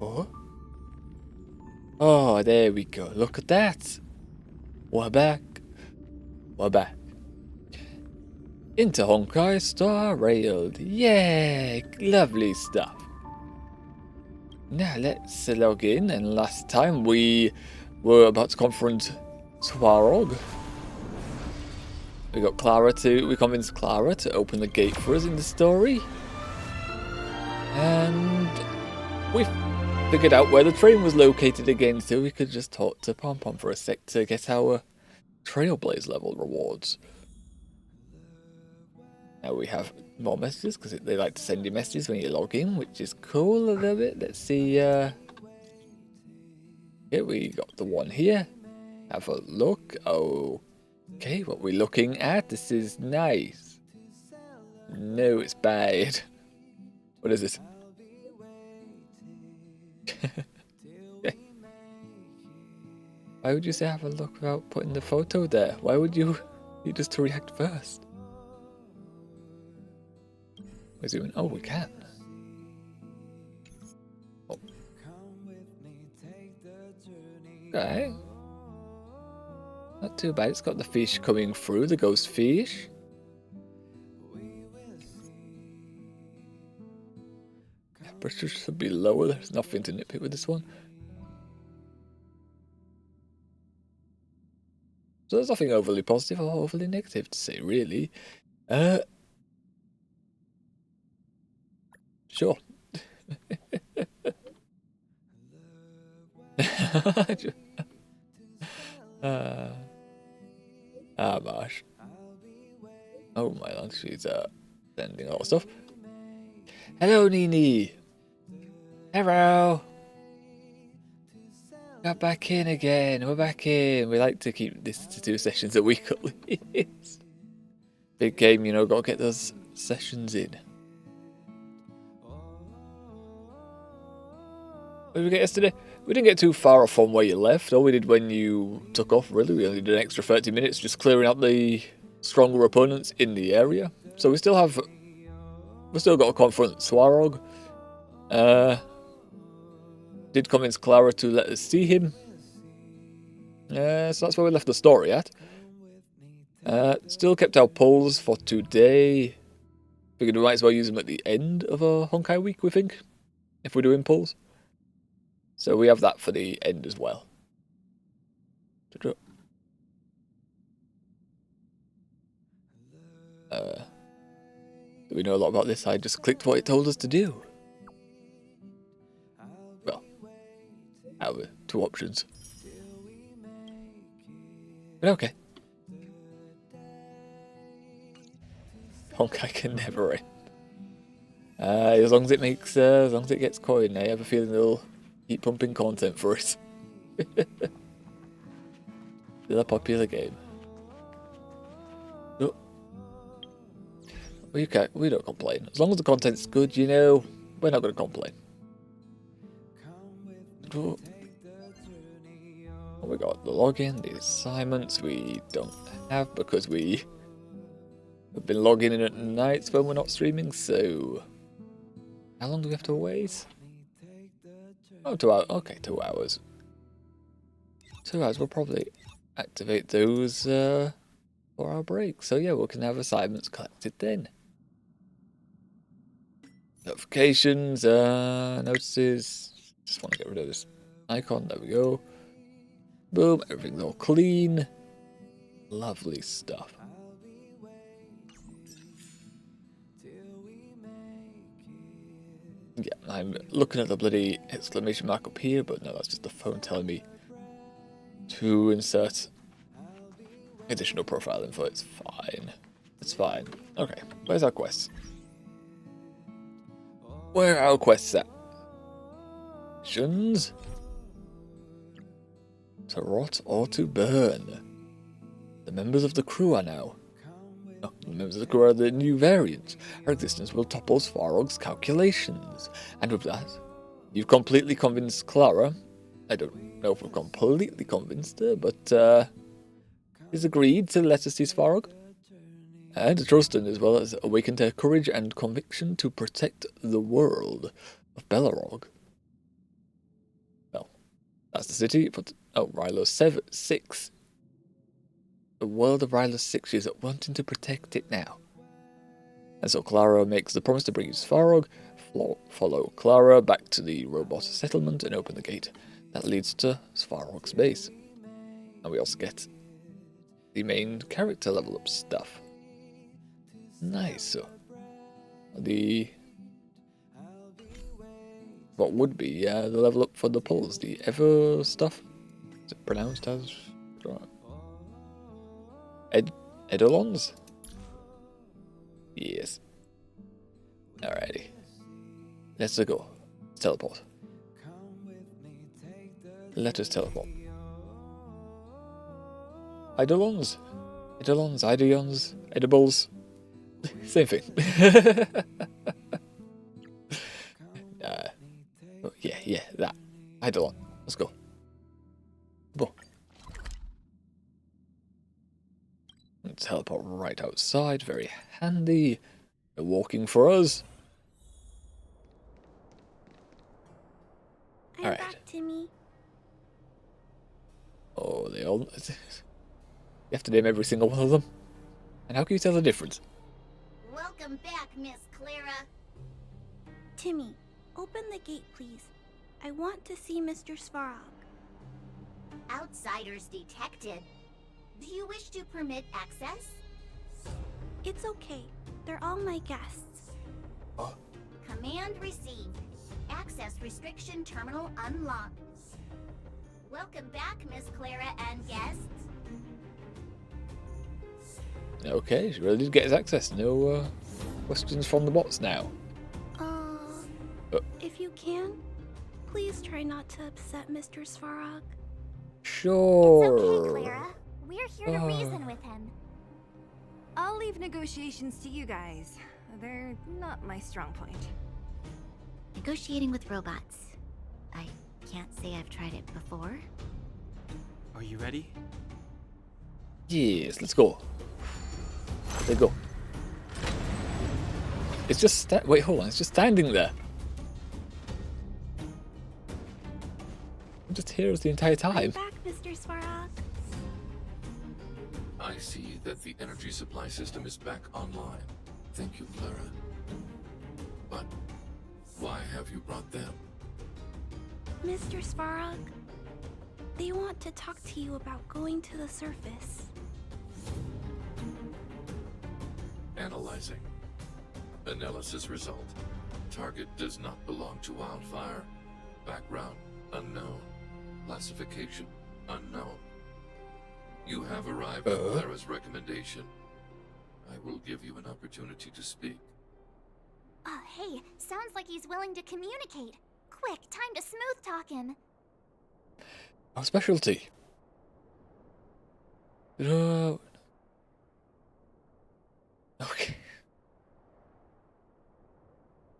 Oh? Oh, there we go. Look at that. We're back. We're back. Into Honkai Star Railed. Yay! Lovely stuff. Now let's log in. And last time we were about to confront Swarog. We convinced Clara to open the gate for us in the story. And we figured out where the train was located again, so we could just talk to Pom Pom for a sec to get our Trailblaze level rewards. Now we have more messages, because they like to send you messages when you log in, which is cool a little bit. Let's see, yeah, we got the one here. Have a look. Okay, what we're looking at, this is nice. No, it's bad. What is it? Why would you say have a look without putting the photo there? Why would you need us to react first? We're zooming. Oh, we can. Oh. Okay. Not too bad. It's got the fish coming through, the ghost fish. Pressure should be lower. There's nothing to nitpick with this one. So there's nothing overly positive or overly negative to say, really. Sure. Marsh. Oh my god, she's sending all stuff. Hello, Nini. Hello. Got back in again. We're back in. We like to keep this to 2 sessions a week at least. Big game, you know, gotta get those sessions in. What did we get yesterday? We didn't get too far off from where you left. All we did when you took off, really, we only did an extra 30 minutes just clearing out the stronger opponents in the area. So we still got to confront Swarog. Did convince Clara to let us see him. So that's where we left the story at. Still kept our polls for today. Figured we might as well use them at the end of a Honkai week, we think, if we're doing polls. So we have that for the end as well. Do we know a lot about this? I just clicked what it told us to do. Well, our 2 options. But okay. Honkai can never end. As long as it gets coin, I have a feeling they'll keep pumping content for it. Still a popular game. No. We don't complain. As long as the content's good, you know, we're not going to complain. What we got? The login, the assignments we don't have because we have been logging in at nights when we're not streaming, so how long do we have to wait? Oh, 2 hours. Okay, 2 hours. 2 hours, we'll probably activate those for our break. So yeah, we can have assignments collected then. Notifications, notices. Just want to get rid of this icon. There we go. Boom, everything's all clean. Lovely stuff. Yeah, I'm looking at the bloody exclamation mark up here, but no, that's just the phone telling me to insert additional profile info. It's fine. It's fine. Okay, where's our quests? Where are our quests at? Missions? To rot or to burn. The members of the crew are now. Oh, the members of the crew are the new variants. Our existence will topple Svarog's calculations. And with that, you've completely convinced Clara. I don't know if we've completely convinced her, but she's agreed to let us see Svarog. And Trostan, as well as awakened her courage and conviction to protect the world of Bellerog. That's the city. But oh, Rylo 6. The world of Rylo 6 is wanting to protect it now. And so Clara makes the promise to bring you Svarog, follow Clara back to the robot settlement and open the gate that leads to Svarog's base. And we also get the main character level up stuff. Nice. So what would be the level up for the pulls, the ever stuff? Is it pronounced as Eidolons? Yes. Alrighty. Let's go. Let's teleport. Let us teleport. Eidolons, Eidolons, edibles. Same thing. Yeah, that. Eidolon. Let's go. Boom. Teleport right outside. Very handy. They're walking for us. I'm back, Timmy. Oh, they all... You have to name every single one of them. And how can you tell the difference? Welcome back, Miss Clara. Timmy, open the gate, please. I want to see Mr. Svarog. Outsiders detected. Do you wish to permit access? It's okay. They're all my guests. Oh. Command received. Access restriction terminal unlocked. Welcome back, Miss Clara and guests. Okay, she really did get his access. No questions from the bots now. If you can, please try not to upset Mr. Svarog. Sure. It's okay, Clara. We're here to reason with him. I'll leave negotiations to you guys. They're not my strong point. Negotiating with robots. I can't say I've tried it before. Are you ready? Yes, let's go. Let's go. It's just wait, hold on. It's just standing there. I'm just here the entire time. I'm back, Mr. Svarog. I see that the energy supply system is back online. Thank you, Clara. But why have you brought them? Mr. Svarog, they want to talk to you about going to the surface. Analyzing. Analysis result. Target does not belong to Wildfire. Background unknown. Classification unknown. You have arrived at Clara's recommendation. I will give you an opportunity to speak. Oh, hey, sounds like he's willing to communicate. Quick, time to smooth talk him. Our specialty. Okay.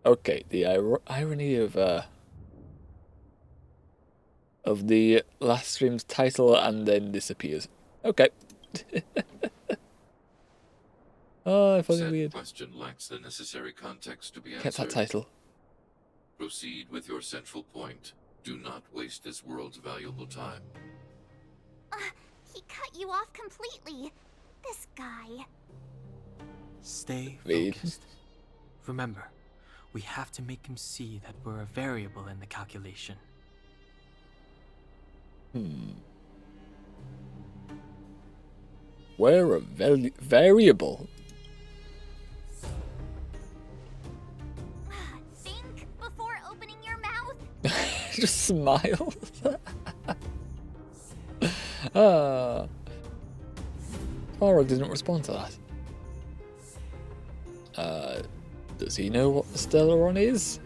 Okay, the irony of the last stream's title and then disappears. Okay. Oh, I find it weird. Question lacks the necessary context to be answered. Kept that title. Proceed with your central point. Do not waste this world's valuable time. He cut you off completely. This guy. Stay Wait. focused. Remember, we have to make him see that we're a variable in the calculation. We're a variable. Think before opening your mouth. Just smile. Farrell didn't respond to that. Does he know what the Stellaron is?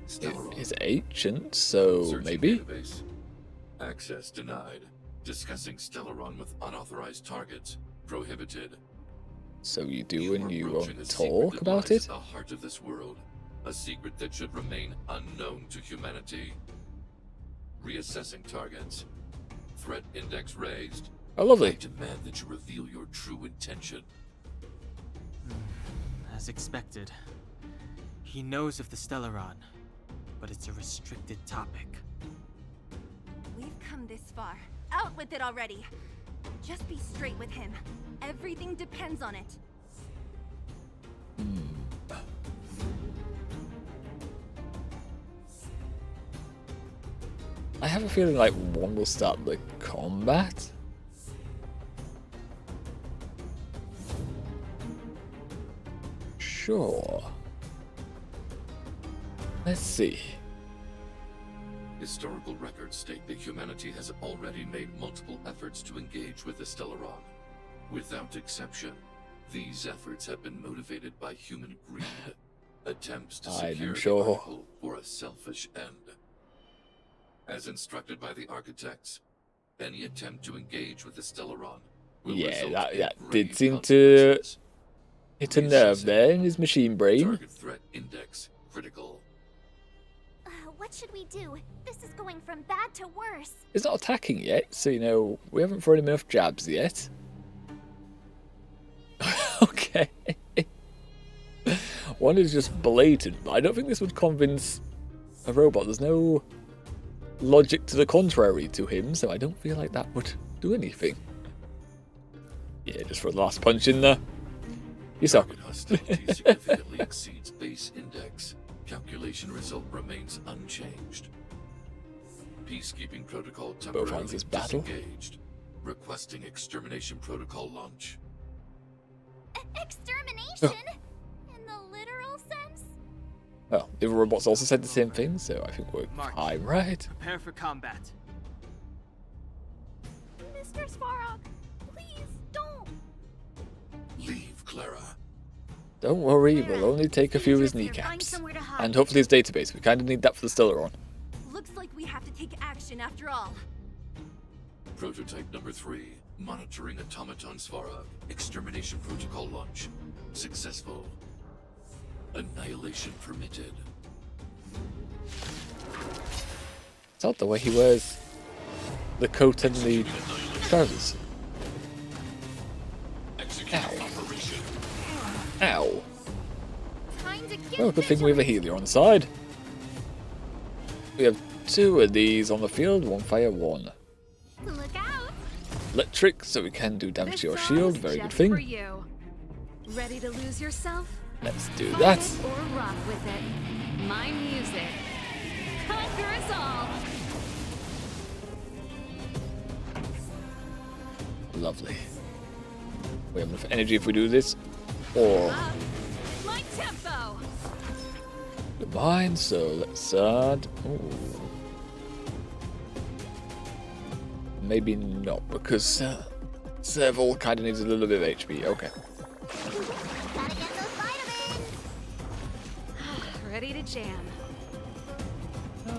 Stellaron. It's ancient, so Searching maybe. database. Access denied. Discussing Stellaron with unauthorized targets. Prohibited. So you do and you approaching won't a secret talk that about lies it? at the heart of this world. A secret that should remain unknown to humanity. Reassessing targets. Threat index raised. Oh, lovely. I demand that you reveal your true intention. As expected. He knows of the Stellaron, but it's a restricted topic. come this far. Out with it already. Just be straight with him. Everything depends on it. I have a feeling like one will start the combat. Sure. Let's see. Historical records state that humanity has already made multiple efforts to engage with the Stellaron. Without exception, these efforts have been motivated by human greed, attempts to I'm secure sure. the article for a selfish end. As instructed by the architects, any attempt to engage with the Stellaron will Yeah, result that in did grave seem to consequences. hit a nerve there in his machine brain. Target threat index critical. What should we do? This is going from bad to worse. It's not attacking yet, so you know, we haven't thrown him enough jabs yet. Okay. One is just blatant, but I don't think this would convince a robot. There's no logic to the contrary to him, so I don't feel like that would do anything. Yeah, just for the last punch in there. You suck. Target hostility significantly exceeds base index. Calculation result remains unchanged. Peacekeeping protocol temporarily hands is battle. disengaged. Requesting extermination protocol launch. Extermination? In the literal sense? Well, the other robots also said the same thing, so I think we're March. fine, right? Prepare for combat. Mr. Svarog, please don't. Leave, Clara. Don't worry, we'll only take a few of his Danger here. Find kneecaps. somewhere to hide. And hopefully his database. We kind of need that for the Stellaron. Looks like we have to take action after all. Prototype number 3. Monitoring automaton Svarog. Extermination protocol launch. Successful. Annihilation permitted. It's odd the way he wears the coat and the trousers. Execute operation. Ow. Time to get Well, good thing we have a healer on the side. We have 2 of these on the field, 1 fire, 1 Look out. electric, so we can do damage to your This shield. song's Very good just For thing. you. Ready to lose yourself? Let's do Fight that. it or rock with it. My music. Conquer us all. Lovely. We have enough energy if we do this. Or Up. My tempo. mine, so let's add. Ooh. Maybe not, because Serval kind of needs a little bit of HP. Okay. Gotta get those vitamins. Ready to jam.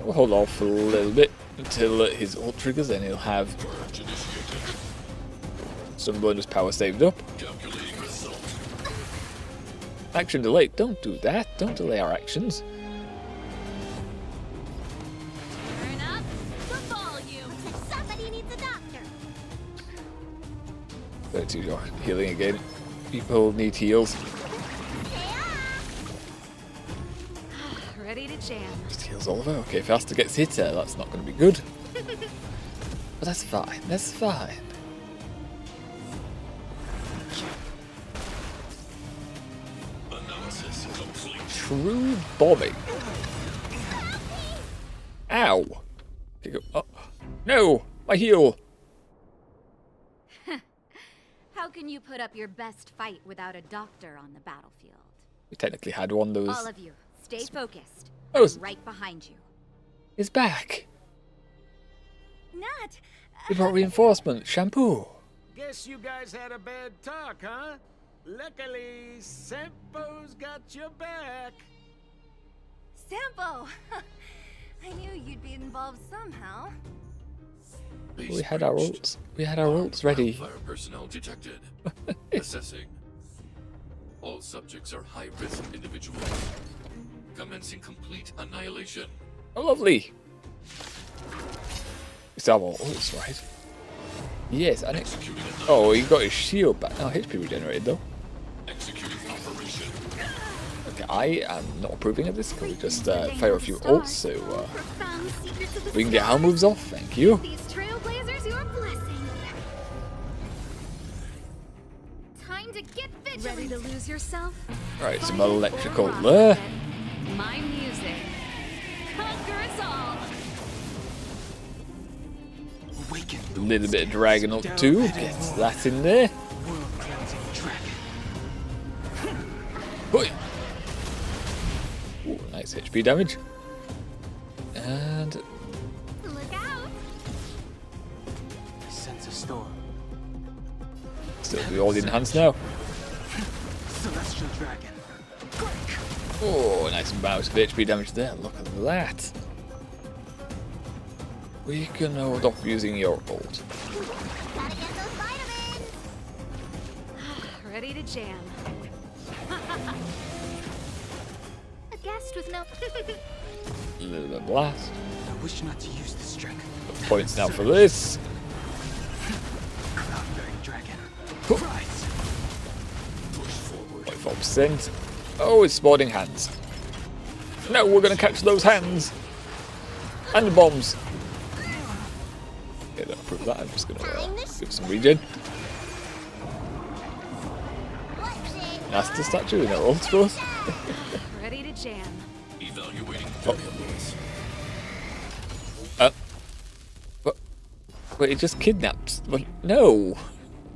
We'll hold off a little bit until his ult triggers, then he'll have some bonus power saved up. Calculating result. Action delayed. Don't do that. Don't delay our actions. Turn up the volume. Somebody needs a doctor. Go to your healing again. People need heals. Ready to jam. Just heals Oliver. Okay, if Asta gets hit, that's not going to be good. But that's fine. That's fine. Analysis complete. True bombing. Ow. Okay, go. Oh. No! My heel! How can you put up your best fight without a doctor on the battlefield? We technically had one that All was. of you, stay focused. Oh, I'm right behind you. It's back. Nat! We brought reinforcement. Shampoo. Guess you guys had a bad talk, huh? Luckily, Sempo's got your back. Sampo! I knew you'd be involved somehow. Base We had our breached. ults. We had our ults ready. Wildfire personnel detected. Assessing. All subjects are high-risk individuals. Commencing complete annihilation. Oh, lovely. We still have our ults, right? Yes, and it. Executing Oh, he got his shield back. Oh, HP regenerated though. Executing operation. I am not approving of this. Can we just fire a few ults so we can get our moves off? Thank you. These trailblazers your blessing. Time to get vigilant. Ready to lose yourself? Right, some electrical there. My music conquers all. Awaken. A little bit of dragon up too. Get that in there. World cleansing dragon. Oi. Ooh, nice HP damage. And Look out! I sense a storm. still be all enhanced now. Celestial dragon. Oh, nice amount of HP damage there. Look at that. We can hold off using your ult. Gotta get those vitamins. Ready to jam. A guest with no. A little bit of blast. I wish not to use this trick. Points now for this. Cloud-bearing dragon. Huh. Rise. 44%. Oh, it's spawning hands. No, we're gonna catch those hands. And the bombs. Okay, don't approve that. I'm just gonna give some regen. That's the statue in our ult sport. Ready to jam. Evaluating Oh. variables. But wait, it just kidnapped. Well, no,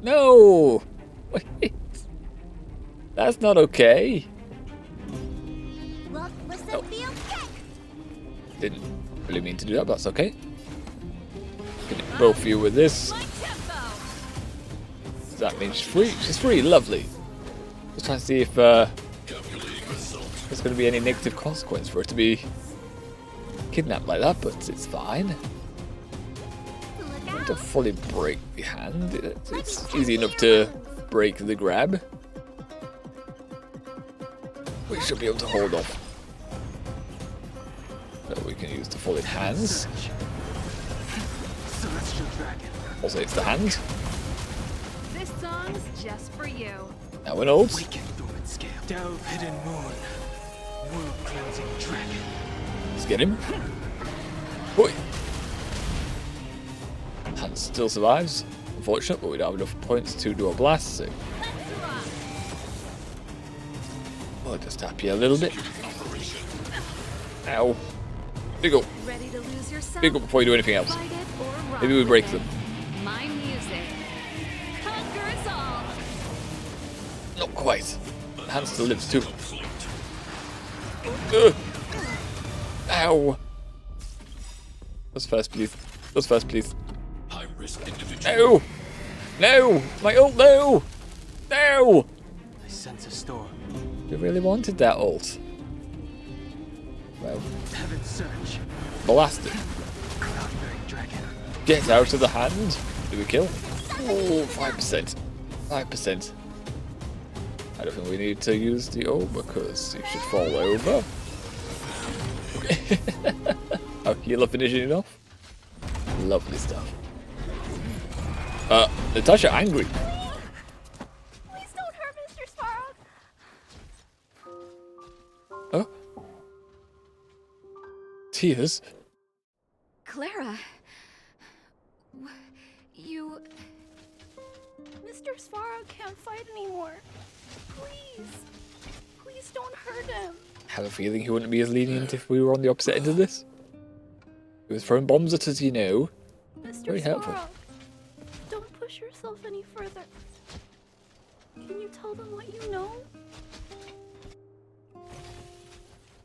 no. Wait, that's not okay. Look, listen, feel, kick. Didn't really mean to do that, but that's okay. Can both of you with this. My tempo. Does that mean she's free? She's free, lovely. Just trying to see if Calculating result. there's going to be any negative consequence for her to be kidnapped like that, but it's fine. Look Not out! to fully break the hand. It's easy enough to break the grab. We should be able to hold off. So we can use the full enhance. Celestial dragon. Also, it's the hand. This song's just for you. Now an ult. Awaken dormant scale. Delve hidden moon. World cleansing dragon. Let's get him. Boy. Hand still survives. Unfortunate, but we don't have enough points to do a blast, so Let's rock. we'll just tap you a little bit. Ow. Big up. Ready to lose yourself? Big up before you do anything else. Fight it or rock Maybe we with break it. them. My music conquers all. Not quite. Hand still lives too. Ow. Those first, please. Those first, please. High risk individual. No! No! My ult, no! No! I sense a storm. You really wanted that ult. Well, Heaven surge. blast it. Cloud-bearing dragon. Get out of the hand. Do we kill? Oh, 5%. 5%. I don't think we need to use the ult because you should fall over. Okay. Oh, healer finishing it off. Lovely stuff. Natasha angry. Please don't hurt Mr. Sparrow. Oh. Tears? Clara, you. Mr. Sparrow can't fight anymore. Please. Please don't hurt him. I have a feeling he wouldn't be as lenient if we were on the opposite end of this. He was throwing bombs at us, you know. Mr. Very helpful. Sparrow, don't push yourself any further. Can you tell them what you know?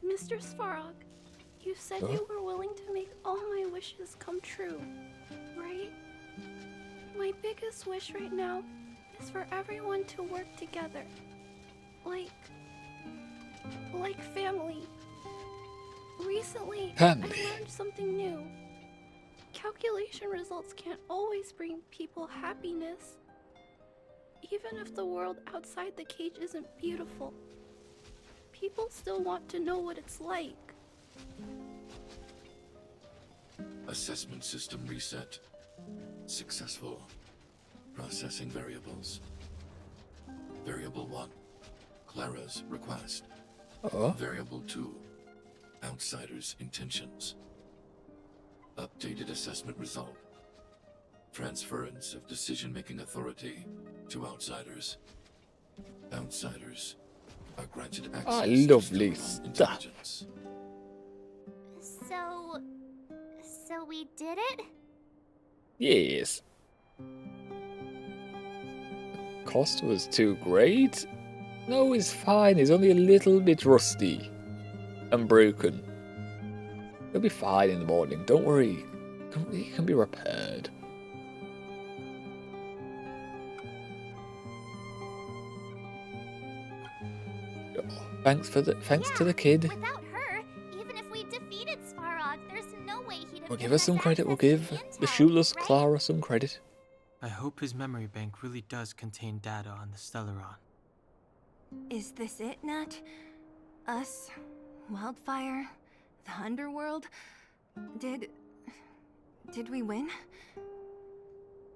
Mr. Svarog, you said you were willing to make all my wishes come true, right? My biggest wish right now is for everyone to work together. Like family. Recently, Family. I learned something new. Calculation results can't always bring people happiness. Even if the world outside the cage isn't beautiful, people still want to know what it's like. Assessment system reset. Successful. Processing variables. Variable 1. Clara's request. Oh. Variable 2. Outsider's intentions. Updated assessment result. Transference of decision-making authority to outsiders. Outsiders are granted access to lovely stolen stuff. intelligence. So we did it? Yes. Cost was too great? No, he's fine. He's only a little bit rusty and broken. He'll be fine in the morning. Don't worry. He can be repaired. Oh, thanks to the kid. Without her, even if we defeated Svarog, there's no way he'd have We'll give given her some us credit. We'll access to give the the intel, shoeless right? Clara some credit. I hope his memory bank really does contain data on the Stellaron. Is this it, Nat? Us? Wildfire? The Underworld? Did we win?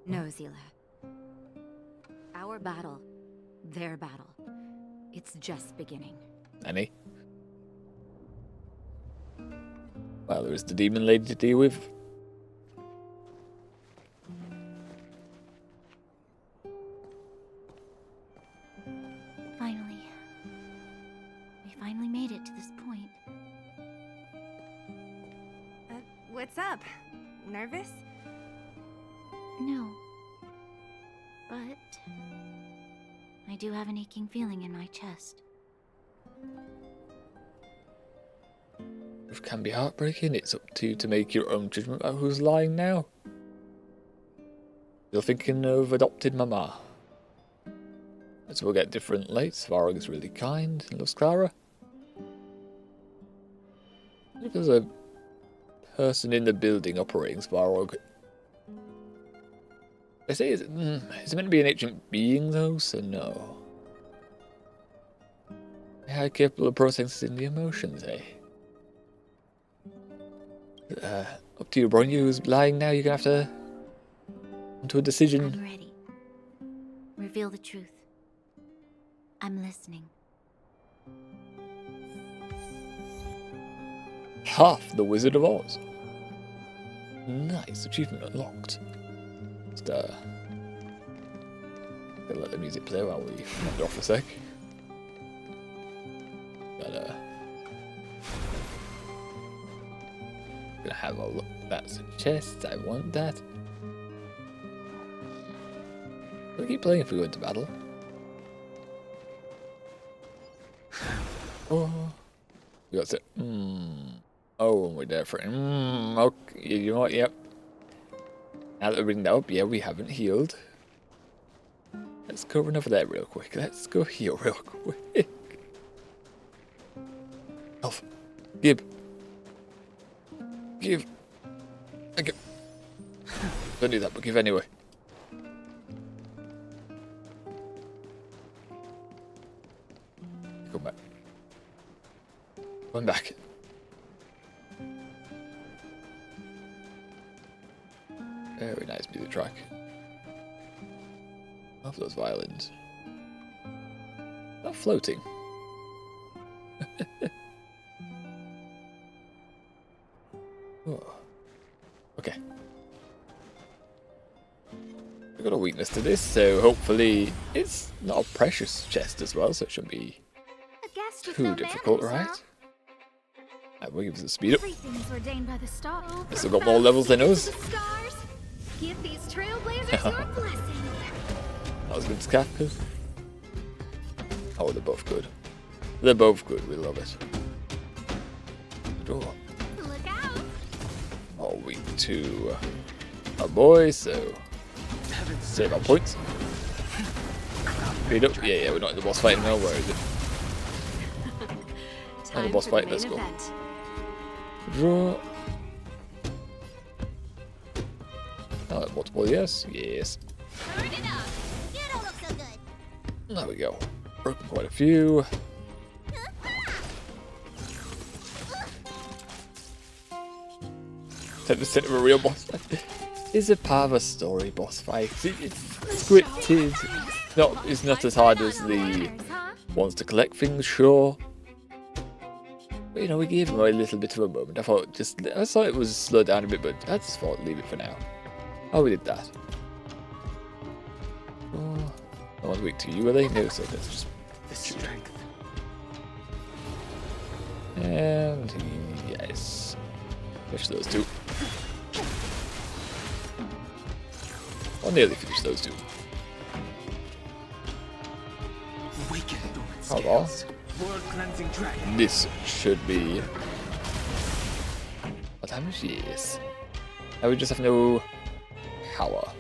No, Zila. Our battle, their battle. It's just beginning. Any? Well, there is the demon lady to deal with. Finally. We finally made it to this point. What's up? Nervous? No. But I do have an aching feeling in my chest. It can be heartbreaking. It's up to you to make your own judgment about who's lying now. You're thinking of adopted mama. As we'll get different late. Svarog is really kind and loves Clara. If there's a person in the building operating Svarog. They say is it meant to be an ancient being though, so no. How capable of processing the emotions, eh? Up to you, Bronya, who's lying now. You're gonna have to come to a decision. I'm ready. Reveal the truth. I'm listening. Half the Wizard of Oz. Nice, achievement unlocked. Just gonna let the music play while we wander off a sec. But gonna have a look. That's a chest. I want that. We'll keep playing if we go into battle. Oh, we got to. Oh, and we're there for. Okay, you know what? Yep. Now that we bring that up, yeah, we haven't healed. Let's go run over there real quick. Let's go heal real quick. Elf, Gib. Give. Thank you. Don't do that, but give anyway. Come back. Come back. Very nice music track. Love those violins. Not floating. Oh. Okay. I've got a weakness to this, so hopefully it's not a precious chest as well, so it shouldn't be too difficult, right? That will give us a speed up. Everything's ordained by the stars. They've still got more levels than us. Give these trailblazers your blessing. That was good scat. Oh, they're both good. They're both good. We love it. Oh. Look out! All weak to a boy, so save our points. Speed up. Yeah, we're not in the boss fight now. Where is it? Oh, the boss fight. Let's go. Draw. Multiple, yes. Turn it up. You don't look so good. There we go. Broken quite a few. Take the set of a real boss fight. Is it part of a story boss fight? It's scripted. No, it's not as hard as the ones to collect things, sure. But, you know, we gave him a little bit of a moment. I thought it was slowed down a bit, but I just thought leave it for now. Oh, we did that. Oh, no one's weak to you, are they? No, so let's just The strength. and yes, finish those two. Or nearly finish those two. Awaken dormant Hold on. scales. World cleansing dragon. This should be. What damage? Yes. Now we just have no power.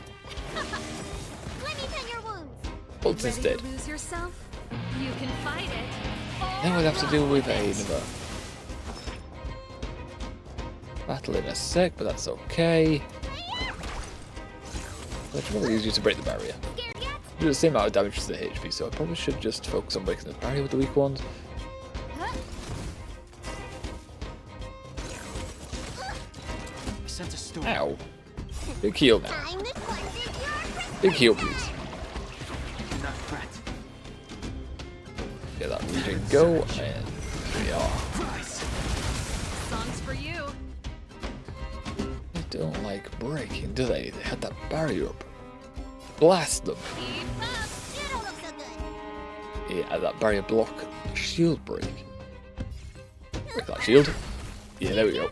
Let me tend your wounds. Ult Ready instead. to lose yourself? You can fight it. Then we'll have to deal with another battle in a sec, but that's okay. It's probably easier to break the barrier. Scared yet? Do the same amount of damage as the HP, so I probably should just focus on breaking the barrier with the weak ones. I sent a storm. Ow. Big heal now. Time to cleanse your Big heal, please. Do not fret. Get that regen go, and here we are. Rise. Songs for you. They don't like breaking, do they? They had that barrier up. Blast them. Keep up. You don't look so good. Yeah, that barrier block. Shield break. Break that shield. Yeah, there we go.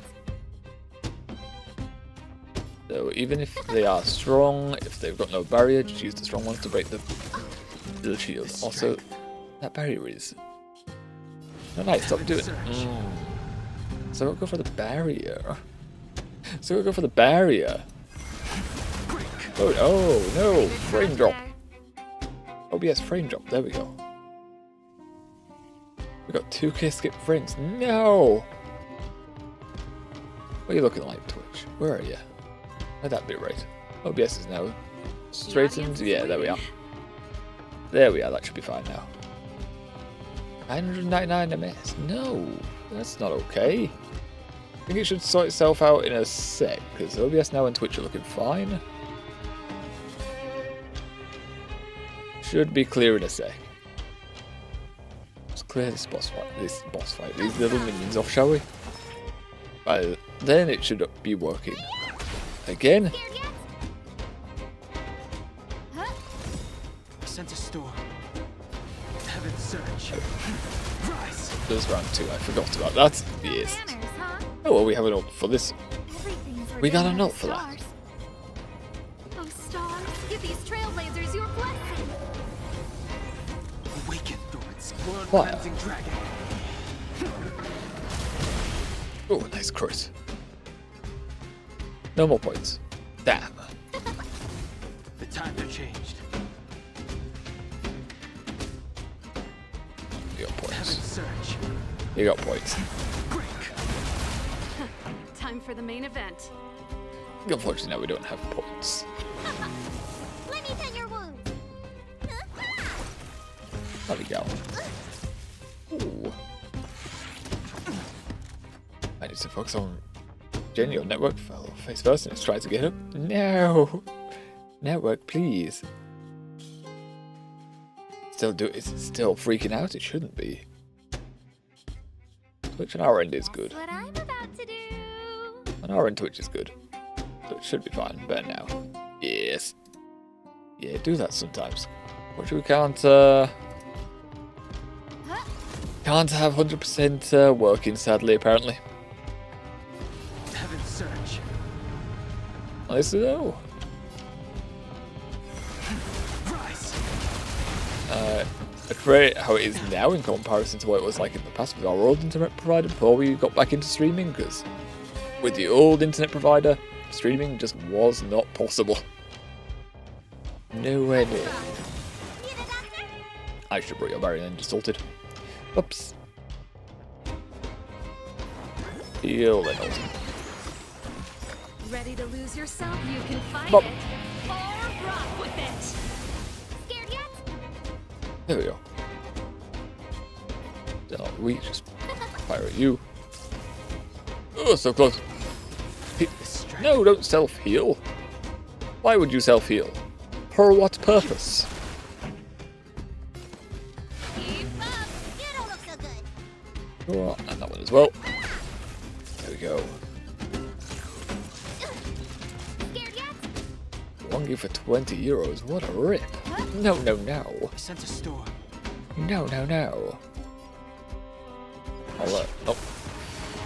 So even if they are strong, if they've got no barrier, just use the strong ones to break the little shield. Also, that barrier is... No, nice, stop doing it. So we'll go for the barrier. So we'll go for the barrier. Oh no, frame drop. OBS frame drop, there we go. We got 2K skip frames. No! What are you looking like, Twitch? Where are you? Let that be right. OBS is now straightened. Yeah, there we are. There we are, that should be fine now. 999 MS. No, that's not okay. I think it should sort itself out in a sec, because OBS now and Twitch are looking fine. Should be clear in a sec. Let's clear this boss fight, these little minions off, shall we? Well, then it should be working. Again? Scared yet? I sent a storm. Heaven surge. Rise. There's round 2, I forgot about that. Yes. Banners, huh? Oh well, we have an ult for this. Everything's We got ordained a by note the for that. stars. Oh, stars, give these trailblazers your blessing. Awaken dormant scales. World Fire. cleansing dragon. Oh, nice crit. No more points. Damn. The times have changed. You got Heaven points. surge. You got points. Break. Time for the main event. Unfortunately, now we don't have points. Let me tend your wounds. There we go. Ooh. I need to focus on Jenny or network face first and let's try to get up. No! Network, please. It's still freaking out? It shouldn't be. Twitch on our end is good. What I'm about to do. On our end, Twitch is good. So it should be fine. Better now. Yes. Yeah, do that sometimes. Fortunately, we can't have 100% working, sadly, apparently. Heaven surge. I said, oh. Rise. It's great how it is now in comparison to what it was like in the past with our old internet provider before we got back into streaming, because with the old internet provider, streaming just was not possible. Nowhere near. Need a doctor? I should have brought your barrier and just ulted. Oops. Heal then ult. Ready to lose yourself? You can fight Bop. it. Or rock with it. Scared yet? There we go. They're not weak, just fire at you. Oh, so close. No, don't self-heal. Why would you self-heal? For what purpose? Keep up. You don't look so good. Oh, and that one as well. There we go. Scared yet? Wongy for 20 euros. What a rip. No, no, no. I sent a store. No, no, no. Oh,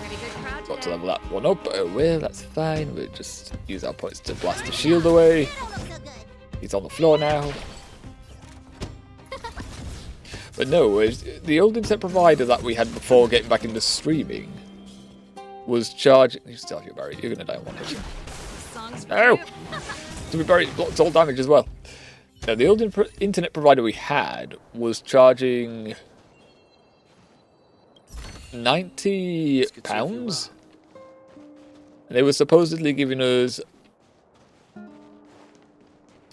Pretty good crowd got to today. level that one up. Oh, well, that's fine. We'll just use our points to blast the shield away. That don't look so good. He's on the floor now. But no, the old internet provider that we had before getting back into streaming was charging. You still have your Barry. You're gonna die in one hit. Songs for No! you. To be Barry blocks all damage as well. Now, the old internet provider we had was charging £90. And they were supposedly giving us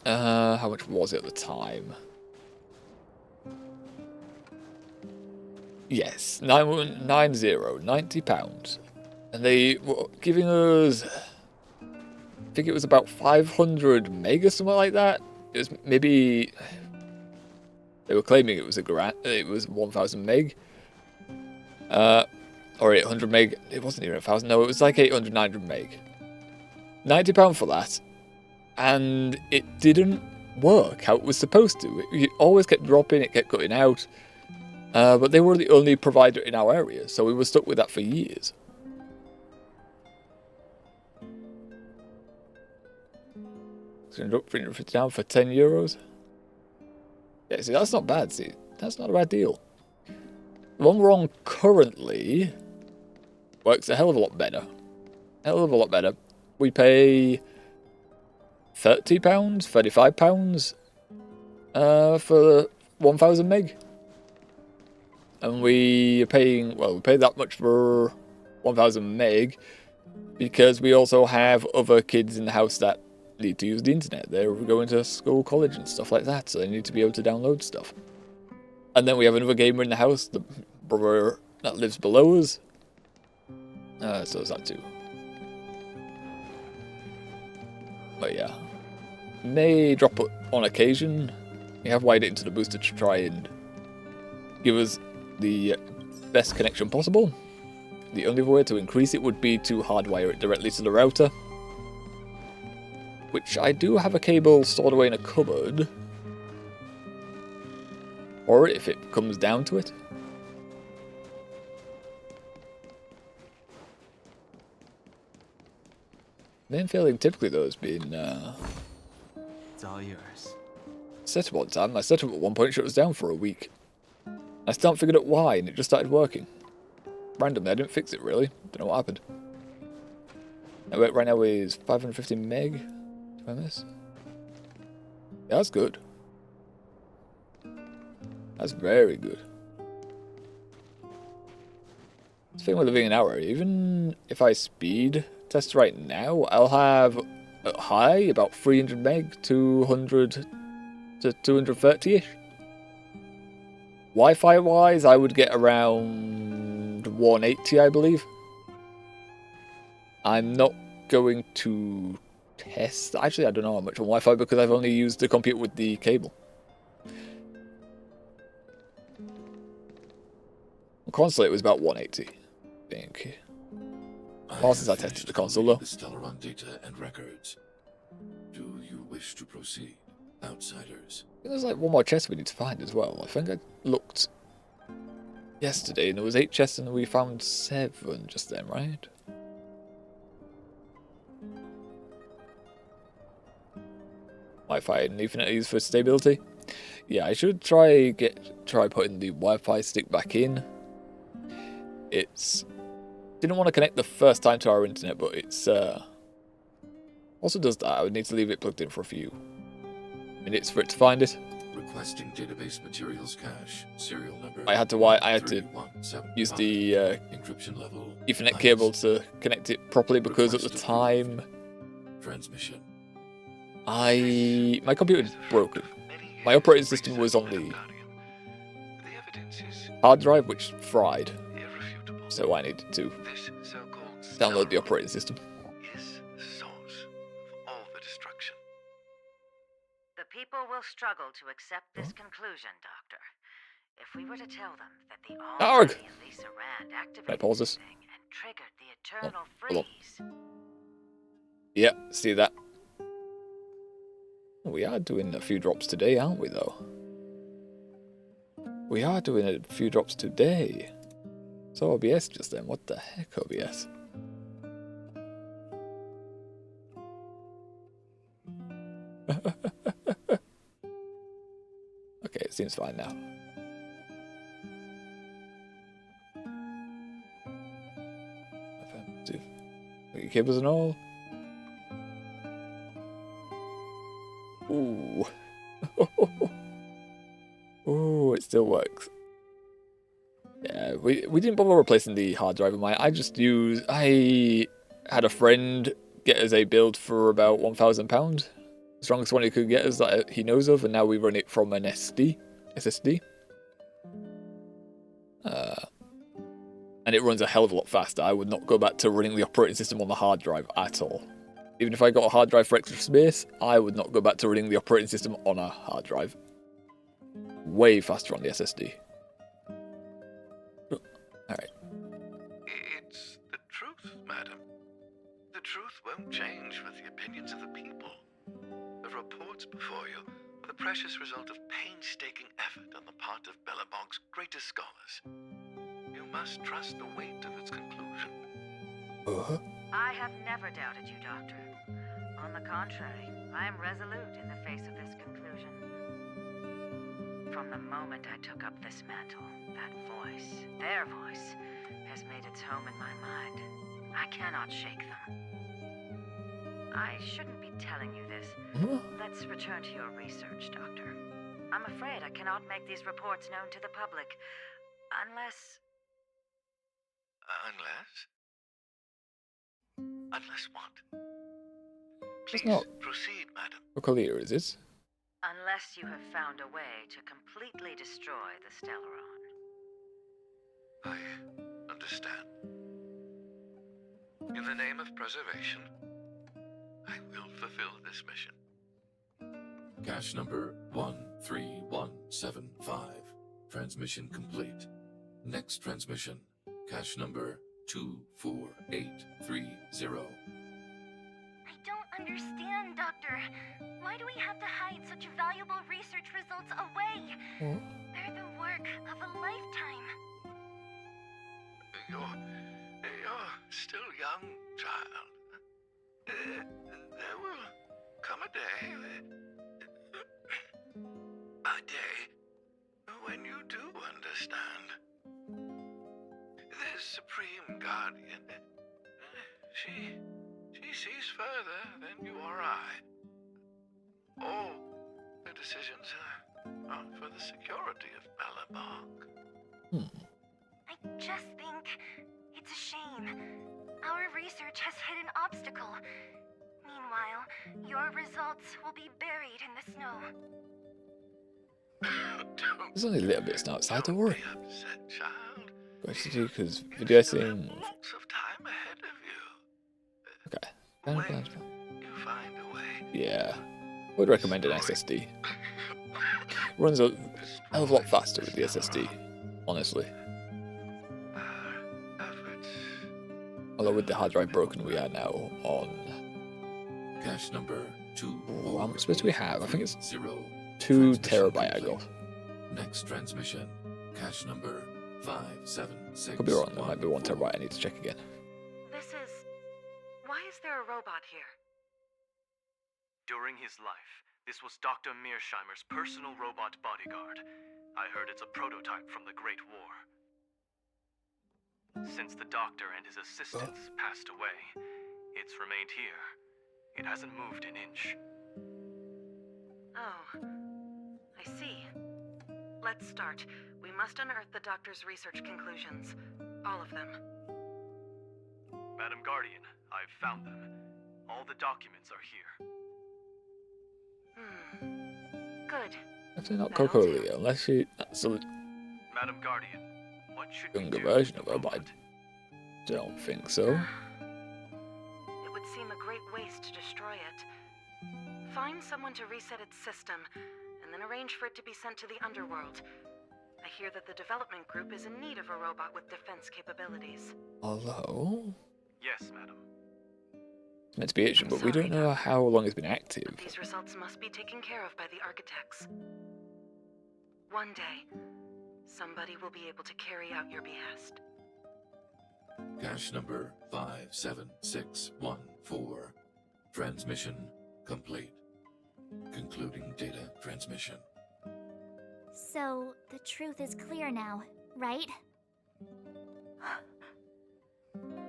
how much was it at the time? Yes, £90, and they were giving us, I think it was about 500 meg or something like that. It was maybe they were claiming it was it was 1,000 meg, or 800 meg. It wasn't even 1,000. No, it was like 800, 900 meg. £90 for that, and it didn't work how it was supposed to. It always kept dropping. It kept cutting out. But they were the only provider in our area, so we were stuck with that for years. It's going to drop 350 down for 10 euros. Yeah, see, that's not bad. See, that's not a bad deal. The one we're on currently works a hell of a lot better. Hell of a lot better. We pay £30, £35 for 1,000 meg. And we are paying, well, we pay that much for 1,000 meg because we also have other kids in the house that need to use the internet. They're going to school, college and stuff like that, so they need to be able to download stuff. And then we have another gamer in the house, the brother that lives below us. So is that too. But yeah, may drop it on occasion. We have wired it into the booster to try and give us the best connection possible. The only way to increase it would be to hardwire it directly to the router, which I do have a cable stored away in a cupboard, or if it comes down to it. Main failing typically though has been It's all yours. set up one time. I set up at one point, shut us down for a week. I still haven't figured out why, and it just started working. Randomly, I didn't fix it really. Don't know what happened. Right now is 550 meg. Find this. Yeah, that's good. That's very good. The thing with living in our area, even if I speed test right now, I'll have at high about 300 meg, 200 to 230-ish. Wi-Fi wise, I would get around 180, I believe. I'm not going to test. Actually, I don't know how much on Wi-Fi because I've only used the computer with the cable. On console, it was about 180, I think. Well, since I tested the console, though. The Stellaron data and records. Do you wish to proceed, outsiders? There's like one more chest we need to find as well. I think I looked yesterday and there was 8 chests and we found 7 just then, right? Wi-Fi and Ethernet used for stability. Yeah, I should try putting the Wi-Fi stick back in. It's didn't want to connect the first time to our internet, but it's also does that. I would need to leave it plugged in for a few minutes for it to find it. Requesting database materials cache, serial number. I had to use the encryption level Ethernet cable to connect it properly because at the time transmission. my computer was broken. My operating system was on the hard drive, which fried, so I needed to download the operating system. The people will struggle to accept this conclusion, Doctor. If we were to tell them that The Arg! almighty Lisa Rand Can I activated pause this this? thing and triggered the Oh, eternal hold on. freeze. Yep, see that. We are doing a few drops today, aren't we, though? We are doing a few drops today. So OBS just then. What the heck, OBS? Okay, it seems fine now. Got your cables and all. Ooh. Ooh, it still works. Yeah, we didn't bother replacing the hard drive of mine. I had a friend get us a build for about £1,000. The strongest one he could get us that he knows of, and now we run it from an SSD. And it runs a hell of a lot faster. I would not go back to running the operating system on the hard drive at all. Even if I got a hard drive for extra space, I would not go back to running the operating system on a hard drive. Way faster on the SSD. Alright. It's the truth, madam. The truth won't change with the opinions of the people. The reports before you are the precious result of painstaking effort on the part of Bellabog's greatest scholars. You must trust the weight of its conclusion. I have never doubted you, Doctor. On the contrary, I am resolute in the face of this conclusion. From the moment I took up this mantle, that voice, their voice, has made its home in my mind. I cannot shake them. I shouldn't be telling you this. Let's return to your research, Doctor. I'm afraid I cannot make these reports known to the public, unless... Unless what? It's Please not proceed, madam. what clear is it? unless you have found a way to completely destroy the Stellaron. I understand. In the name of preservation, I will fulfill this mission. Cache number 13175. Transmission complete. Next transmission. Cache number 24830. I don't understand, Doctor. Why do we have to hide such valuable research results away? They're the work of a lifetime. You're still young, child. There will come a day when you do understand. This Supreme Guardian, she sees further than you or I. All her decisions are for the security of Bellabog. I just think it's a shame. Our research has hit an obstacle. Meanwhile, your results will be buried in the snow. There's only a little bit now outside, don't worry. Be upset, child. Basically, because You video still have editing. lots of time ahead of you. Okay. When you find a way. Yeah. Would recommend an SSD. Runs a hell of a lot faster with the SSD, honestly. Our efforts. Although with the hard drive broken, we are now on. Cache number 2. How much space do we have? I think it's 0. 2 Transmission terabyte I complete. got. Next transmission. Cache number 576. Could be wrong. There might be 1 terabyte. I need to check again. Why is there a robot here? During his life, this was Dr. Mearsheimer's personal robot bodyguard. I heard it's a prototype from the Great War. Since the doctor and his assistants passed away, it's remained here. It hasn't moved an inch. Oh, I see. Let's start. We must unearth the doctor's research conclusions. All of them. Madam Guardian, I've found them. All the documents are here. Good. Actually, not Coco unless she. That's a Madam Guardian, what should we younger do version with of the her, but robot? I don't think so. It would seem a great waste to destroy it. Find someone to reset its system, and then arrange for it to be sent to the underworld. I hear that the development group is in need of a robot with defense capabilities. Although, Yes, madam. it's meant to be ancient, but we don't know how long it's been active. But these results must be taken care of by the architects. One day, somebody will be able to carry out your behest. Cache number 57614. Transmission complete. Concluding data transmission. So, the truth is clear now, right?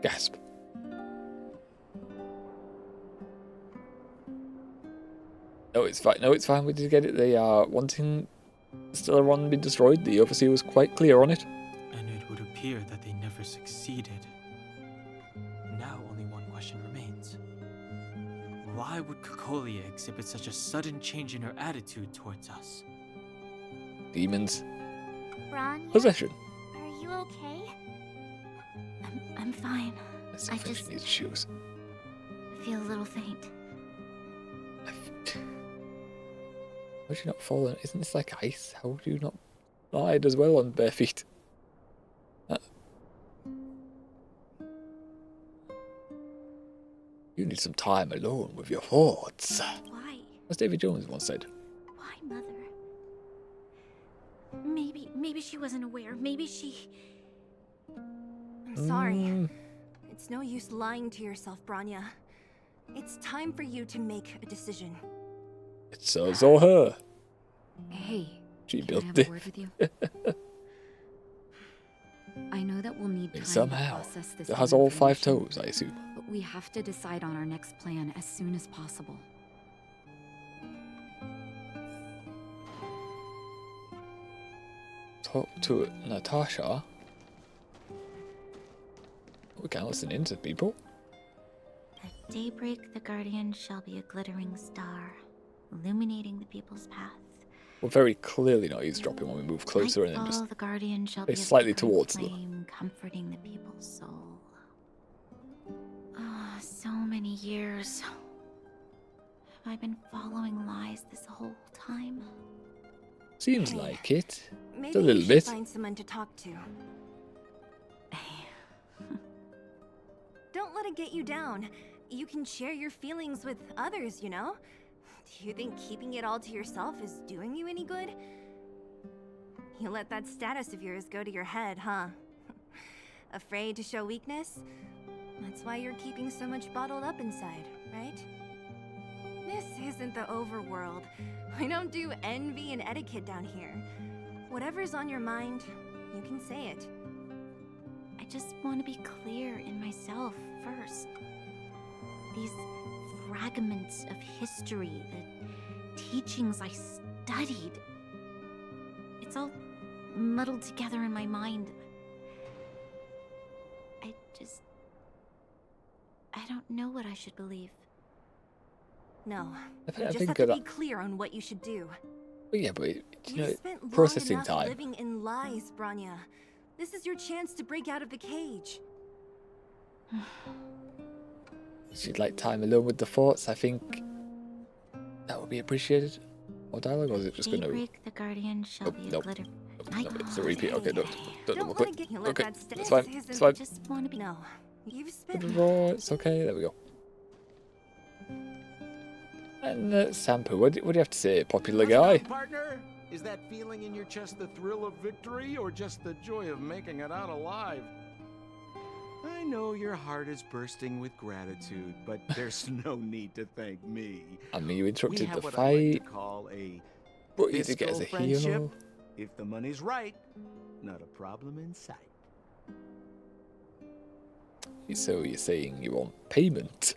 Gasp. No, it's fine. No, it's fine. We did get it. They are wanting Stellaron to be destroyed. The Overseer was quite clear on it. And it would appear that they never succeeded. Now only one question remains. Why would Kokolia exhibit such a sudden change in her attitude towards us? Demons. Bronya, Possession. are you okay? I'm fine. I just need shoes. Feel a little faint. How would you not fall in? Isn't this like ice? How would you not slide as well on bare feet? You need some time alone with your thoughts. Why? As David Jones once said. Why, Mother? Maybe she wasn't aware. Maybe she... I'm sorry. It's no use lying to yourself, Bronya. It's time for you to make a decision. It's us or her. Hey, She can I built have it. a word with you? I know that we'll need time Somehow, to process this it has new all 5 information, toes, I assume. but we have to decide on our next plan as soon as possible. Talk to Natasha. We can't listen in to people. At daybreak, the Guardian shall be a glittering star, illuminating the people's path. We're very clearly not eavesdropping when we move closer and then Nightfall, just the Guardian shall stay be a slightly flickering towards them. flame, comforting the people's soul. Ah, so many years. Have I been following lies this whole time? Seems Hey, like it. Maybe a little you bit. should find someone to talk to. Don't let it get you down. You can share your feelings with others, you know? Do you think keeping it all to yourself is doing you any good? You let that status of yours go to your head, huh? Afraid to show weakness? That's why you're keeping so much bottled up inside, right? This isn't the overworld. We don't do envy and etiquette down here. Whatever's on your mind, you can say it. I just want to be clear in myself first. These fragments of history, the teachings I studied, it's all muddled together in my mind. I don't know what I should believe. No, I you just think have to that- be clear on what you should do. But yeah, but you know, You've spent long processing enough time. living in lies, Bronya. This is your chance to break out of the cage. She'd like time alone with the thoughts. I think that would be appreciated. Or dialogue, or is it just going to? Daybreak, the Guardian shall be a Nope. glitter. No, it's a repeat. Okay, don't double Don't let click. it get you. Let Okay, that stay. it's fine. This It's fine. Just want to be. No, you've spent. It's okay. There we go. And Sampu, what do you have to say, popular What's guy? up, partner? Is that feeling in your chest the thrill of victory or just the joy of making it out alive? I know your heart is bursting with gratitude, but there's no need to thank me. I mean, you We interrupted have the what I like fight. to call a Brought you to get as a fiscal friendship. hero. If the money's right, not a problem in sight. So you're saying you want payment?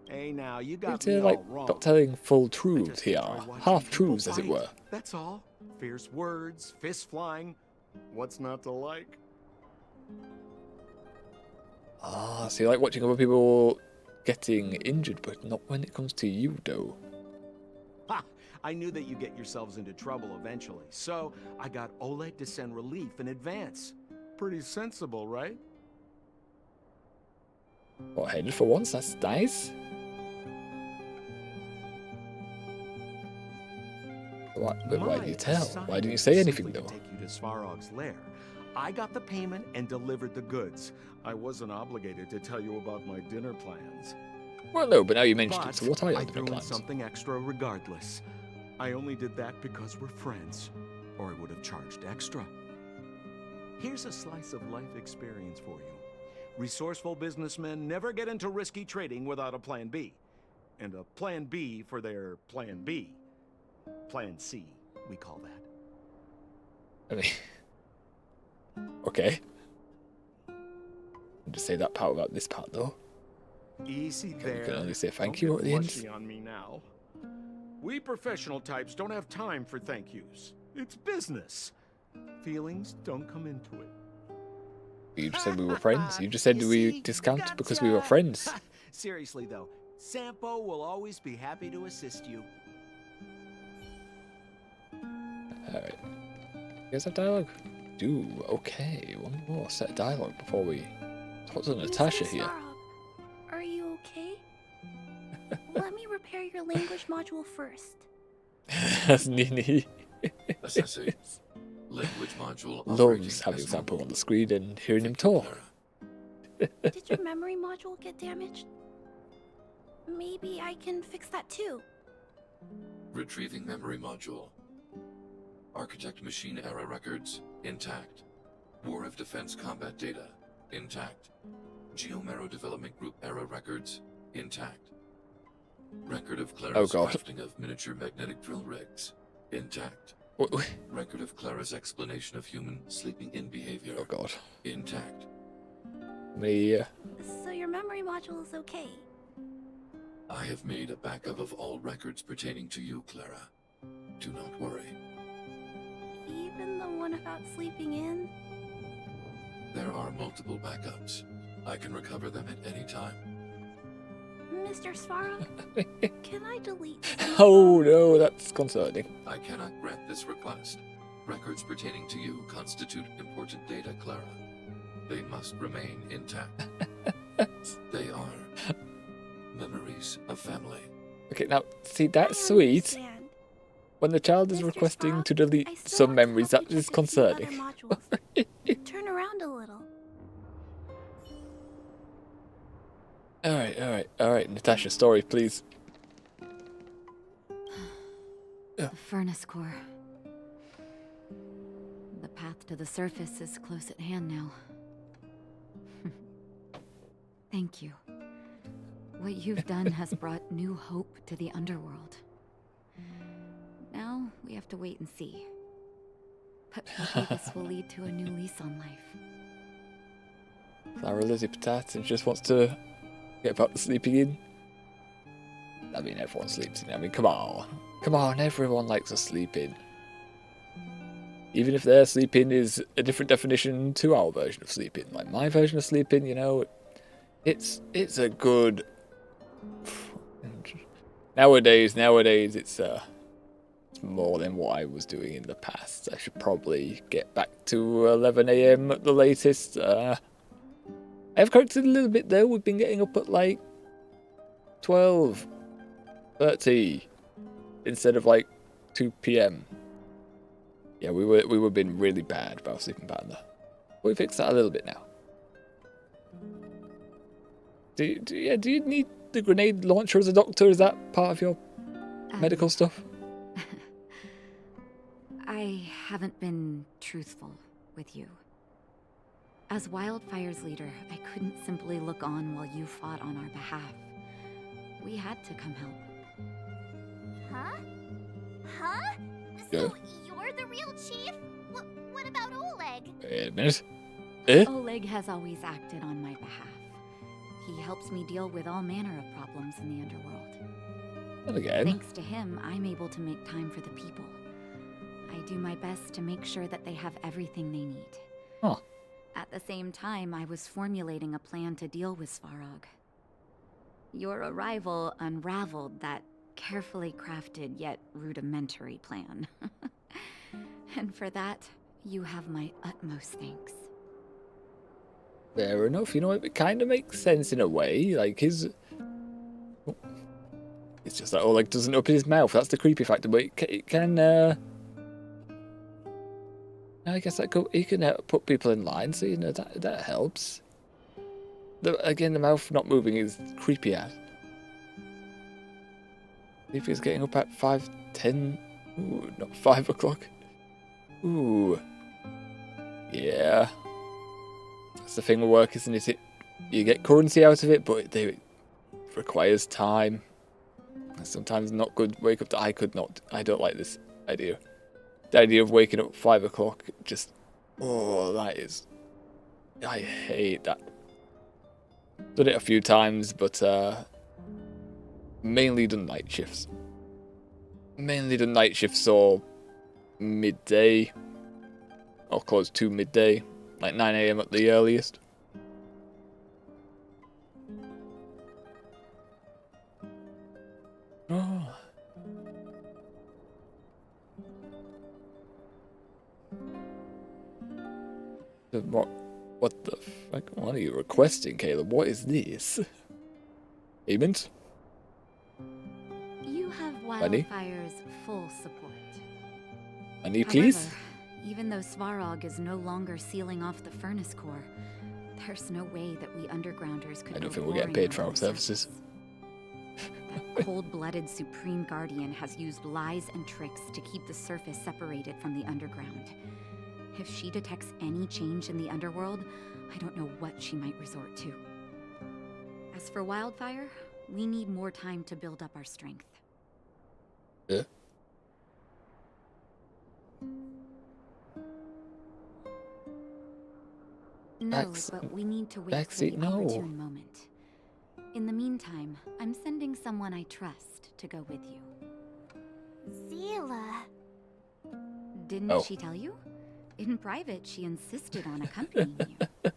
Hey, now you You got need me to all like wrong. stop telling full I truths just here, enjoy watching half people truths as it fight. were. That's all. Fierce words, fists flying. What's not to like? Ah, so you like watching other people getting injured, but not when it comes to you, though. Ha! I knew that you get yourselves into trouble eventually, so I got Oleg to send relief in advance. Pretty sensible, right? What, headed for once? That's nice. But why did you My tell? Why assignment didn't you say was anything, simply though? to take you to Svarog's lair. I got the payment and delivered the goods. I wasn't obligated to tell you about my dinner plans. Well, no, but now you mentioned But it, so what are your I dinner threw in plans? something extra regardless. I only did that because we're friends, or I would have charged extra. Here's a slice of life experience for you. Resourceful businessmen never get into risky trading without a plan B. And a plan B for their plan B. Plan C, we call that. I mean, okay. Just say that part about this part, though. Easy Okay, there. you can only say thank Don't you get at the end. mushy on me now. We professional types don't have time for thank yous. It's business. Feelings don't come into it. You just said we were friends. You just said we discount because we were friends. Seriously though, Sampo will always be happy to assist you. Alright. You guys have dialogue? Do. Okay. One more set of dialogue before we talk to Natasha Mr. here. Svarog, are you okay? Let me repair your language module first. That's Nini. Assessing. Language module Loves operating having as Sampo normal. on the screen and hearing him Thank you, talk. Clara. Did your memory module get damaged? Maybe I can fix that too. Retrieving memory module. Architect machine error records intact. War of Defense combat data intact. Geomero development group error records intact. Record of Clara's God. crafting of miniature magnetic drill rigs intact. Wait. Record of Clara's explanation of human sleeping in behavior Oh god. intact. Me. So your memory module is okay. I have made a backup of all records pertaining to you, Clara. Do not worry. Even the one about sleeping in? There are multiple backups. I can recover them at any time. Mr. Svarog, can I delete Oh no, that's concerning. I cannot grant this request. Records pertaining to you constitute important data, Clara. They must remain intact. They are memories of family. Okay, now, see, that's I sweet. understand. When the child is Mr. requesting Svarog, to delete I still some want to memories, help that you is check a few other concerning. modules. Turn around a little. Alright, Natasha, story, please. The furnace core. The path to the surface is close at hand now. Thank you. What you've done has brought new hope to the underworld. Now we have to wait and see. But maybe this will lead to a new lease on life. Clara Lizzie Patat and just wants to get back to sleeping in. I mean, everyone sleeps in. I mean, come on. Come on, everyone likes to sleep in. Even if their sleeping is a different definition to our version of sleeping. Like my version of sleeping, you know, it's a good... Nowadays, it's more than what I was doing in the past. I should probably get back to 11 AM at the latest. I have corrected a little bit though. We've been getting up at like 12, 30 instead of like 2 PM. Yeah, we were being really bad about sleeping pattern there. But we fixed that a little bit now. Do you need the grenade launcher as a doctor? Is that part of your medical stuff? I haven't been truthful with you. As Wildfire's leader, I couldn't simply look on while you fought on our behalf. We had to come help. Huh? Huh? Yeah. So you're the real chief? What about Oleg? Wait a minute. Eh? Oleg has always acted on my behalf. He helps me deal with all manner of problems in the underworld. And again. Thanks to him, I'm able to make time for the people. I do my best to make sure that they have everything they need. Huh. At the same time, I was formulating a plan to deal with Svarog. Your arrival unraveled that carefully crafted yet rudimentary plan. And for that, you have my utmost thanks. Fair enough. You know, it kind of makes sense in a way. Like his... It's just that Oleg doesn't open his mouth. That's the creepy factor. But it can. I guess that he can put people in line, so you know that helps. Again, the mouth not moving is creepy as. If he's getting up at 5:10, ooh, not 5 o'clock. Ooh, yeah. That's the thing with work, isn't it? You get currency out of it, but it requires time. Sometimes not good. Wake up. I don't like this idea. The idea of waking up at 5 o'clock, just, that is, I hate that. Done it a few times, but mainly done night shifts. Mainly done night shifts or midday, or close to midday, like 9 AM at the earliest. Oh. What the fuck? What are you requesting, Caleb? What is this? Payment? You have Money? Wildfire's full support. Money, please? However, even though Svarog is no longer sealing off the furnace core, there's no way that we undergrounders could. I don't go think we're getting boring paid for on our the services. surface. That cold-blooded Supreme Guardian has used lies and tricks to keep the surface separated from the underground. If she detects any change in the underworld, I don't know what she might resort to. As for Wildfire, we need more time to build up our strength. Yeah. No, but we need to wait for the opportune moment. In the meantime, I'm sending someone I trust to go with you. Zila. Didn't she tell you? In private, she insisted on accompanying you.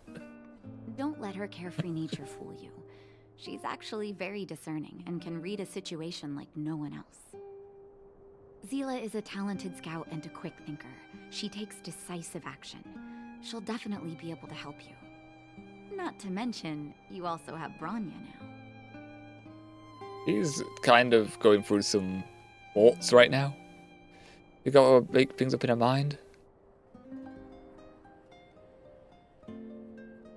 Don't let her carefree nature fool you. She's actually very discerning and can read a situation like no one else. Zila is a talented scout and a quick thinker. She takes decisive action. She'll definitely be able to help you. Not to mention, you also have Branya now. He's kind of going through some thoughts right now. You got to make things up in her mind.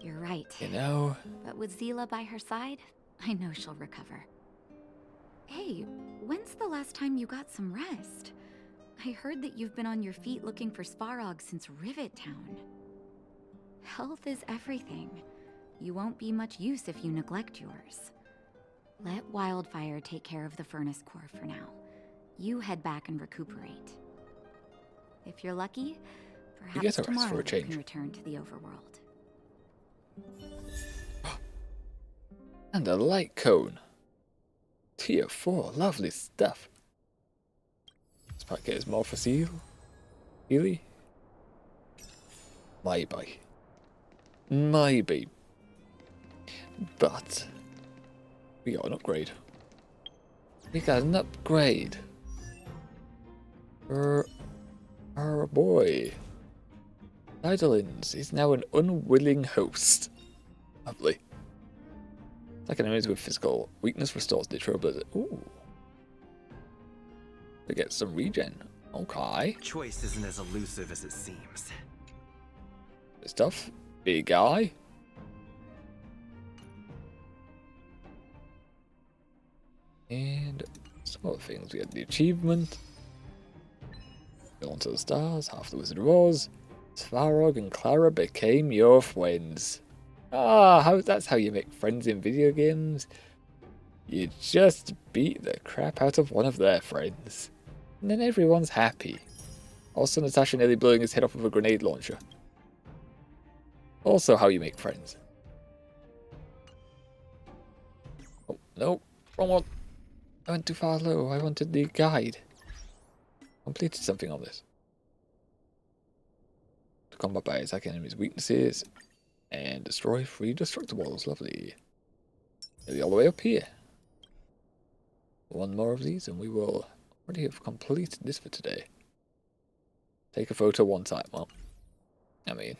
You're right. You know. But with Zila by her side, I know she'll recover. Hey, when's the last time you got some rest? I heard that you've been on your feet looking for Svarog since Rivet Town. Health is everything. You won't be much use if you neglect yours. Let Wildfire take care of the furnace core for now. You head back and recuperate. If you're lucky, perhaps tomorrow you can return to the overworld. And a light cone. Tier 4, lovely stuff. Let's probably get his more for seal. Really? Maybe. Maybe. But we got an upgrade. We got an upgrade. Our boy. Idolins is now an unwilling host. Lovely. Like enemies with physical weakness restores natural ability. Ooh. We get some regen. Okay. Choice isn't as elusive as it seems. Good stuff. Big guy. And some other things. We had the achievement. Go on to the stars. Half the Wizard of Oz. Svarog and Clara became your friends. That's how you make friends in video games. You just beat the crap out of one of their friends. And then everyone's happy. Also, Natasha nearly blowing his head off with a grenade launcher. Also how you make friends. Oh, no. Wrong one. I went too far low. I wanted the guide. Completed something on this. To combat by attacking enemies' weaknesses. And destroy 3 destructibles. Lovely. Nearly all the way up here. One more of these and we will already have completed this for today. Take a photo one time. Well, I mean,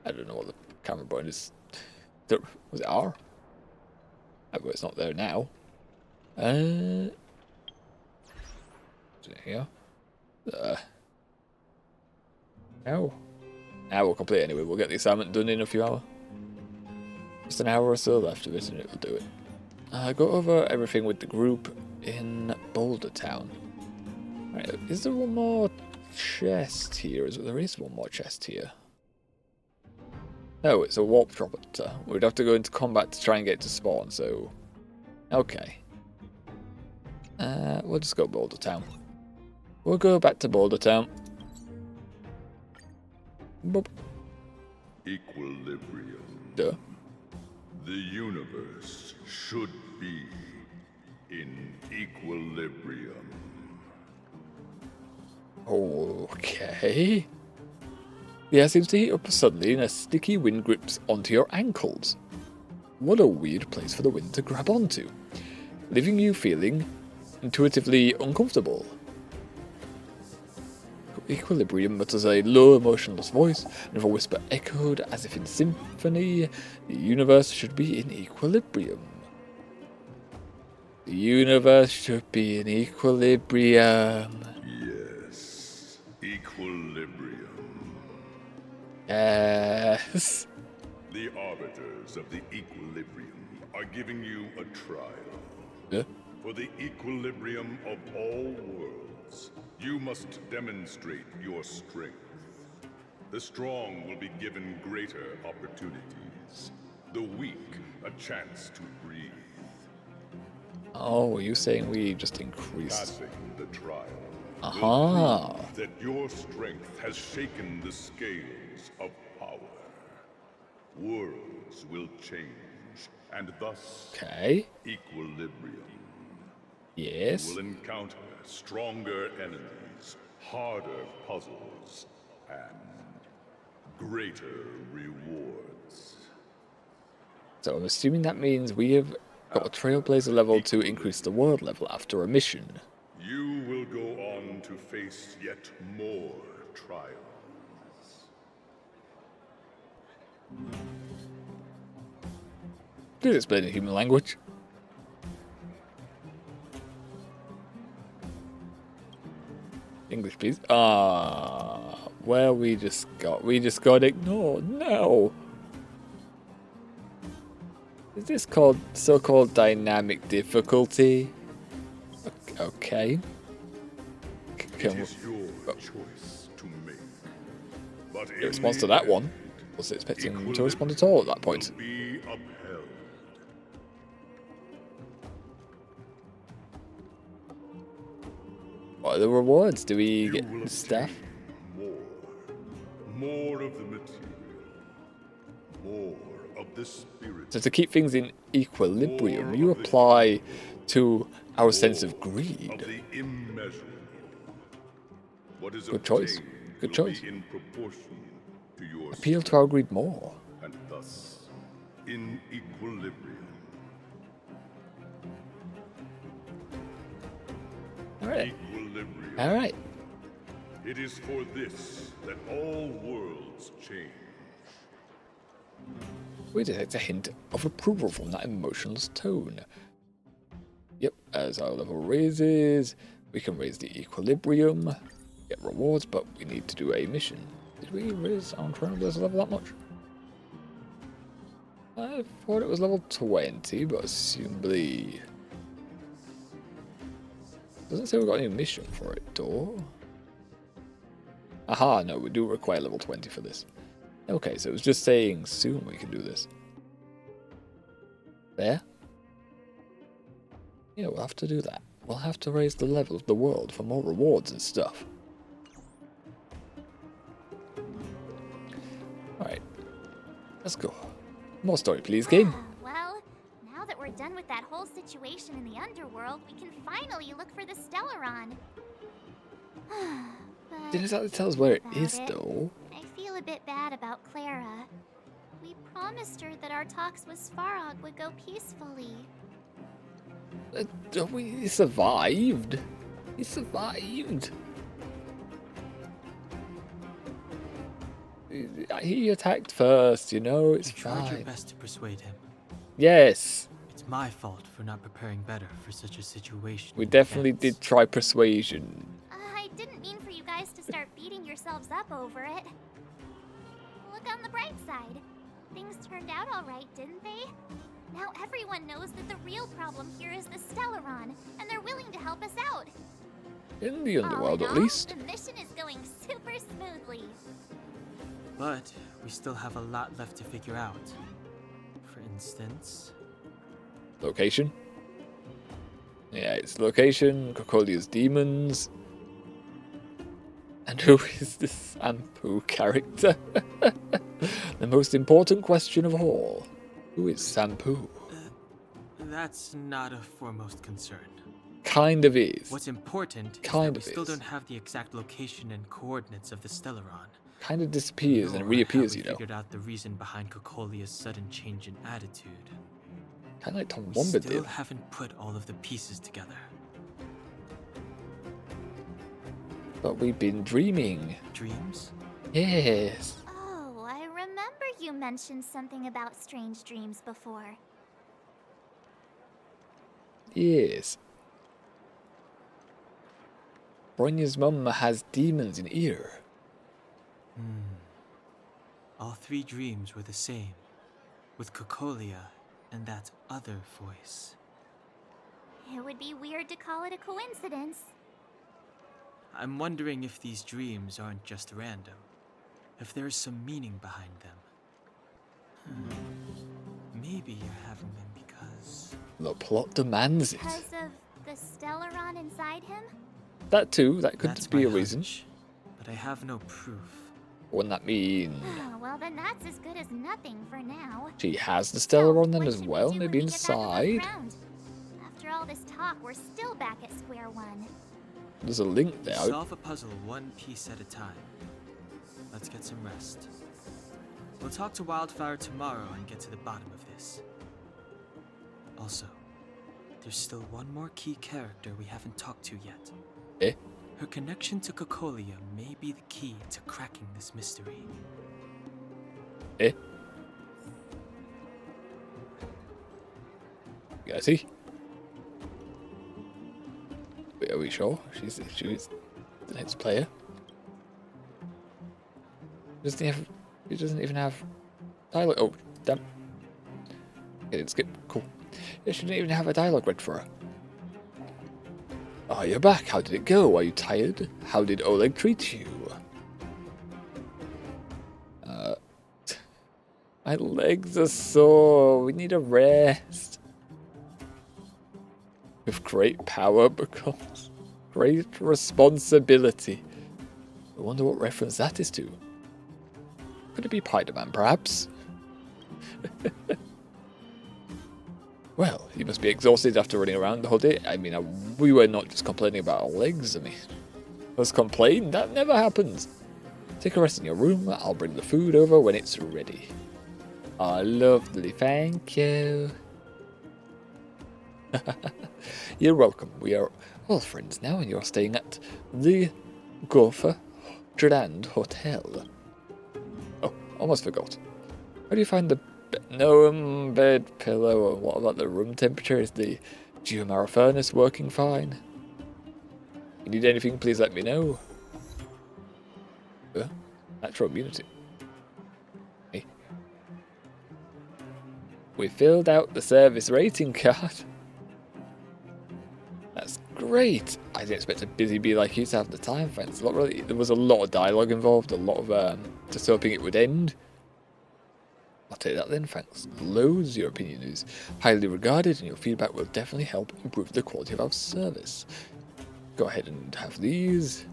I don't know what the camera point is. Was it R? Oh, but it's not there now. Is it here? No. Now we'll complete anyway. We'll get the assignment done in a few hours. Just an hour or so left of it, and it'll do it. Go over everything with the group in Boulder Town. Right, is there one more chest here? There is one more chest here. No, it's a warp dropper. We'd have to go into combat to try and get to spawn, so... Okay. We'll just go Boulder Town. We'll go back to Boulder Town. Boop. Equilibrium. Duh. The universe should be in equilibrium. Okay. The air seems to heat up suddenly and a sticky wind grips onto your ankles. What a weird place for the wind to grab onto, leaving you feeling intuitively uncomfortable. Equilibrium mutters a low, emotionless voice, and if a whisper echoed as if in symphony, the universe should be in equilibrium. The universe should be in equilibrium. Yes, equilibrium. Yes. The arbiters of the equilibrium are giving you a trial. Yeah. For the equilibrium of all worlds, you must demonstrate your strength. The strong will be given greater opportunities. The weak, a chance to breathe. Oh, are you saying we just increased? Passing the trial Aha. will prove that your strength has shaken the scales of power. Worlds will change, and thus equilibrium. Yes. You will encounter stronger enemies, harder puzzles, and greater rewards. So I'm assuming that means we have got a Trailblazer level to increase the world level after a mission. You will go on to face yet more trials. Please explain in human language. English, please. Well, we just got ignored. No. Is this called so-called dynamic difficulty? Okay. It is your choice to make. But in response to that one, was expecting him to respond at all at that point. Be upheld. What are the rewards? Do we get stuff? More of the material. More of the spirit. So to keep things in equilibrium, you apply to our sense of greed. Of the immeasurable. What is good choice. Good choice. In proportion to your appeal to our greed more. And thus, in equilibrium. Alright. Equilibrium. Alright. It is for this that all worlds change. We detect a hint of approval from that emotionless tone. Yep, as our level raises, we can raise the equilibrium, get rewards, but we need to do a mission. Did we raise our Trailblazer level that much? I thought it was level 20, but assumably... Doesn't say we've got any mission for it, though. Aha, no, we do require level 20 for this. Okay, so it was just saying soon we can do this. There? Yeah, we'll have to do that. We'll have to raise the level of the world for more rewards and stuff. Alright. Let's go. More story, please, game. Well, now that we're done with that whole situation in the underworld, we can finally look for the Stellaron. Didn't exactly tell us where it is, though. I feel a bit bad about Clara. We promised her that our talks with Svarog would go peacefully. He survived. He survived. he attacked first, you know, it's Try your fine. best to persuade him. Yes, It's my fault for not preparing better for such a situation. we in definitely advance. did try persuasion. I didn't mean for you guys to start beating yourselves up over it. Look on the bright side. Things turned out alright, didn't they? Now everyone knows that the real problem here is the Stellaron, and they're willing to help us out. In the underworld, All at in all, least. The mission is going super smoothly. But we still have a lot left to figure out. For instance, Location. Yeah, it's location, Cocolia's demons. And who is this Sampu character? The most important question of all. Who is Sampu? that's not a foremost concern. Kind of is. What's important Kind is that of we still is. don't have the exact location and coordinates of the Stellaron. Kind of disappears and reappears, we you know. figured out the reason behind Cocolia's sudden change in attitude. Kind of like Tom We Womber still did. haven't put all of the pieces together. But we've been dreaming. Dreams? Yes. Oh, I remember you mentioned something about strange dreams before. Yes. Bronya's mum has demons in ear. All three dreams were the same, with Cocolia and that other voice. It would be weird to call it a coincidence. I'm wondering if these dreams aren't just random, if there is some meaning behind them. Maybe you're having them because... The plot demands it. Because of the Stellaron inside him? That too, that could That's be my a reason. hunch, but I have no proof. Wouldn't that mean Well, then that's as good as nothing for now. she has the Stellaron then what as should we well, do maybe when we get back above inside? ground? After all this talk, we're still back at square one. There's a link there. Solve a puzzle one piece at a time. Let's get some rest. We'll talk to Wildfire tomorrow and get to the bottom of this. Also, there's still one more key character we haven't talked to yet. Eh? Her connection to Cocolia may be the key to cracking this mystery. Eh? Yeah, see? Wait, are we sure? She's the next player. She doesn't even have dialogue. Oh, damn. Okay, let's skip. Cool. Yeah, she didn't even have a dialogue read for her. Oh, you're back. How did it go? Are you tired? How did Oleg treat you? My legs are sore. We need a rest. With great power becomes great responsibility. I wonder what reference that is to. Could it be Spider-Man, perhaps? Well, you must be exhausted after running around the whole day. I mean, we were not just complaining about our legs. I mean, let's complain. That never happens. Take a rest in your room. I'll bring the food over when it's ready. Oh, lovely. Thank you. You're welcome. We are all friends now, and you're staying at the Gopher Strand Hotel. Oh, almost forgot. How do you find the bed pillow? And what about the room temperature? Is the Geomara furnace working fine? If you need anything, please let me know. Natural immunity. Hey. We filled out the service rating card. That's great. I didn't expect a busy bee like you to have the time, friends. There was a lot of dialogue involved, a lot of just hoping it would end. I'll take that then, thanks. Loads, your opinion is highly regarded and your feedback will definitely help improve the quality of our service. Go ahead and have these.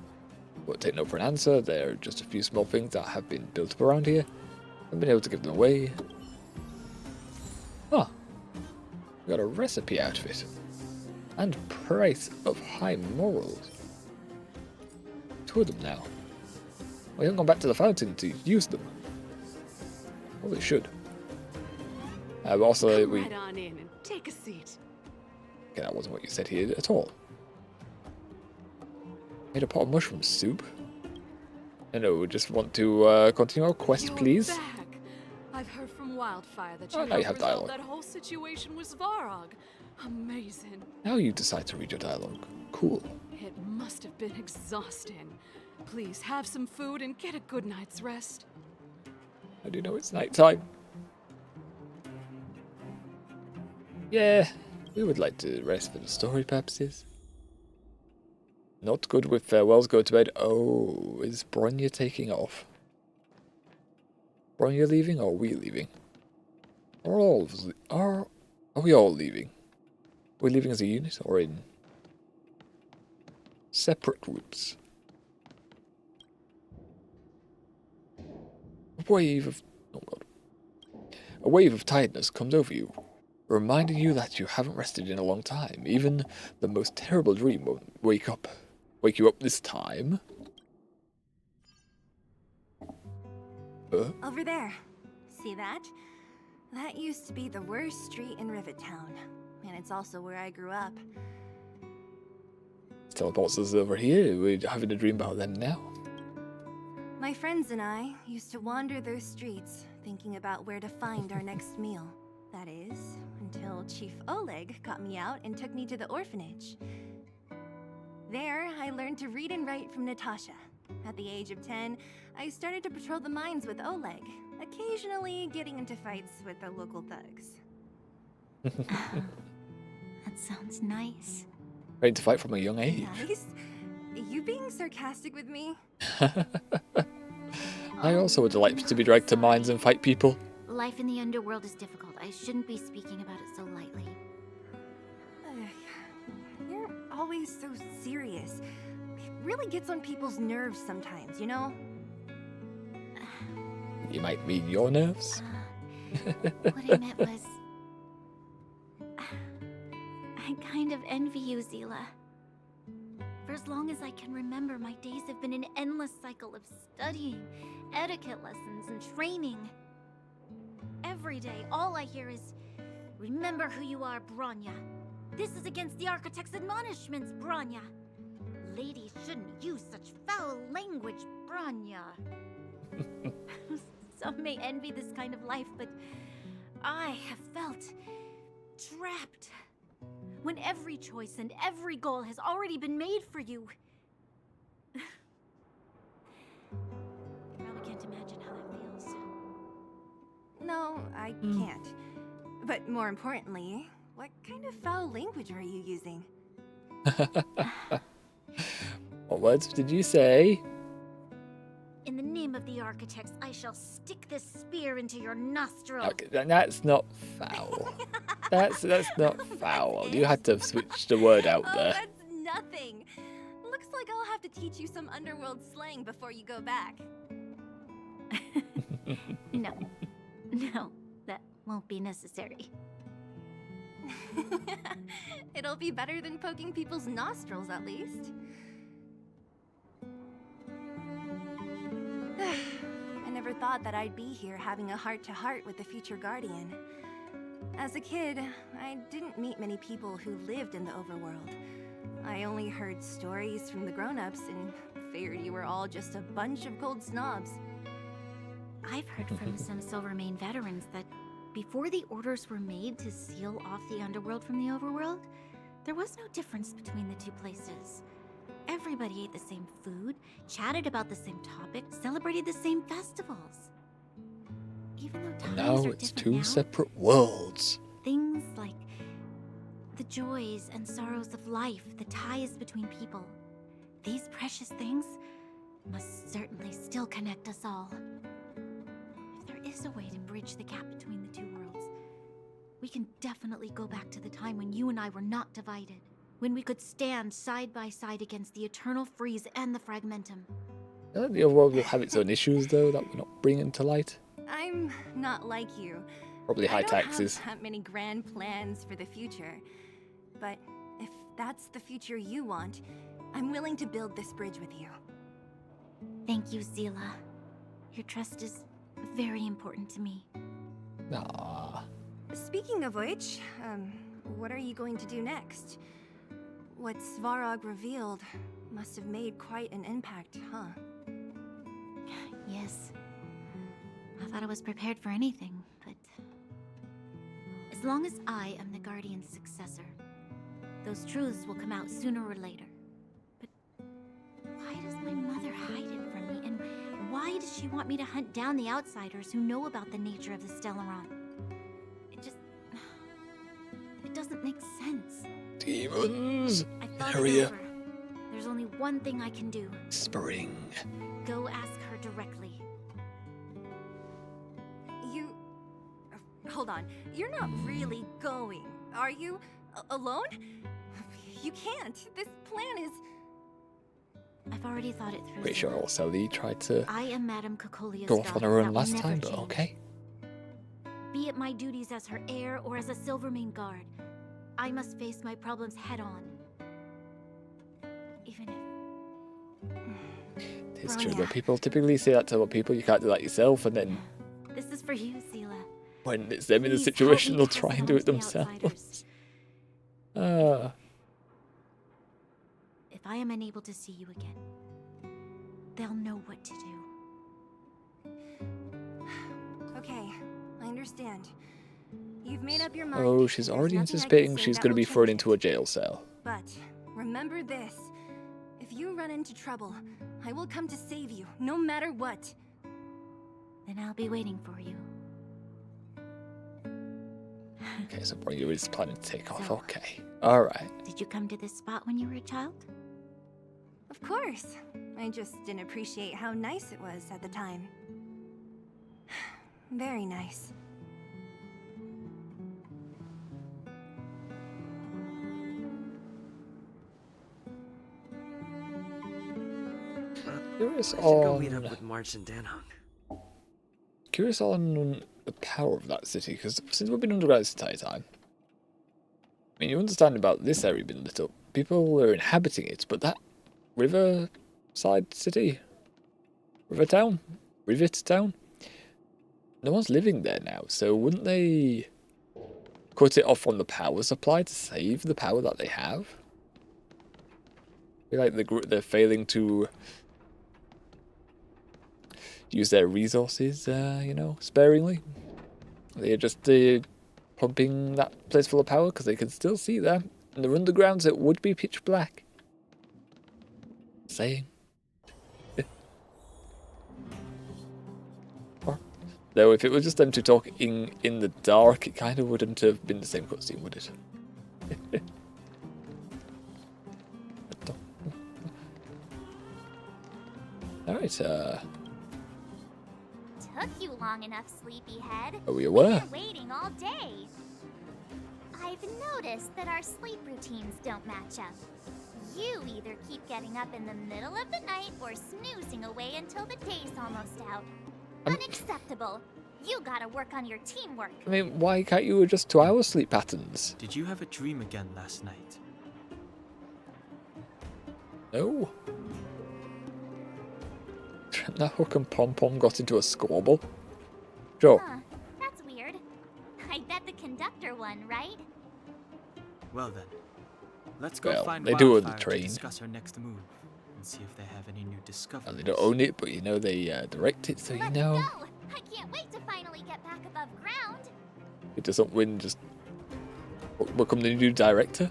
Won't take no for an answer, they're just a few small things that have been built up around here. I've been able to give them away. Ah, we got a recipe out of it. And price of high morals. Two of them now. We haven't gone back to the fountain to use them. Well, we should. Also, Come we... right on in and take a seat. Okay, that wasn't what you said here at all. Made a pot of mushroom soup. Hello, we just want to continue our quest, You're please. back. I've heard from Wildfire that Oh, you now you helped have resolve dialogue. that whole situation with Svarog. Amazing. Now you decide to read your dialogue. Cool. It must have been exhausting. Please have some food and get a good night's rest. How do you know it's nighttime? Yeah, we would like to rest for the story purposes. Not good with farewells, go to bed. Oh, is Bronya taking off? Bronya leaving or are we leaving? Are we all leaving? Are we leaving as a unit or in separate groups? A wave of tiredness comes over you, reminding you that you haven't rested in a long time. Even the most terrible dream won't wake you up this time. Over there. See that? That used to be the worst street in Rivet Town. And it's also where I grew up. Teleports us over here. We're having a dream about them now. My friends and I used to wander those streets, thinking about where to find our next meal. That is, until Chief Oleg got me out and took me to the orphanage. There, I learned to read and write from Natasha. At the age of 10, I started to patrol the mines with Oleg, occasionally getting into fights with the local thugs. That sounds nice. Ready to fight from a young age. Nice? You being sarcastic with me? I also would like to be dragged to mines and fight people. Life in the underworld is difficult. I shouldn't be speaking about it so lightly. You're always so serious. It really gets on people's nerves sometimes, you know? You might mean your nerves. What I meant was... I kind of envy you, Zila. For as long as I can remember, my days have been an endless cycle of studying, etiquette lessons, and training. Every day, all I hear is, remember who you are, Bronya. This is against the Architect's admonishments, Bronya. Ladies shouldn't use such foul language, Bronya. Some may envy this kind of life, but I have felt trapped. When every choice and every goal has already been made for you. You probably can't imagine how that feels. No, I can't. But more importantly, what kind of foul language are you using? What words did you say? In the name of the Architects, I shall stick this spear into your nostril. Okay, that's not foul. That's not foul. You had to switch the word out there. That's nothing. Looks like I'll have to teach you some underworld slang before you go back. No, that won't be necessary. It'll be better than poking people's nostrils, at least. I never thought that I'd be here having a heart-to-heart with the future Guardian. As a kid, I didn't meet many people who lived in the overworld. I only heard stories from the grown-ups and figured you were all just a bunch of cold snobs. I've heard from some Silvermane veterans that before the orders were made to seal off the underworld from the overworld, there was no difference between the two places. Everybody ate the same food, chatted about the same topics, celebrated the same festivals. Even though times Now are it's different two now, separate worlds. things like the joys and sorrows of life, the ties between people, these precious things must certainly still connect us all. If there is a way to bridge the gap between the two worlds, we can definitely go back to the time when you and I were not divided. When we could stand side by side against the Eternal Freeze and the Fragmentum. The overworld will have its own issues, though, that we're not bringing to light. I'm not like you. Probably high I don't taxes. have that many grand plans for the future. But if that's the future you want, I'm willing to build this bridge with you. Thank you, Zila. Your trust is very important to me. Aww. Speaking of which, what are you going to do next? What Svarog revealed must have made quite an impact, huh? Yes. I thought I was prepared for anything, but... As long as I am the Guardian's successor, those truths will come out sooner or later. But why does my mother hide it from me? And why does she want me to hunt down the outsiders who know about the nature of the Stellaron? It doesn't make sense. Demons! I thought Area. it over. There's only one thing I can do. Spring. Go ask her directly. You... Hold on. You're not really going, are you? Alone? You can't. This plan is... I've already thought it through. Pretty sure also Lee tried to I am Madame Cocolia's go off on her daughter. own That will last never time, but change. okay. Be it my duties as her heir or as a Silvermane guard, I must face my problems head on. Even if... It's true, but people typically say that to other people. You can't do that yourself, and then This is for you, Seela. when it's them in the Please situation, they'll help me try pass and it do on it to the themselves. If I am unable to see you again, they'll know what to do. Okay, I understand. You've made up your mind. Oh, she's There's already nothing I can anticipating say she's that going to will be thrown change into a jail cell. it. But remember this. If you run into trouble, I will come to save you, no matter what. Then I'll be waiting for you. Okay, so Bronyu is planning to take off. So- Okay. Alright. Did you come to this spot when you were a child? Of course. I just didn't appreciate how nice it was at the time. Very nice. Curious I should go meet on... up with March and Danhung. Curious on the power of that city, because since we've been underground this entire time, I mean, you understand about this area being lit up. People are inhabiting it, but that riverside city, rivet town, no one's living there now. So wouldn't they cut it off from the power supply to save the power that they have? I feel like they're failing to use their resources, sparingly. They're just pumping that place full of power because they can still see there. In the undergrounds, it would be pitch black. Saying. Though, if it was just them two talking in the dark, it kind of wouldn't have been the same cutscene, would it? Alright, Took you long enough, sleepyhead. are we aware? We've been waiting all day. I've noticed that our sleep routines don't match up. You either keep getting up in the middle of the night or snoozing away until the day's almost out. Unacceptable. You gotta work on your teamwork. I mean, why can't you adjust to our sleep patterns? Did you have a dream again last night? No. That Hook and Pom Pom got into a squabble. Sure. Huh, that's weird. I bet the conductor won, right? Well then, let's go Well, find they do own the Wildfire to train. discuss our next move and see if they have any new discoveries. And they don't own it, but they direct it, so you know. Go! I can't wait to finally get back above ground. It doesn't win, just become the new director.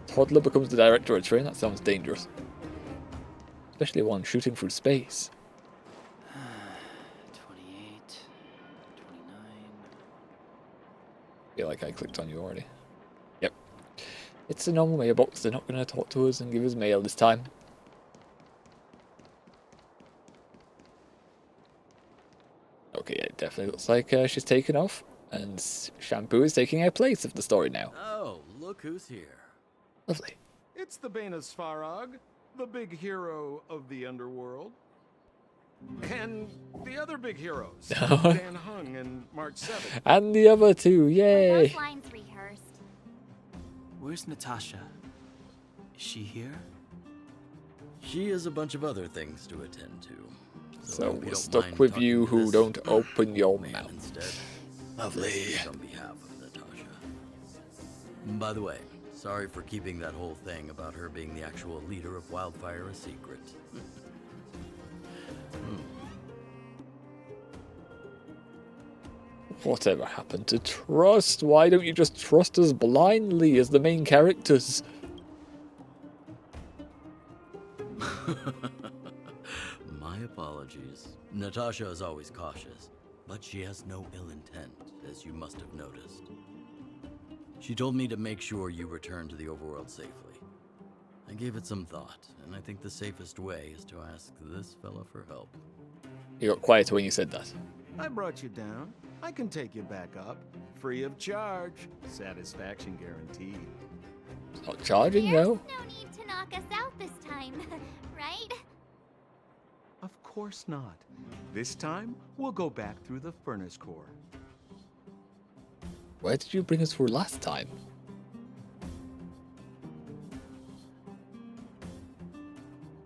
Toddler becomes the director of a train. That sounds dangerous. Especially one shooting through space. 28, 29. I feel like I clicked on you already. Yep. It's a normal mailbox. They're not going to talk to us and give us mail this time. Okay, it definitely looks like she's taken off. And Shampoo is taking her place of the story now. Oh, look who's here. Lovely. It's the Bane of Svarog, the big hero of the underworld. And the other big heroes, Dan Hung and March 7th. And the other two, Were yay! those lines rehearsed? Where's Natasha? Is she here? She has a bunch of other things to attend to. So if you we're don't stuck mind with talking you to who this don't open your man mouth. Instead. Lovely. This is on behalf of Natasha. By the way, sorry for keeping that whole thing about her being the actual leader of Wildfire a secret. Whatever happened to trust? Why don't you just trust us blindly as the main characters? My apologies. Natasha is always cautious, but she has no ill intent, as you must have noticed. She told me to make sure you return to the overworld safely. I gave it some thought, and I think the safest way is to ask this fella for help. You got quieter when you said that. I brought you down. I can take you back up. Free of charge. Satisfaction guaranteed. It's not charging, There's though. no need to knock us out this time, right? Of course not. This time, we'll go back through the furnace core. Where did you bring us through last time?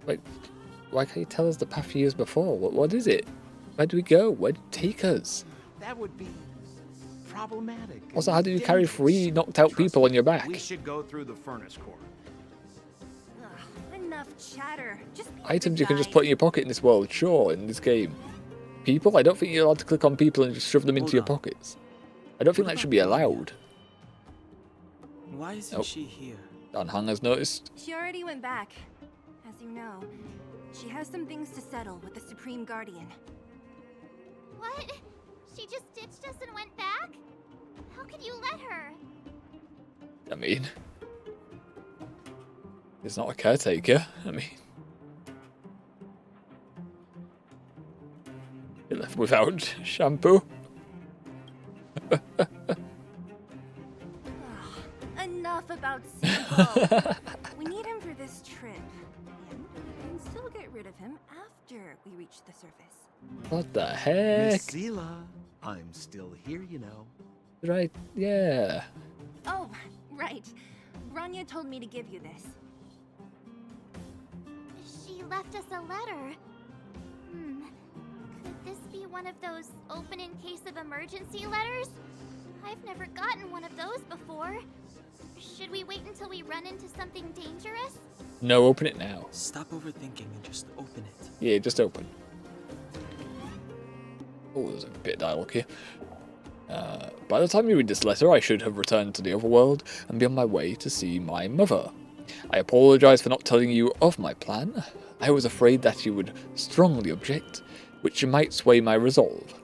Wait, why can't you tell us the path you used before? What is it? Where do we go? Where did it take us? That would be problematic. Also, how did you carry 3 knocked out people on your back? We should go through the furnace core. Ugh, enough chatter. Just be Items you can just put in your pocket in this world, sure, in this game. People? I don't think you're allowed to click on people and just shove them into your pockets. I don't think that should be allowed. Why isn't she here? Dan Hang has noticed. She already went back. As you know, she has some things to settle with the Supreme Guardian. What? She just ditched us and went back? How could you let her? I mean, it's not a caretaker. I mean, you're left without shampoo. Enough about Sampo. We need him for this trip. And we can still get rid of him after we reach the surface. What the heck? Miss Zila, I'm still here, you know. Right, yeah. Oh, right. Rania told me to give you this. She left us a letter. Could this be one of those open in case of emergency letters? I've never gotten one of those before. Should we wait until we run into something dangerous? No, open it now. Stop overthinking and just open it. Yeah, just open. Oh, there's a bit of dialogue here. By the time you read this letter, I should have returned to the overworld and be on my way to see my mother. I apologize for not telling you of my plan. I was afraid that you would strongly object, which might sway my resolve.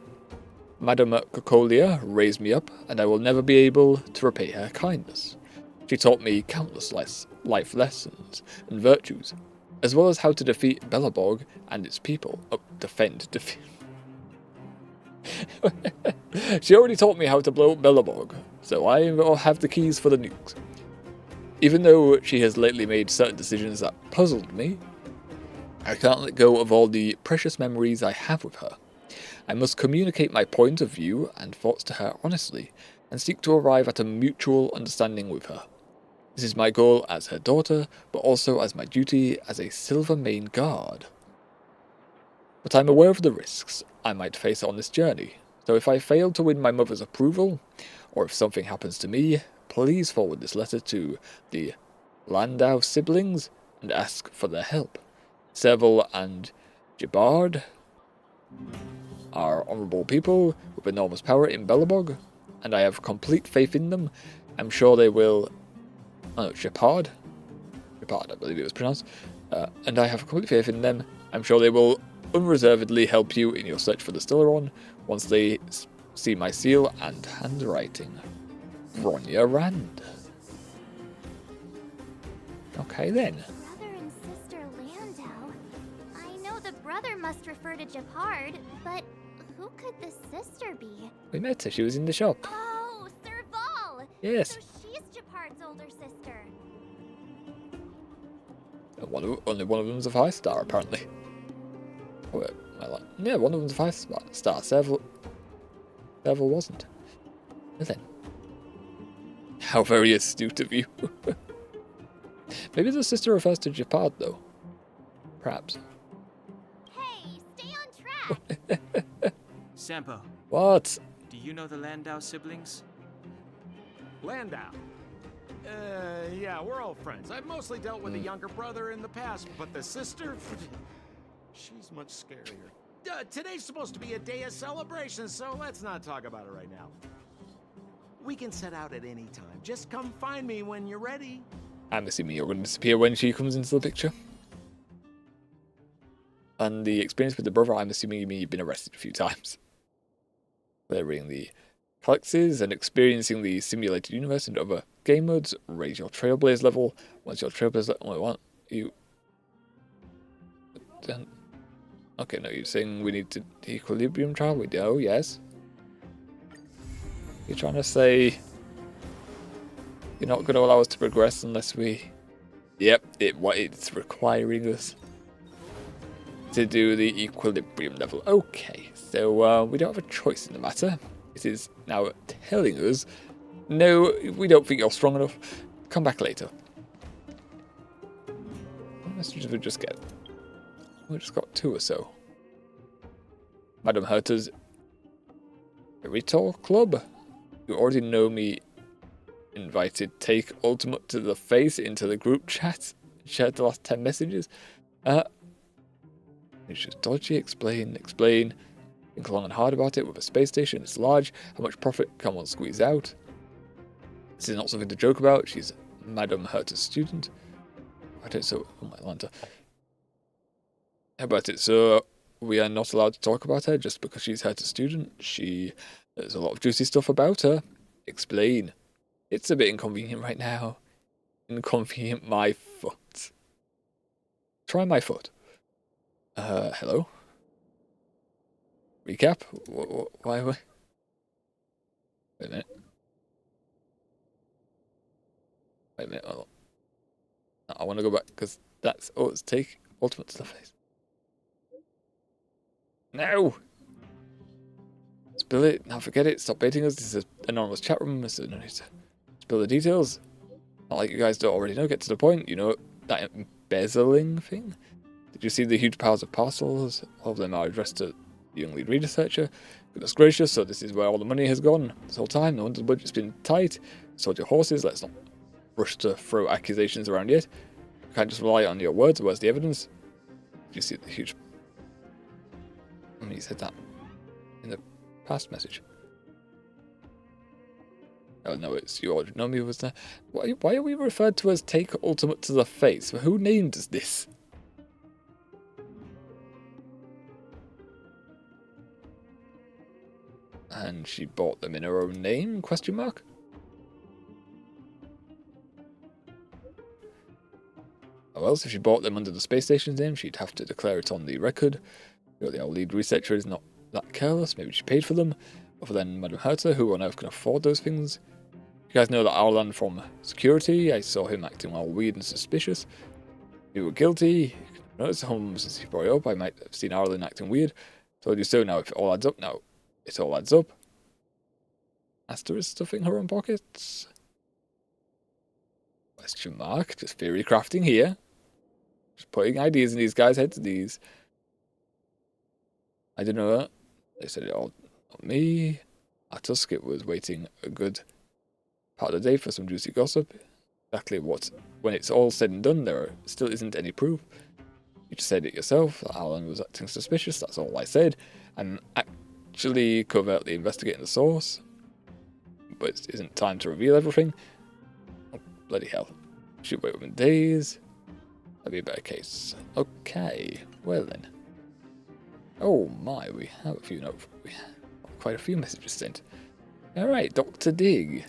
Madame Cocolia raised me up, and I will never be able to repay her kindness. She taught me countless life lessons and virtues, as well as how to defeat Belobog and its people. Defeat. She already taught me how to blow up Belobog, so I will have the keys for the nukes. Even though she has lately made certain decisions that puzzled me, I can't let go of all the precious memories I have with her. I must communicate my point of view and thoughts to her honestly, and seek to arrive at a mutual understanding with her. This is my goal as her daughter, but also as my duty as a Silver Mane guard. But I'm aware of the risks I might face on this journey, so if I fail to win my mother's approval, or if something happens to me, please forward this letter to the Landau siblings and ask for their help. Serval and Gibard are honourable people with enormous power in Belobog, and I have complete faith in them. I'm sure they will... Oh, Gibard, I believe it was pronounced. And I have complete faith in them. I'm sure they will unreservedly help you in your search for the Stellaron once they see my seal and handwriting. Ronya Rand. Okay then. Brother and sister Landau. I know the brother must refer to Gepard, but who could the sister be? We met her, she was in the shop. Oh, Serval! Yes. So she's Gepard's older sister. Only one of them's a 5-star, apparently. Oh, wait, yeah, one of them's a 5-star. Serval wasn't. And then. How very astute of you. Maybe the sister refers to Gepard, though. Perhaps. Hey, stay on track! Sampo. What? Do you know the Landau siblings? Landau? Yeah, we're old friends. I've mostly dealt with the younger brother in the past, but the sister... She's much scarier. Today's supposed to be a day of celebration, so let's not talk about it right now. We can set out at any time. Just come find me when you're ready. I'm assuming you're going to disappear when she comes into the picture. And the experience with the brother, I'm assuming you mean you've been arrested a few times. Clearing the galaxies and experiencing the simulated universe and other game modes. Raise your Trailblaze level. Once your Trailblaze level, I want you. Then, okay, no, you're saying we need to the equilibrium trial. We do, yes. You're trying to say you're not going to allow us to progress unless we. Yep, it's requiring us to do the equilibrium level. Okay, so we don't have a choice in the matter. It is now telling us, no, we don't think you're strong enough. Come back later. What message did we just get? We just got 2 or so. Madam Herta's Retail Club. You already know me. Invited Take Ultimate to the face into the group chat. Shared the last 10 messages. It's just dodgy. Explain. Think long and hard about it. With a space station, it's large. How much profit can one squeeze out? This is not something to joke about. She's Madam Herta's student. I don't so. Oh my Lanta. How about it? So we are not allowed to talk about her just because she's Herta's student. There's a lot of juicy stuff about her. Explain. It's a bit inconvenient right now. Inconvenient my foot. Try my foot. Hello? Recap? Why? Wait a minute. Oh, I want to go back because that's. Oh, it's take ultimate to the face. No! Spill it. Now forget it. Stop baiting us. This is an anonymous chat room, so no need to spill the details. Not like you guys don't already know. Get to the point. You know that embezzling thing? Did you see the huge piles of parcels? All of them are addressed to the young lead researcher. Goodness gracious, so this is where all the money has gone this whole time. No wonder the budget's been tight. Sold your horses. Let's not rush to throw accusations around yet. You can't just rely on your words. Where's the evidence? Did you see the huge... I mean, you said that in the past message. Oh no, it's you already know me was there. Why are we referred to as Take Ultimate to the face? Who named us this? And she bought them in her own name? Question mark. Or else, if she bought them under the space station's name, she'd have to declare it on the record. You know, the old lead researcher is not that careless. Maybe she paid for them. Other than Madam Herta, who on earth can afford those things? You guys know that Arlan from security. I saw him acting all weird and suspicious. You were guilty. You can notice home since he brought it up. I might have seen Arlan acting weird. Told you so. Now, if it all adds up, now it all adds up. Asta is stuffing her own pockets. Question mark. Just theory crafting here. Just putting ideas in these guys' heads. These. I don't know. They said it all on me. At Tusk, it was waiting a good part of the day for some juicy gossip. Exactly what. When it's all said and done, there still isn't any proof. You just said it yourself. That Alan was acting suspicious. That's all I said. I'm actually covertly investigating the source. But it isn't time to reveal everything. Oh, bloody hell. Should wait within days. That'd be a better case. Okay. Well then. Oh my, we have quite a few messages sent. Alright, Dr. Dig.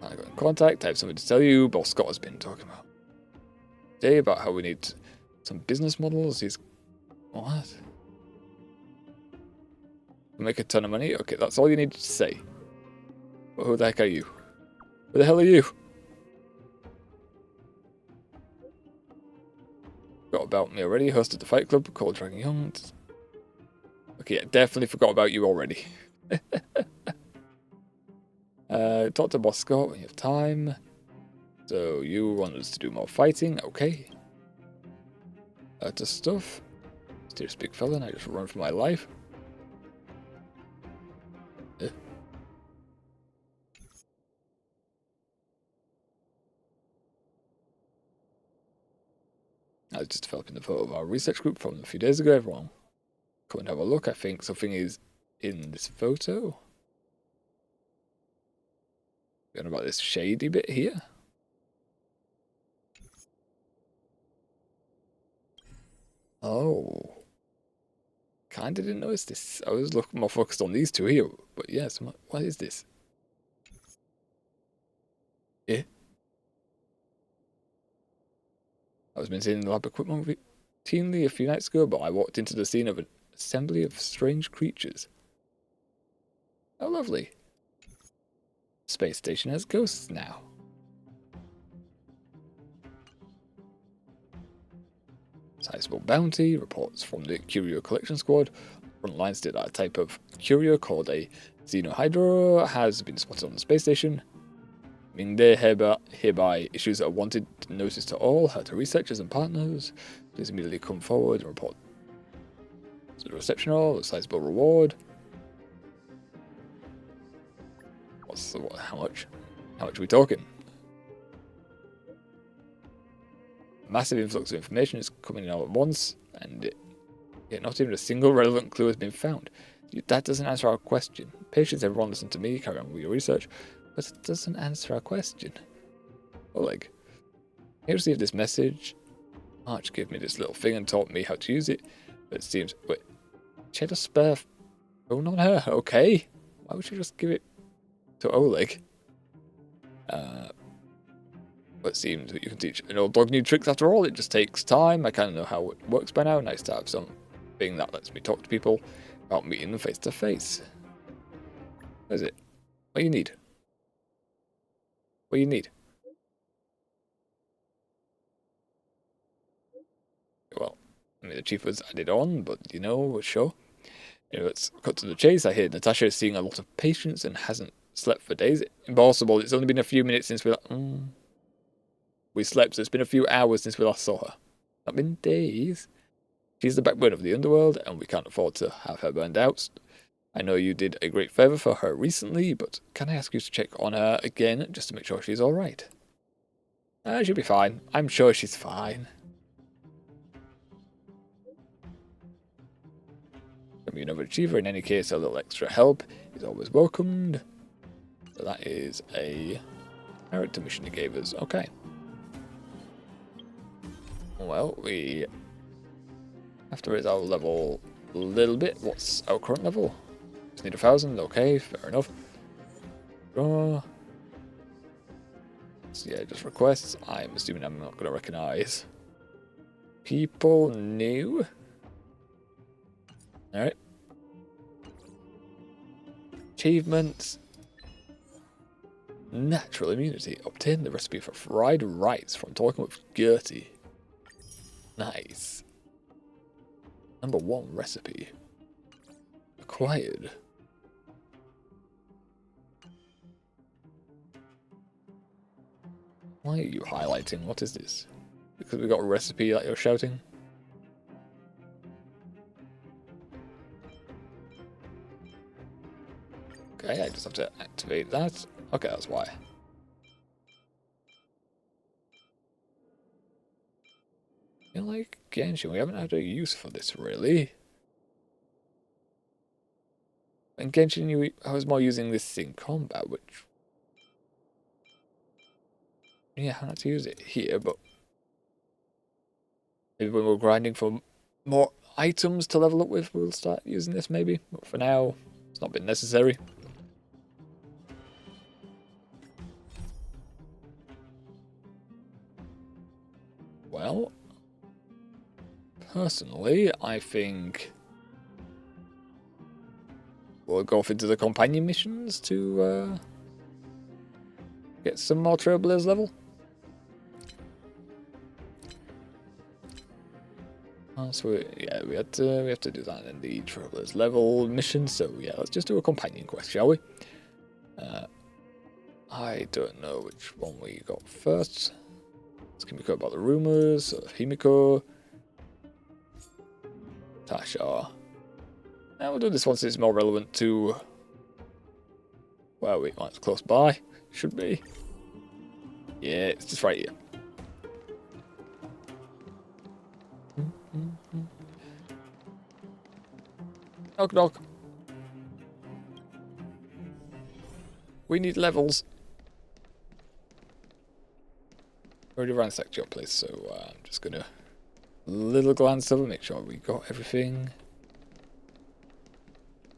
I got in contact, I have something to tell you. Boss Scott has been talking about today about how we need some business models. He's what? Make a ton of money? Okay, that's all you need to say. Well, who the heck are you? Who the hell are you? Forgot about me already. Hosted the Fight Club, called Dragon Young. Okay, yeah, definitely forgot about you already. Talk to Boss Scott when you have time. So you want us to do more fighting? Okay. To stuff. Mysterious big fella, and I just run for my life. I was just developing the photo of our research group from a few days ago. Everyone, come and have a look. I think something is in this photo. Going about this shady bit here. Oh. Kinda didn't notice this. I was looking more focused on these two here. But yes, what is this? Yeah. I was maintaining the lab equipment routinely a few nights ago, but I walked into the scene of an assembly of strange creatures. How lovely. Space station has ghosts now. Sizable bounty, reports from the Curio Collection Squad. Front lines state that a type of curio called a Xenohydra has been spotted on the space station. Mingde hereby issues a wanted notice to all her researchers and partners. Please immediately come forward and report to the reception hall, a sizable reward. How much? How much are we talking? Massive influx of information is coming in all at once, and yet not even a single relevant clue has been found. That doesn't answer our question. Patience, everyone, listen to me, carry on with your research, but it doesn't answer our question. Oleg, he received this message. Arch gave me this little thing and taught me how to use it, but it seems... Wait, she had a spare phone on her? Okay. Why would she just give it to Oleg? But it seems that you can teach an old dog new tricks after all. It just takes time. I kind of know how it works by now. Nice to have something that lets me talk to people without meeting them face to face. What is it? What do you need? What do you need? Well, I mean, the chief was added on, but you know, sure. Anyway, let's cut to the chase. I hear Natasha is seeing a lot of patients and hasn't slept for days. Impossible. It's only been a few minutes since we slept, so it's been a few hours since we last saw her. Not been days. She's the backbone of the underworld, and we can't afford to have her burned out. I know you did a great favour for her recently, but can I ask you to check on her again, just to make sure she's alright? She'll be fine. I'm sure she's fine. From you another achiever, in any case, a little extra help is always welcomed. So that is a character mission he gave us. Okay. Well, we have to raise our level a little bit. What's our current level? Just need 1,000. Okay, fair enough. So yeah, just requests. I'm assuming I'm not going to recognize people new. Alright. Achievements. Natural immunity. Obtain the recipe for fried rice from talking with Gertie. Nice. Number 1 recipe. Acquired. Why are you highlighting? What is this? Because we got a recipe that you're shouting? Okay, I just have to activate that. Okay, that's why. I feel like Genshin, we haven't had a use for this really. In Genshin, I was more using this in combat, which... Yeah, I had to use it here, but... Maybe when we're grinding for more items to level up with, we'll start using this maybe. But for now, it's not been necessary. Well, personally, I think we'll go off into the companion missions to get some more Trailblaze level. So we have to do that in the Trailblaze level mission. So yeah, let's just do a companion quest, shall we? I don't know which one we got first. It's Kimiko about the rumors of Himiko. Tasha. Now we'll do this one since it's more relevant to where we it's close by. Should be. Yeah, it's just right here. Knock knock. We need levels. Already ransacked your place, so I'm just gonna little glance over, make sure we got everything.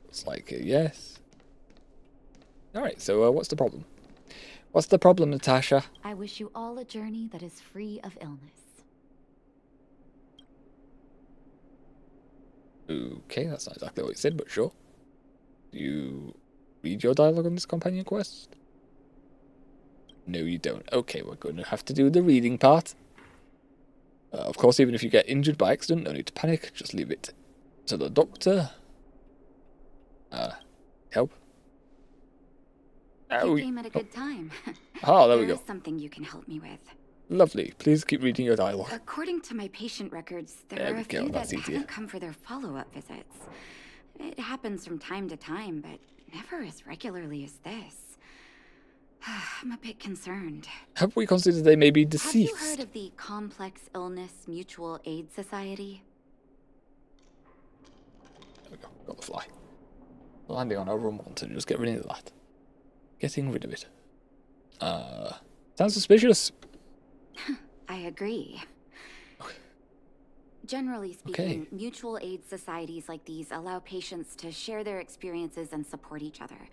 Looks like a yes. Alright, so what's the problem? What's the problem, Natasha? I wish you all a journey that is free of illness. Okay, that's not exactly what you said, but sure. Do you read your dialogue on this companion quest? No, you don't. Okay, we're going to have to do the reading part. Of course, even if you get injured by accident, no need to panic. Just leave it to the doctor. Help. You came at a good time. Oh, there we There go. is something you can help me with. Lovely. Please keep reading your dialogue. According to my patient records, there There are we a go, few that that's easier. haven't come for their follow-up visits. It happens from time to time, but never as regularly as this. I'm a bit concerned. Have we considered they may be deceased? Have you heard of the Complex Illness Mutual Aid Society? There we go. Got the fly. Landing on our room one to just get rid of that. Getting rid of it. Sounds suspicious. I agree. Generally speaking, mutual aid societies like these allow patients to share their experiences and support each other.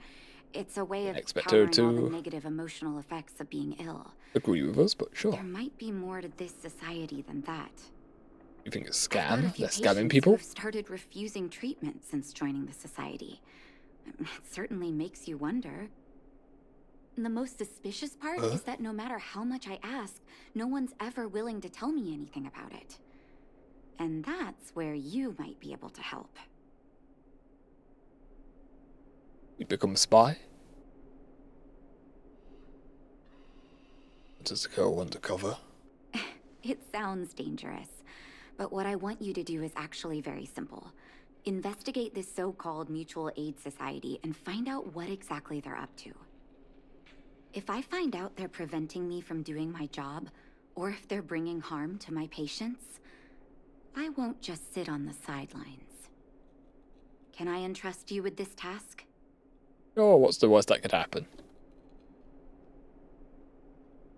It's a way of Expect her countering all the to negative emotional effects of being ill. agree with us, but sure. There might be more to this society than that. You think it's a I've heard scam? a few They're scamming patients people? who have started refusing treatment since joining the society. It certainly makes you wonder. And the most suspicious part is that no matter how much I ask, no one's ever willing to tell me anything about it. And that's where you might be able to help. You become a spy? Does it go undercover? It sounds dangerous, but what I want you to do is actually very simple. Investigate this so-called mutual aid society and find out what exactly they're up to. If I find out they're preventing me from doing my job, or if they're bringing harm to my patients, I won't just sit on the sidelines. Can I entrust you with this task? Oh, what's the worst that could happen?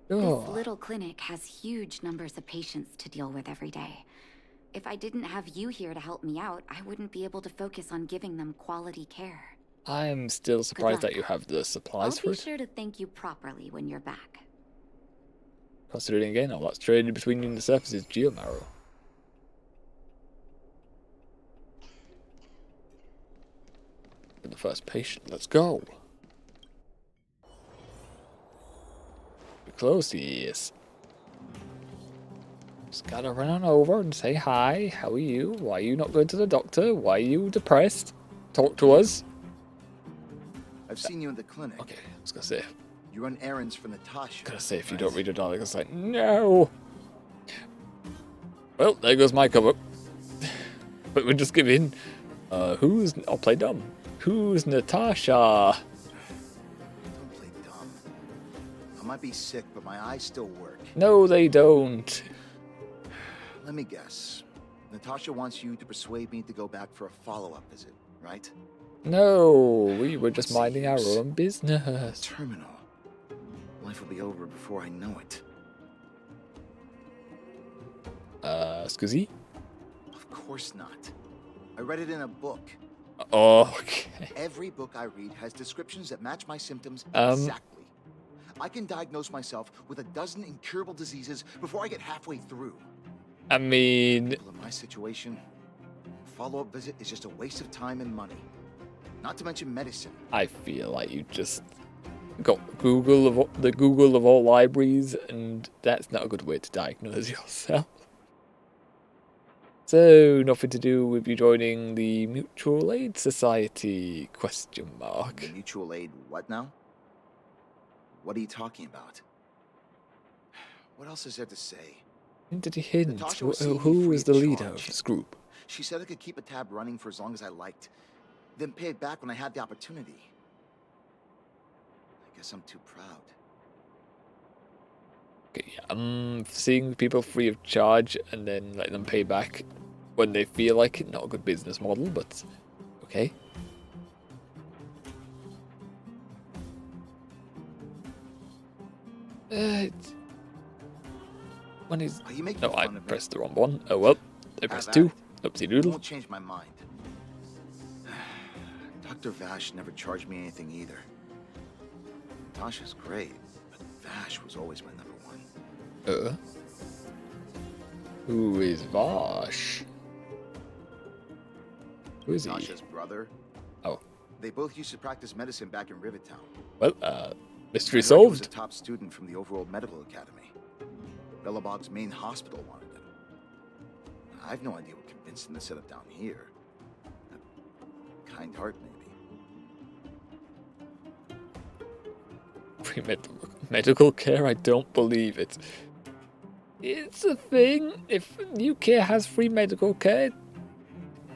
This little clinic has huge numbers of patients to deal with every day. If I didn't have you here to help me out, I wouldn't be able to focus on giving them quality care. I'm still surprised luck. that you have the supplies I'll for be it. sure to thank you properly when you're back. Considering again, all that's traded between you and the surface is geomarrow. The first patient, let's go. We're close, yes. Just gotta run on over and say hi. How are you? Why are you not going to the doctor? Why are you depressed? Talk to us. I've seen you in the clinic. Okay, I was gonna say. You run errands for Natasha. Gonna say if you don't read your dialogue, it's like no. Well, there goes my cover. But we're just giving. Who's? I'll play dumb. Who's Natasha? Don't play dumb. I might be sick, but my eyes still work. No, they don't. Let me guess. Natasha wants you to persuade me to go back for a follow-up visit, right? No, we were just minding our own business. Terminal. Life will be over before I know it. Scusi? Of course not. I read it in a book. Oh, okay. Every book I read has descriptions that match my symptoms Um, exactly. I can diagnose myself with a dozen incurable diseases before I get halfway through. I mean, Well, in my situation, a follow-up visit is just a waste of time and money. Not to mention medicine. I feel like you just got Google of the Google of all libraries, and that's not a good way to diagnose yourself. So, nothing to do with you joining the Mutual Aid Society? Question mark. The mutual aid what now? What are you talking about? What else is there to say? Did he hint? Natasha was seeing me Who free is of the leader charge. of this group? She said I could keep a tab running for as long as I liked, then pay it back when I had the opportunity. I guess I'm too proud. Okay, seeing people free of charge and then letting them pay back when they feel like it, not a good business model, but Okay. When is... Are you making No, I fun of me? pressed the wrong one. Oh well. I pressed 2. Oopsie It doodle. won't change my mind. Dr. Vash never charged me anything either. Natasha's great, but Vash was always my number 1. Who is Vash? Who is he? Natasha's brother. Oh. They both used to practice medicine back in Rivertown. Well, mystery I heard he was solved. a top student from the Overworld Medical Academy. Bellabog's main hospital wanted him. I've no idea what convinced him to set up down here. A kind heart, maybe. Free medical care? I don't believe it. It's a thing. If UK has free medical care,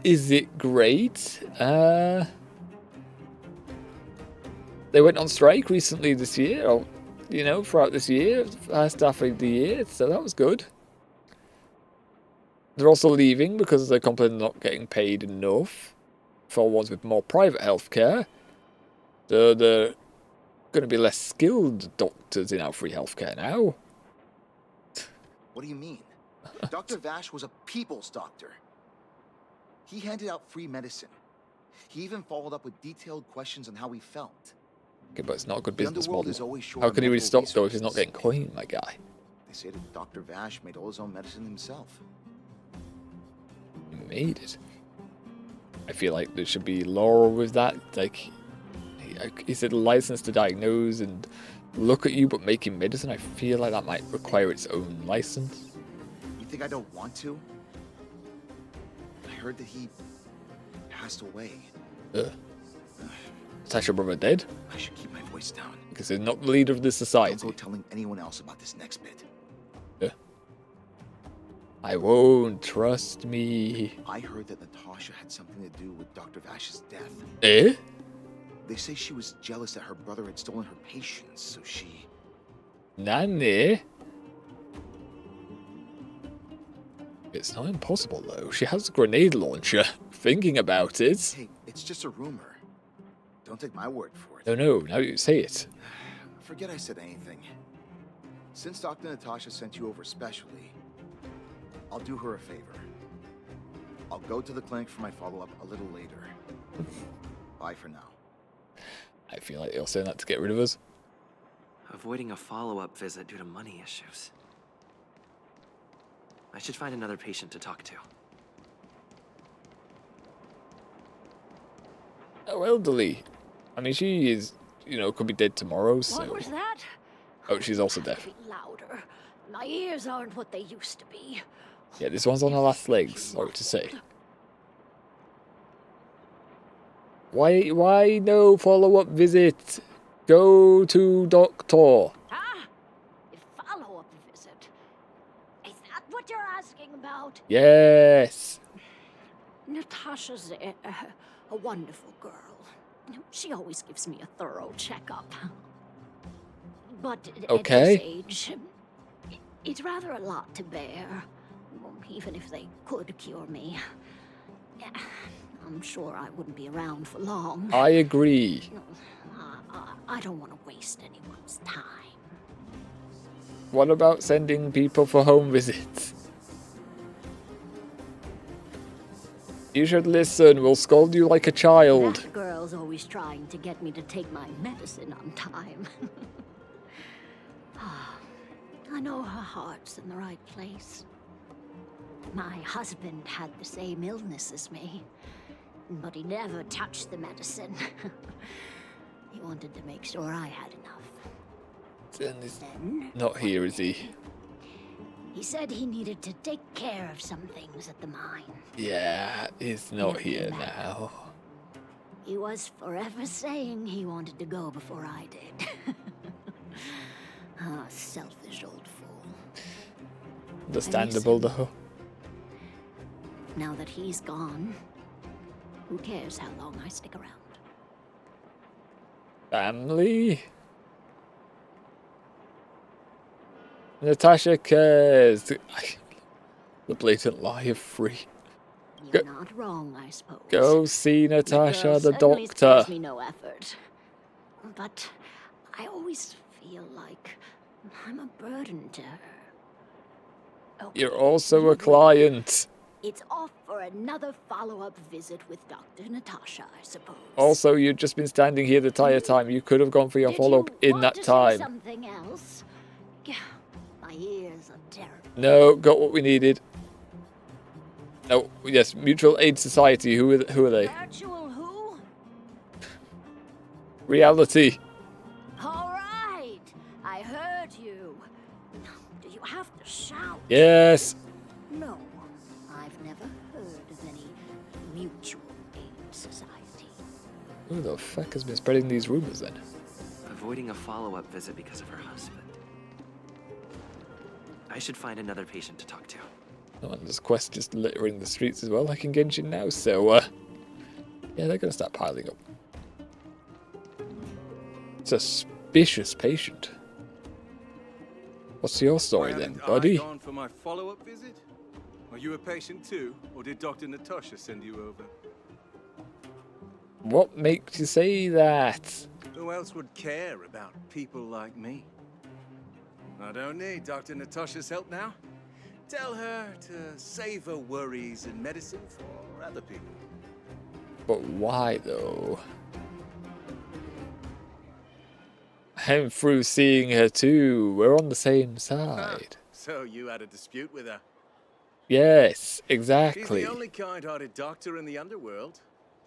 is it great? They went on strike recently this year, or you know, throughout this year, first half of the year, so that was good. They're also leaving because they're complaining not getting paid enough for ones with more private healthcare. So they're going to be less skilled doctors in our free healthcare now. What do you mean? Dr. Vash was a people's doctor. He handed out free medicine. He even followed up with detailed questions on how he felt. Okay, but it's not a good The business underworld model. is always short How on can he really medical stop though if he's not resources. getting coin, my guy? They say that Dr. Vash made all his own medicine himself. He made it. I feel like there should be law with that. Like, is it a license to diagnose and look at you, but making medicine? I feel like that might require its own license. You think I don't want to? I heard that he passed away. Natasha brother dead? I should keep my voice down. Because he's not the leader of this society. Don't go telling anyone else about this next bit. I won't, trust me. I heard that Natasha had something to do with Dr. Vash's death. Eh? They say she was jealous that her brother had stolen her patients, so she... Nanny? It's not impossible, though. She has a grenade launcher. Thinking about it. Hey, it's just a rumor. Don't take my word for it. No, now you say it. Forget I said anything. Since Dr. Natasha sent you over specially, I'll do her a favor. I'll go to the clinic for my follow-up a little later. Bye for now. I feel like you're saying that to get rid of us. Avoiding a follow-up visit due to money issues. I should find another patient to talk to. Oh, elderly. I mean, she is, you know, could be dead tomorrow, so... What was that? Oh, she's also deaf. Louder. My ears aren't what they used to be. Yeah, this one's on her last legs, sorry to say. Why no follow-up visit? Go to doctor. Ah, a follow-up visit. Is that what you're asking about? Yes. Natasha's a wonderful girl. She always gives me a thorough checkup. But at this age, it's rather a lot to bear. Even if they could cure me, I'm sure I wouldn't be around for long. I agree. I don't want to waste anyone's time. What about sending people for home visits? You should listen, we'll scold you like a child. That girl's always trying to get me to take my medicine on time. I know her heart's in the right place. My husband had the same illness as me, but he never touched the medicine. He wanted to make sure I had enough. Then he's not here, is he? He said he needed to take care of some things at the mine. Yeah, he's not here now. He was forever saying he wanted to go before I did. Ah, selfish old fool. Understandable, though. Now that he's gone, who cares how long I stick around? Family? Natasha cares. The blatant lie of free. You're not wrong, I suppose. Go see Natasha, the certainly doctor. spares me no effort. But I always feel like I'm a burden to her. You're also a client. It's off for another follow-up visit with Dr. Natasha, I suppose. Also, you've just been standing here the entire time. You could have gone for your follow-up in that time. Something else? Yeah, my ears are terrible. No, got what we needed. No, yes, Mutual Aid Society. Who are they? Virtual who? Reality. All right, I heard you. Do you have to shout? Yes. No, I've never heard of any Mutual Aid Society. Who the fuck has been spreading these rumors then? Avoiding a follow-up visit because of her husband. I should find another patient to talk to. Oh, and there's Quest just littering the streets as well, like in Genshin now, so, yeah, they're gonna start piling up. Suspicious patient. What's your story then, buddy? Gone for my follow-up visit? Are you a patient too, or did Dr. Natasha send you over? What makes you say that? Who else would care about people like me? I don't need Dr. Natasha's help now. Tell her to save her worries and medicine for other people. But why though? I'm through seeing her too. We're on the same side. So you had a dispute with her? Yes, She's exactly. the only kind-hearted doctor in the underworld.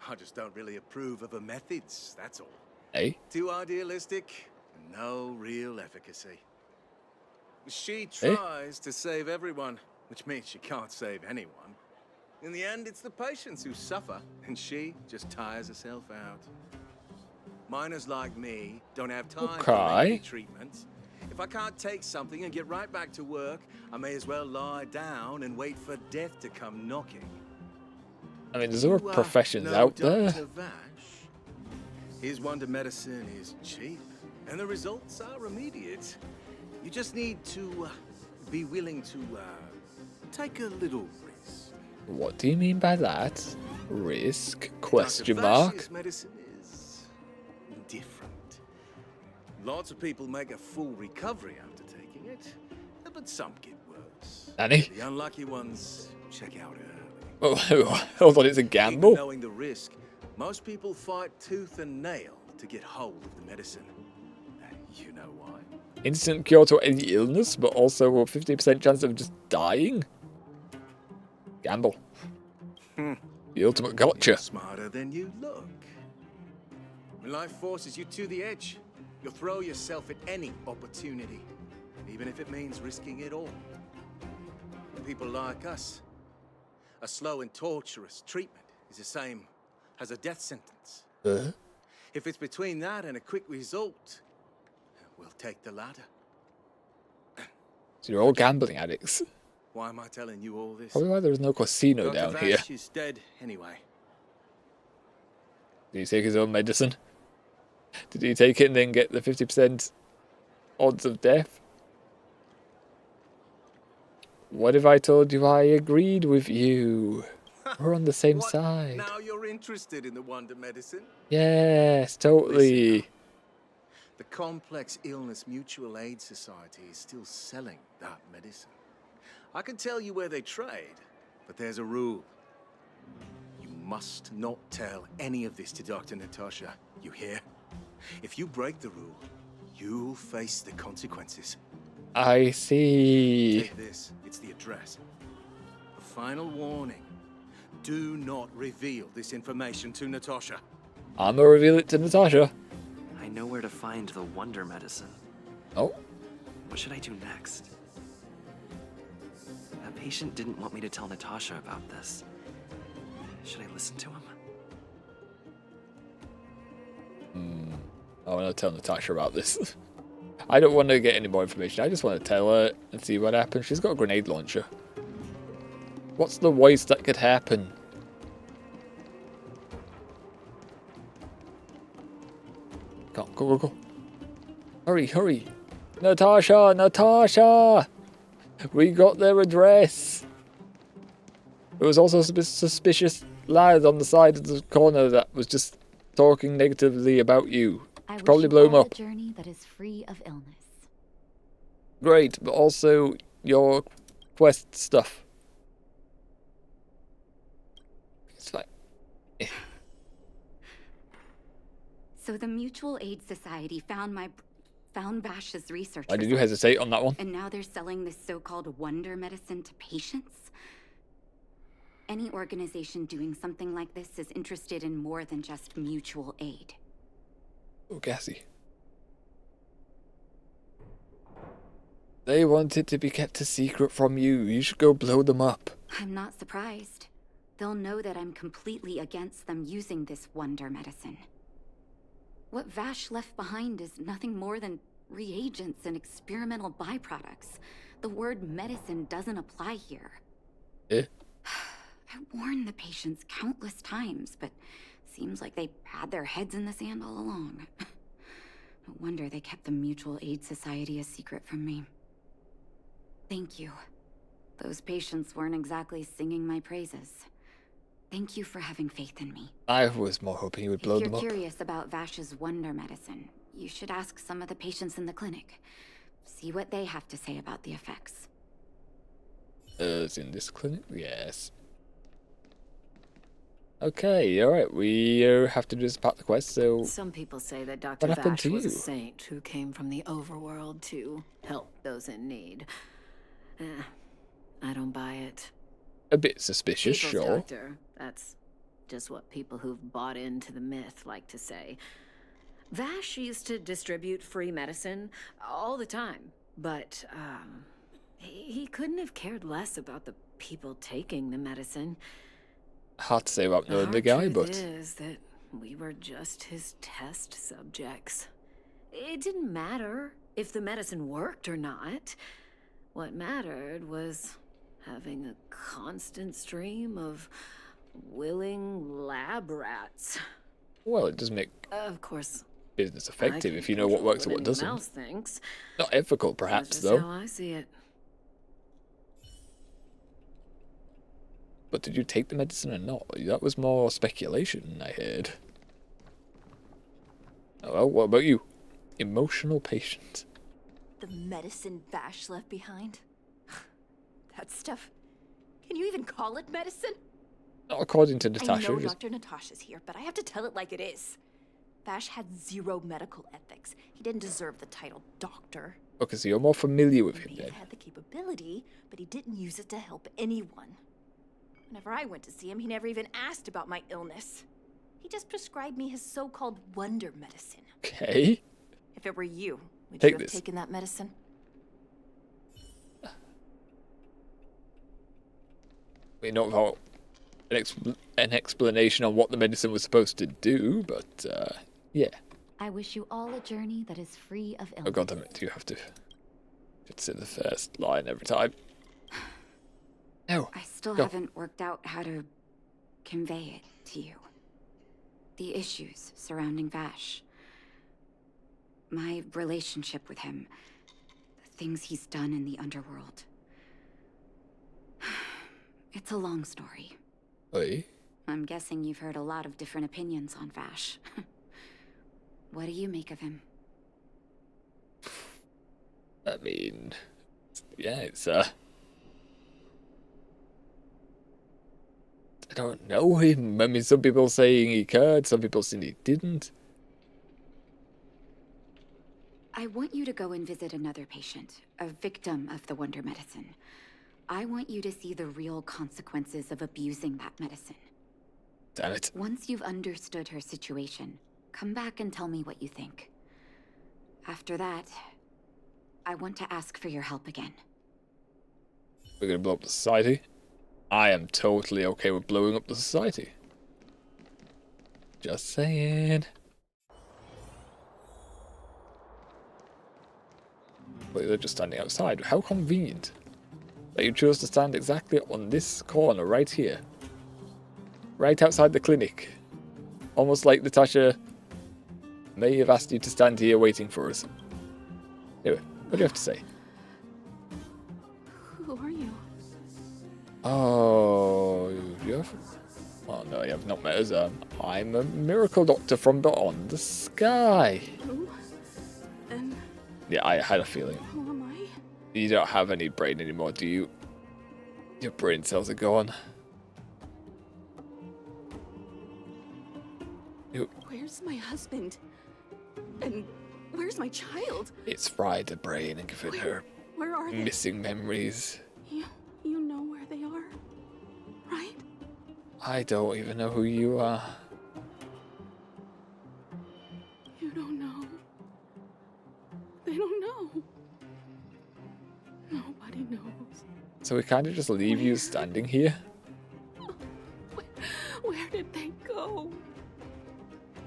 I just don't really approve of her methods, that's all. Hey? Too idealistic, and no real efficacy. She tries to save everyone, which means she can't save anyone. In the end, it's the patients who suffer, and she just tires herself out. Miners like me don't have time for lengthy treatments. If I can't take something and get right back to work, I may as well lie down and wait for death to come knocking. I mean, there's other professions out there. Dr. Vash. His wonder medicine is cheap, and the results are immediate. You just need to be willing to take a little risk. What do you mean by that? Risk? Question Dr. mark? Vash's medicine is different. Lots of people make a full recovery after taking it, but some get worse. Nanny? The unlucky ones check out early. Oh, hold on, it's a gamble? Even knowing the risk, most people fight tooth and nail to get hold of the medicine. You know why? Instant cure to any illness, but also a 50% chance of just dying? Gamble. The ultimate gotcha. You're smarter than you look. When life forces you to the edge, you'll throw yourself at any opportunity, even if it means risking it all. For people like us, a slow and torturous treatment is the same as a death sentence. If it's between that and a quick result, we'll take the latter. So you're all gambling addicts. Why am I telling you all this? Probably why there's no casino Dr. down Vash here. is dead anyway. Did he take his own medicine? Did he take it and then get the 50% odds of death? What if I told you I agreed with you? We're on the same side. Now you're interested in the wonder medicine? Yes, totally. The Complex Illness Mutual Aid Society is still selling that medicine. I can tell you where they trade, but there's a rule. You must not tell any of this to Dr. Natasha, you hear? If you break the rule, you'll face the consequences. I see. Take this, it's the address. A final warning. Do not reveal this information to Natasha. I'm gonna reveal it to Natasha. I know where to find the wonder medicine. Oh? What should I do next? That patient didn't want me to tell Natasha about this. Should I listen to him? I want to tell Natasha about this. I don't want to get any more information. I just want to tell her and see what happens. She's got a grenade launcher. What's the worst that could happen? Go, go, go, go. Hurry, hurry. Natasha, Natasha! We got their address. There was also a suspicious lad on the side of the corner that was just talking negatively about you. Should probably blow him up. A journey that is free of illness. Great, but also your quest stuff. It's like... So the Mutual Aid Society found Vash's research. Why did you hesitate on that one? And now they're selling this so-called wonder medicine to patients? Any organization doing something like this is interested in more than just mutual aid. Oh, gassy. They want it to be kept a secret from you. You should go blow them up. I'm not surprised. They'll know that I'm completely against them using this wonder medicine. What Vash left behind is nothing more than reagents and experimental byproducts. The word medicine doesn't apply here. Eh? I warned the patients countless times, but seems like they had their heads in the sand all along. No wonder they kept the Mutual Aid Society a secret from me. Thank you. Those patients weren't exactly singing my praises. Thank you for having faith in me. I was more hoping you would blow them up. If you're curious about Vash's wonder medicine, you should ask some of the patients in the clinic. See what they have to say about the effects. It's in this clinic? Yes. Okay, alright, we have to do this part of the quest, so... Some people say that Dr. Vash was a saint who came from the overworld to help those in need. I don't buy it. A bit suspicious, People's sure. doctor. That's just what people who've bought into the myth like to say. Vash used to distribute free medicine all the time, but he couldn't have cared less about the people taking the medicine. Hard to say about knowing the guy, but... The truth is that we were just his test subjects. It didn't matter if the medicine worked or not. What mattered was having a constant stream of willing lab rats. Well, it does make Of course, business effective if you know what works and what doesn't. Mouse thinks. Not ethical, perhaps, That's though. just how I see it. But did you take the medicine or not? That was more speculation, I heard. Oh, well, what about you? Emotional patient. The medicine Vash left behind? That stuff... Can you even call it medicine? Not according to Natasha. I know Dr. Natasha's here, but I have to tell it like it is. Vash had zero medical ethics. He didn't deserve the title doctor. Okay, so you're more familiar with him He then. had the capability, but he didn't use it to help anyone. Whenever I went to see him, he never even asked about my illness. He just prescribed me his so-called wonder medicine. Okay. If it were you, would Take you have this. taken that medicine? We know about an explanation on what the medicine was supposed to do, but, yeah. I wish you all a journey that is free of illness. Oh god damn it, you have to say the first line every time. No. I still Go. haven't worked out how to convey it to you. The issues surrounding Vash. My relationship with him. The things he's done in the underworld. It's a long story. Oi. I'm guessing you've heard a lot of different opinions on Vash. What do you make of him? I mean, yeah, it's, I don't know him. I mean, some people saying he cared, some people saying he didn't. I want you to go and visit another patient, a victim of the wonder medicine. I want you to see the real consequences of abusing that medicine. Damn it. Once you've understood her situation, come back and tell me what you think. After that, I want to ask for your help again. We're gonna blow up the society. I am totally okay with blowing up the society. Just saying. Wait, they're just standing outside. How convenient that you chose to stand exactly on this corner right here. Right outside the clinic. Almost like Natasha may have asked you to stand here waiting for us. Anyway, what do you have to say? Who are you? Oh, you have... Oh no, you have not met us. I'm a miracle doctor from beyond the sky. Who? And Yeah, I had a feeling. who am I? You don't have any brain anymore, do you? Your brain cells are gone. Where's my husband? And where's my child? It's fried her brain and given her Where are they? missing memories. You know where they are, right? I don't even know who you are. You don't know. They don't know. Nobody knows. So we kind of just leave you standing here? Where did they go?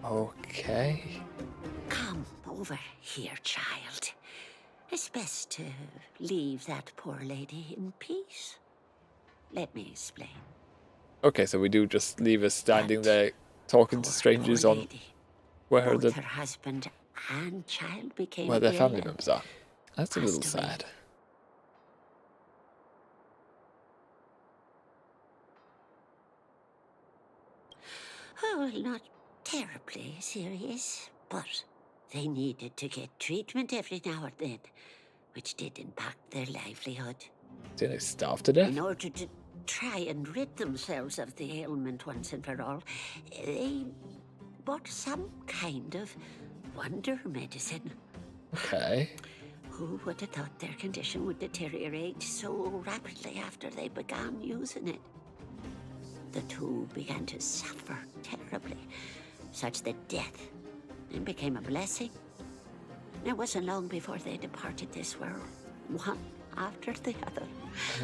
Okay. Come over here, child. It's best to leave that poor lady in peace. Let me explain. Okay, so we do just leave her standing there talking to strangers on where Both her husband and child became where their ill family and members are. That's a little passed away. sad. Oh, well, not terribly serious, but they needed to get treatment every now and then, which did impact their livelihood. Did they starve to death? In order to try and rid themselves of the ailment once and for all, they bought some kind of wonder medicine. Okay. Who would have thought their condition would deteriorate so rapidly after they began using it? The two began to suffer terribly, such that death then became a blessing. It wasn't long before they departed this world, one after the other.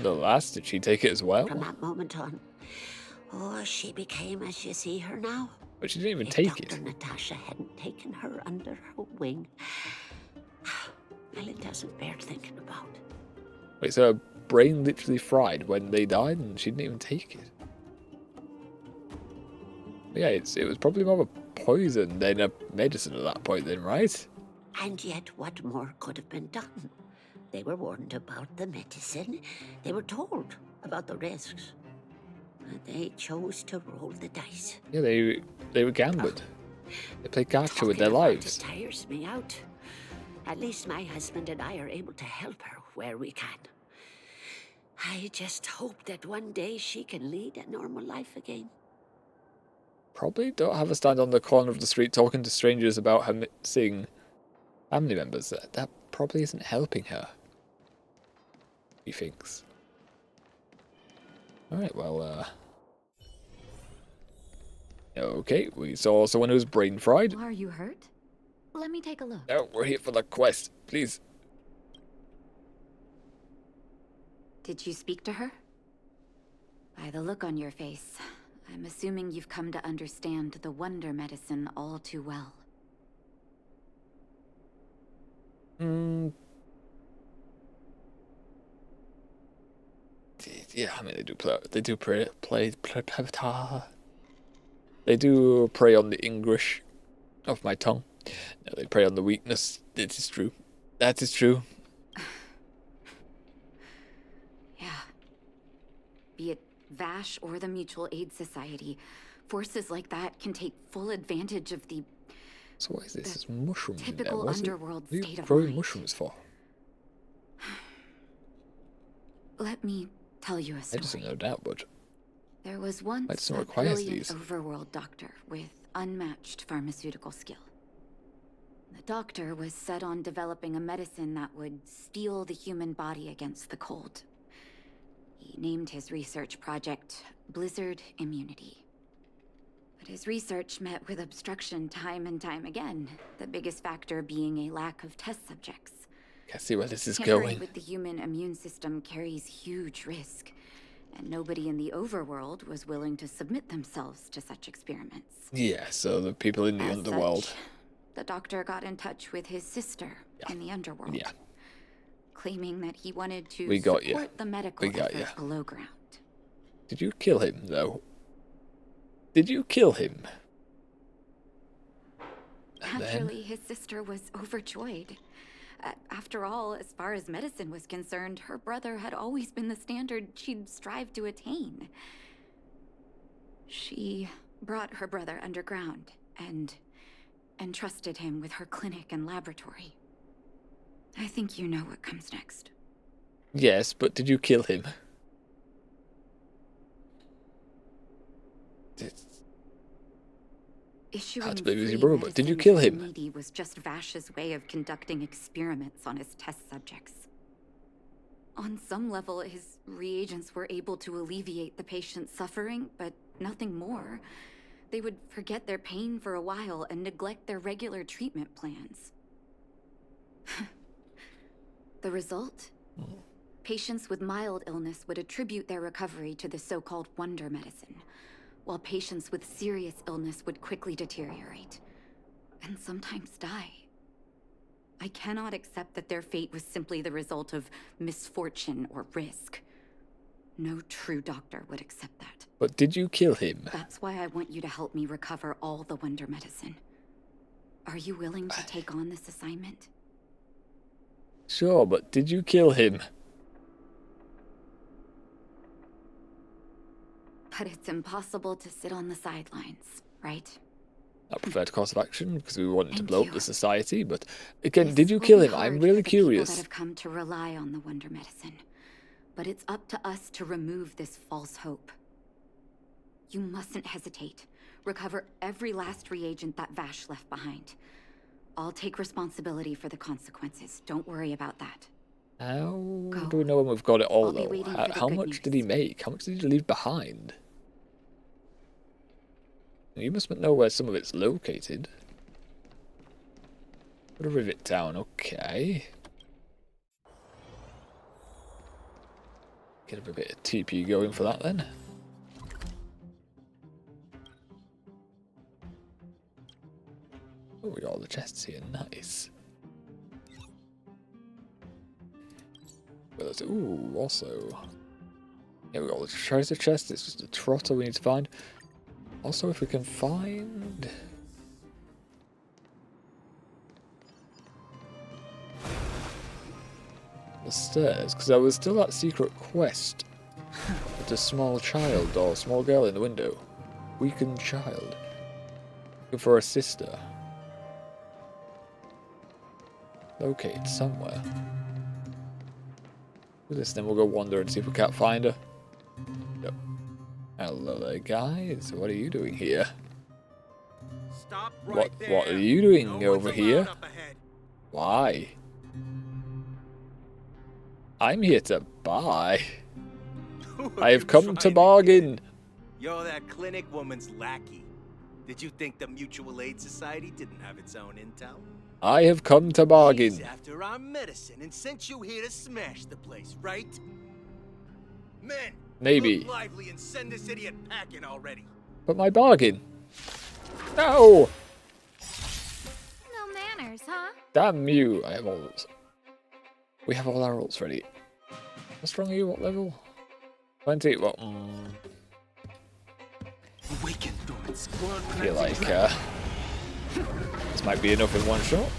The last, did she take it as well? From that moment on, oh, she became as you see her now. But she didn't even If take Dr. it. Natasha hadn't taken her under her wing, well, it doesn't bear thinking about. Wait, so her brain literally fried when they died and she didn't even take it? Yeah, it was probably more of a poison than a medicine at that point then, right? And yet, what more could have been done? They were warned about the medicine. They were told about the risks. And they chose to roll the dice. Yeah, they were gambled. They played gacha with their Talking about lives. it tires me out. At least my husband and I are able to help her where we can. I just hope that one day she can lead a normal life again. Probably don't have her stand on the corner of the street talking to strangers about her missing family members. That probably isn't helping her, he thinks. Alright, well, okay, we saw someone who's brain fried. Are you hurt? Let me take a look. No, we're here for the quest, please. Did you speak to her? By the look on your face, I'm assuming you've come to understand the wonder medicine all too well. Yeah, I mean they do prey on the English of my tongue. No, they prey on the weakness. It is true. That is true. Yeah. Be it Vash or the Mutual Aid Society, forces like that can take full advantage of the So what is this? It's mushrooms in there. typical What's underworld what are you state of growing mind. mushrooms for? Let me tell you a story. Medicine, no doubt, but There was once Medicine a requires brilliant these. overworld doctor with unmatched pharmaceutical skill. The doctor was set on developing a medicine that would steel the human body against the cold. He named his research project Blizzard Immunity. But his research met with obstruction time and time again, the biggest factor being a lack of test subjects. can't see where this is Tampering going. with the human immune system carries huge risk, and nobody in the overworld was willing to submit themselves to such experiments. Yeah, so the people in the As underworld. such, the doctor got in touch with his sister in the underworld, Yeah. claiming that he wanted to We got ya. support the medical We got effort ya. below ground. Did you kill him, though? Did you kill him? And then? Naturally, his sister was overjoyed. After all, as far as medicine was concerned, her brother had always been the standard she'd strive to attain. She brought her brother underground and entrusted him with her clinic and laboratory. I think you know what comes next. Yes, but did you kill him? Issuing Hard to believe it was your free brother, but did you medicine kill to the him? needy was just Vash's way of conducting experiments on his test subjects. On some level, his reagents were able to alleviate the patient's suffering, but nothing more. They would forget their pain for a while and neglect their regular treatment plans. The result? Patients with mild illness would attribute their recovery to the so-called wonder medicine, while patients with serious illness would quickly deteriorate, and sometimes die. I cannot accept that their fate was simply the result of misfortune or risk. No true doctor would accept that. But did you kill him? That's why I want you to help me recover all the wonder medicine. Are you willing to take on this assignment? Sure, but did you kill him? But it's impossible to sit on the sidelines, right? I preferred course of action because we wanted to blow up the society, but again, did you kill him? I'm really People that curious. have come to rely on the wonder medicine. But it's up to us to remove this false hope. You mustn't hesitate. Recover every last reagent that Vash left behind. I'll take responsibility for the consequences. Don't worry about that. How do we know when we've got it all, I'll be though? waiting for the How good much did he make? How much did he leave behind? You must know where some of it's located. Go to Rivet Town, okay. Get a bit of TP going for that then. Oh, we got all the chests here, nice. Well, there's, ooh, also. Yeah, we got all the treasure chests, it's just a trotter we need to find. Also, if we can find... the stairs, because there was still that secret quest with the small child or small girl in the window. Weakened child. Looking for a sister. Located somewhere. Do this, then we'll go wander and see if we can't find her. Yep. Hello there, guys. What are you doing here? Stop right there. What are you doing No over one's here? allowed up ahead. Why? I'm here to buy. I have come to bargain. You're that clinic woman's lackey. Did you think the Mutual Aid Society didn't have its own intel? I have come to bargain. She's after our medicine and sent you here to smash the place, right? Men, Maybe. look lively and send this idiot packing already. But my bargain. No! No manners, huh? Damn you. I have all those. We have all our rolls ready. How strong are you? What level? 20. Well, Awaken, Dormants. I feel like this might be enough in one shot.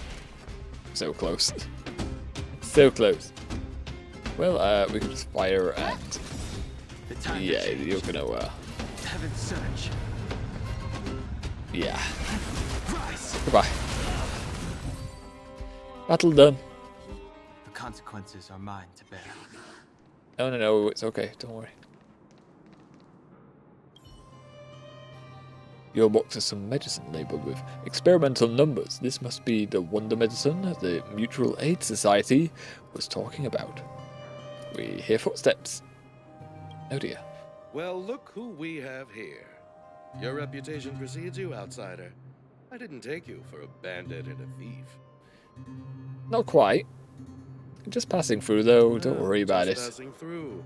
So close. So close. Well, we can just fire and... yeah, you're gonna... Heaven surge. yeah. Goodbye. Battle done. The consequences are mine to bear. No, it's okay. Don't worry. Your box has some medicine labeled with experimental numbers. This must be the wonder medicine the Mutual Aid Society was talking about. We hear footsteps. Oh dear. Well, look who we have here. Your reputation precedes you, outsider. I didn't take you for a bandit and a thief. Not quite. Just passing through though, don't worry about it. Just passing through.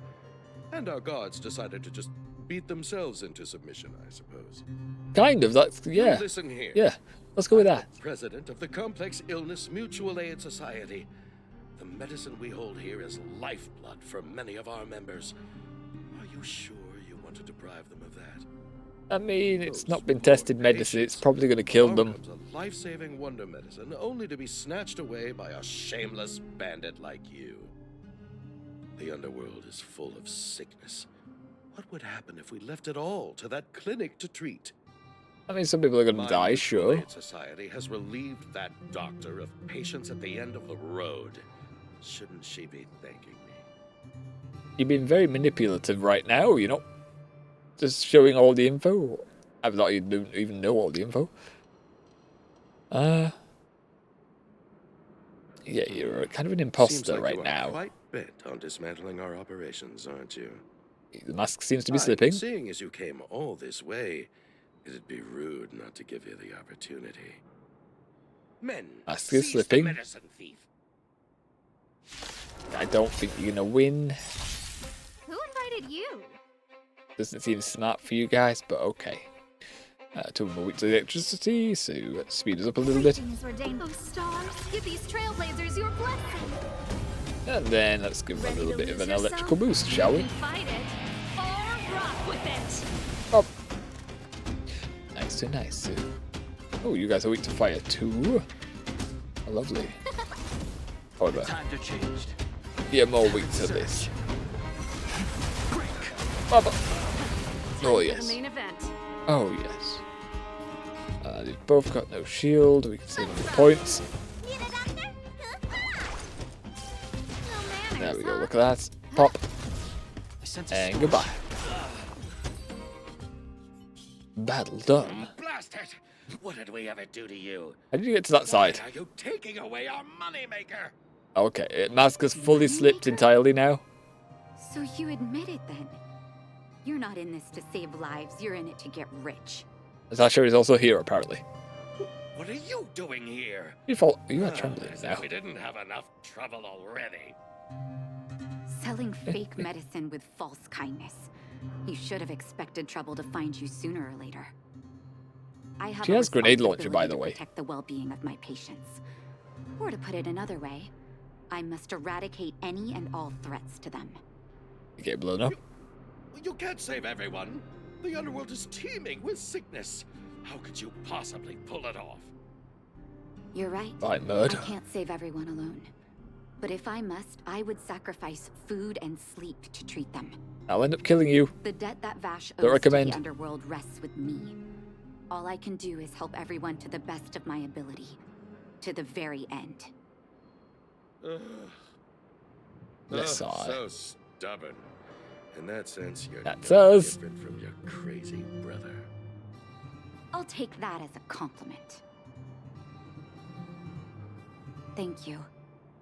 And our guards decided to just beat themselves into submission, I suppose. Kind of, that's, yeah. Listen here. Yeah, let's go with that. President of the Complex Illness Mutual Aid Society. The medicine we hold here is lifeblood for many of our members. Are you sure you want to deprive them of that? I mean, it's not been tested medicine. It's probably going to kill them. A life-saving wonder medicine, only to be snatched away by a shameless bandit like you. The underworld is full of sickness. What would happen if we left it all to that clinic to treat? I mean, some people are going to die, sure. My society has relieved that doctor of patients at the end of the road. Shouldn't she be thanking me? You've been very manipulative right now, you know. Just showing all the info. I thought you don't even know all the info. Yeah, you're kind of an imposter like right now. Quite bent on dismantling our operations, aren't you? The mask seems to be slipping. Seeing as you came all this way, it'd be rude not to give you the opportunity. Men, Mask is slipping. I don't think you're gonna win. Who invited you? Doesn't seem smart for you guys, but okay. 2 more weeks of electricity, so speed us up a little bit. Those stars, give these trailblazers your blessing. And then let's give them a little bit of an electrical boost, shall we? Fight it or rock with it. Oh. Nice to nice. Oh, you guys are weak to fire too. Oh, lovely. However, Time to change. you're more weak to this. Oh yes. Main event. Oh yes. They've both got no shield. We can save them the points. There we go. Look at that. Pop. And goodbye. Battle done. Blast it! What did we ever do to you? How did you get to that side? Why are you taking away our moneymaker? Okay, mask has fully slipped entirely now. So you admit it then? You're not in this to save lives, you're in it to get rich. Natasha is also here, apparently. What are you doing here? You are trembling As now. if we didn't have enough trouble already. Selling fake medicine with false kindness. You should have expected trouble to find you sooner or later. I have She a has grenade launcher, by responsibility the to way. protect the well-being of my patients. Or to put it another way, I must eradicate any and all threats to them. You get blown up. You can't save everyone. The underworld is teeming with sickness. How could you possibly pull it off? You're right. By murder. I can't save everyone alone. But if I must, I would sacrifice food and sleep to treat them. I'll end up killing you. The debt that Vash Don't owes to recommend. the underworld rests with me. All I can do is help everyone to the best of my ability. To the very end. Yes, I. So stubborn. In that sense, you're That's no us. different from your crazy brother. I'll take that as a compliment. Thank you.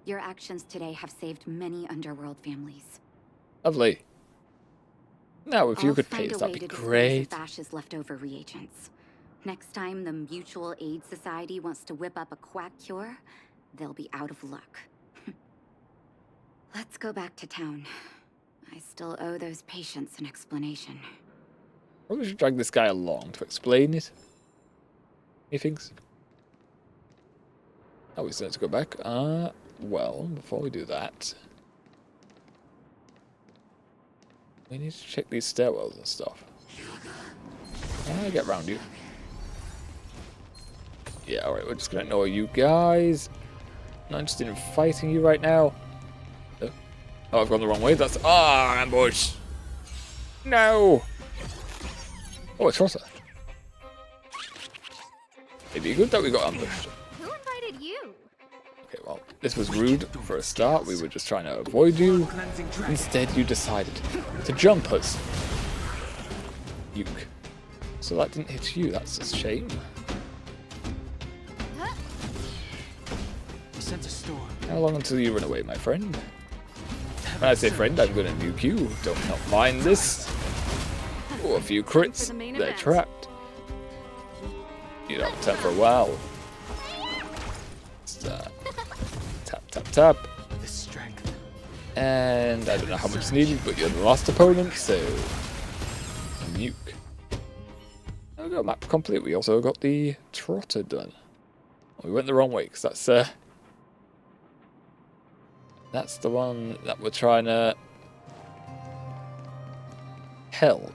Your actions today have saved many underworld families. Lovely. Now, if you I'll could find pay us, a that'd way be to dispose of great. Vash's leftover reagents. Next time the Mutual Aid Society wants to whip up a quack cure, they'll be out of luck. Let's go back to town. I still owe those patients an explanation. Probably should drag this guy along to explain it. He thinks. Oh, we still have to go back. Well, before we do that, we need to check these stairwells and stuff. Can I get round you? Yeah, alright, we're just gonna ignore you guys. Not interested in fighting you right now. Oh, I've gone the wrong way. That's ambush. No. Oh, a trotter. It'd be good that we got ambushed. Who invited you? Okay, well, this was rude for a start. We were just trying to avoid you. Instead, you decided to jump us. Uke. So that didn't hit you. That's a shame. Sense a storm. How long until you run away, my friend? When I say friend, I'm going to nuke you. Don't not mind this. Oh, a few crits. They're trapped. You don't have time for a while. Tap, tap, tap. The strength. And I don't know how much is needed, but you're the last opponent, so nuke. There we go, map complete. We also got the trotter done. We went the wrong way because that's the one that we're trying to help.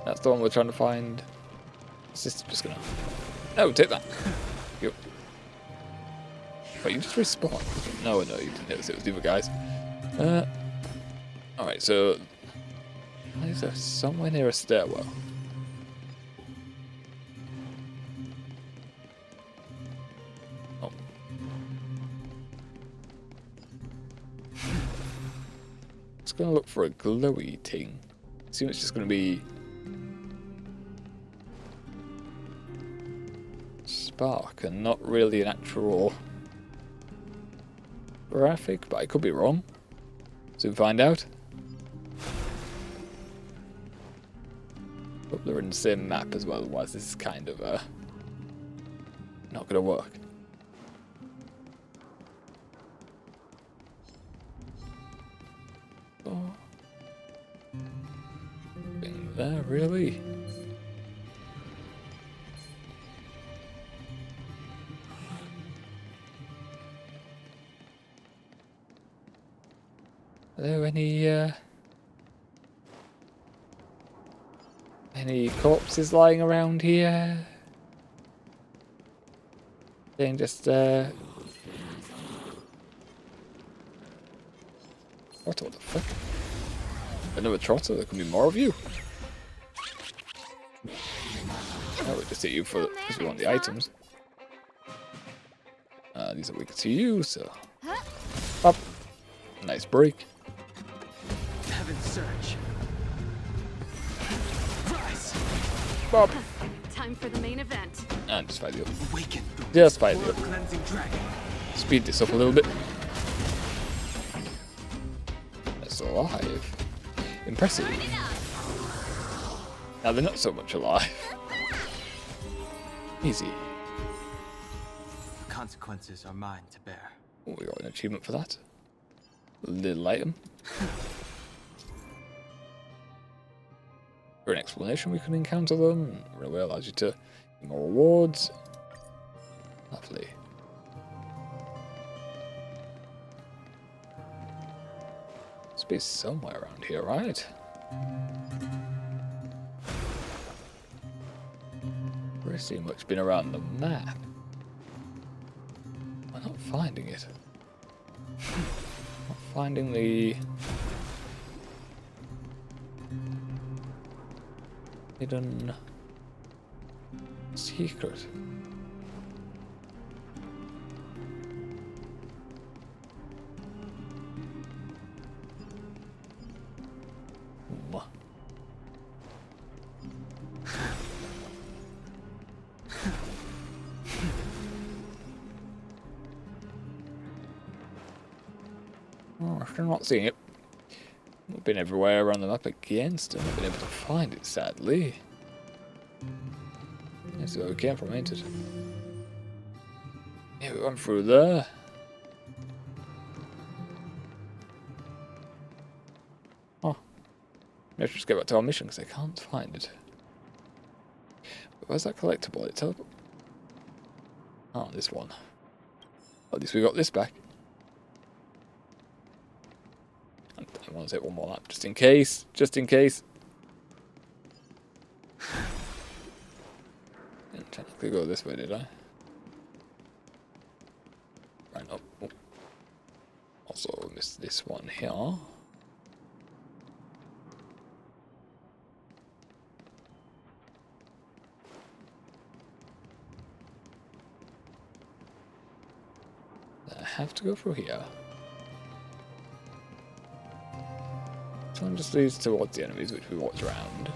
That's the one we're trying to find. Is this just gonna... No, take that. Yep. Wait, you just respawned? No, you didn't notice it was the other guys. Alright, so... Is there somewhere near a stairwell? Oh. It's gonna look for a glowy thing. Assume it's just gonna be... spark and not really an actual graphic, but I could be wrong. Soon find out. Hope they're in the same map as well, otherwise this is kind of not gonna work. Oh. Thing there, really? Are there any corpses lying around here? Then just what the fuck? Another trotter? There could be more of you. Oh, we just hit you for because we want the items. These are weaker to you, so up. Nice break. Heaven's Surge. Rise. Bob. Time for the main event. And just fight you. Awaken. Just fight you. Cleansing dragon. Speed this up a little bit. That's alive. Impressive. Now they're not so much alive. Easy. The consequences are mine to bear. Oh, we got an achievement for that. Little item. For an explanation, we can encounter them. Really allows you to get more rewards. Lovely. Must be somewhere around here, right? Pretty much been around the map. I'm not finding it. Not finding the hidden secret. Oh, I'm still not seeing it. I've been everywhere around the map again, still not been able to find it, sadly. That's where we came from, ain't it? Yeah, we went through there. Oh. Let's just get back to our mission because I can't find it. But where's that collectible? It's up. Oh, this one. At least we got this back. I want to take one more lap, just in case. Just in case. Didn't technically go this way, did I? Right up. Oh. Also missed this one here. I have to go through here. So one just leads towards the enemies, which we watch around.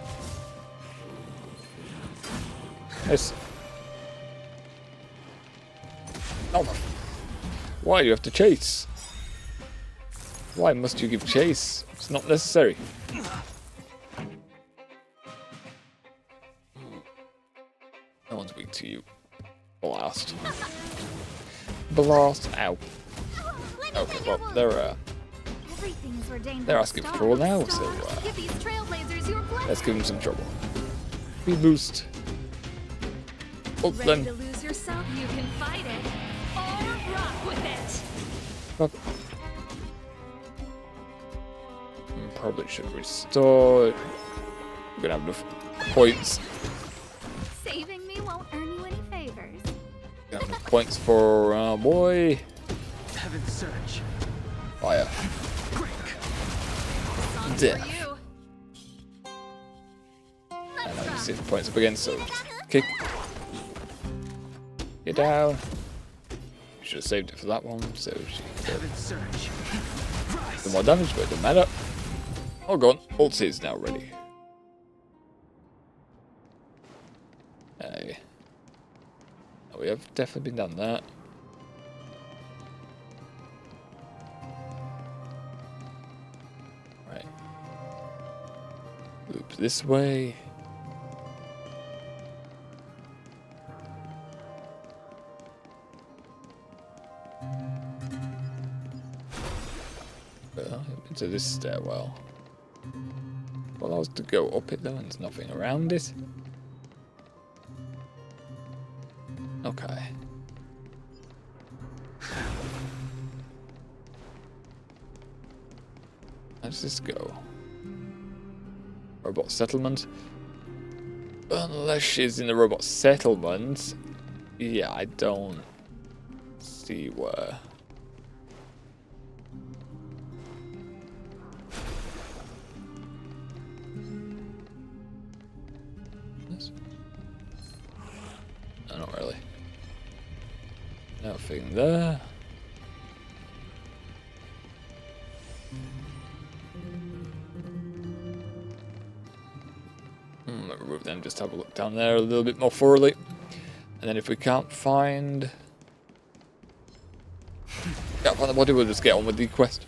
Yes. Oh, why do you have to chase? Why must you give chase? It's not necessary. No one's weak to you. Blast. Blast. Ow. Okay, well, they're asking for trouble now, so let's give them some trouble. Speed boost. Up Ready them. to lose yourself? You can fight it or rock with it. Up. Probably should restore. We're gonna have enough points. Saving me won't earn you any favors. We're gonna have enough points for our boy. Heaven's Surge. Fire. Death. And I can see the points up again, so kick. Get down. Should have saved it for that one, so she Heaven's Surge. some more damage, but it doesn't matter. Oh, go on. Ulti is now ready. Hey. Oh, we have definitely been down that. Right. Loop this way. Into this stairwell. Well, I was to go up it though, and there's nothing around it. Okay. How does this go? Robot settlement. Unless she's in the robot settlement, yeah, I don't see where. No, not really. Nothing there. Remove them, just have a look down there a little bit more thoroughly. And then if we can't find the body, we'll just get on with the quest.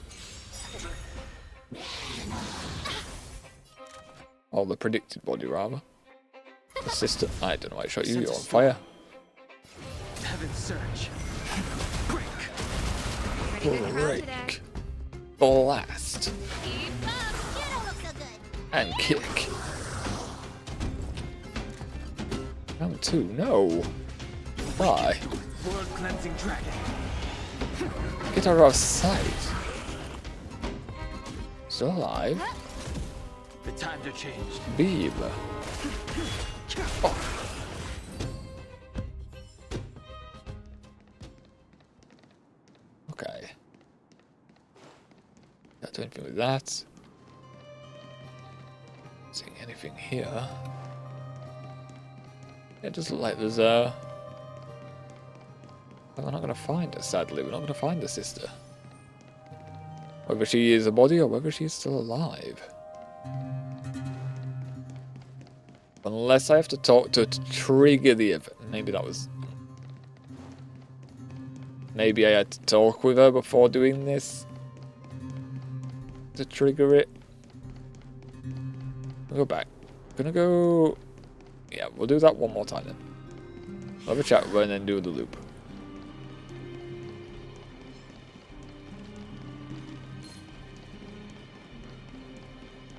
Or the predicted body, rather. The sister. I don't know why I shot you, you're on fire. Heaven's Surge. Break. Blast. And kick. Round 2, no. Why? World cleansing dragon. Get out of our sight. Still alive. The times are changed. Beam. Oh. Okay. Can't do anything with that. Seeing anything here? It does look like there's a. Well, we're not going to find her, sadly. We're not going to find the sister. Whether she is a body or whether she's still alive. Unless I have to talk to her to trigger the event. Maybe that was. Maybe I had to talk with her before doing this. To trigger it. I'll go back. Gonna go. Yeah, we'll do that one more time then. I'll have a chat with her and then do the loop.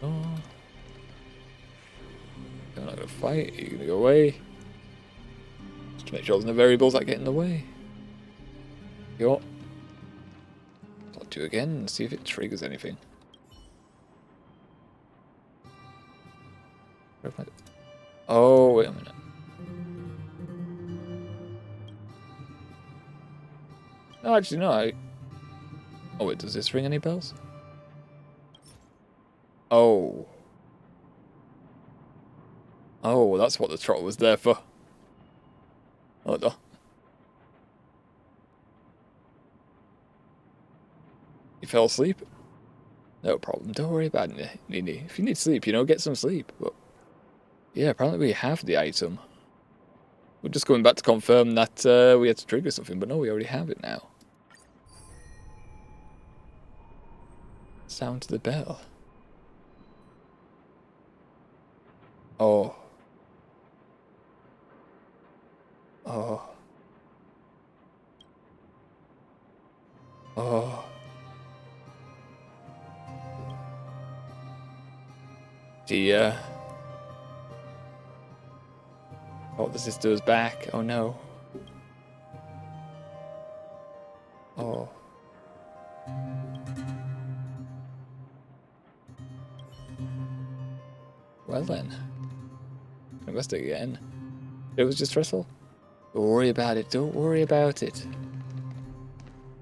Oh. You're not gonna fight, you're gonna go away. Just to make sure there's no variables that get in the way. Yo. I'll do it again and see if it triggers anything. Oh, wait a minute. No, actually, no. Oh, wait, does this ring any bells? Oh. Oh, that's what the trot was there for. Oh, no. You fell asleep? No problem. Don't worry about it, Nini. If you need sleep, get some sleep. But yeah, apparently we have the item. We're just going back to confirm that we had to trigger something, but no, we already have it now. Sound to the bell. Oh. Oh. Oh. Dear. Oh, the sister is back. Oh no. Oh. Well then. Investigate again. It was just stressful. Don't worry about it. Don't worry about it.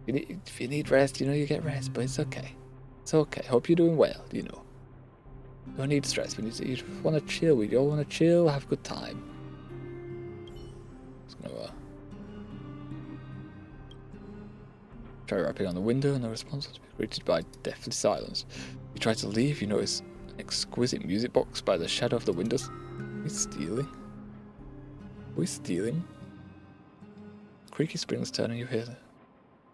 If you need rest, you know you get rest, but it's okay. It's okay. Hope you're doing well, you know. Don't need stress. You just want to chill. We all want to chill, have a good time. Just gonna try rapping on the window, no response was greeted by deathly silence. You try to leave, you notice an exquisite music box by the shadow of the windows. Are we stealing? Are we stealing? Creaky springs turning, you hear the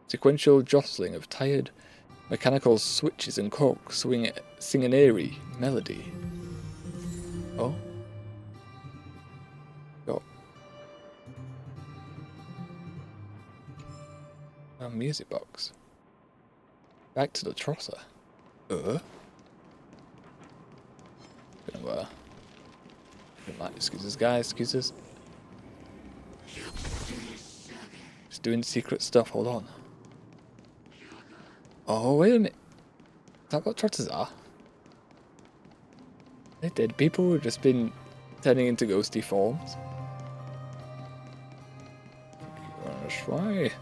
sequential jostling of tired mechanical switches and corks sing an eerie melody. Oh? Got a music box. Back to the trotter. Excuses, guys, excuses. Just doing secret stuff, hold on. Oh, wait a minute. Is that what trotters are? They're dead people who've just been turning into ghosty forms. That's right.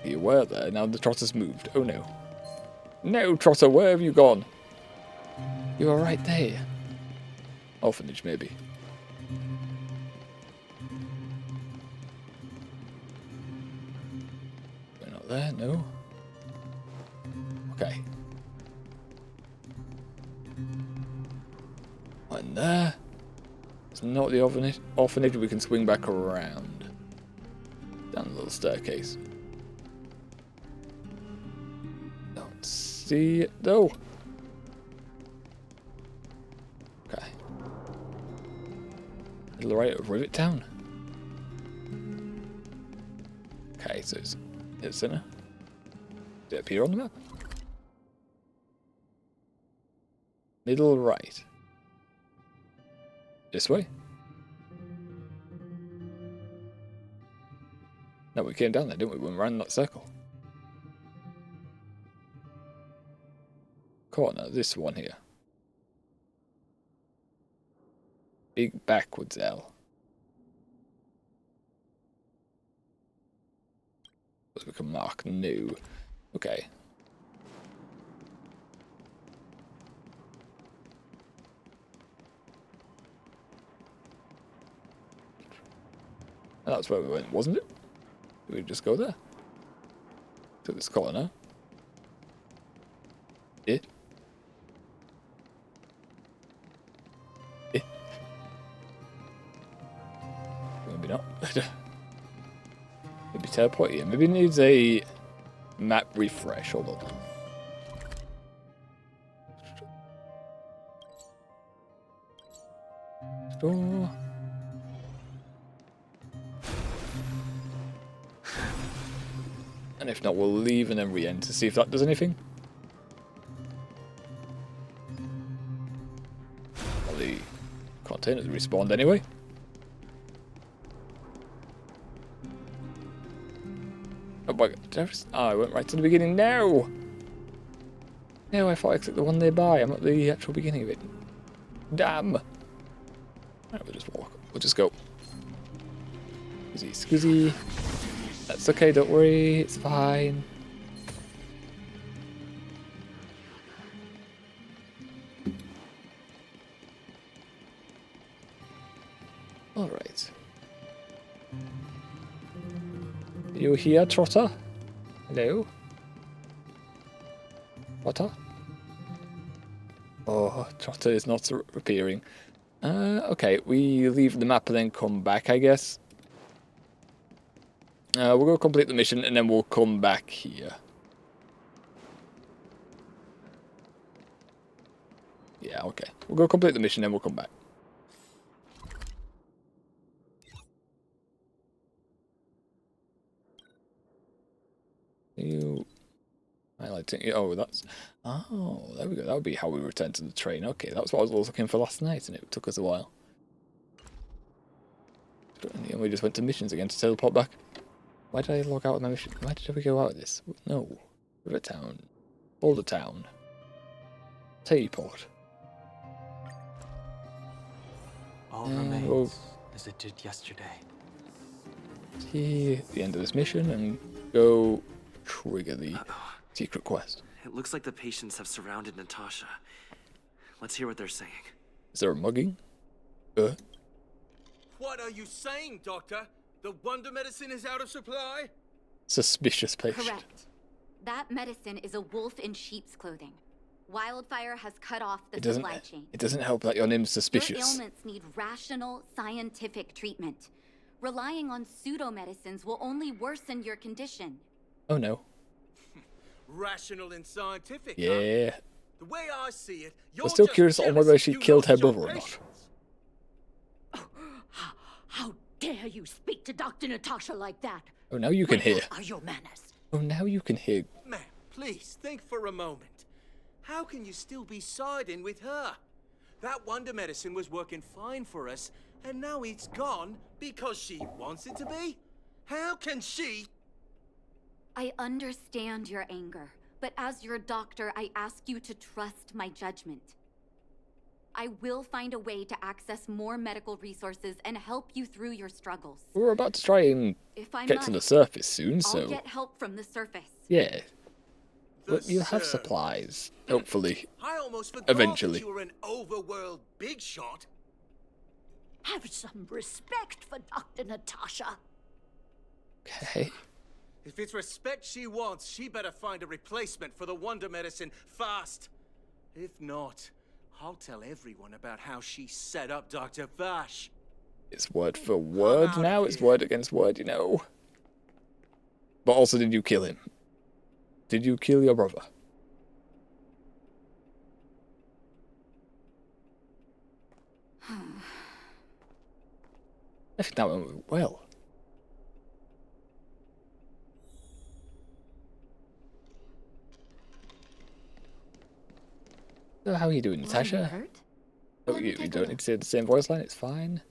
You were there, now the trotter's moved. Oh no. No, trotter, where have you gone? You are right there. Orphanage, maybe. We're not there, no. Okay. And there. It's not the orphanage, we can swing back around. Down the little staircase. Don't see it, though. Okay. Middle right of Rivet Town. Okay, so it's in the center. Did it appear on the map? Middle right. This way? No, we came down there, didn't we? We ran that circle. Corner, this one here. Big backwards L. We can mark new. Okay. And that's where we went, wasn't it? Did we just go there? To this corner. Eh? Eh? Maybe not. Maybe teleport here. Maybe it needs a map refresh. Hold on. Store. And if not, we'll leave and then re-enter, see if that does anything. Well, the containers respawned anyway. Oh my god, I went right to the beginning now! No, I thought I clicked the one nearby, I'm at the actual beginning of it. Damn! Alright, we'll just walk. We'll just go. Squeezy, squeezy. That's okay, don't worry, it's fine. Alright. You here, Trotter? Hello? Trotter? Oh, Trotter is not appearing. Okay, we leave the map and then come back, I guess. We'll go complete the mission and then we'll come back here. Yeah, okay. We'll go complete the mission and we'll come back. You highlighting? Oh, that's. Oh, there we go. That would be how we return to the train. Okay, that's what I was looking for last night, and it took us a while. And we just went to missions again to teleport back. Why did I log out of my mission? Why did we go out of this? No. River Town. Boulder Town. teapot. All we'll remains as it did yesterday. see the end of this mission and go trigger the secret quest. It looks like the patients have surrounded Natasha. Let's hear what they're saying. Is there a mugging? What are you saying, Doctor? The wonder medicine is out of supply? Suspicious patient. Correct. That medicine is a wolf in sheep's clothing. Wildfire has cut off the supply chain. It doesn't help that your name's suspicious. Your ailments need rational, scientific treatment. Relying on pseudo-medicines will only worsen your condition. Oh no. Rational and scientific, huh? Yeah. The way I see it, you're I'm still just curious on jealous whether she you killed her lost your brother or not. patience. How dare you speak to Dr. Natasha like that? Oh, now you can hear. Are your manners? Oh, now you can hear. Ma'am, please, think for a moment. How can you still be siding with her? That wonder medicine was working fine for us, and now it's gone because she wants it to be? How can she? I understand your anger, but as your doctor, I ask you to trust my judgment. I will find a way to access more medical resources and help you through your struggles. We're about to try and If I get to the must, surface soon, I'll so get help from the surface. yeah. But you'll have supplies, hopefully. I almost forgot Eventually. that you were an overworld big shot. Have some respect for Dr. Natasha. Okay. If it's respect she wants, she better find a replacement for the wonder medicine fast. If not, I'll tell everyone about how she set up Dr. Vash. It's word for word now. It's word against word, you know. But also, did you kill him? Did you kill your brother? I think that went well. So how are you doing, Natasha? Hurt? Oh, you don't need to say the same voice line. It's fine.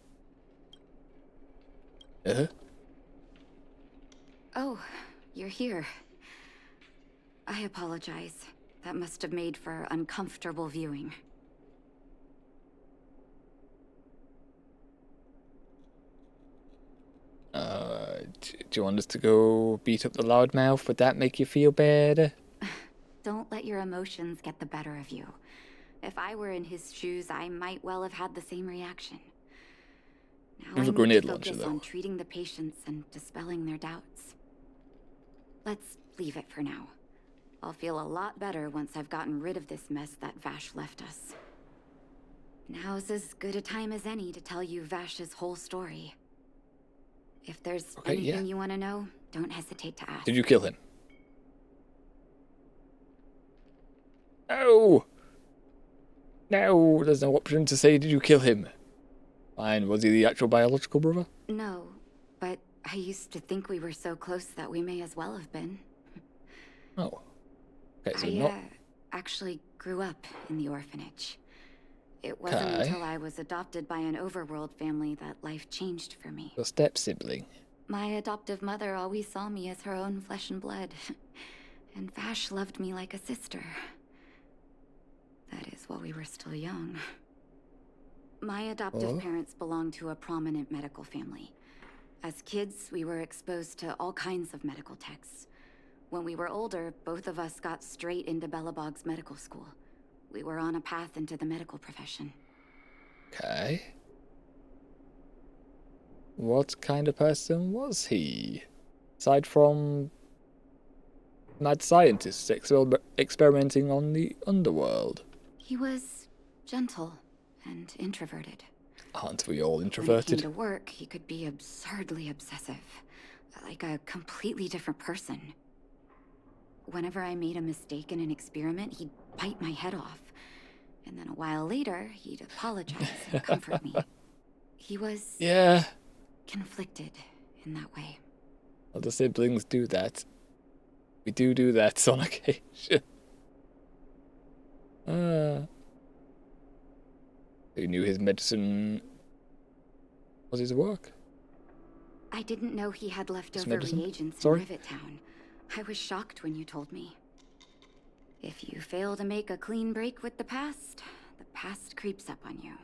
Oh, you're here. I apologize. That must have made for uncomfortable viewing. Do you want us to go beat up the loudmouth? Would that make you feel better? Don't let your emotions get the better of you. If I were in his shoes, I might well have had the same reaction. Now You have a I need grenade to launcher, focus though. on treating the patients and dispelling their doubts. Let's leave it for now. I'll feel a lot better once I've gotten rid of this mess that Vash left us. Now's as good a time as any to tell you Vash's whole story. If there's anything you want to know, don't hesitate to ask. Did you kill him? No! No, there's no option to say, did you kill him? Fine, was he the actual biological brother? No, but I used to think we were so close that we may as well have been. Oh. Okay, so I not... actually grew up in the orphanage. It wasn't until I was adopted by an overworld family that life changed for me. Your step-sibling. My adoptive mother always saw me as her own flesh and blood. And Vash loved me like a sister. That is while we were still young. My adoptive parents belonged to a prominent medical family. As kids, we were exposed to all kinds of medical texts. When we were older, both of us got straight into Belobog's medical school. We were on a path into the medical profession. Okay. What kind of person was he? Aside from mad scientists experimenting on the underworld. He was gentle and introverted. Aren't we all When it introverted? came to work, he could be absurdly obsessive. Like a completely different person. Whenever I made a mistake in an experiment, he'd bite my head off. And then a while later, he'd apologize and comfort me. He was conflicted in that way. Other siblings do that. We do that on occasion. Who knew his medicine was his work? I didn't know he had leftover medicine? reagents Sorry? in Rivet Town. I was shocked when you told me. If you fail to make a clean break with the past creeps up on you.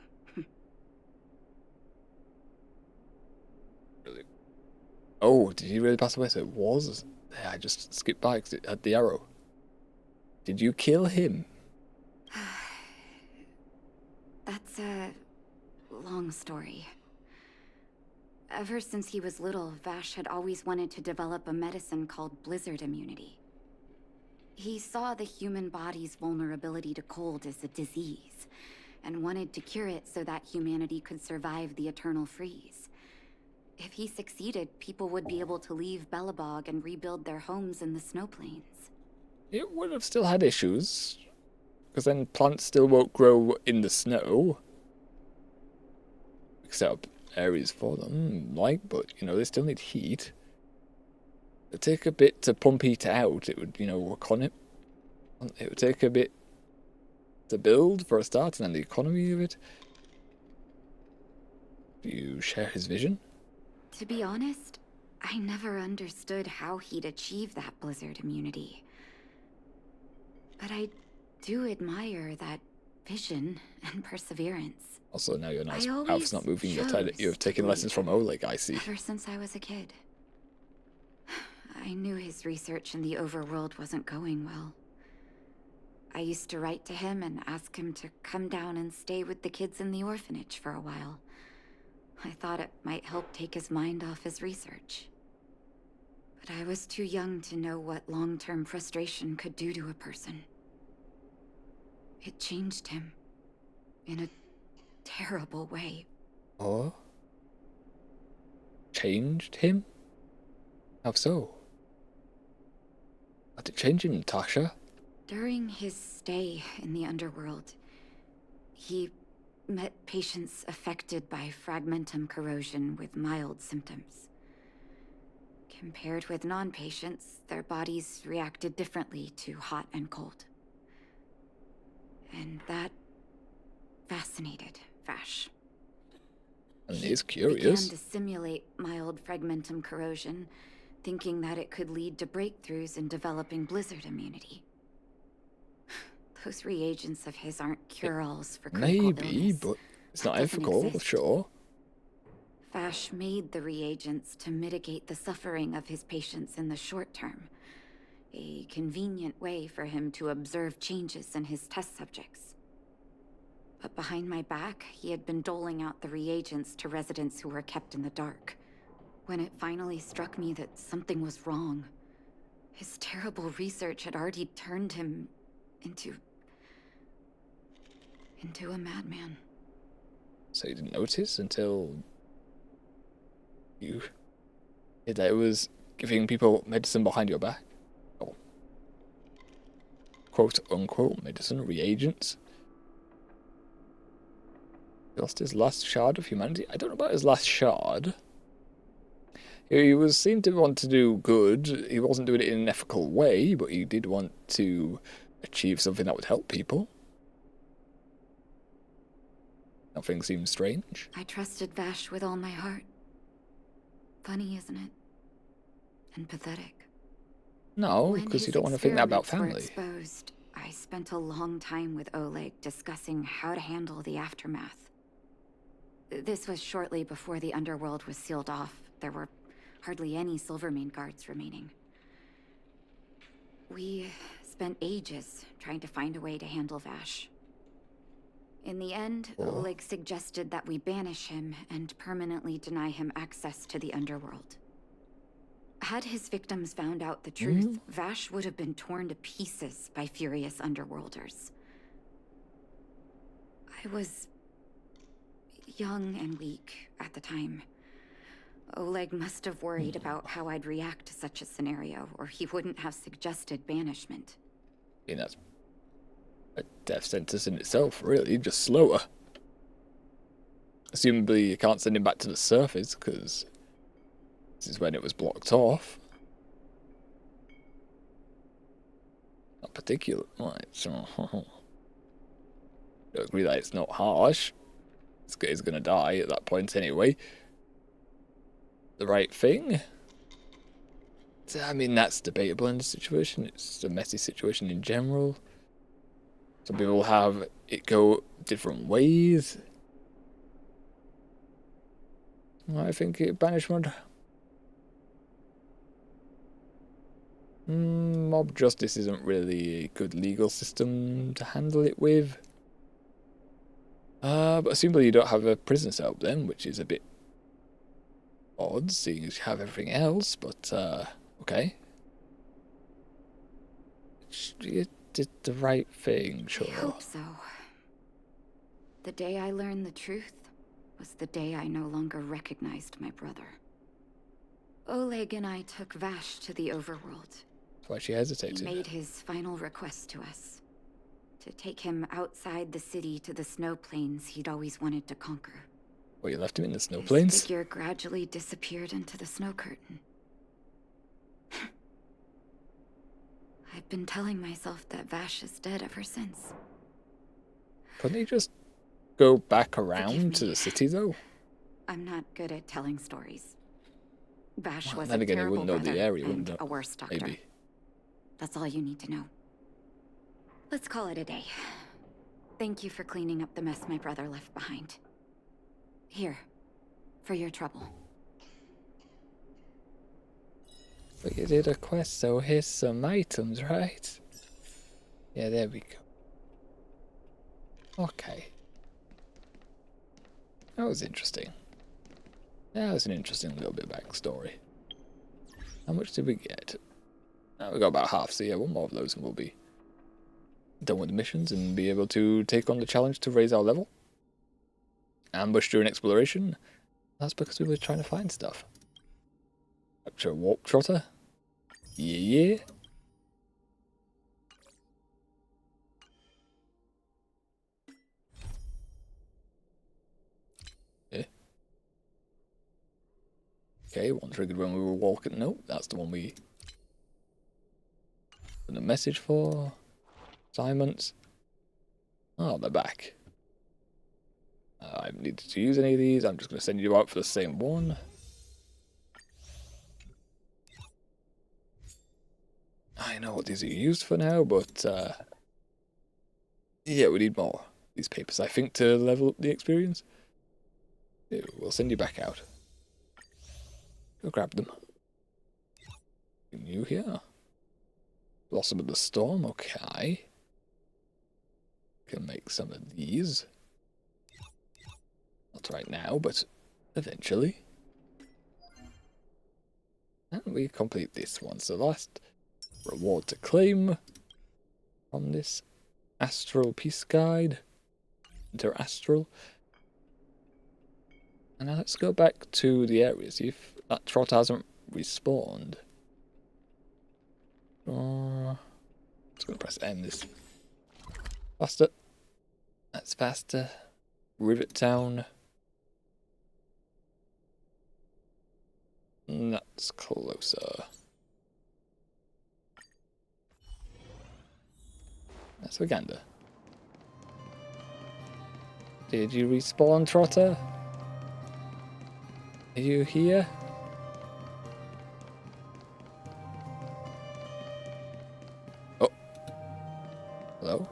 Really? Oh, did he really pass away? So it was. Yeah, I just skipped by because it had the arrow. Did you kill him? That's a long story. Ever since he was little, Vash had always wanted to develop a medicine called blizzard immunity. He saw the human body's vulnerability to cold as a disease, and wanted to cure it so that humanity could survive the eternal freeze. If he succeeded, people would be able to leave Belobog and rebuild their homes in the snow plains. It would have still had issues, because then plants still won't grow in the snow. Except areas for them, but they still need heat. It'd take a bit to pump heat out. It would, work on it. It would take a bit to build for a start, and then the economy of it. Do you share his vision? To be honest, I never understood how he'd achieve that blizzard immunity. But I do admire that vision and perseverance. Also, now your mouth's not moving. You've taken lessons from Oleg, I see. Ever since I was a kid. I knew his research in the overworld wasn't going well. I used to write to him and ask him to come down and stay with the kids in the orphanage for a while. I thought it might help take his mind off his research. But I was too young to know what long-term frustration could do to a person. It changed him. In a terrible way. Oh? Changed him? How so? What did it change him, Natasha? During his stay in the underworld, he met patients affected by fragmentum corrosion with mild symptoms. Compared with non-patients, their bodies reacted differently to hot and cold. And that fascinated Vash. And he's curious. He began to simulate mild fragmentum corrosion, thinking that it could lead to breakthroughs in developing blizzard immunity. Those reagents of his aren't cure-alls for critical illness. Maybe, but it's not ethical, sure. Vash made the reagents to mitigate the suffering of his patients in the short term. A convenient way for him to observe changes in his test subjects. But behind my back, he had been doling out the reagents to residents who were kept in the dark. When it finally struck me that something was wrong, his terrible research had already turned him into a madman. So you didn't notice until that it was giving people medicine behind your back? Oh. Quote unquote medicine, reagents. He lost his last shard of humanity? I don't know about his last shard. He seemed to want to do good. He wasn't doing it in an ethical way, but he did want to achieve something that would help people. Nothing seems strange. I trusted Vash with all my heart. Funny, isn't it? And pathetic. No, because you don't want to think that about When family. his experiments were exposed, I spent a long time with Oleg discussing how to handle the aftermath. This was shortly before the underworld was sealed off. There were hardly any Silvermane guards remaining. We spent ages trying to find a way to handle Vash. In the end, Oleg suggested that we banish him and permanently deny him access to the underworld. Had his victims found out the truth, Vash would have been torn to pieces by furious underworlders. I was young and weak at the time. Oleg must have worried about how I'd react to such a scenario, or he wouldn't have suggested banishment. I mean, that's a death sentence in itself, really, just slower. Assumably you can't send him back to the surface, because this is when it was blocked off. Not particular. Right, so I agree that it's not harsh. He's going to die at that point anyway. The right thing I mean, that's debatable in the situation. It's a messy situation in general. Some people have it go different ways. I think banishment. Mob justice isn't really a good legal system to handle it with. But assumably you don't have a prison setup then, which is a bit odd, seeing as you have everything else, but okay. You did the right thing, sure. I hope so. The day I learned the truth was the day I no longer recognized my brother. Oleg and I took Vash to the overworld. That's why she hesitated. He made his final request to us. To take him outside the city to the snow plains he'd always wanted to conquer. Well, you left him in the snow plains? His figure gradually disappeared into the snow curtain. I've been telling myself that Vash is dead ever since. Couldn't he just go back around to the city, though? I'm not good at telling stories. Vash Well, was then a again, he terrible wouldn't know the brother area, and wouldn't know. a worse doctor. Maybe. That's all you need to know. Let's call it a day. Thank you for cleaning up the mess my brother left behind. Here, for your trouble. But you did a quest, so here's some items, right? Yeah, there we go. Okay. That was interesting. That was an interesting little bit of backstory. How much did we get? We got about half, so yeah, one more of those and we'll be done with the missions and be able to take on the challenge to raise our level. Ambush during exploration. That's because we were trying to find stuff. Capture a warp trotter. Yeah. Okay, one triggered when we were walking. Nope, that's the one we put a message for. Assignments. Oh, they're back. I haven't needed to use any of these. I'm just going to send you out for the same one. I know what these are used for now, but yeah, we need more of these papers, I think, to level up the experience. Ew, we'll send you back out. Go grab them. You here? Blossom of the Storm, okay. Can make some of these. Not right now, but eventually. And we complete this one. So last reward to claim from this Astral Peace Guide. Interastral. And now let's go back to the area, see if that trot hasn't respawned. Just gonna press M this. Faster. That's faster. Rivet Town. That's closer. That's Uganda. Did you respawn, Trotter? Are you here? Oh. Hello?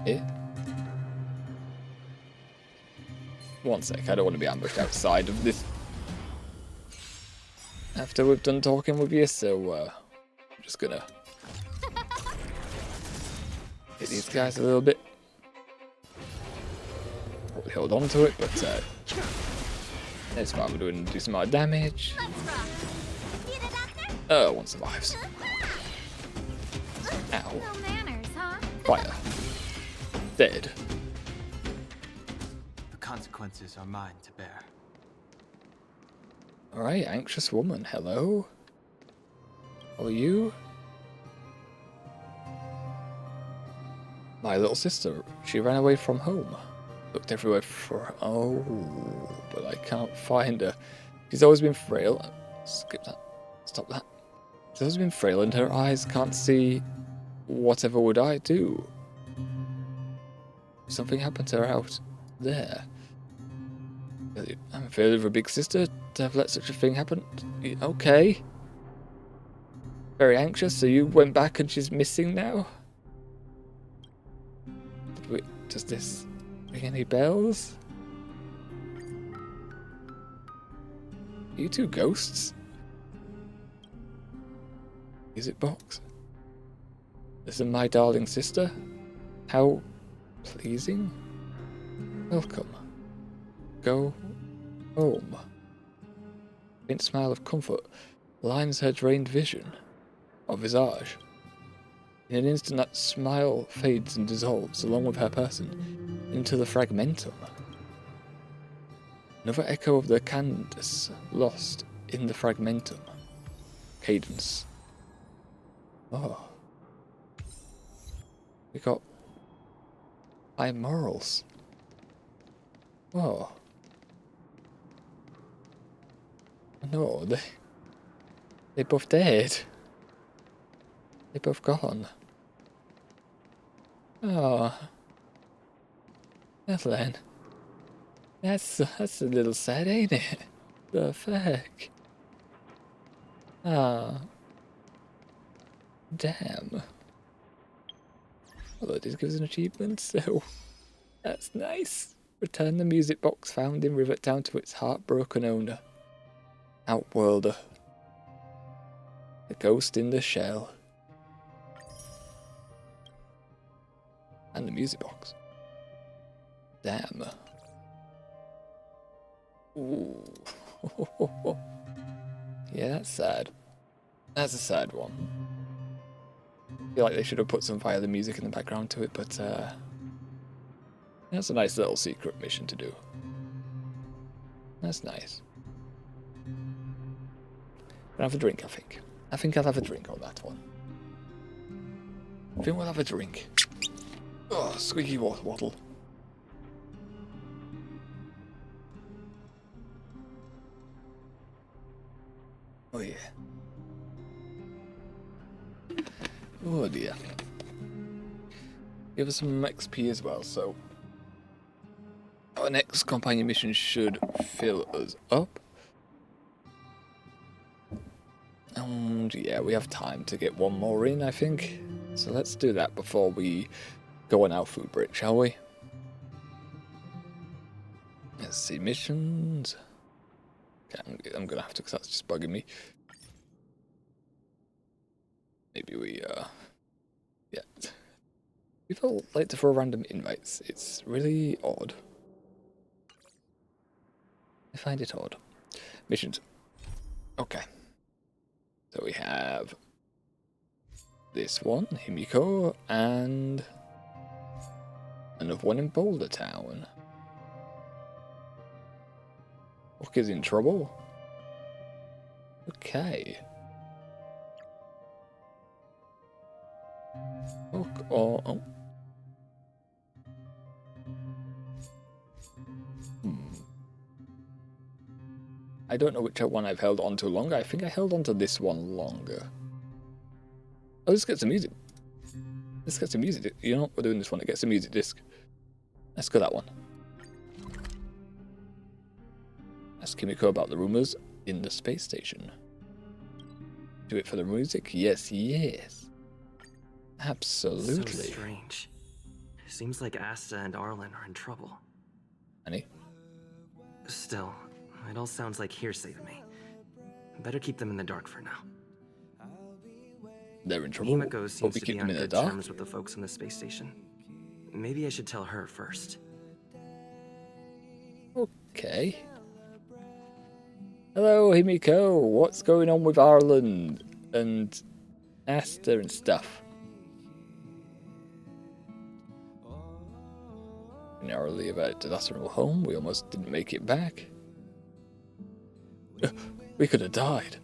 Here? One sec, I don't want to be ambushed outside of this after we've done talking with you, so I'm just gonna hit these guys a little bit. Probably hold on to it, but it's fine, we're doing a decent amount of damage. One survives. Ow. No manners, huh? Fire. Dead. The consequences are mine to bear. Alright, anxious woman, hello? How are you? My little sister, she ran away from home. Looked everywhere for her. Oh, but I can't find her. She's always been frail. Skip that. Stop that. She's always been frail and her eyes can't see. Whatever would I do? Something happened to her out there. I'm a failure of a big sister to have let such a thing happen. Okay. Very anxious, so you went back and she's missing now? Does this ring any bells? Are you two ghosts? Music box? Listen, my darling sister. How pleasing. Welcome. Go home. Faint smile of comfort lines her drained vision or visage. In an instant that smile fades and dissolves along with her person into the fragmentum. Another echo of the Candace lost in the fragmentum. Cadence. Oh. We got high morals. Oh. No, they both dead. They both gone. Oh. Evelyn. That's a little sad, ain't it? The fuck? Ah. Damn. Although it did give us an achievement, so that's nice. Return the music box found in Rivet Town to its heartbroken owner. Outworlder. The ghost in the shell. And the music box. Damn. Ooh. Yeah, that's sad. That's a sad one. I feel like they should have put some violin music in the background to it, but that's a nice little secret mission to do. That's nice. I'll have a drink, I think. I think I'll have a drink on that one. I think we'll have a drink. Oh, squeaky waddle. Oh yeah. Oh dear. Give us some XP as well, so our next companion mission should fill us up. And yeah, we have time to get one more in, I think. So let's do that before we go on our food break, shall we? Let's see, missions. Okay, I'm gonna have to, because that's just bugging me. Maybe we, yeah. People like to throw random invites. It's really odd. I find it odd. Missions. Okay. So we have this one, Himiko, and another one in Boulder Town. Hook is in trouble. Okay. Hook or... Oh. I don't know which one I've held on to longer. I think I held on to this one longer. Oh, let's get some music. Let's get some music. You know what? We're doing this one. It gets a music disc. Let's go that one. Ask Kimiko about the rumors in the space station. Do it for the music? Yes, yes. Absolutely. So strange. Seems like Asta and Arlen are in trouble. Honey? Still, it all sounds like hearsay to me. Better keep them in the dark for now. They're in trouble. Himiko seems to be on good terms with the folks on the space station. Maybe I should tell her first. Okay. Hello, Himiko. What's going on with Arlen and Asta and stuff? Narrowly about Disasterable Home. We almost didn't make it back. We could have died.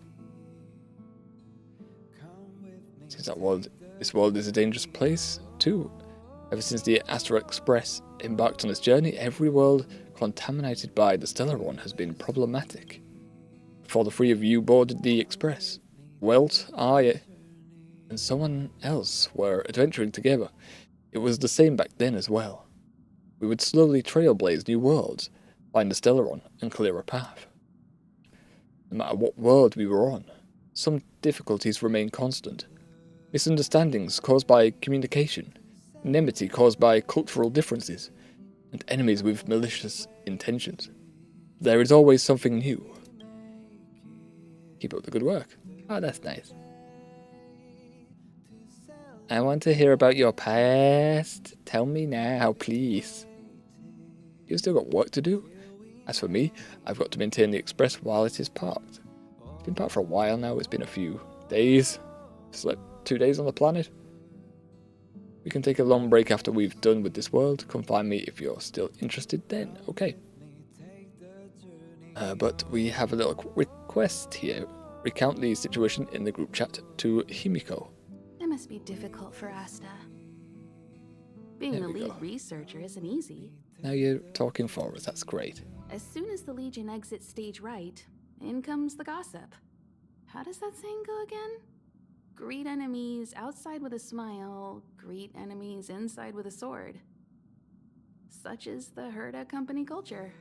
Seems that this world is a dangerous place, too. Ever since the Astral Express embarked on its journey, every world contaminated by the Stellar One has been problematic. Before the three of you boarded the Express, Welt, I, and someone else were adventuring together. It was the same back then as well. We would slowly trailblaze new worlds, find a Stellaron and clear a path. No matter what world we were on, some difficulties remain constant. Misunderstandings caused by communication, enmity caused by cultural differences, and enemies with malicious intentions. There is always something new. Keep up the good work. Oh, that's nice. I want to hear about your past. Tell me now, please. You've still got work to do. As for me, I've got to maintain the express while it is parked. It's been parked for a while now. It's been a few days. Slept 2 days on the planet. We can take a long break after we've done with this world. Come find me if you're still interested then. Okay. But we have a little request here. Recount the situation in the group chat to Himiko. It must be difficult for Asta. Being the lead researcher isn't easy. Now you're talking for us. That's great. As soon as the Legion exits stage right, in comes the gossip. How does that saying go again? Greet enemies outside with a smile, greet enemies inside with a sword. Such is the Herda company culture.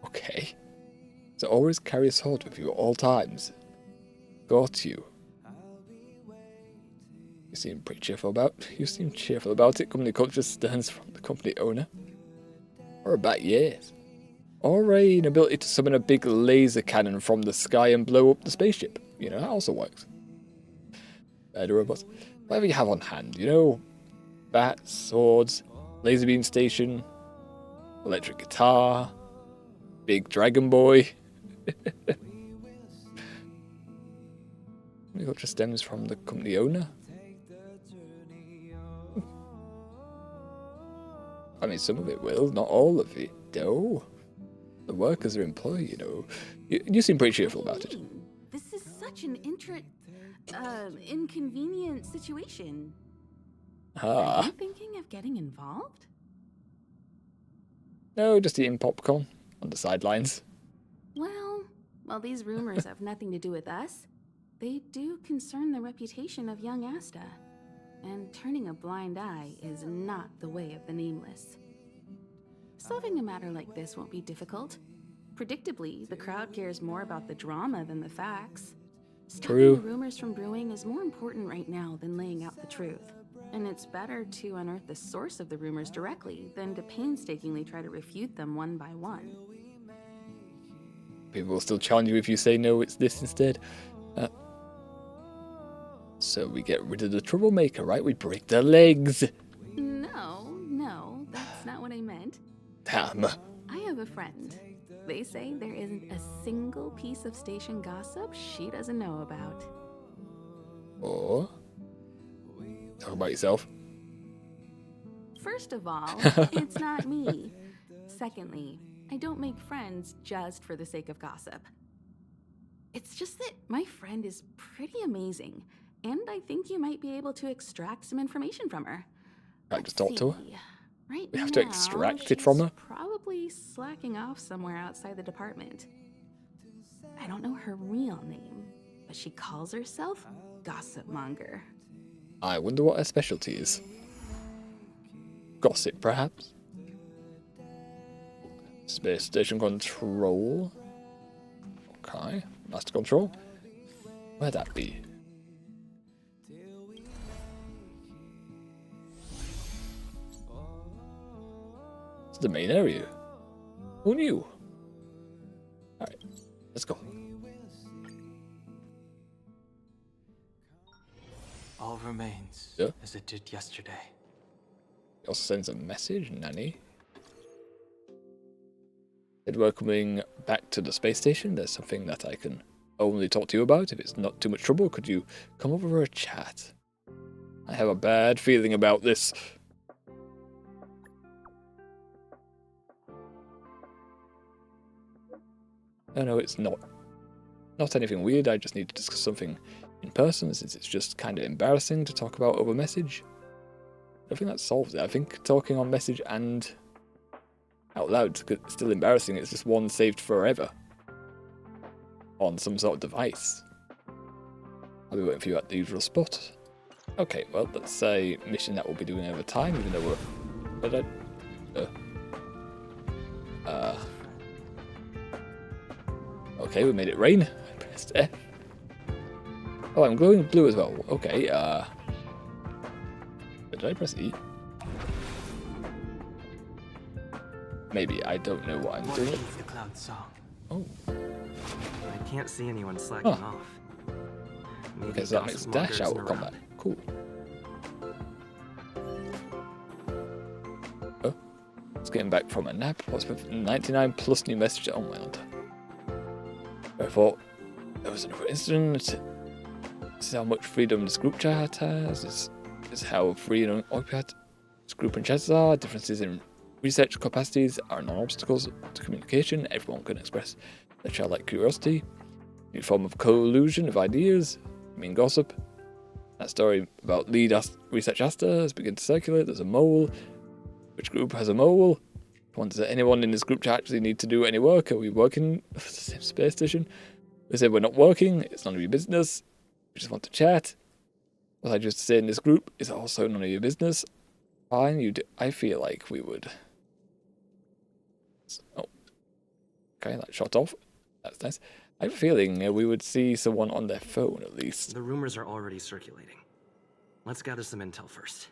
Okay. So always carry a sword with you at all times. Got you. You seem pretty cheerful about it. Company culture stands from the company owner. Or about yes. Or an ability to summon a big laser cannon from the sky and blow up the spaceship. You know, that also works. Better robots. Whatever you have on hand, you know. Bats, swords, laser beam station, electric guitar, big dragon boy. Company culture stems from the company owner. I mean, some of it will, not all of it, though. The workers are employed, you know. You seem pretty cheerful about it. This is such an inconvenient situation. Are you thinking of getting involved? No, just eating popcorn on the sidelines. Well, while these rumors have nothing to do with us, they do concern the reputation of young Asta. And turning a blind eye is not the way of the nameless. Solving a matter like this won't be difficult. Predictably, the crowd cares more about the drama than the facts. Stopping the rumors from brewing is more important right now than laying out the truth. And it's better to unearth the source of the rumors directly than to painstakingly try to refute them one by one. People will still challenge you if you say no, it's this instead. So we get rid of the troublemaker, right? We break their legs. No, that's not what I meant. Damn. I have a friend. They say there isn't a single piece of station gossip she doesn't know about. Or? Talk about yourself. First of all, it's not me. Secondly, I don't make friends just for the sake of gossip. It's just that my friend is pretty amazing, and I think you might be able to extract some information from her. I just talk to her. Right We have now, to extract it from her. Probably slacking off somewhere outside the department. I don't know her real name, but she calls herself Gossip Monger. I wonder what her specialty is. Gossip, perhaps? Space station control. Okay, master control. Where'd that be? It's the main area. Who knew? Alright, let's go. All remains as it did yesterday. It also sends a message, Nanny. Said we're coming back to the space station. There's something that I can only talk to you about. If it's not too much trouble, could you come over for a chat? I have a bad feeling about this. No, it's not. Not anything weird. I just need to discuss something in person, since it's just kind of embarrassing to talk about over message. I think that solves it. I think talking on message and out loud is still embarrassing. It's just one saved forever on some sort of device. I'll be waiting for you at the usual spot. Okay, well, let's say mission that we'll be doing over time, even though we're... Okay, we made it rain. I pressed F. Oh, I'm glowing blue as well. Okay, did I press E? Maybe, I don't know what I'm doing. The cloud song. Oh. I can't see anyone slacking off. Maybe Okay, so that makes dash out of combat. Cool. Oh, it's getting back from a nap. What's with 99 plus new messages? Oh my god. I thought there was another incident. This is how much freedom this group chat has. This is how free and occupied this group and chats are. Differences in research capacities are non-obstacles to communication. Everyone can express their childlike curiosity. New form of collusion of ideas. I mean gossip. That story about lead research Asta has begun to circulate. There's a mole. Which group has a mole? Does anyone in this group chat actually need to do any work? Are we working for the same space station? They say we're not working. It's none of your business. We just want to chat. What I just say in this group is also none of your business. Fine, you do. I feel like we would. Oh. Okay, that shot off. That's nice. I have a feeling we would see someone on their phone at least. The rumors are already circulating. Let's gather some intel first.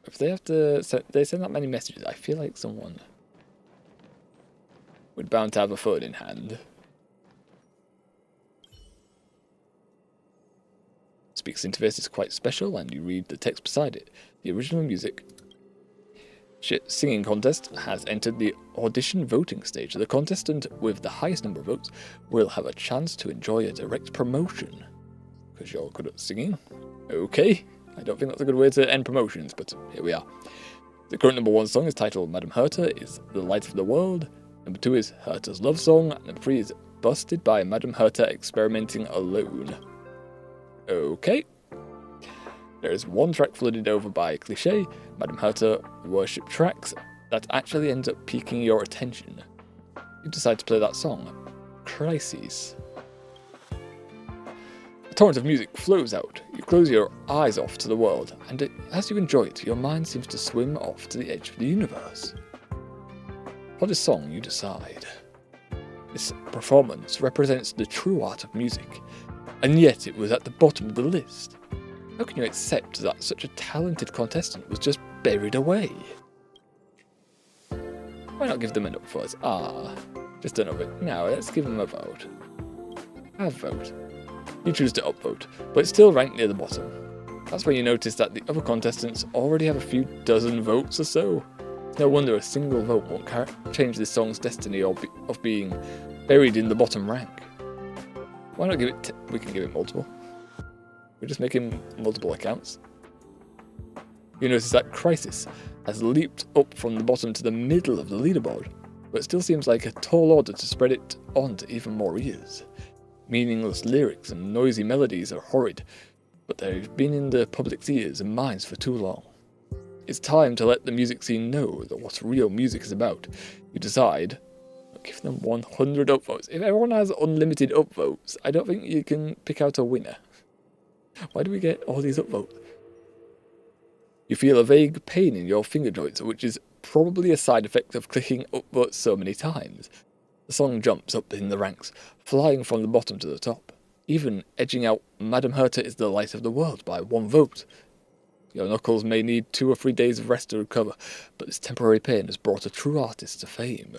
If they have to, they send that many messages, I feel like someone would bound to have a phone in hand. Speaks interface is quite special, and you read the text beside it. The original music. Singing contest has entered the audition voting stage. The contestant with the highest number of votes will have a chance to enjoy a direct promotion. Because you're good at singing. Okay. I don't think that's a good way to end promotions, but here we are. The current number 1 song is titled Madame Herta is the Light of the World. Number 2 is Herta's Love Song. And number 3 is Busted by Madame Herta Experimenting Alone. Okay. There is one track flooded over by cliché, Madame Herta worship tracks, that actually ends up piquing your attention. You decide to play that song, Crises. A torrent of music flows out. You close your eyes off to the world, and as you enjoy it, your mind seems to swim off to the edge of the universe. For this song, you decide. This performance represents the true art of music, and yet it was at the bottom of the list. How can you accept that such a talented contestant was just buried away? Why not give them an upvote? Just an upvote. Now, let's give them a vote. Have vote. You choose to upvote, but it's still ranked near the bottom. That's when you notice that the other contestants already have a few dozen votes or so. It's no wonder a single vote won't change this song's destiny of being buried in the bottom rank. Why not give it... we can give it multiple. We're just making multiple accounts. You notice that Crisis has leaped up from the bottom to the middle of the leaderboard, but it still seems like a tall order to spread it on to even more ears. Meaningless lyrics and noisy melodies are horrid, but they've been in the public's ears and minds for too long. It's time to let the music scene know that what real music is about. You decide, give them 100 upvotes. If everyone has unlimited upvotes, I don't think you can pick out a winner. Why do we get all these upvotes? You feel a vague pain in your finger joints, which is probably a side effect of clicking upvotes so many times. The song jumps up in the ranks, flying from the bottom to the top, even edging out Madame Herta is the Light of the World by 1 vote. Your knuckles may need 2 or 3 days of rest to recover, but this temporary pain has brought a true artist to fame.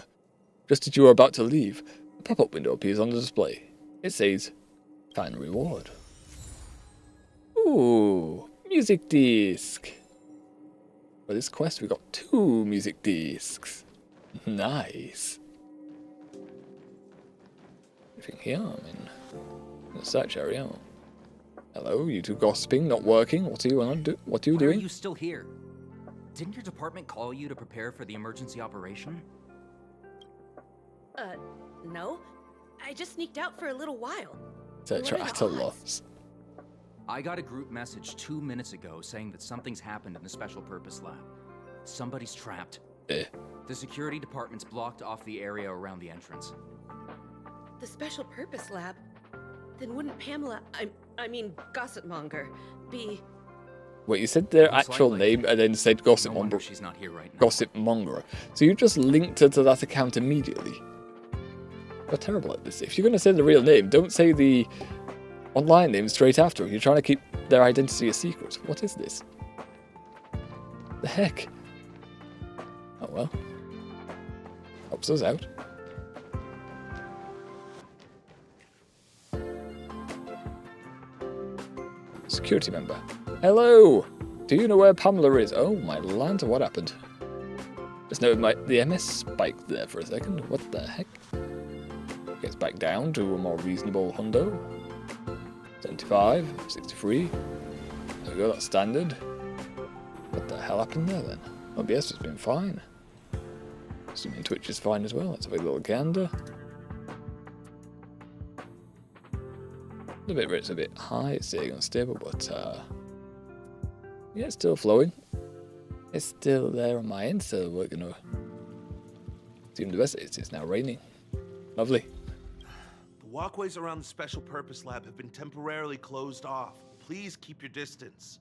Just as you are about to leave, a pop-up window appears on the display. It says, Final Reward. Ooh, music disc. For this quest we got 2 music discs. Nice. Anything here? I'm in the search area. Hello, you two gossiping, not working. What are you doing? Why are you still here? Didn't your department call you to prepare for the emergency operation? No. I just sneaked out for a little while. Searcher at a loss. I got a group message 2 minutes ago saying that something's happened in the Special Purpose Lab. Somebody's trapped. The security department's blocked off the area around the entrance. The Special Purpose Lab? Then wouldn't Pamela, I mean Gossipmonger, be... Wait, you said their actual name and then said Gossipmonger. She's not here right now. Gossipmonger. So you just linked her to that account immediately? You're terrible at this. If you're going to say the real name, don't say the online name straight after. You're trying to keep their identity a secret. What is this? The heck? Oh well. Helps us out. Security member. Hello! Do you know where Pamela is? Oh my land, what happened? Just noted the MS spiked there for a second. What the heck? Gets back down to a more reasonable hundo. 75, 63. There we go, that's standard. What the hell happened there then? OBS has been fine. Assuming Twitch is fine as well. Let's have a little gander. The bit rate's a bit high, it's staying unstable, but yeah, it's still flowing. It's still there on my end, so we're gonna assume the best. It's now raining. Lovely. The walkways around the Special Purpose Lab have been temporarily closed off. Please keep your distance.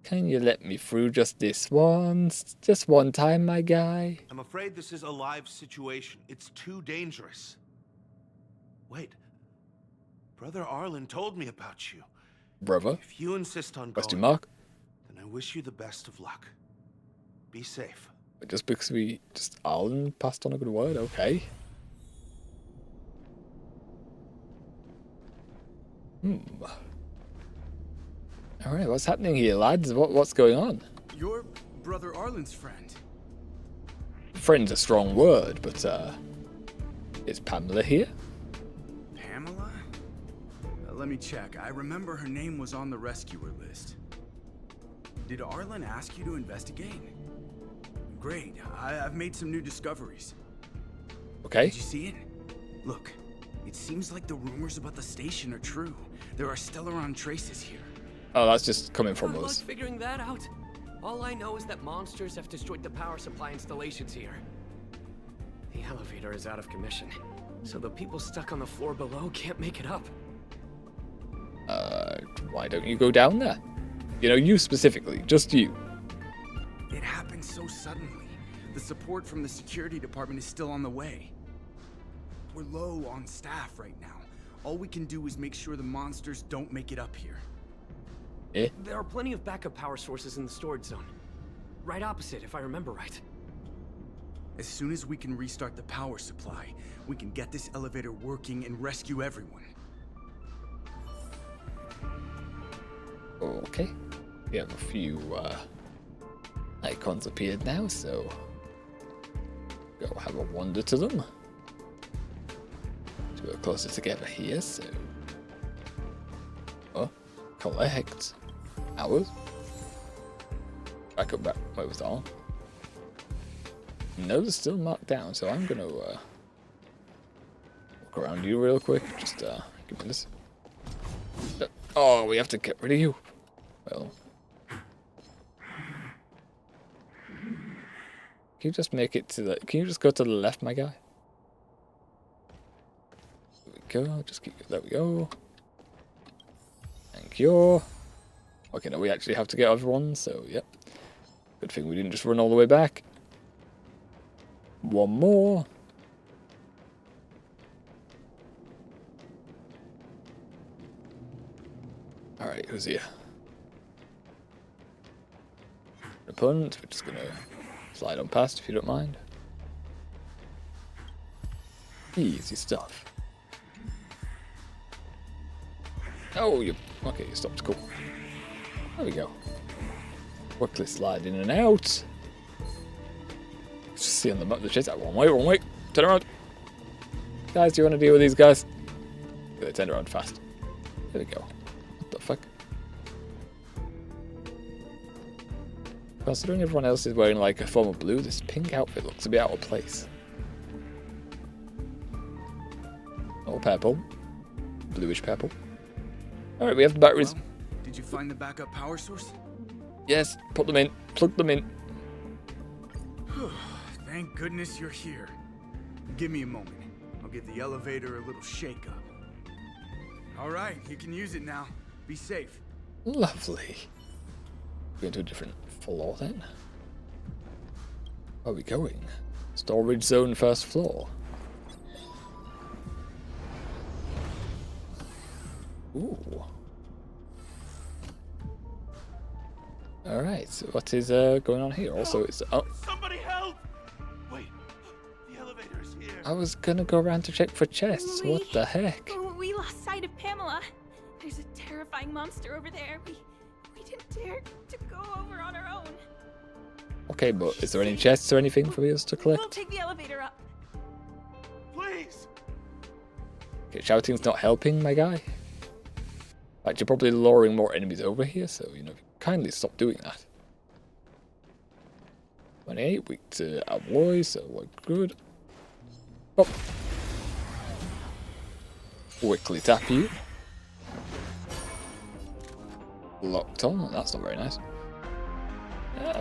Can you let me through just this once? Just one time, my guy? I'm afraid this is a live situation. It's too dangerous. Wait. Brother Arlen told me about you. Brother? If you insist on Question going, mark? then I wish you the best of luck. Be safe. Just because Arlen passed on a good word, okay. Alright, what's happening here, lads? What's going on? You're Brother Arlen's friend. Friend's a strong word, but is Pamela here? Pamela? Let me check. I remember her name was on the rescuer list. Did Arlen ask you to investigate? Great. I've made some new discoveries. Okay. Did you see it? Look, it seems like the rumors about the station are true. There are Stellaron traces here. Oh, that's just coming from Good us. luck figuring that out. All I know is that monsters have destroyed the power supply installations here. The elevator is out of commission, so the people stuck on the floor below can't make it up. Why don't you go down there? You know, you specifically, just you. It happened so suddenly. The support from the security department is still on the way. We're low on staff right now. All we can do is make sure the monsters don't make it up here. There are plenty of backup power sources in the storage zone. Right opposite, if I remember right. As soon as we can restart the power supply, we can get this elevator working and rescue everyone. Okay. We have a few icons appeared now, so go have a wander to them. So we're closer together here, so collect ours. Back up, wait, was that on? No, they're still marked down, so I'm gonna walk around you real quick. Just give me this. Oh, we have to get rid of you. Well, can you just make it to the? Can you just go to the left, my guy? There we go. Just keep. There we go. Thank you. Okay, now we actually have to get everyone. So, yep. Good thing we didn't just run all the way back. One more. Alright, who's here? The punt, we're just gonna slide on past if you don't mind. Easy stuff. Oh, you. Okay, you stopped. Cool. There we go. Quickly slide in and out. Just see on the map the chase. One way. Turn around. Guys, do you want to deal with these guys? They turn around fast. There we go. What the fuck? Considering everyone else is wearing like a form of blue, this pink outfit looks a bit out of place. Or purple. Bluish purple. Alright, we have the batteries. Well, did you find the backup power source? Yes, put them in. Plug them in. Thank goodness you're here. Give me a moment. I'll give the elevator a little shake up. Alright, you can use it now. Be safe. Lovely. Going to a different floor then. Where are we going? Storage zone, first floor. Ooh. Alright, so what is going on here? Also, it's... Oh, Somebody help! Wait, the elevator's here. I was gonna go around to check for chests. What the heck? We lost sight of Pamela. There's a terrifying monster over there. We didn't dare to go over on our own. Okay, but is there any chests or anything for us to We'll collect? take the elevator up. Please! Okay, shouting's not helping, my guy. In fact, you're probably luring more enemies over here, so, you know, kindly stop doing that. 28, weak to alloy, so we're good. Oh. Quickly tap you. Locked on, that's not very nice.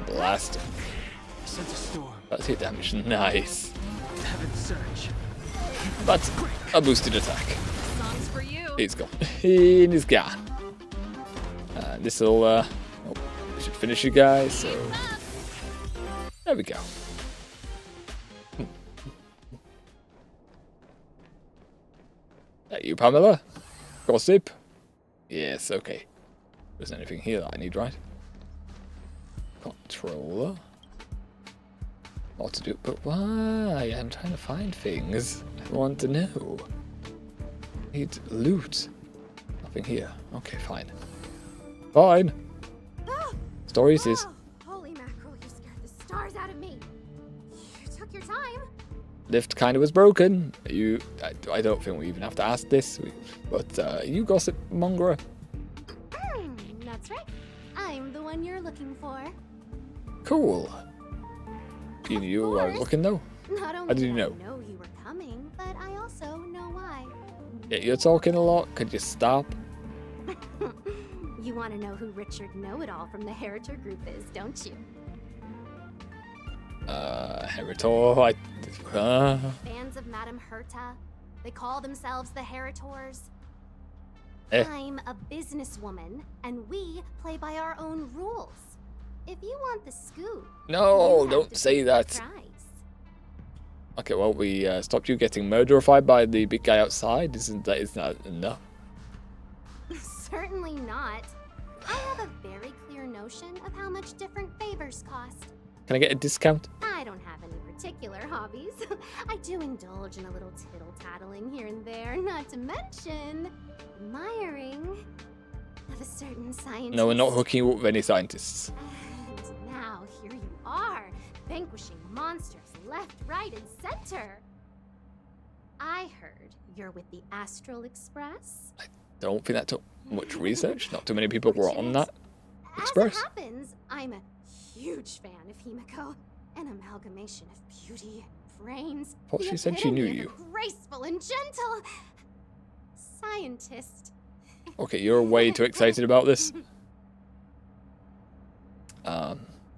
Blast. Sense a storm. That's hit damage, nice. Heaven surge. That's a boosted attack. Songs for you. He's gone. He's gone. This'll, oh, we should finish you guys, so... There we go. That you, Pamela? Gossip? Yes, okay. There's anything here that I need, right? Controller. What to do? But why? I'm trying to find things. I want to know. Need loot. Nothing here. Okay, fine. Fine. Stories is... Holy mackerel, you scared the stars out of me. You took your time. Lift kind of was broken. I don't think we even have to ask this. But you gossip mongerer. That's right. I'm the one you're looking for. Cool. You are looking though? Not only How did you do I know? know you were coming, but I also know why. Yeah, you're talking a lot. Could you stop? You want to know who Richard Know-It-All from the Heritor Group is, don't you? Heritor, Fans of Madame Herta. They call themselves the Heritors. I'm a businesswoman, and we play by our own rules. If you want the scoop, No, you don't have to say pay the that. price. Okay, well, we stopped you getting murderified by the big guy outside. Isn't that enough? Certainly not. I have a very clear notion of how much different favors cost. Can I get a discount? I don't have any particular hobbies. I do indulge in a little tittle-tattling here and there, not to mention admiring of a certain scientist. No, we're not hooking you up with any scientists. And now here you are, vanquishing monsters left, right, and center. I heard you're with the Astral Express. Don't think that took much research. Not too many people were on that express. As it happens, I'm a huge fan of Himiko. An amalgamation of beauty and brains. Thought the she said she knew epitome of you. a graceful and gentle scientist. Okay, you're way too excited about this.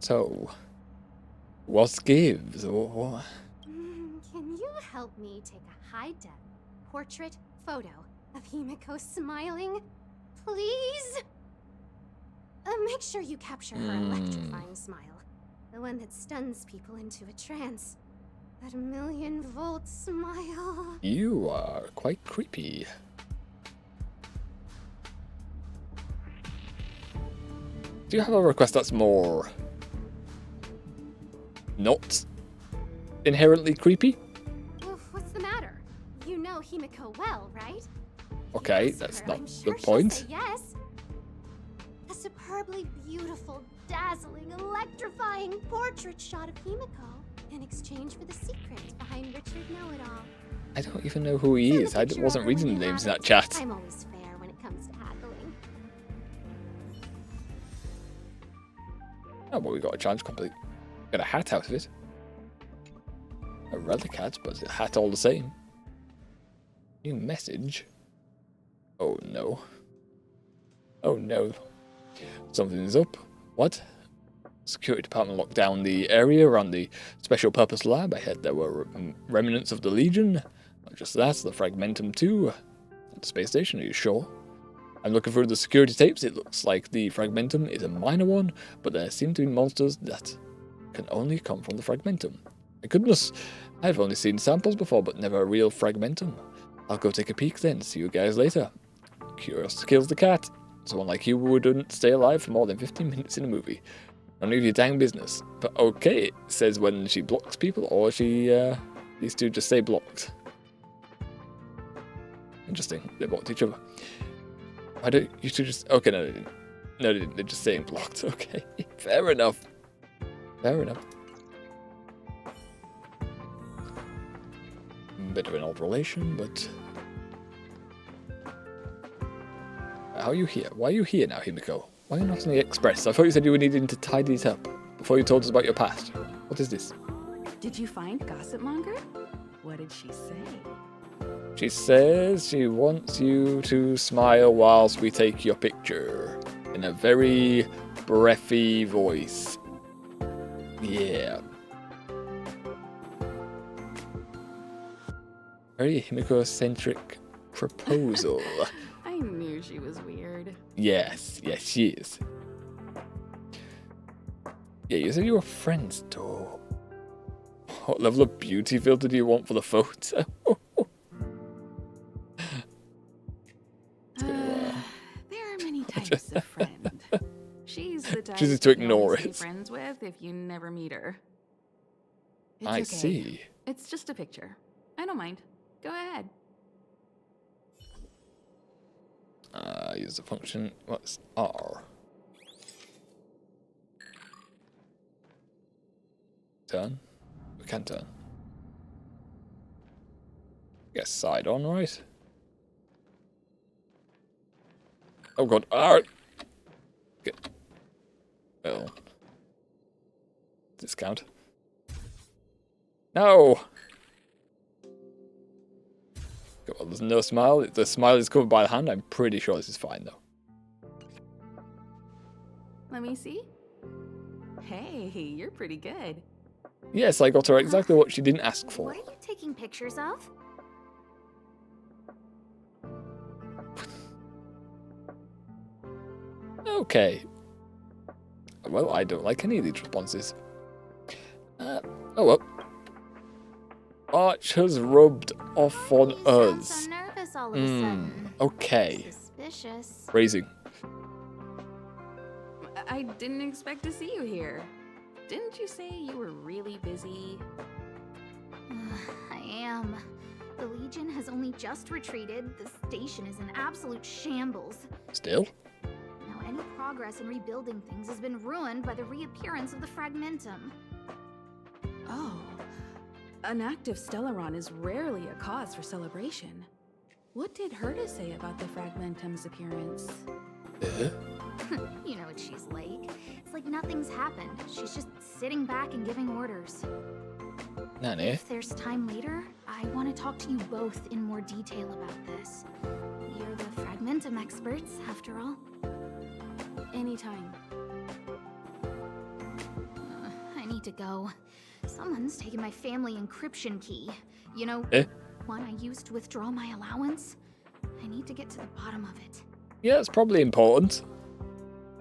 So, what gives? Or Can you help me take a high-def portrait photo of Himiko smiling? Please? Make sure you capture her electrifying smile. The one that stuns people into a trance. That 1,000,000-volt smile. You are quite creepy. Do you have a request that's more not inherently creepy? Oof, what's the matter? You know Himiko well, right? Okay, that's not I'm the sure she'll point. say yes. A superbly beautiful, dazzling, electrifying portrait shot of Himiko in exchange for the secret behind Richard Know-It-All. I don't even know who he is. I wasn't reading the names in that chat. I'm always fair when it comes to haggling. Oh, well, we got a chance complete. Got a hat out of it. A relic hat, but a hat all the same. New message. Oh no. Oh no. Something's up. What? Security department locked down the area around the special purpose lab. I heard there were remnants of the Legion. Not just that, the Fragmentum too. At the space station, are you sure? I'm looking through the security tapes. It looks like the Fragmentum is a minor one, but there seem to be monsters that can only come from the Fragmentum. My goodness, I've only seen samples before, but never a real Fragmentum. I'll go take a peek then. See you guys later. Curiosity kills the cat. Someone like you wouldn't stay alive for more than 15 minutes in a movie. None of your dang business. But okay, it says when she blocks people or she, these two just say blocked. Interesting, they blocked each other. Why don't you two just, okay, no they didn't. No they didn't, they're just saying blocked, okay. Fair enough. Fair enough. Bit of an old relation, but... How are you here? Why are you here now, Himiko? Why are you not on the express? I thought you said you were needing to tidy it up before you told us about your past. What is this? Did you find Gossip Monger? What did she say? She says she wants you to smile whilst we take your picture. In a very breathy voice. Yeah. Very Himiko-centric proposal. I knew she was weird. Yes, yes, she is. Yeah, you said you were friends, though. What level of beauty filter do you want for the photo? There are many types of friend. She's the type Chooses to you can ignore only stay it. friends with if you never meet her. It's I okay. see. It's just a picture. I don't mind. Go ahead. Use the function. What's R? Turn? We can turn. Guess side on, right? Oh god. Alright. Okay. Well. Discount. No! Well, there's no smile. The smile is covered by the hand. I'm pretty sure this is fine, though. Let me see. Hey, you're pretty good. Yes, I got her exactly what she didn't ask for. What are you taking pictures of? Okay. Well, I don't like any of these responses. Oh well. Arch has rubbed off on us. So nervous all of a sudden. Okay. Suspicious. Phrasing. I didn't expect to see you here. Didn't you say you were really busy? I am. The Legion has only just retreated. The station is in absolute shambles. Still? Now any progress in rebuilding things has been ruined by the reappearance of the Fragmentum. Oh. An active Stellaron is rarely a cause for celebration. What did Herta say about the Fragmentum's appearance? You know what she's like. It's like nothing's happened. She's just sitting back and giving orders. Nanny. If there's time later, I want to talk to you both in more detail about this. You're the Fragmentum experts, after all. Anytime. I need to go. Someone's taken my family encryption key. You know, one I used to withdraw my allowance. I need to get to the bottom of it. Yeah, it's probably important.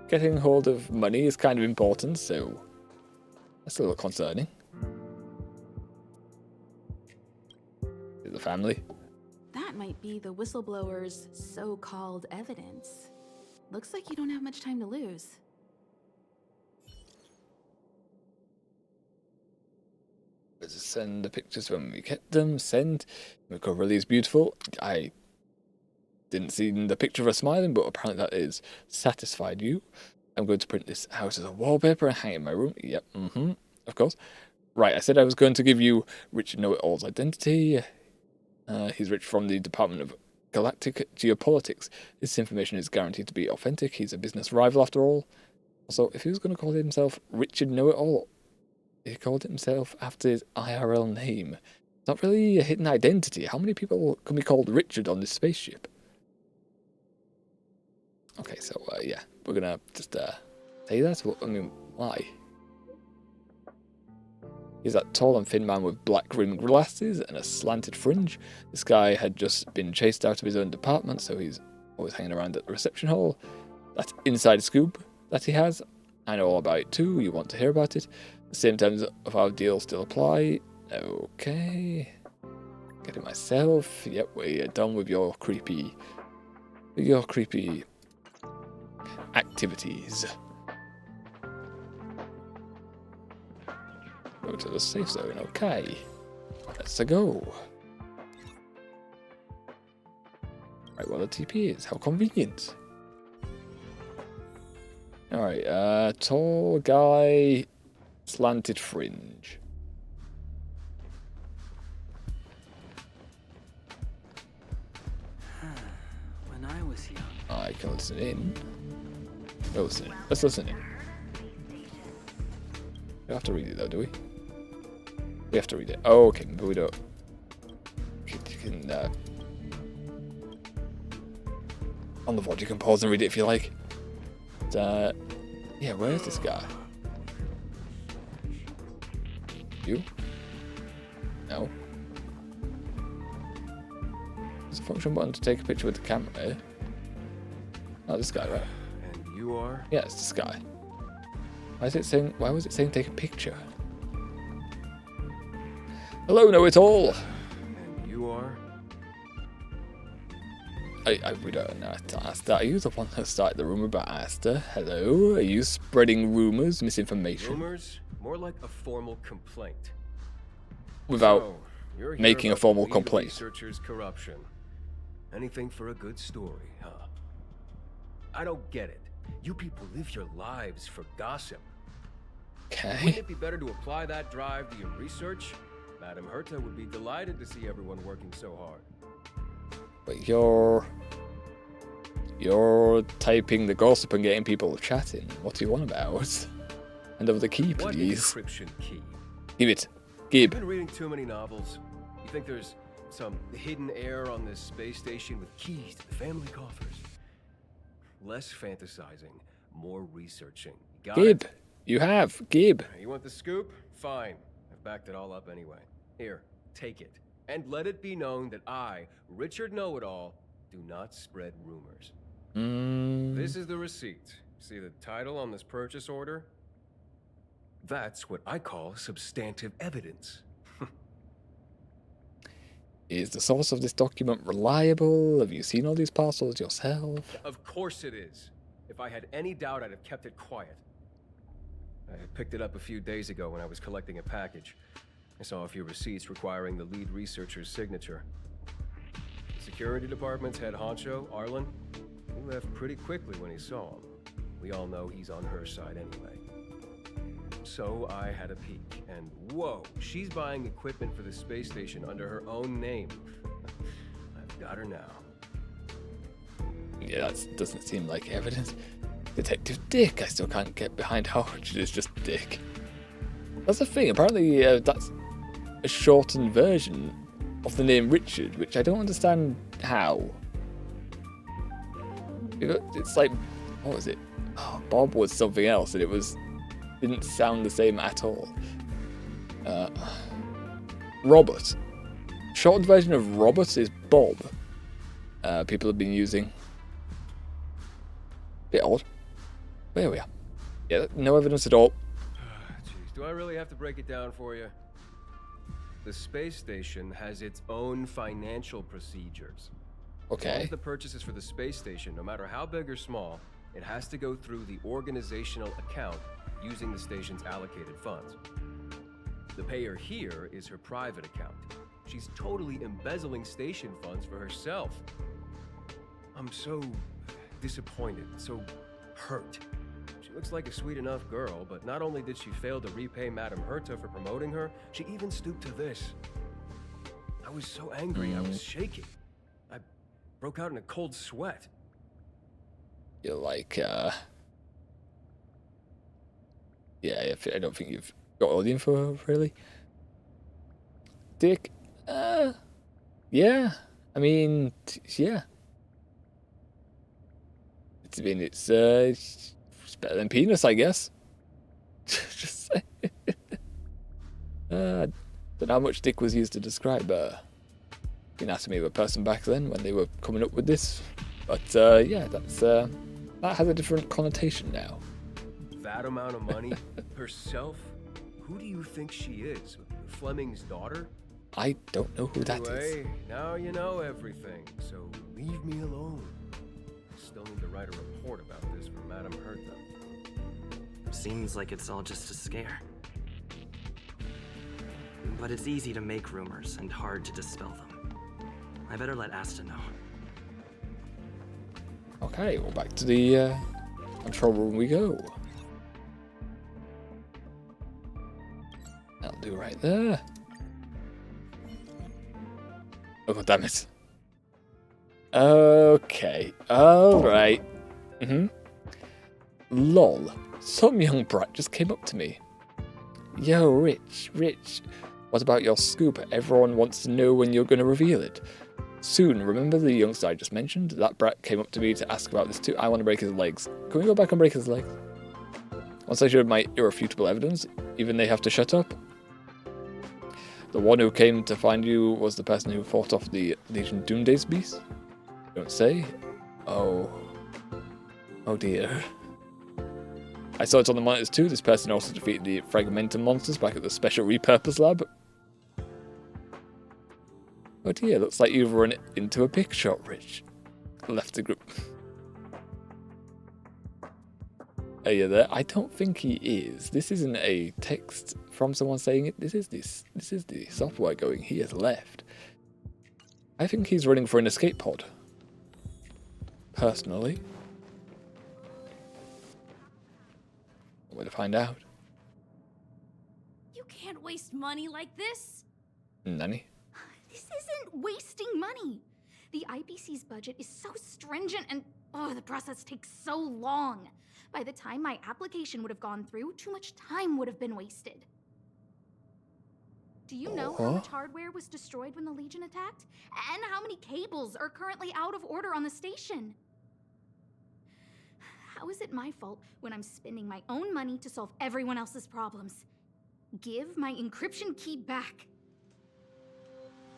Getting hold of money is kind of important, so that's a little concerning. Is the family? That might be the whistleblower's so-called evidence. Looks like you don't have much time to lose. Let's send the pictures when we get them. Send. Recover these beautiful. I didn't see the picture of her smiling, but apparently that is satisfied you. I'm going to print this out as a wallpaper and hang it in my room. Yep, of course. Right, I said I was going to give you Richard Know-It-All's identity. He's Rich from the Department of Galactic Geopolitics. This information is guaranteed to be authentic. He's a business rival after all. Also, if he was going to call himself Richard Know-It-All, he called himself after his IRL name. It's not really a hidden identity. How many people can be called Richard on this spaceship? Okay, so, yeah, we're gonna just, say that? I mean, why? He's that tall and thin man with black rimmed glasses and a slanted fringe. This guy had just been chased out of his own department, so he's always hanging around at the reception hall. That inside scoop that he has, I know all about it too. You want to hear about it? The same terms of our deal still apply. Okay. Get it myself. Yep, we're done with your creepy Your creepy activities. Go to the safe zone, okay. Let's go. Right, well the TP is. How convenient. Alright, tall guy, slanted fringe. When I was young. I can listen in. Oh, listen in. Let's listen in. We have to read it though, do we? We have to read it. Oh, okay, but we don't. You can, on the VOD, you can pause and read it if you like. But, yeah, where is this guy? You? No. There's a function button to take a picture with the camera here. Oh, this guy, right? And you are? Yeah, it's this guy. Why was it saying take a picture? Hello, know-it-all! And you are? We don't know Asta. Are you the one that started the rumor about Asta? Hello? Are you spreading rumors, misinformation? Rumors? More like a formal complaint. Without So, you're here making a about formal the lead complaint. Researcher's corruption. Anything for a good story, huh? I don't get it. You people live your lives for gossip. Okay. Wouldn't it be better to apply that drive to your research? Madame Herta would be delighted to see everyone working so hard. But you're typing the gossip and getting people chatting. What do you want about? Hand over the key, What please. encryption key? Give it. Gib. You've been reading too many novels. You think there's some hidden air on this space station with keys to the family coffers? Less fantasizing, more researching. Got Gib. it? You have. Gib. You want the scoop? Fine. I've backed it all up anyway. Here, take it. And let it be known that I, Richard Know-It-All, do not spread rumors. This is the receipt. See the title on this purchase order? That's what I call substantive evidence. Is the source of this document reliable? Have you seen all these parcels yourself? Of course it is. If I had any doubt, I'd have kept it quiet. I picked it up a few days ago when I was collecting a package. I saw a few receipts requiring the lead researcher's signature. The security department's head honcho, Arlen, he left pretty quickly when he saw him. We all know he's on her side anyway. So I had a peek, and whoa, she's buying equipment for the space station under her own name. I've got her now. Yeah, that doesn't seem like evidence. Detective Dick, I still can't get behind how Richard is just Dick. That's the thing, apparently that's a shortened version of the name Richard, which I don't understand how. It's like, what was it? Oh, Bob was something else, and didn't sound the same at all. Robert. Shortened version of Robert is Bob. People have been using. Bit odd. There we are. Yeah, no evidence at all. Jeez, do I really have to break it down for you? The space station has its own financial procedures. Okay. As long as the purchase is for the space station, no matter how big or small, it has to go through the organizational account using the station's allocated funds. The payer here is her private account. She's totally embezzling station funds for herself. I'm so disappointed, so hurt. She looks like a sweet enough girl, but not only did she fail to repay Madame Herta for promoting her, she even stooped to this. I was so angry, I was shaking. I broke out in a cold sweat. You're like, yeah, I don't think you've got all the info, really. Dick, yeah, I mean, yeah. It's better than penis, I guess. Just saying. Don't know how much Dick was used to describe the anatomy of a person back then when they were coming up with this. But yeah, that has a different connotation now. That amount of money? Herself? Who do you think she is? Fleming's daughter? I don't know who that is. Anyway, now you know everything, so leave me alone. Still need to write a report about this for Madame Hertha. Seems like it's all just a scare. But it's easy to make rumors and hard to dispel them. I better let Asta know. Okay, well, back to the control room we go. That'll do right there. Oh, god damn it. Okay, alright. Lol. Some young brat just came up to me. Yo, Rich, what about your scoop? Everyone wants to know when you're going to reveal it. Soon, remember the youngster I just mentioned? That brat came up to me to ask about this too. I want to break his legs. Can we go back and break his legs? Once I showed my irrefutable evidence, even they have to shut up. The one who came to find you was the person who fought off the Legion Doomday's beast? Don't say. Oh. Oh dear. I saw it on the monitors too. This person also defeated the Fragmentum monsters back at the Special Repurpose Lab. Oh dear, looks like you've run into a big shot, Rich. Left the group. Are you there? I don't think he is. This isn't a text from someone saying it. This is the software going. He has left. I think he's running for an escape pod. Personally. Way to find out. You can't waste money like this. Nanny? This isn't wasting money. The IPC's budget is so stringent and the process takes so long. By the time my application would have gone through, too much time would have been wasted. Do you know how much hardware was destroyed when the Legion attacked? And how many cables are currently out of order on the station? How is it my fault when I'm spending my own money to solve everyone else's problems? Give my encryption key back.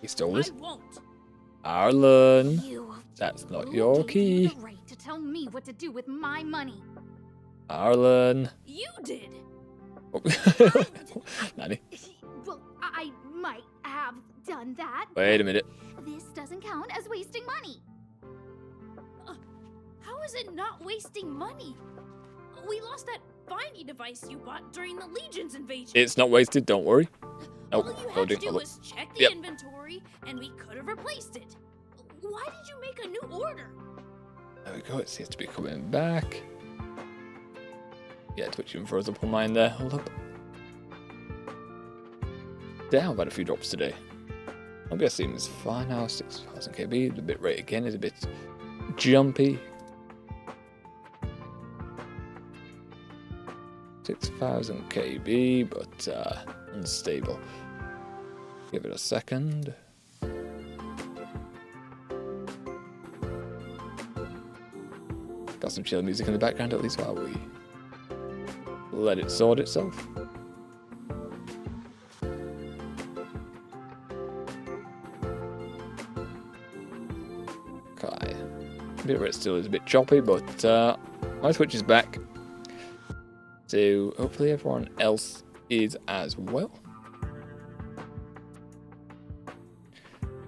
He stole it? I won't. Arlen. You. That's not Who your gave key. you the right to tell me what to do with my money? Arlen. You did. Nanny. Well, I might have done that. Wait a minute. This doesn't count as wasting money. How is it not wasting money? We lost that finding device you bought during the Legion's invasion. It's not wasted, don't worry. Oh, All you had to do was check the inventory, and we could have replaced it. Why did you make a new order? There we go, it seems to be coming back. Yeah, twitching froze up on mine there. Hold up. Damn, I've had a few drops today. OBS seems fine now, 6,000 KB. The bit rate again is a bit jumpy. 6,000 KB, but unstable. Give it a second. Got some chill music in the background at least while we let it sort itself. Okay. Bit rate still is a bit choppy, but my Twitch is back. So hopefully everyone else is as well.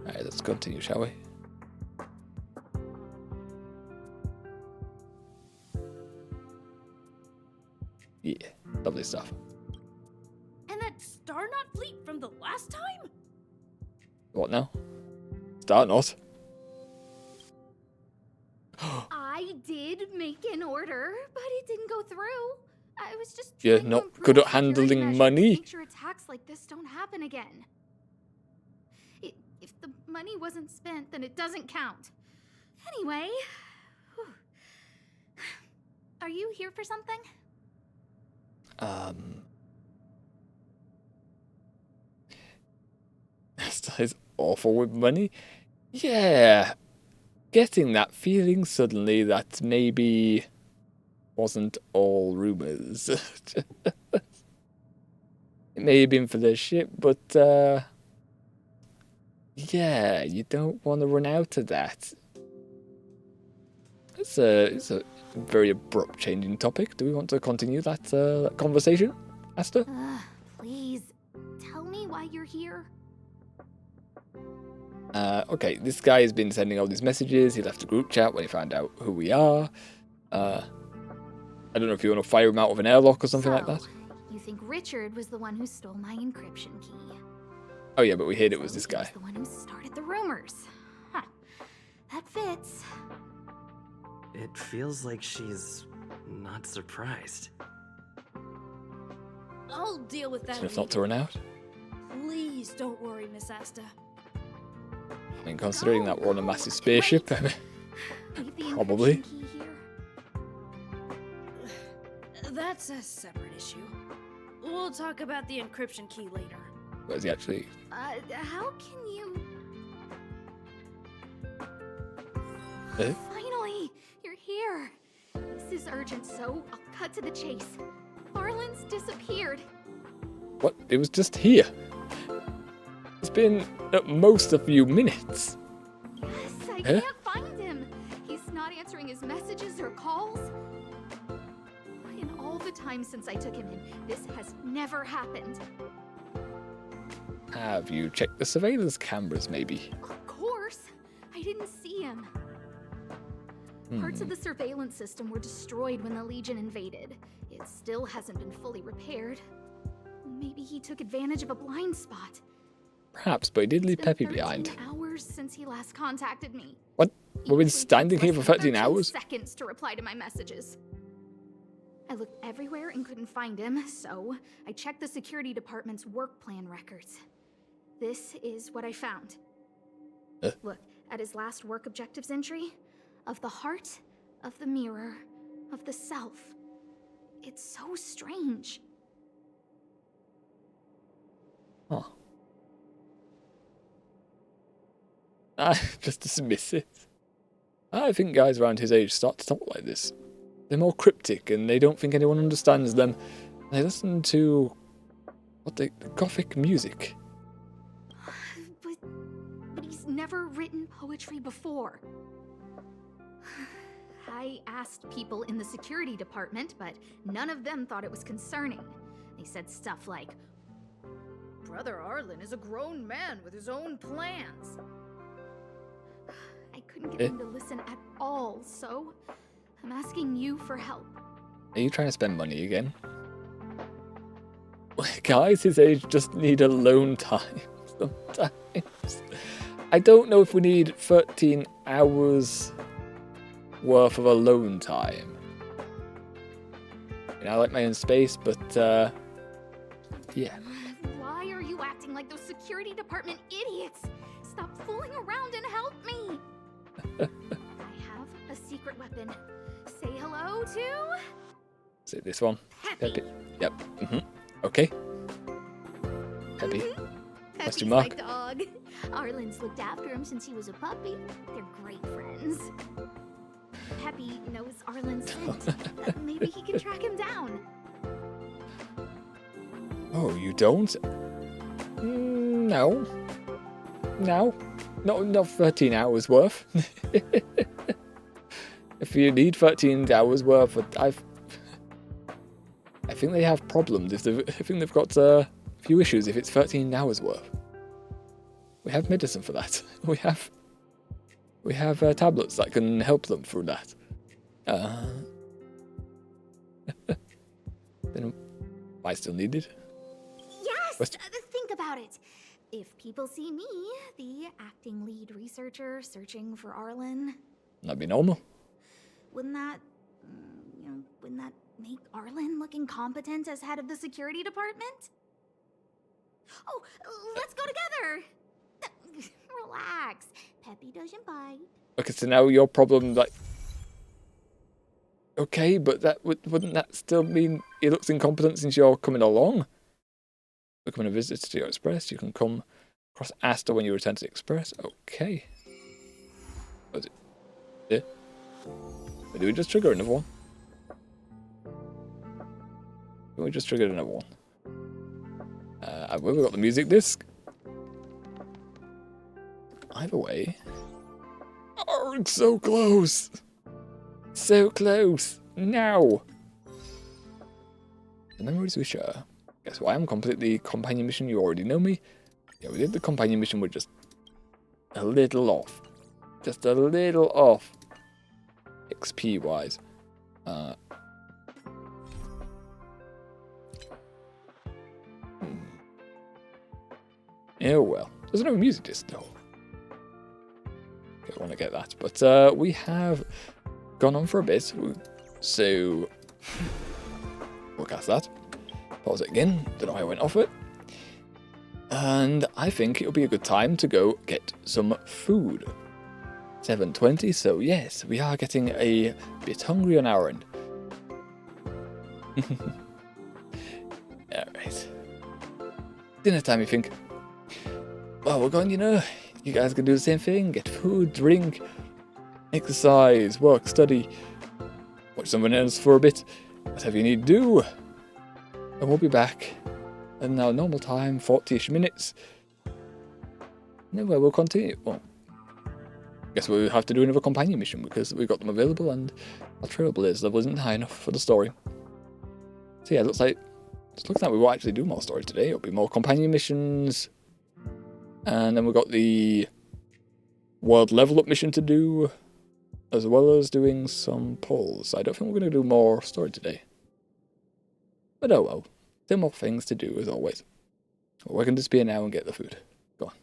Alright, let's continue, shall we? Yeah, lovely stuff. And that Starknot fleet from the last time? What now? Starknot? I did make an order, but it didn't go through. I was just You're trying to not improve good at security handling measures to money. make sure attacks like this don't happen again. If the money wasn't spent, then it doesn't count. Anyway, are you here for something? That is awful with money. Yeah. Getting that feeling suddenly that maybe wasn't all rumors. It may have been for the ship, but yeah, you don't want to run out of that. It's a very abrupt changing topic. Do we want to continue that conversation, Asta? Please, tell me why you're here. Okay, this guy has been sending all these messages. He left a group chat when he found out who we are. I don't know if you want to fire him out of an airlock or something like that. You think Richard was the one who stole my encryption key? Oh yeah, but we heard it was this He was guy. the one who started the rumors. Huh. That fits. It feels like she's not surprised. I'll deal with that. Should have not to run out. Please don't worry, Miss Asta. I mean, considering that we're on a massive spaceship, probably. That's a separate issue. We'll talk about the encryption key later. Where's he actually? How can you... Eh? Finally! You're here! This is urgent, so I'll cut to the chase. Arlen's disappeared. What? It was just here. It's been at most a few minutes. Yes, I Eh? can't find him. He's not answering his messages or calls. In all the time since I took him in, this has never happened. Have you checked the surveillance cameras, maybe? Of course! I didn't see him. Parts of the surveillance system were destroyed when the Legion invaded. It still hasn't been fully repaired. Maybe he took advantage of a blind spot. Perhaps, but he did leave It's Peppy been behind. 13 hours since he last contacted me. What? We've been standing here for 13 hours? Seconds to reply to my messages. I looked everywhere and couldn't find him, so I checked the security department's work plan records. This is what I found. Look at his last work objectives entry. Of the heart, of the mirror, of the self. It's so strange. Huh. I just dismiss it. I think guys around his age start to talk like this. They're more cryptic and they don't think anyone understands them. They listen to gothic music. But he's never written poetry before. I asked people in the security department, but none of them thought it was concerning. They said stuff like, Brother Arlen is a grown man with his own plans. I couldn't get them to listen at all, so I'm asking you for help. Are you trying to spend money again? Guys his age just need alone time sometimes. I don't know if we need 13 hours worth of alone time. I like my own space, but yeah. Why are you acting like those security department idiots? Stop fooling around and help me. I have a secret weapon. Say hello to... Is it this one? Peppy. Yep. Okay. Peppy. Question mark. Peppy's my dog. Arlen's looked after him since he was a puppy. They're great friends. Peppy knows Arlen's scent. Maybe he can track him down. Oh, you don't? No. No. Not 13 hours worth. If you need 13 hours worth, I think they have problems. I think they've got a few issues if it's 13 hours worth. We have medicine for that. We have tablets that can help them through that. Then am I still needed? Yes! Think about it. If people see me, the acting lead researcher searching for Arlen, That'd be normal. wouldn't that make Arlen look incompetent as head of the security department? Oh, let's go together! Relax. Peppy doesn't bite. Okay, so now your problem, okay, but wouldn't that still mean he looks incompetent since you're coming along? Becoming a visitor to your Express, you can come across Asta when you return to the Express. Okay. What was it? Yeah. Did we just trigger another one? We just triggered another one. I've got the music disc. Either way. Oh, it's so close! So close! Now! The memories we share. Guess why I'm completely companion mission, you already know me. Yeah, we did the companion mission with just a little off. Just a little off. XP wise. Oh well. There's no music disc though. Okay, I want to get that. But we have gone on for a bit. So we'll cast that. Pause it again. Don't know how I went off it. And I think it'll be a good time to go get some food. 7:20, so yes, we are getting a bit hungry on our end. Alright. Dinner time, you think? Well, we're going, you guys can do the same thing. Get food, drink, exercise, work, study, watch someone else for a bit. Whatever you need to do. And we'll be back in our normal time, 40-ish minutes. Anyway, we'll continue. Well, guess we'll have to do another companion mission because we've got them available and our Trailblazer level isn't high enough for the story. So yeah, it looks like we will actually do more story today. It'll be more companion missions. And then we've got the world level up mission to do, as well as doing some polls. I don't think we're going to do more story today. But oh well, still more things to do as always. We can disappear now and get the food. Go on.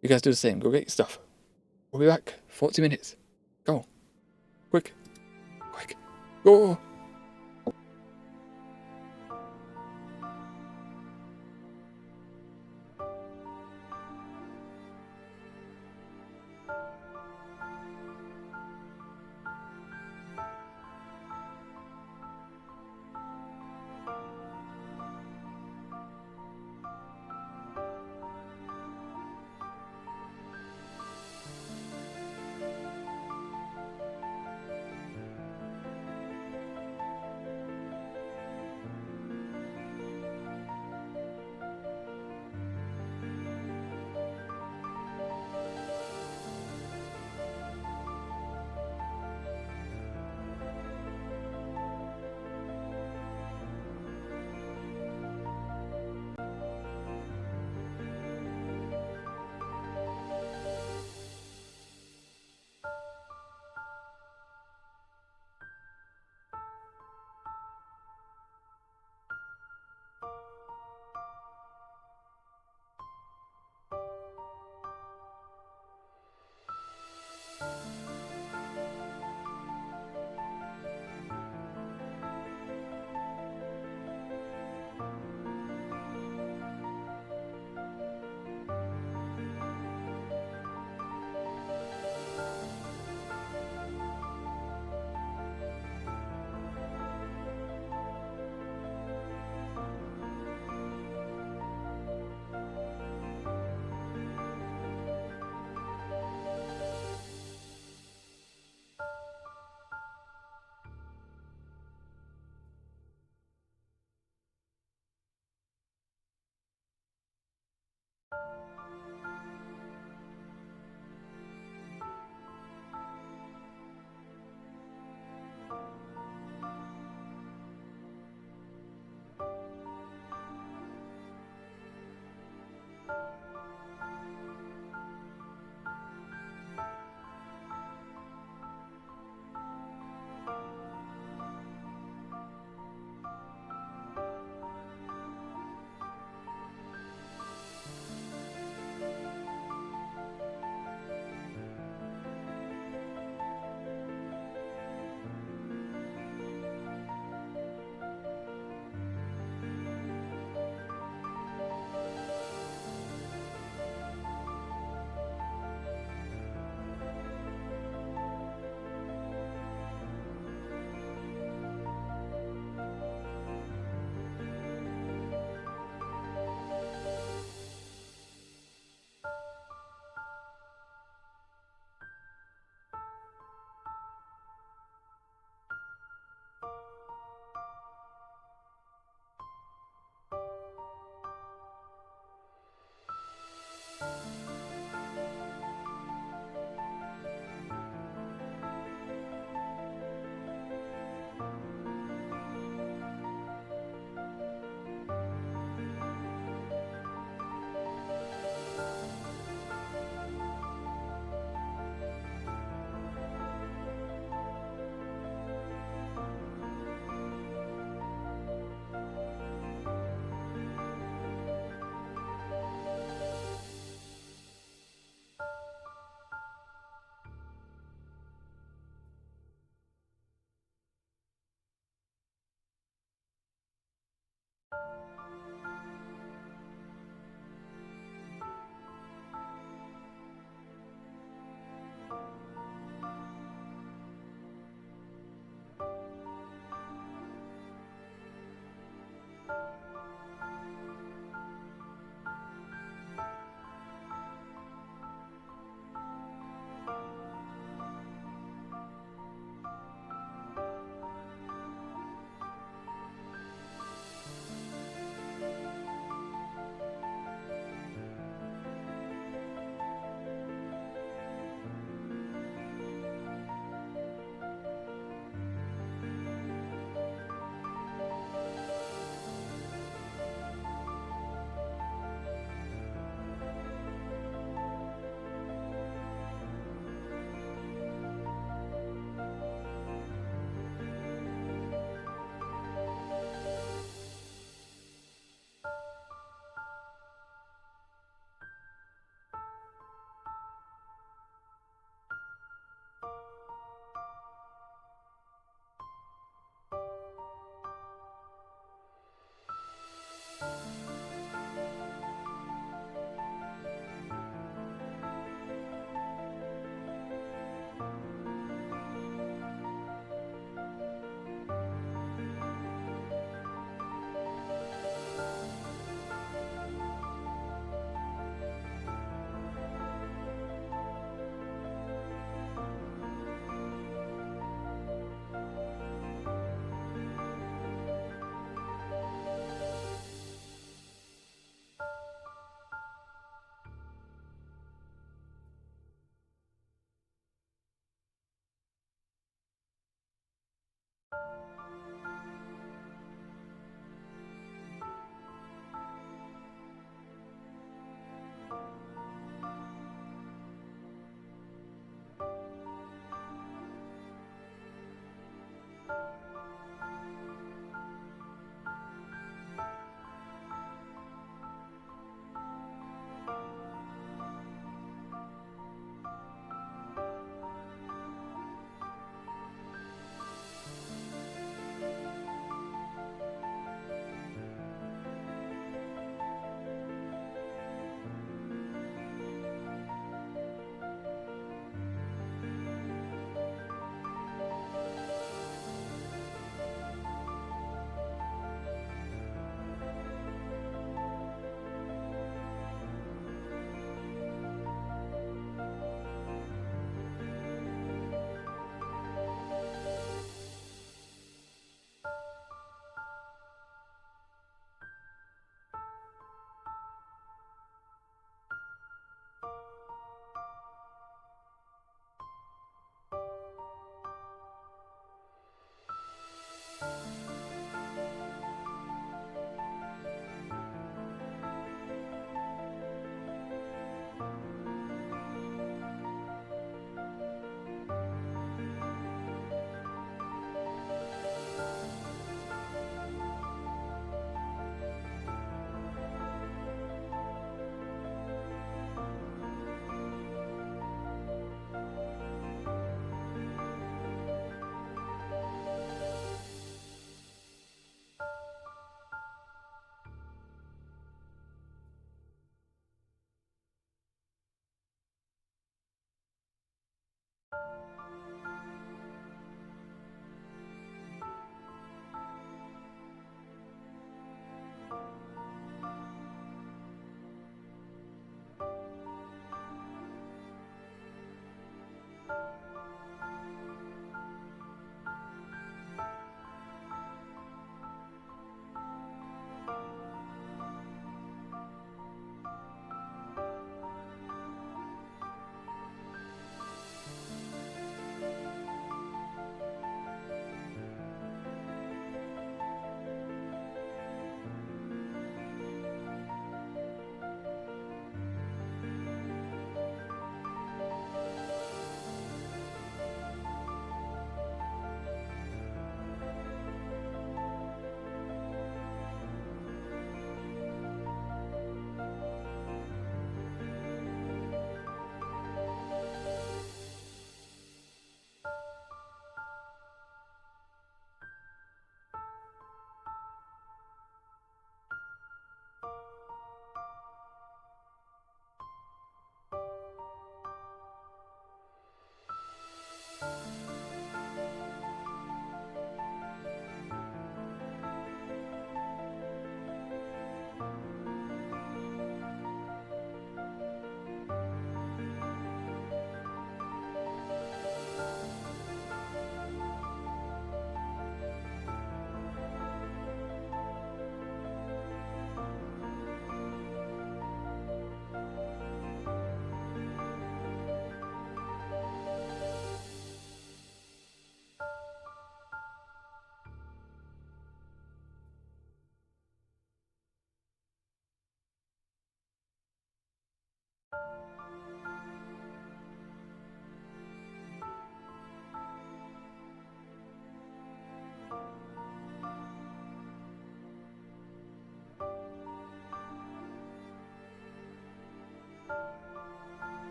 You guys do the same. Go get your stuff. We'll be back. 40 minutes. Go. Quick. Quick. Go.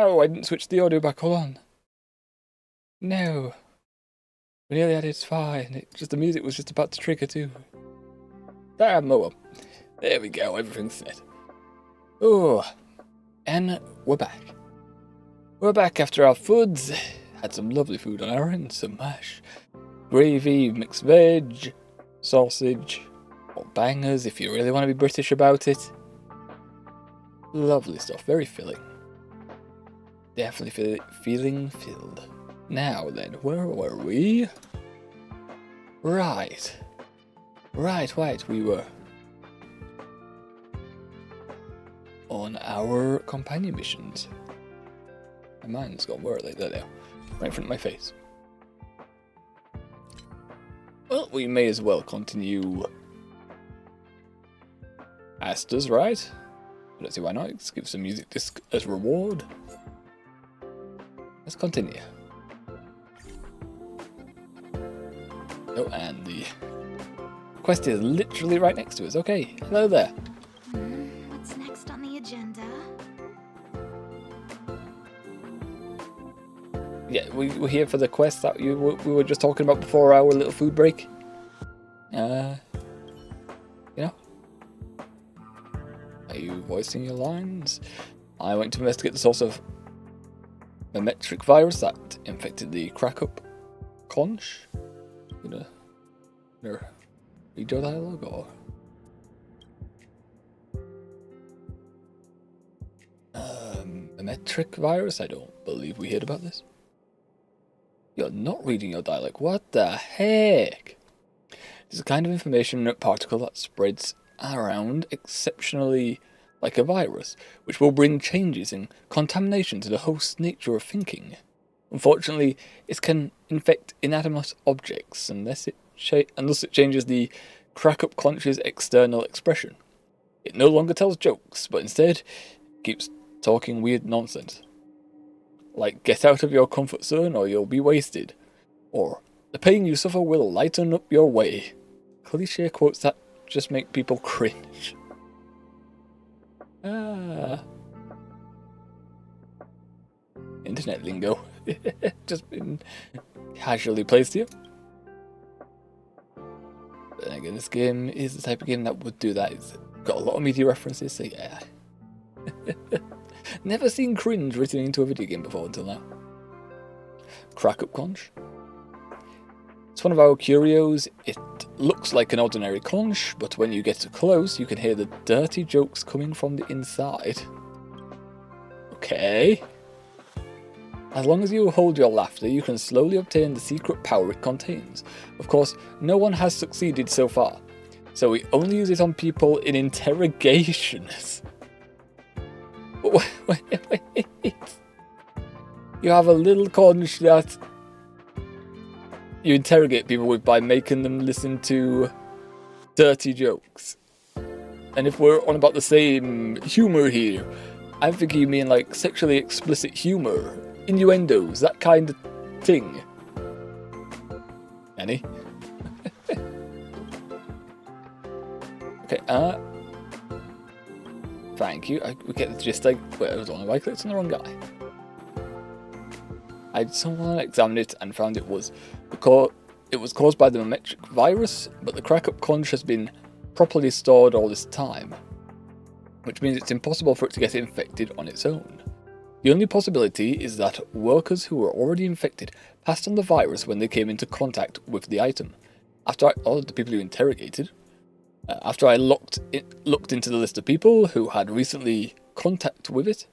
Oh, I didn't switch the audio back on. No. We nearly had it fine. The music was just about to trigger too. Damn, oh well. There we go, everything's set. Oh, and we're back. We're back after our foods. Had some lovely food on our end, some mash, gravy, mixed veg, sausage, or bangers if you really want to be British about it. Lovely stuff, very filling. Definitely feeling filled. Now then, where were we? Right, we were on our companion missions. My mind's gone, where are they? There they are, right in front of my face. Well, we may as well continue Asta's, right? Let's see why not. Let's give some music disc as reward. Let's continue. Oh, and the quest is literally right next to us. Okay, hello there. What's next on the agenda? Yeah, we're here for the quest that we were just talking about before our little food break. You know? Are you voicing your lines? I went to investigate the source of the metric virus that infected the crack-up conch. Gonna read your dialogue or? The metric virus? I don't believe we heard about this. You're not reading your dialogue. What the heck? It's a kind of information particle that spreads around exceptionally like a virus, which will bring changes in contamination to the host's nature of thinking. Unfortunately, it can infect inanimate objects unless it changes the crack-up conch's external expression. It no longer tells jokes, but instead keeps talking weird nonsense. Like, get out of your comfort zone or you'll be wasted. Or, the pain you suffer will lighten up your way. Cliché quotes that just make people cringe. Internet lingo. Just been casually placed here. But then again, this game is the type of game that would do that. It's got a lot of media references, so yeah. Never seen cringe written into a video game before until now. Crack-up conch. It's one of our curios. It looks like an ordinary conch, but when you get close, you can hear the dirty jokes coming from the inside. Okay. As long as you hold your laughter, you can slowly obtain the secret power it contains. Of course, no one has succeeded so far, so we only use it on people in interrogations. Wait. You have a little conch that you interrogate people with by making them listen to dirty jokes. And if we're on about the same humour here, I'm thinking you mean like sexually explicit humour, innuendos, that kind of thing. Any? Okay, thank you. We get the gist. Wait, I was on. I clicked on the wrong guy. Someone examined it and found it was caused by the metric virus, but the crack-up conch has been properly stored all this time, which means it's impossible for it to get infected on its own. The only possibility is that workers who were already infected passed on the virus when they came into contact with the item. The people you interrogated. After I looked into the list of people who had recent contact with it,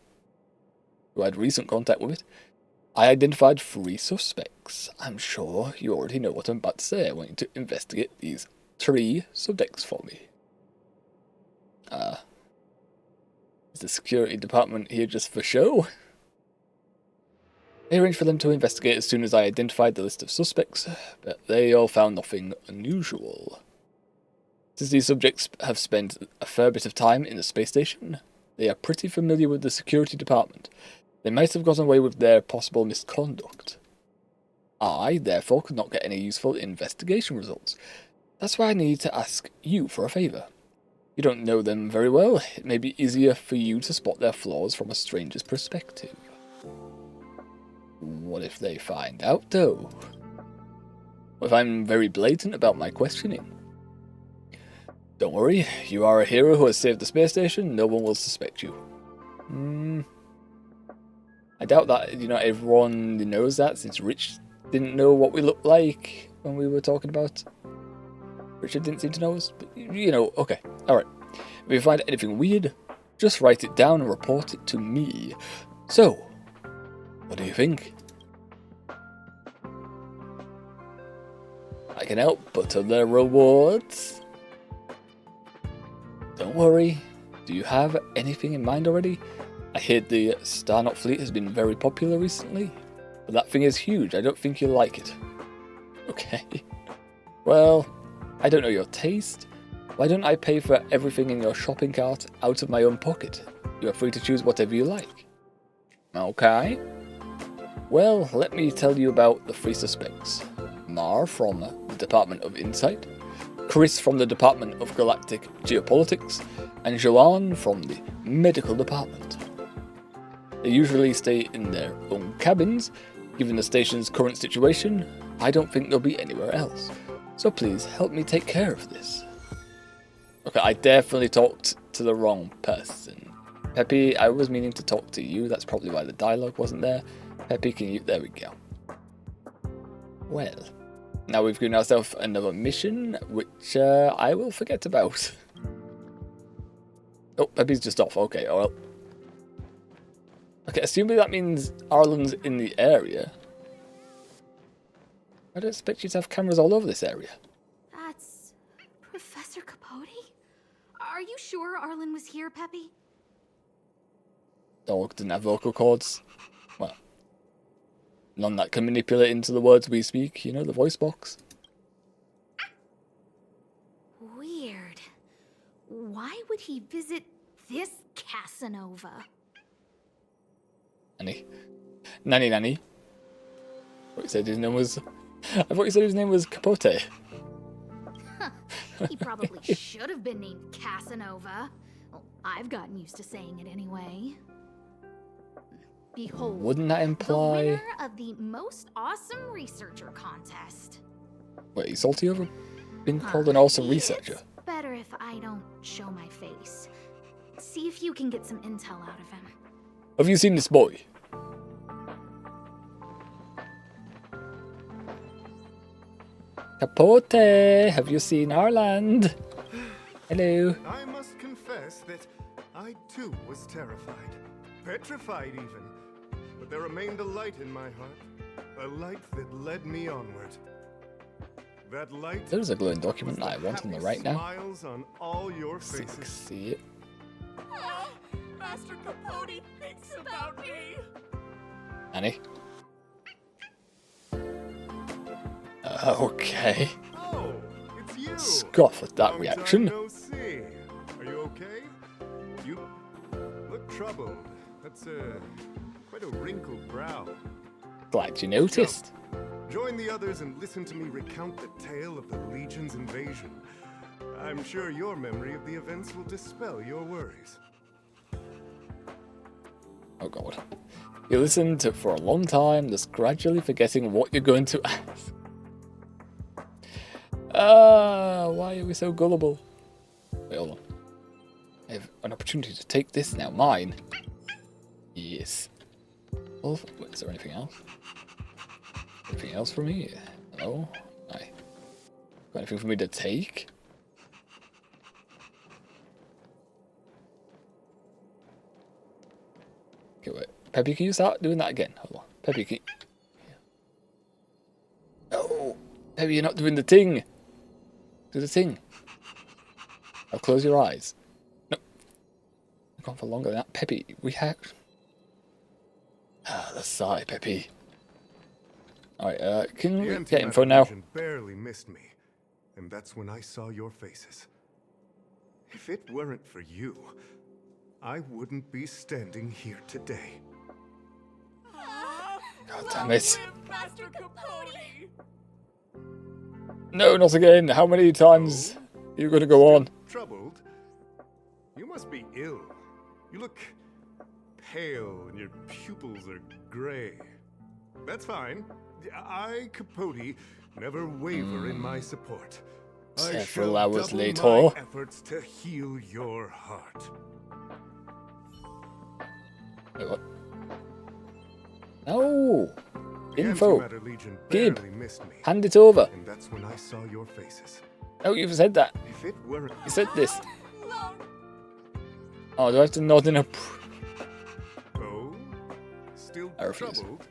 I identified 3 suspects. I'm sure you already know what I'm about to say. I want you to investigate these 3 subjects for me. Is the security department here just for show? I arranged for them to investigate as soon as I identified the list of suspects, but they all found nothing unusual. Since these subjects have spent a fair bit of time in the space station, they are pretty familiar with the security department. They might have gotten away with their possible misconduct. I, therefore, could not get any useful investigation results. That's why I need to ask you for a favour. You don't know them very well. It may be easier for you to spot their flaws from a stranger's perspective. What if they find out, though? What if I'm very blatant about my questioning? Don't worry, you are a hero who has saved the space station. No one will suspect you. I doubt that, everyone knows that, since Rich didn't know what we looked like when we were talking about Richard didn't seem to notice, but you know, okay. Alright. If you find anything weird, just write it down and report it to me. So, what do you think? I can help, but are there rewards? Don't worry. Do you have anything in mind already? I hear the Starknot fleet has been very popular recently, but that thing is huge. I don't think you'll like it. Okay. Well, I don't know your taste. Why don't I pay for everything in your shopping cart out of my own pocket? You are free to choose whatever you like. Okay. Well, let me tell you about the three suspects. Mar from the Department of Insight, Chris from the Department of Galactic Geopolitics, and Joanne from the Medical Department. They usually stay in their own cabins. Given the station's current situation, I don't think they'll be anywhere else. So please help me take care of this. Okay, I definitely talked to the wrong person. Peppy, I was meaning to talk to you. That's probably why the dialogue wasn't there. Peppy, can you... There we go. Well, now we've given ourselves another mission, which I will forget about. Oh, Peppy's just off. Okay, well. Okay, assuming that means Arlen's in the area. I don't expect you to have cameras all over this area. That's Professor Capote? Are you sure Arlen was here, Peppy? Dog doesn't have vocal cords. Well, none that can manipulate into the words we speak, you know, the voice box. Weird. Why would he visit this Casanova? Nanny. What you said his name was... I thought you said his name was Capote. He probably should have been named Casanova. Well, I've gotten used to saying it anyway. Behold, Wouldn't that imply... the winner of the most awesome researcher contest. Wait, you salty over being called an awesome researcher? Better if I don't show my face. See if you can get some intel out of him. Have you seen this boy? Capote, have you seen our land? Hello. I must confess that I too was terrified. Petrified even. But there remained a light in my heart. A light that led me onward. That light... There's a glowing document that I want on the right now. Smiles on all your faces. See it. Master Capote thinks about me. Annie? Okay. Oh, it's you. Scoff at that Long reaction. time no see. Are you okay? You look troubled. That's quite a wrinkled brow. Glad you noticed. Join the others and listen to me recount the tale of the Legion's invasion. I'm sure your memory of the events will dispel your worries. Oh god. You listened to for a long time, just gradually forgetting what you're going to ask. Why are we so gullible? Wait, hold on. I have an opportunity to take this now. Mine. Yes. Well, is there anything else? Anything else for me? Hello? Hi. Got anything for me to take? Okay, wait. Peppy, can you start doing that again? Hold on. Peppy, can you... No! Peppy, you're not doing the thing! Do the thing. Now close your eyes. No. I've gone for longer than that. Peppy, we have... Ah, the sigh, Peppy. Alright, can we get info now? Barely missed me, and that's when I saw your faces. If it weren't for you, I wouldn't be standing here today. God damn it. Master Capote. No, not again. How many times are you going to go on? Troubled? You must be ill. You look pale and your pupils are gray. That's fine. I, Capote, never waver in my support. I Several shall hours double later. my efforts to heal your heart. Wait, what? No! The Info. Antimatter Legion Gib. barely missed me, Hand it over. and that's when I saw your faces. Oh, you've said that. If it were... You said this. Oh, do I have to nod in a... Oh? Still I refuse. troubled?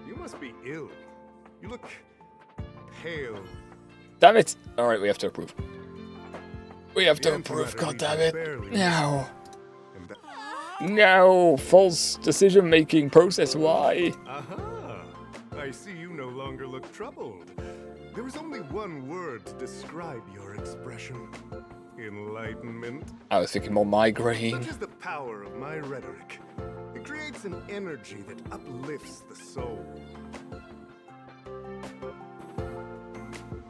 You must be ill. You look pale. Damn it! Alright, we have to approve. We have to The approve, antimatter god needs damn to it. barely- No. And that- No! False decision making process, why? Aha! I see you no longer look troubled. There is only one word to describe your expression. Enlightenment. I was thinking more migraine. Such is the power of my rhetoric. It creates an energy that uplifts the soul.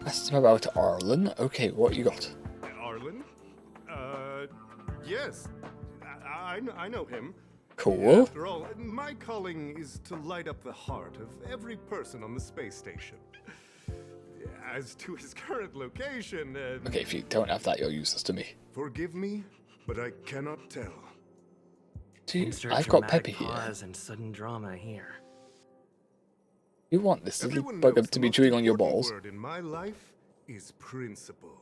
Asked him about Arlen. Okay, what you got? Arlen? Yes. I know him. Cool. After all, my calling is to light up the heart of every person on the space station. As to his current location... Okay, if you don't have that, you're useless to me. Forgive me, but I cannot tell. See, Insert I've got dramatic Peppy here. pause and sudden drama here. You want this little Everyone knows bugger the to be most chewing on your important balls. word in my life is principle.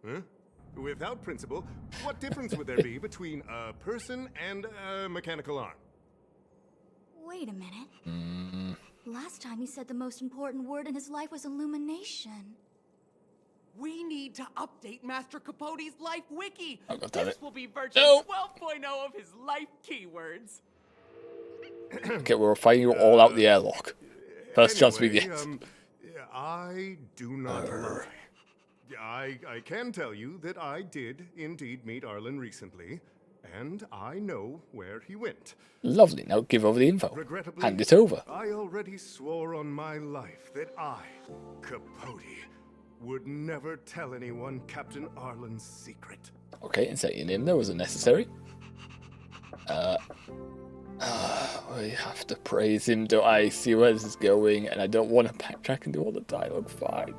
Huh? Without principle, what difference would there be between a person and a mechanical arm? Wait a minute. Mm. Last time he said the most important word in his life was illumination. We need to update Master Capote's life wiki. Oh, God damn This it. will be version No. 12.0 of his life keywords. Okay, we're fighting you all out the airlock. First chance we Anyway, get. I do not lie. I can tell you that I did indeed meet Arlen recently, and I know where he went. Lovely, now give over the info. Regrettably, Hand it over. I already swore on my life that I, Capote, would never tell anyone Captain Arlen's secret. Okay, and say your name there was unnecessary. We have to praise him, do I? See where this is going, and I don't want to backtrack and do all the dialogue. Fine.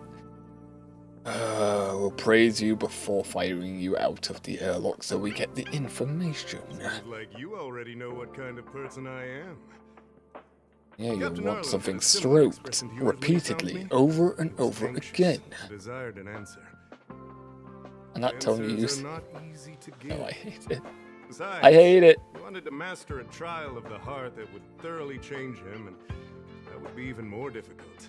We'll praise you before firing you out of the airlock so we get the information. Sounds like you already know what kind of person I am. Yeah, you Captain want Arlen something put a similar stroked expression to yours when he found repeatedly me. over and He was over anxious again. and desired an answer. And that tone you Answers use. are not easy to give. No, I hate it. Besides, I hate it. He wanted to master a trial of the heart that would thoroughly change him, and that would be even more difficult.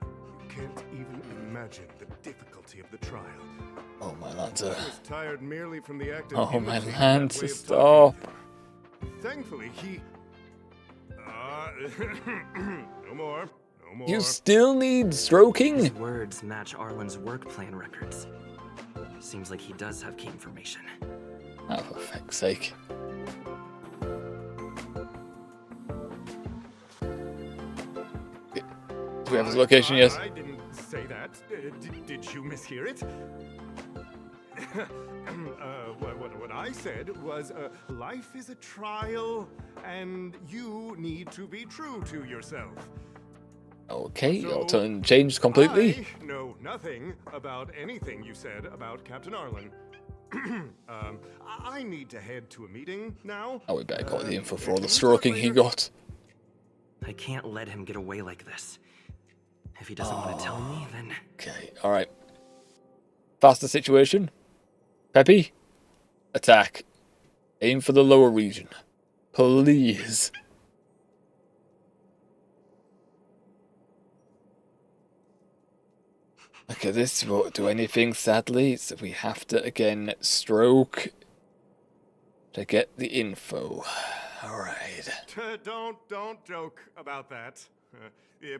You can't even imagine the difficulty of the trial. Oh, my I Lancer. was tired merely from the act of Oh, my imitating that Lancer, way of stop. talking. Thankfully, he... no more. No more. You still need stroking? His words match Arlen's work plan records. Seems like he does have key information. Oh, for fuck's sake. Do we have his location yet? I didn't say that. Did you mishear it? What I said was, life is a trial, and you need to be true to yourself. Okay, your So, turn changed completely. I know nothing about anything you said about Captain Arlen. I need to head to a meeting now. Oh, we better got the info for all the stroking he got. I can't let him get away like this. If he doesn't want to tell me, then... Okay, alright. Faster situation. Peppy, attack. Aim for the lower region. Please. Okay, this won't do anything, sadly, so we have to, again, stroke to get the info. Alright. Don't joke about that.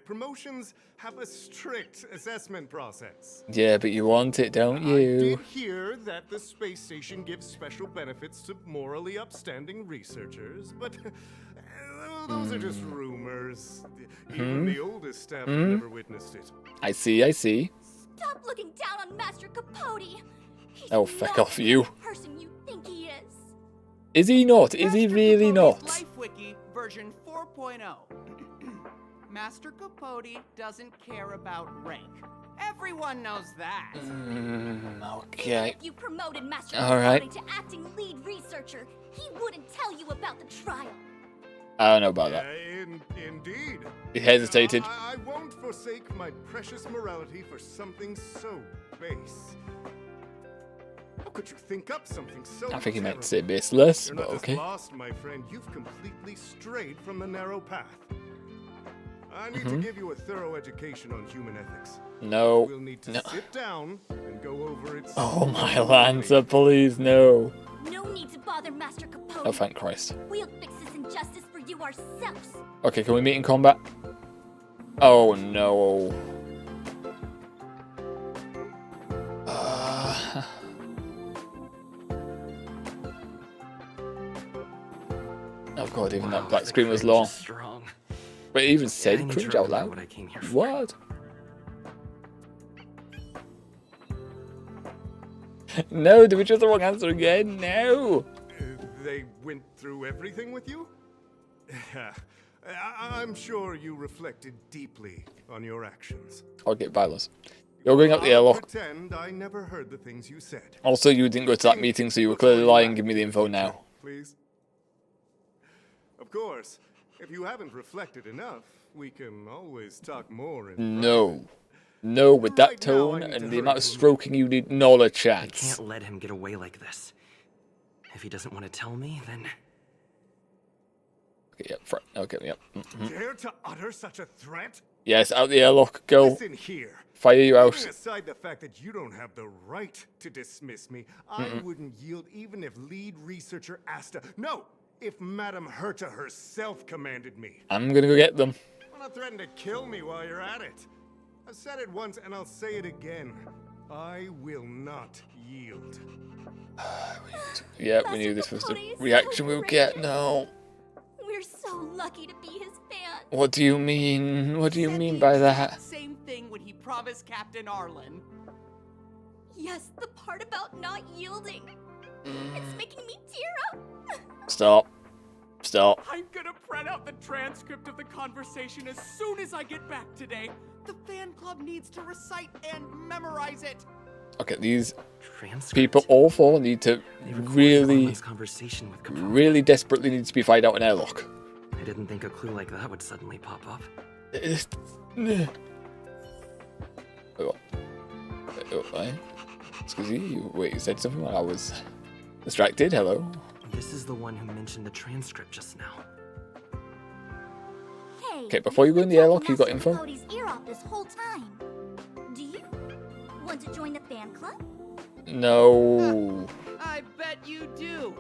Promotions have a strict assessment process. Yeah, but you want it, don't I you? did hear that the space station gives special benefits to morally upstanding researchers, but those are just rumors. Even the oldest staff have never witnessed it. I see. Stop looking down on Master Capote. He's Oh, feck not off you. the person you think he is. Is he not? Is he really not? Life Wiki version 4.0. Master Capote doesn't care about rank. Everyone knows that. Okay. If you promoted Master All right. Capote to acting lead researcher, he wouldn't tell you about the trial. I don't know about that. Indeed. He hesitated. I won't forsake my precious morality for something so base. How could you think up something so I think he meant terrible? to say baseless, You're but not just okay. lost, my friend. You've completely strayed from the narrow path. I need to give you a thorough education on human ethics. No. We'll need to sit down and go over it. Oh my Lancer, please, no. No need to bother Master Capote. Oh, thank Christ. We'll fix this injustice for you ourselves. Okay, can we meet in combat? Oh no. Oh god, even that black screen was long. Strong. But it even said I need to cringe out remember loud. what I came here for. What? No, did we choose the wrong answer again? No. They went through everything with you? I'm sure you reflected deeply on your actions. Okay, violence. You're going up the I'll airlock. pretend I never heard the things you said. Also, you didn't go to that meeting, so you were clearly lying. Give me the info now. Please. Of course, if you haven't reflected enough, we can always talk more in No. No, with that tone and the amount of stroking you did, not a I chance. can't let him get away like this. If he doesn't want to tell me, then... Okay, yep, okay, yep. Dare to utter such a threat? Yes, out the airlock, go. Listen here. Fire you out. Putting aside the fact that you don't have the right to dismiss me, I wouldn't yield even if lead researcher Asta... No! If Madame Herta herself commanded me. I'm gonna go get them. Why not threaten to kill me while you're at it? I've said it once and I'll say it again. I will not yield. Yeah, we knew this was the reaction we would get. No. We're so lucky to be his fans. What do you mean? What do you mean by that? Same thing when he promised Captain Arlen. Yes, the part about not yielding. It's making me tear up. Stop. Stop. I'm gonna print out the transcript of the conversation as soon as I get back today. The fan club needs to recite and memorize it. Okay, these people, all four, need to really, conversation with really desperately need to be fired out an airlock. I didn't think a clue like that would suddenly pop up. Excuse me, wait, you said something while I was distracted? Hello? This is the one who mentioned the transcript just now. Hey, Okay, before you go in the airlock, you got info? Cody's ear off this whole time. Do you want to join the fan club? No. I bet you do.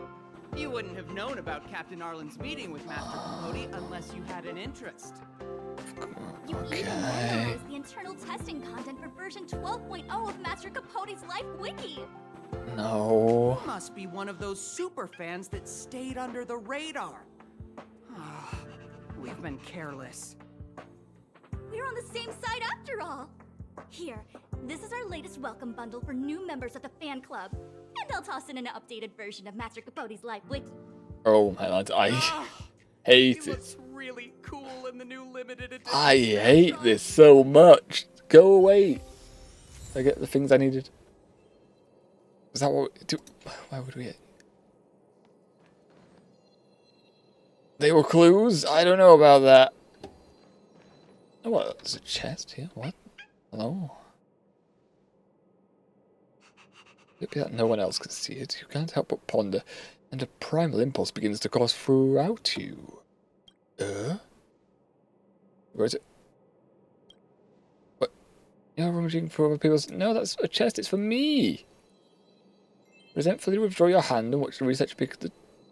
You wouldn't have known about Captain Arlen's meeting with Master Capote unless you had an interest. You even memorized the internal testing content for version 12.0 of Master Capote's Life Wiki. No. You must be one of those super fans that stayed under the radar. We've been careless. We're on the same side after all. Here, this is our latest welcome bundle for new members of the fan club. And I'll toss in an updated version of Master Capote's Life Wiki. Oh my lord, I hate it. Looks really cool in the new limited edition. I hate this so much. Go away. Did I get the things I needed? Is that what we do? Why would we? They were clues? I don't know about that. Oh, what? There's a chest here? What? Hello? Maybe that no one else can see it. You can't help but ponder, and a primal impulse begins to course throughout you. Where is it? What? You're rummaging for other people's... No, that's a chest. It's for me. Resentfully withdraw your hand and watch the research pick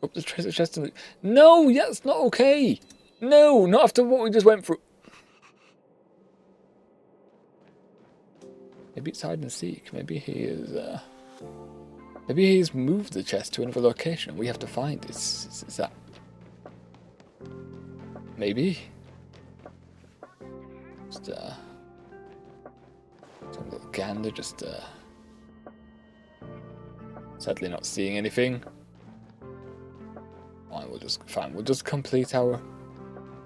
up the treasure chest. And... No, that's not okay. No, not after what we just went through. Maybe it's hide and seek. Maybe he is... Maybe he's moved the chest to another location. We have to find it. Is that... Maybe? Just, some little gander, just, sadly not seeing anything. Fine, we'll just complete our...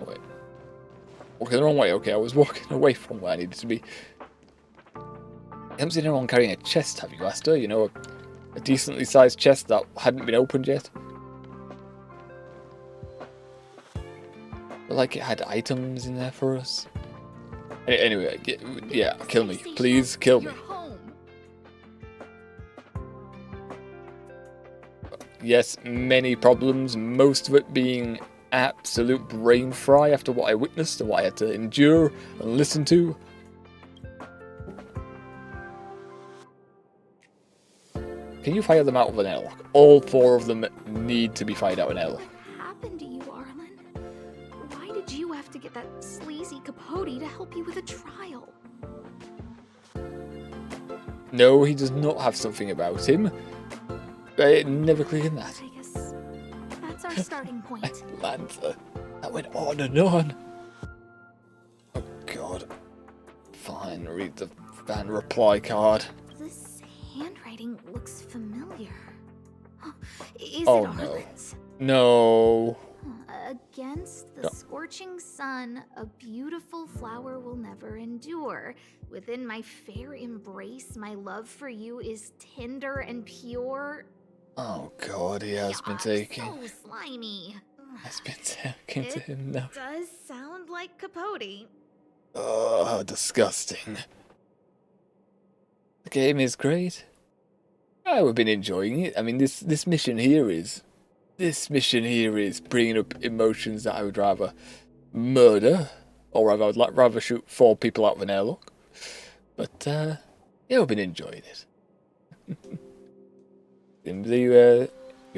Oh, wait. Walking the wrong way, okay, I was walking away from where I needed to be. You haven't seen anyone carrying a chest, have you, Asta? You know, a decently sized chest that hadn't been opened yet? But like it had items in there for us. Anyway, yeah, kill me. Please kill me. Yes, many problems, most of it being absolute brain fry after what I witnessed and what I had to endure and listen to. Can you fire them out of an airlock? All 4 of them need to be fired out of an airlock. What happened to you, Arlen? Why did you have to get that sleazy Capote to help you with a trial? No, he does not have something about him. It never clicked in that. I guess that's our starting point. Atlanta. That went on and on. Oh god. Fine, read the fan reply card. This handwriting looks familiar. Is it Oh Arlen's? no. Against the scorching sun, a beautiful flower will never endure. Within my fair embrace, my love for you is tender and pure. Oh god, he has been taking. So slimy. Has been taken to him now. Does sound like Capote. Oh, disgusting. The game is great. I've been enjoying it. I mean, this mission here is bringing up emotions that I would rather murder, or rather, I would rather shoot 4 people out of an airlock. But yeah, I've been enjoying it. Seems you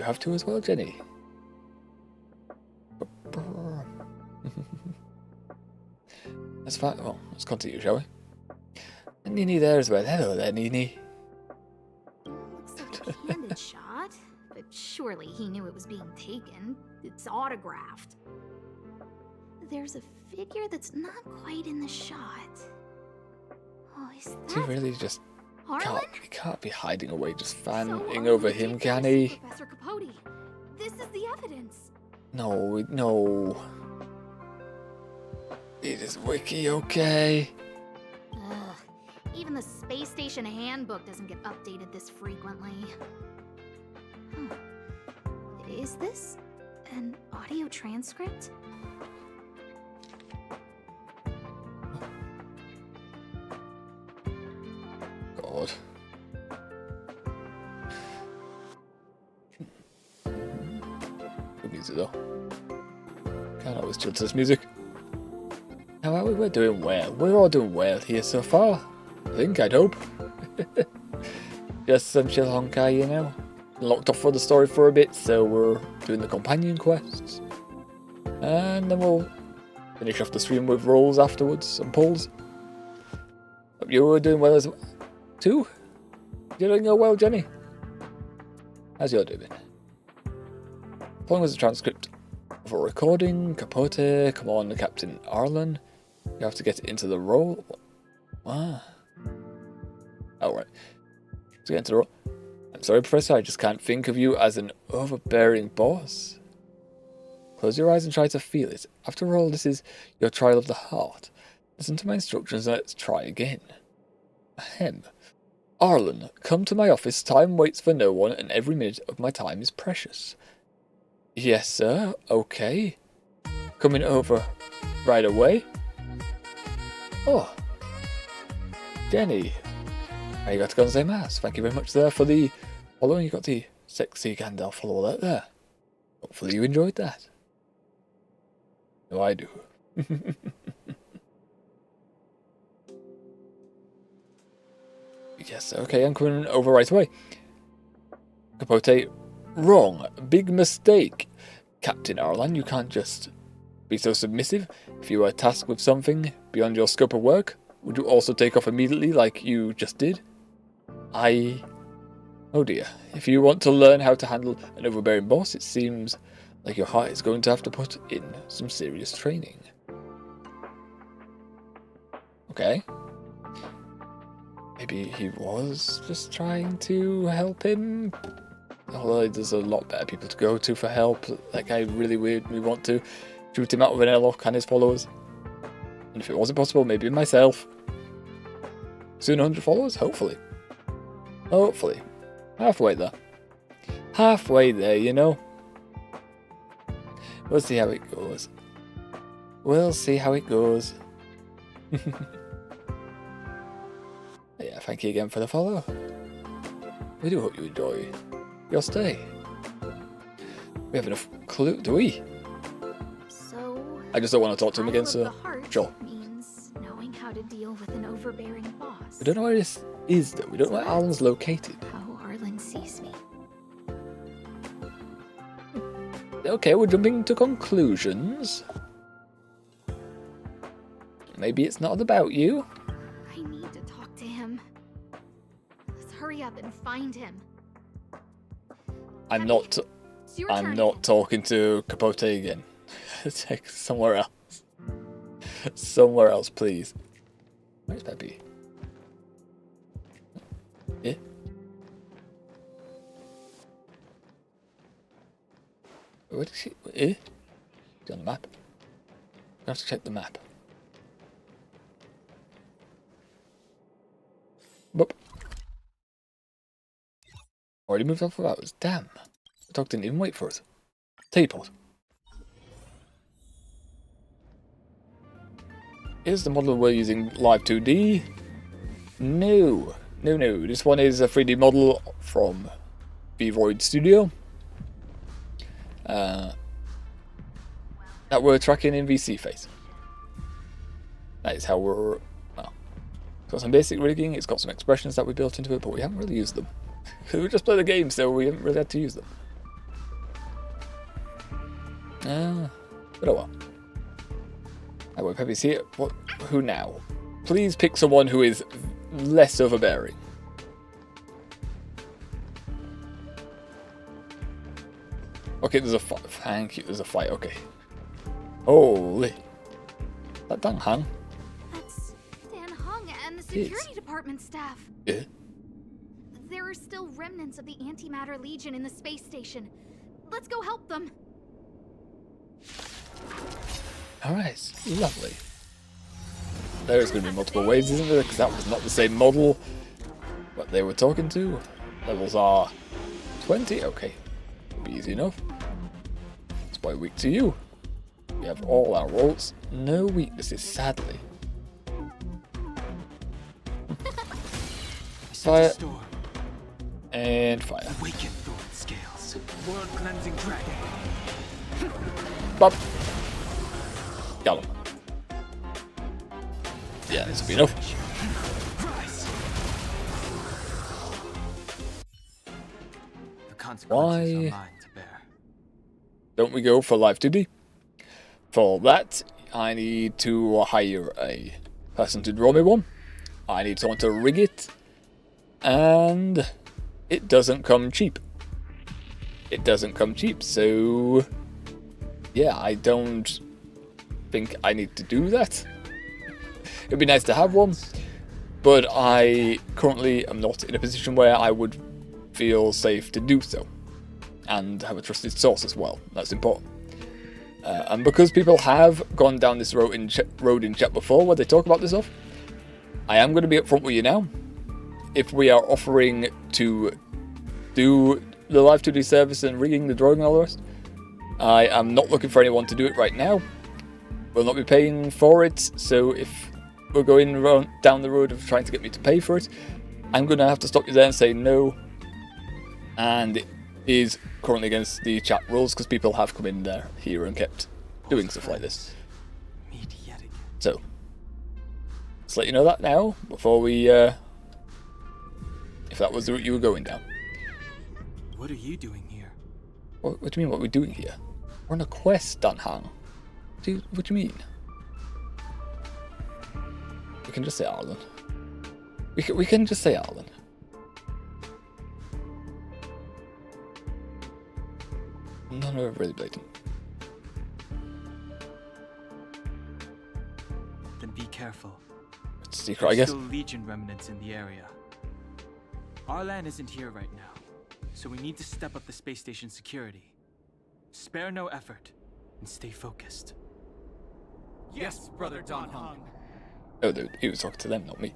have to as well, Jenny. That's fine. Well, let's continue, shall we? And Nini there as well. Hello there, Nini. Looks like a candid shot, but surely he knew it was being taken. It's autographed. There's a figure that's not quite in the shot. Oh, is that He really just Arlen? he can't be hiding away, just fanning over him, can he? Professor Capote. This is the evidence. No. It is Wiki, okay? Ugh. Even the space station handbook doesn't get updated this frequently. Huh. Is this an audio transcript? God. Good music though. Can't always chill to this music. How are we? We're doing well. We're all doing well here so far. I think, I'd hope. Just some chill Honkai, you know. Locked off for the story for a bit, so we're doing the companion quests. And then we'll finish off the stream with rolls afterwards and pulls. Hope you're doing well as well. Too? You're doing well, Jenny? How's your doing? As long as the transcript of a recording, Capote, come on, Captain Arlen. You have to get into the role. Ah. Oh, right. To get into the role. I'm sorry, Professor, I just can't think of you as an overbearing boss. Close your eyes and try to feel it. After all, this is your trial of the heart. Listen to my instructions and let's try again. Ahem. Arlen, come to my office. Time waits for no one, and every minute of my time is precious. Yes, sir. Okay. Coming over right away. Oh. Jenny. Arigato gozaimasu. Thank you very much there for the following. You got the sexy Gandalf follow that there. Hopefully you enjoyed that. No, I do. Yes, okay, I'm coming over right away. Capote, wrong. Big mistake. Captain Arlen, you can't just be so submissive. If you are tasked with something beyond your scope of work, would you also take off immediately like you just did? Oh dear. If you want to learn how to handle an overbearing boss, it seems like your heart is going to have to put in some serious training. Okay. Maybe he was just trying to help him. Although there's a lot better people to go to for help. Like, I really weirdly want to shoot him out of an airlock and his followers. And if it wasn't possible, maybe myself. Soon 100 followers? Hopefully. Hopefully. Halfway there. Halfway there, you know. We'll see how it goes. We'll see how it goes. Yeah, thank you again for the follow. We do hope you enjoy your stay. We have enough clue, do we? So, I just don't want to talk to him again, Isle so of the Heart sure. means knowing how to deal with an overbearing boss. We don't know where this is, though. We don't know where Alan's located. How Arlen sees me. Okay, we're jumping to conclusions. Maybe it's not about you. I need to talk to him. Let's hurry up and find him. I'm not talking to Capote again. Take somewhere else. Somewhere else, please. Where's Peppy? Yeah. Where did she? Eh? She's on the map. I have to check the map. Boop. Already moved on for hours. Damn. The dog didn't even wait for us. Teapot. Is the model we're using live 2D? No. No. This one is a 3D model from Vroid Studio. That we're tracking in VC phase. That is how we're... Well, it's got some basic rigging, it's got some expressions that we built into it, but we haven't really used them. We just play the game, so we haven't really had to use them. But oh well. Anyway, Peppy's here. What? Who now? Please pick someone who is less overbearing. Okay, there's a fight. Thank you, there's a fight, okay. Holy. That Dan Hang? That's Dan Hung and the security department staff. Yeah. There are still remnants of the Antimatter Legion in the space station. Let's go help them. Alright, lovely. There's going to be multiple ways, isn't there? Because that was not the same model what they were talking to. Levels are 20, okay. It'll be easy enough. It's by weak to you. We have all our rolls. No weaknesses, sadly. Fire. And fire. Awaken thorn scales. World cleansing dragon. Bop. Got him. Yeah, this will be enough. The consequences are Why mine to bear. don't we go for live 2D? For that, I need to hire a person to draw me one. I need someone to rig it. And it doesn't come cheap. It doesn't come cheap, so yeah, I don't think I need to do that. It'd be nice to have one, but I currently am not in a position where I would feel safe to do so. And have a trusted source as well, that's important. And because people have gone down this road in chat before where they talk about this stuff, I am going to be upfront with you now. If we are offering to do the live 2D service and rigging the drawing and all the rest, I am not looking for anyone to do it right now. We'll not be paying for it, so if we're going down the road of trying to get me to pay for it, I'm going to have to stop you there and say no. And it is currently against the chat rules because people have come in there here and kept doing stuff like this. So, let's let you know that now before we, if that was the route you were going down. What are you doing here? What do you mean, what are we doing here? We're on a quest, Dan Hang. What do you mean? We can just say Arlen. We can just say Arlen. None of it really blatant. Then be careful. It's a secret, I guess. Still Legion remnants in the area. Arlan isn't here right now, so we need to step up the space station security. Spare no effort and stay focused. Yes, Brother Don Hung. Oh, dude, he was talking to them, not me.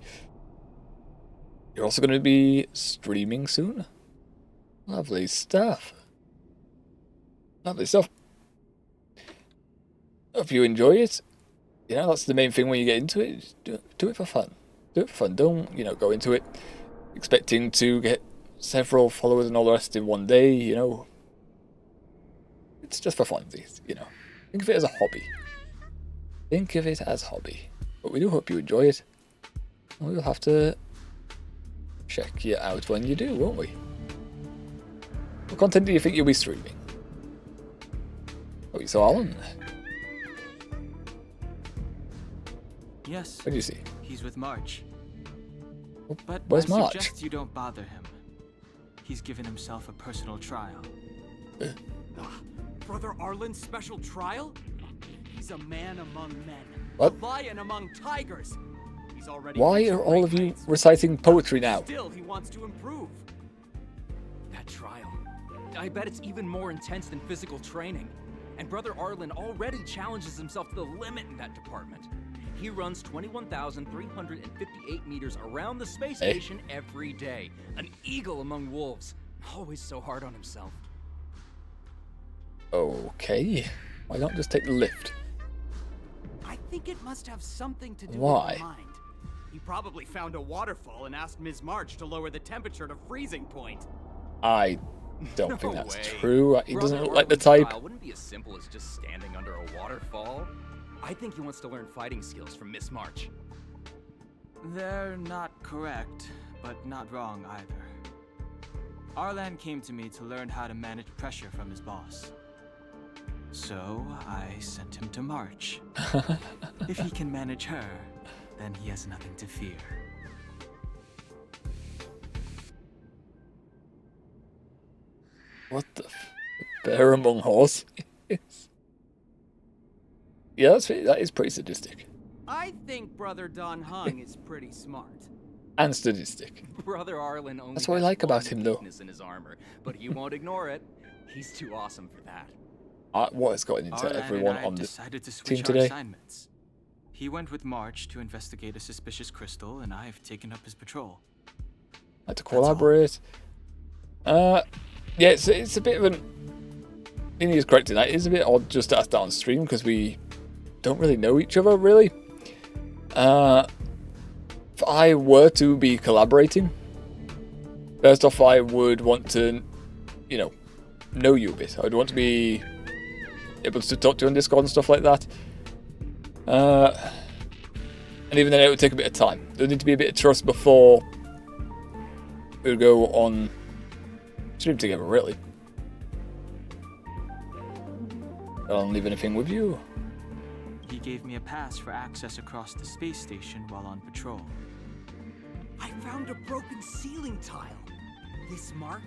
You're also going to be streaming soon? Lovely stuff. Lovely stuff. Hope you enjoy it. You know, that's the main thing when you get into it. Just do it for fun. Do it for fun. Don't, you know, go into it expecting to get several followers and all the rest in one day, you know. It's just for fun, you know. Think of it as a hobby. Think of it as a hobby. But we do hope you enjoy it. And we'll have to check you out when you do, won't we? What content do you think you'll be streaming? Oh, you saw Alan? Yes. What do you see? He's with March. But Where's I March? suggest you don't bother him. He's given himself a personal trial. Brother Arlen's special trial? He's a man among men. What? A lion among tigers. He's already Why are all of you reciting poetry now? Still, he wants to improve. That trial. I bet it's even more intense than physical training. And Brother Arlen already challenges himself to the limit in that department. He runs 21,358 meters around the space station every day. An eagle among wolves. Always so hard on himself. Okay. Why not just take the lift? I think it must have something to do Why? with his mind. He probably found a waterfall and asked Ms. March to lower the temperature to freezing point. I don't think No that's way. true. He doesn't Brother look like the Arlen's type. trial wouldn't be as simple as just standing under a waterfall. I think he wants to learn fighting skills from Miss March. They're not correct, but not wrong either. Arlan came to me to learn how to manage pressure from his boss. So I sent him to March. If he can manage her, then he has nothing to fear. What the bear among horses? Yeah, that is pretty sadistic. I think Brother Don Hung is pretty smart. And sadistic. Brother Arlen only That's what I has like about one him, though. weakness in his armor, but he won't ignore it. He's too awesome for that. What has gotten into Arlan everyone and I on the decided to team switch our today? assignments. He went with March to investigate a suspicious crystal, and I've taken up his patrol. Like to collaborate. Yeah, it's a bit of an. I think he's correct in that. It is a bit odd just to ask that on stream because we don't really know each other really. If I were to be collaborating, first off, I would want to, you know you a bit. I'd want to be able to talk to you on Discord and stuff like that. And even then, it would take a bit of time. There would need to be a bit of trust before we would go on stream together, really. I don't leave anything with you. He gave me a pass for access across the space station while on patrol. I found a broken ceiling tile. This mark,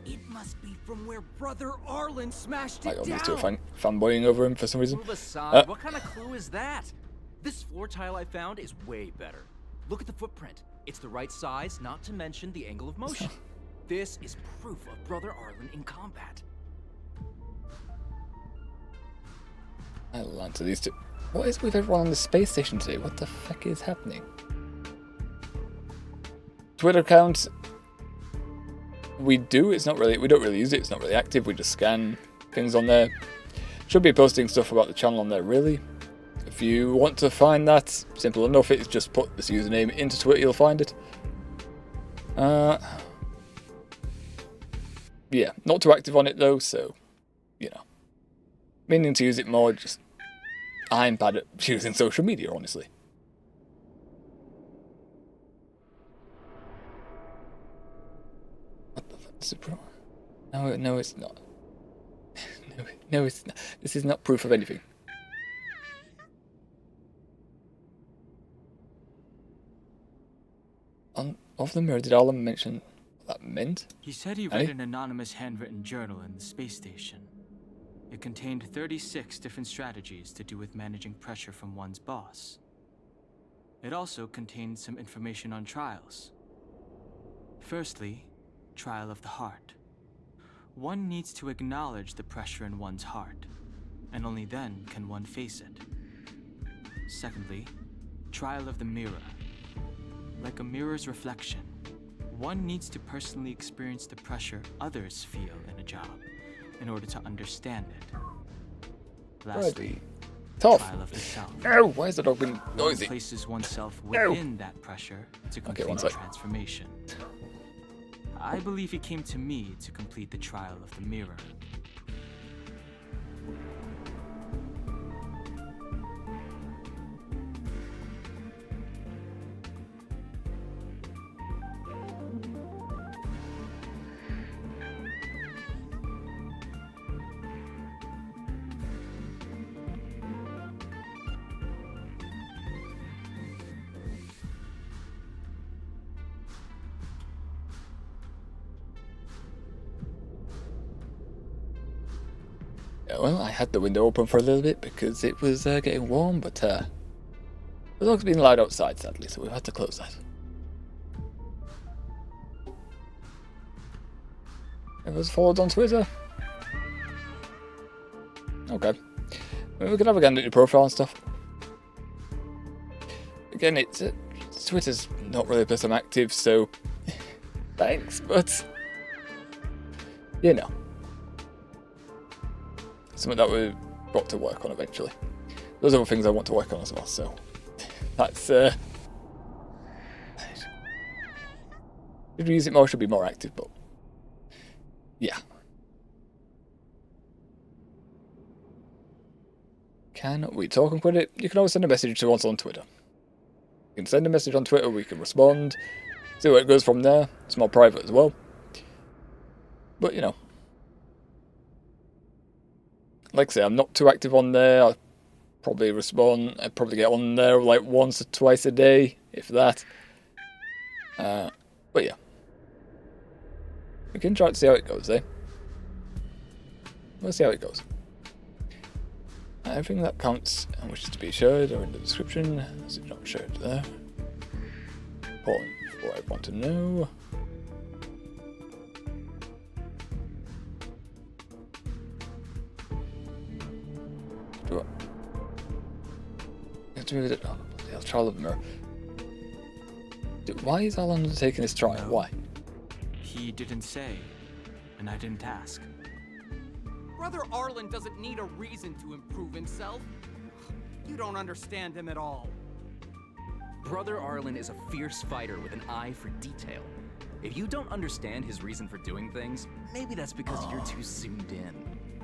it must be from where Brother Arlen smashed I it got down. me still fanboying over him for some reason. Move aside. What kind of clue is that? This floor tile I found is way better. Look at the footprint. It's the right size, not to mention the angle of motion. This is proof of Brother Arlen in combat. I'll answer these two. What is with everyone on the space station today? What the fuck is happening? Twitter account. We don't really use it. It's not really active. We just scan things on there. Should be posting stuff about the channel on there, really. If you want to find that, simple enough. It's just put this username into Twitter. You'll find it. Yeah, not too active on it though. So, you know, meaning to use it more. Just I'm bad at using social media, honestly. What the fuck? Surprise? No, it's not. no, it's not. This is not proof of anything. Of the mirror, did Alan mention what that meant? He said he read an anonymous handwritten journal in the space station. It contained 36 different strategies to do with managing pressure from one's boss. It also contained some information on trials. Firstly, trial of the heart. One needs to acknowledge the pressure in one's heart, and only then can one face it. Secondly, trial of the mirror. Like a mirror's reflection, one needs to personally experience the pressure others feel in a job in order to understand it. Lastly, Tough. trial of the self. No, why is the dog being noisy? One places oneself No. within that pressure to complete one the sec. transformation. I believe he came to me to complete the trial of the mirror. Yeah, well, I had the window open for a little bit because it was getting warm, but the dog's been loud outside, sadly, so we've had to close that. Everyone's followed on Twitter? Okay. Well, we can have a gander at your profile and stuff. Again, it's Twitter's not really a place I'm active, so thanks, but you know. Something that we've got to work on eventually. There's other things I want to work on as well, so that's should we use it more, should be more active, but yeah. Can we talk and quit it? You can always send a message to us on Twitter. You can send a message on Twitter, we can respond, see where it goes from there. It's more private as well. But you know. Like I say, I'm not too active on there. I'll probably respond. I'd probably get on there like once or twice a day, if that. But yeah. We can try to see how it goes, eh? We'll see how it goes. Everything that counts and wishes to be shared are in the description, as it's not shared there. Important for what I want to know. Do it. You have to move it. Oh, the trial of the mirror. Why is Alan undertaking this trial? Why? He didn't say, and I didn't ask. Brother Arlen doesn't need a reason to improve himself. You don't understand him at all. Brother Arlen is a fierce fighter with an eye for detail. If you don't understand his reason for doing things, maybe that's because you're too zoomed in.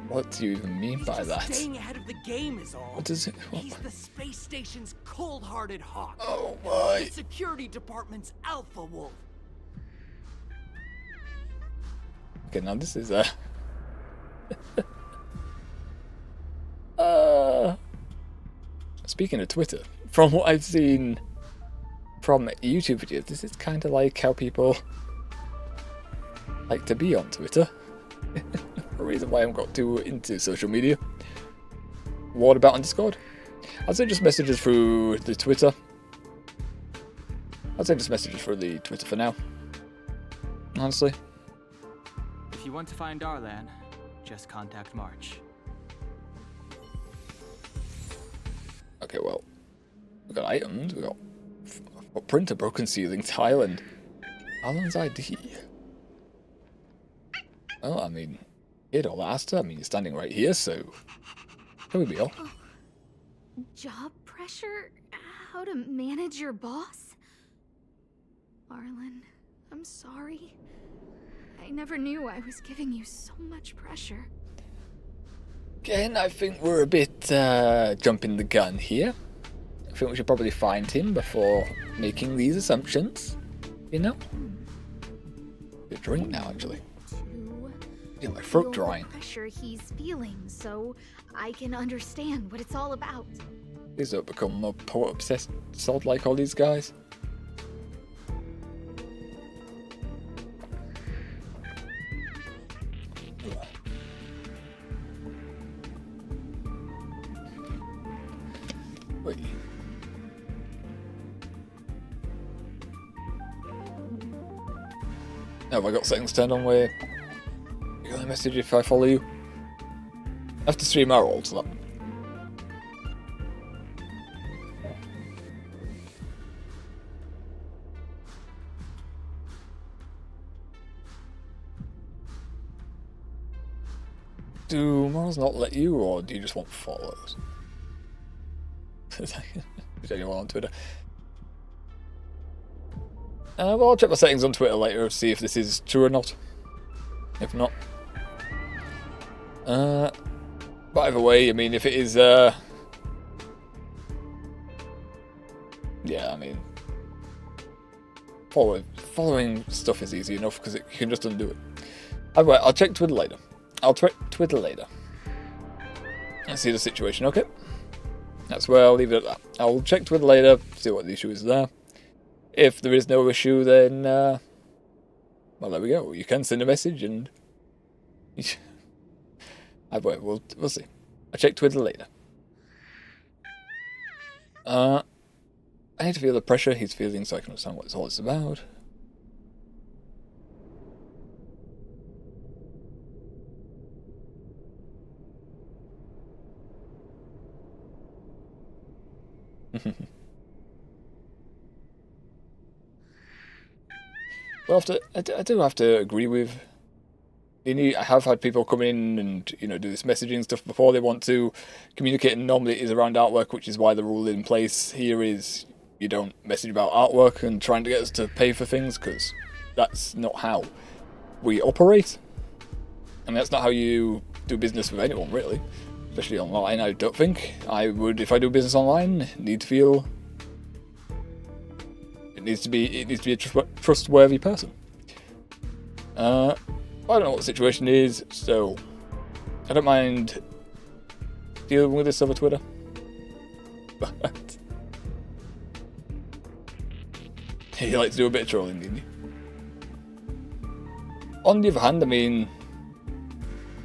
What do you even mean by that? Staying ahead of the game is all. What does it? What? He's the space station's cold-hearted hawk. Oh my! The security department's alpha wolf. Okay, now this is speaking of Twitter, from what I've seen from YouTube videos, this is kind of like how people like to be on Twitter. A reason why I haven't got too into social media. What about on Discord? I'd say just messages through the Twitter. I'd say just messages through the Twitter for now. Honestly. If you want to find Arlan, just contact March. Okay, well, we got items. We got a printer, broken ceiling, tile, and Alan's ID. Well, I mean, it all asked her. I mean, you're standing right here, so here we go. Job pressure? How to manage your boss? Arlen, I'm sorry. I never knew I was giving you so much pressure. Again, I think we're a bit jumping the gun here. I think we should probably find him before making these assumptions. You know? A drink now, actually. Yeah, my throat drying. Pressure he's feeling, so I can understand what it's all about. Please don't become more poet-obsessed sod like all these guys. Wait. Have I got settings turned on where you're gonna message if I follow you? I have to stream our old so that. Do morals not let you, or do you just want follows? 'Cause, I mean, I can. Is anyone on Twitter? Well, I'll check my settings on Twitter later, see if this is true or not. If not. But either way, I mean, if it is, yeah, I mean, following stuff is easy enough because you can just undo it. Either way, I'll check Twitter later. I'll check Twitter later. Let's see the situation, okay? That's where I'll leave it at that. I'll check Twitter later, see what the issue is there. If there is no issue, then, well, there we go. You can send a message and... Either way, we'll see. I'll check Twitter later. I need to feel the pressure he's feeling so I can understand what all it's about. Well, I do have to agree with. I have had people come in and do this messaging stuff before they want to communicate, and normally it is around artwork, which is why the rule in place here is you don't message about artwork and trying to get us to pay for things, because that's not how we operate, and that's not how you do business with anyone, really, especially online. I don't think I would, if I do business online, need to feel. It needs to be a trustworthy person. I don't know what the situation is, so I don't mind dealing with this over Twitter. But he likes to do a bit of trolling, didn't he? On the other hand, I mean,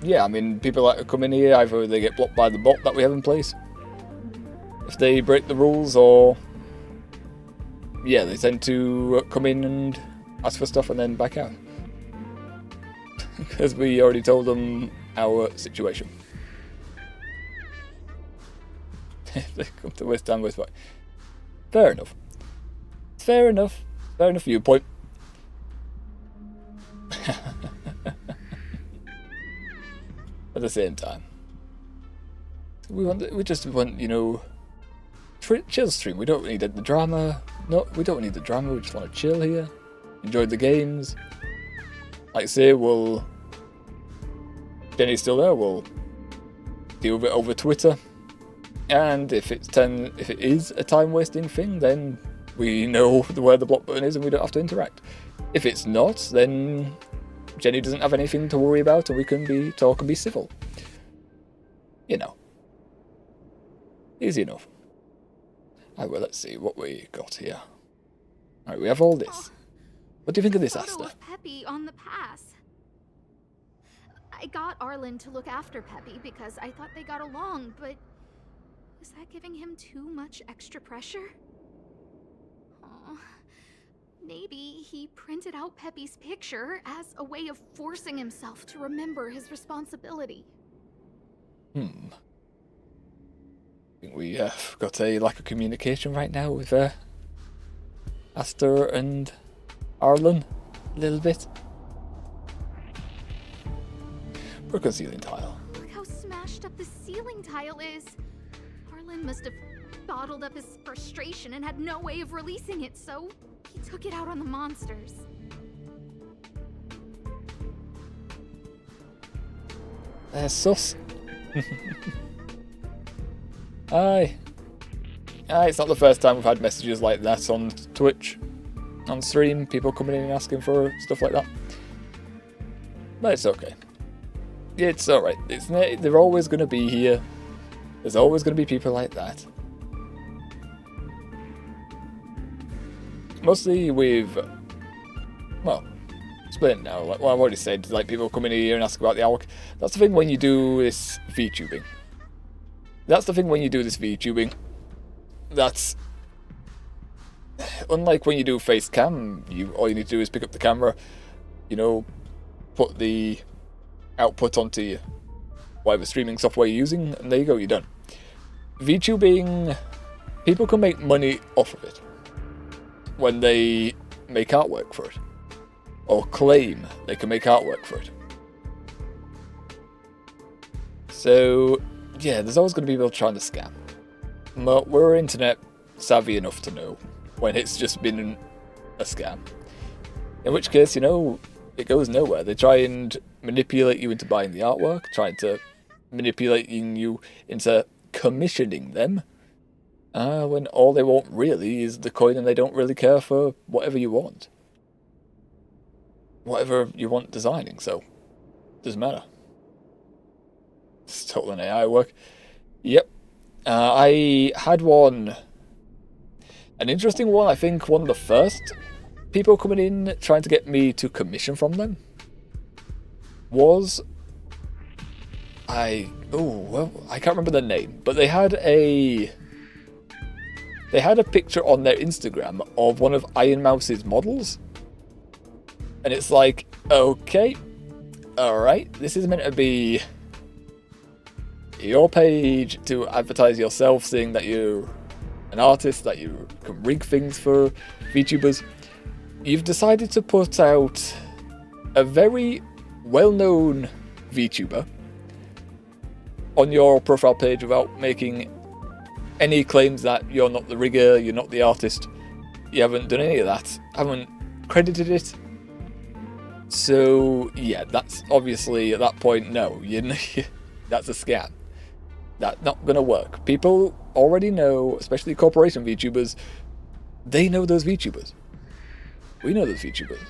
yeah, I mean, people that come in here, either they get blocked by the bot that we have in place, if they break the rules, or yeah, they tend to come in and ask for stuff and then back out. Because we already told them our situation. They come to West Ham with what? Fair enough. Fair enough. Fair enough viewpoint. At the same time, we just want, chill stream. We don't need the drama. No, we don't need the drama. We just want to chill here, enjoy the games. Like I say, Jenny's still there. We'll deal with it over Twitter, and if it is a time wasting thing, then we know where the block button is and we don't have to interact. If it's not, then Jenny doesn't have anything to worry about, and we can talk and be civil. Easy enough. Alright, well, let's see what we got here. Alright, we have all this. What do you think of this, Asta? Of Peppy on the pass. I got Arlen to look after Peppy because I thought they got along, but was that giving him too much extra pressure? Aw. Maybe he printed out Peppy's picture as a way of forcing himself to remember his responsibility. I think we have got a lack of communication right now with Asta and Arlen, a little bit. Broken ceiling tile. Look how smashed up the ceiling tile is. Arlen must have bottled up his frustration and had no way of releasing it, so he took it out on the monsters. Sus. Aye, it's not the first time we've had messages like that on Twitch, on stream, people coming in and asking for stuff like that. But it's okay. It's alright. They're always going to be here. There's always going to be people like that. Mostly with, well, explain it now. Like what I've already said, like people come in here and ask about the AWK. That's the thing when you do this VTubing. That's unlike when you do face cam. All you need to do is pick up the camera, put the output onto whatever streaming software you're using, and there you go, you're done. VTubing, people can make money off of it when they make artwork for it, or claim they can make artwork for it. So yeah, there's always going to be people trying to scam. we're internet savvy enough to know when it's just been a scam. In which case, you know, it goes nowhere. They try and manipulate you into buying the artwork, trying to manipulating you into commissioning them, when all they want really is the coin and they don't really care for whatever you want. Whatever you want designing, so doesn't matter. It's total an AI work. Yep. I had one, an interesting one. I think one of the first people coming in trying to get me to commission from them was I can't remember their name, but they had a picture on their Instagram of one of Iron Mouse's models. And it's like, okay, alright, this is meant to be your page to advertise yourself, saying that you're an artist, that you can rig things for VTubers. You've decided to put out a very well-known VTuber on your profile page without making any claims that you're not the rigger, you're not the artist. You haven't done any of that, haven't credited it. So yeah, that's obviously at that point, no, that's a scam. That's not gonna work. People already know, especially corporation VTubers, they know those VTubers. We know those VTubers.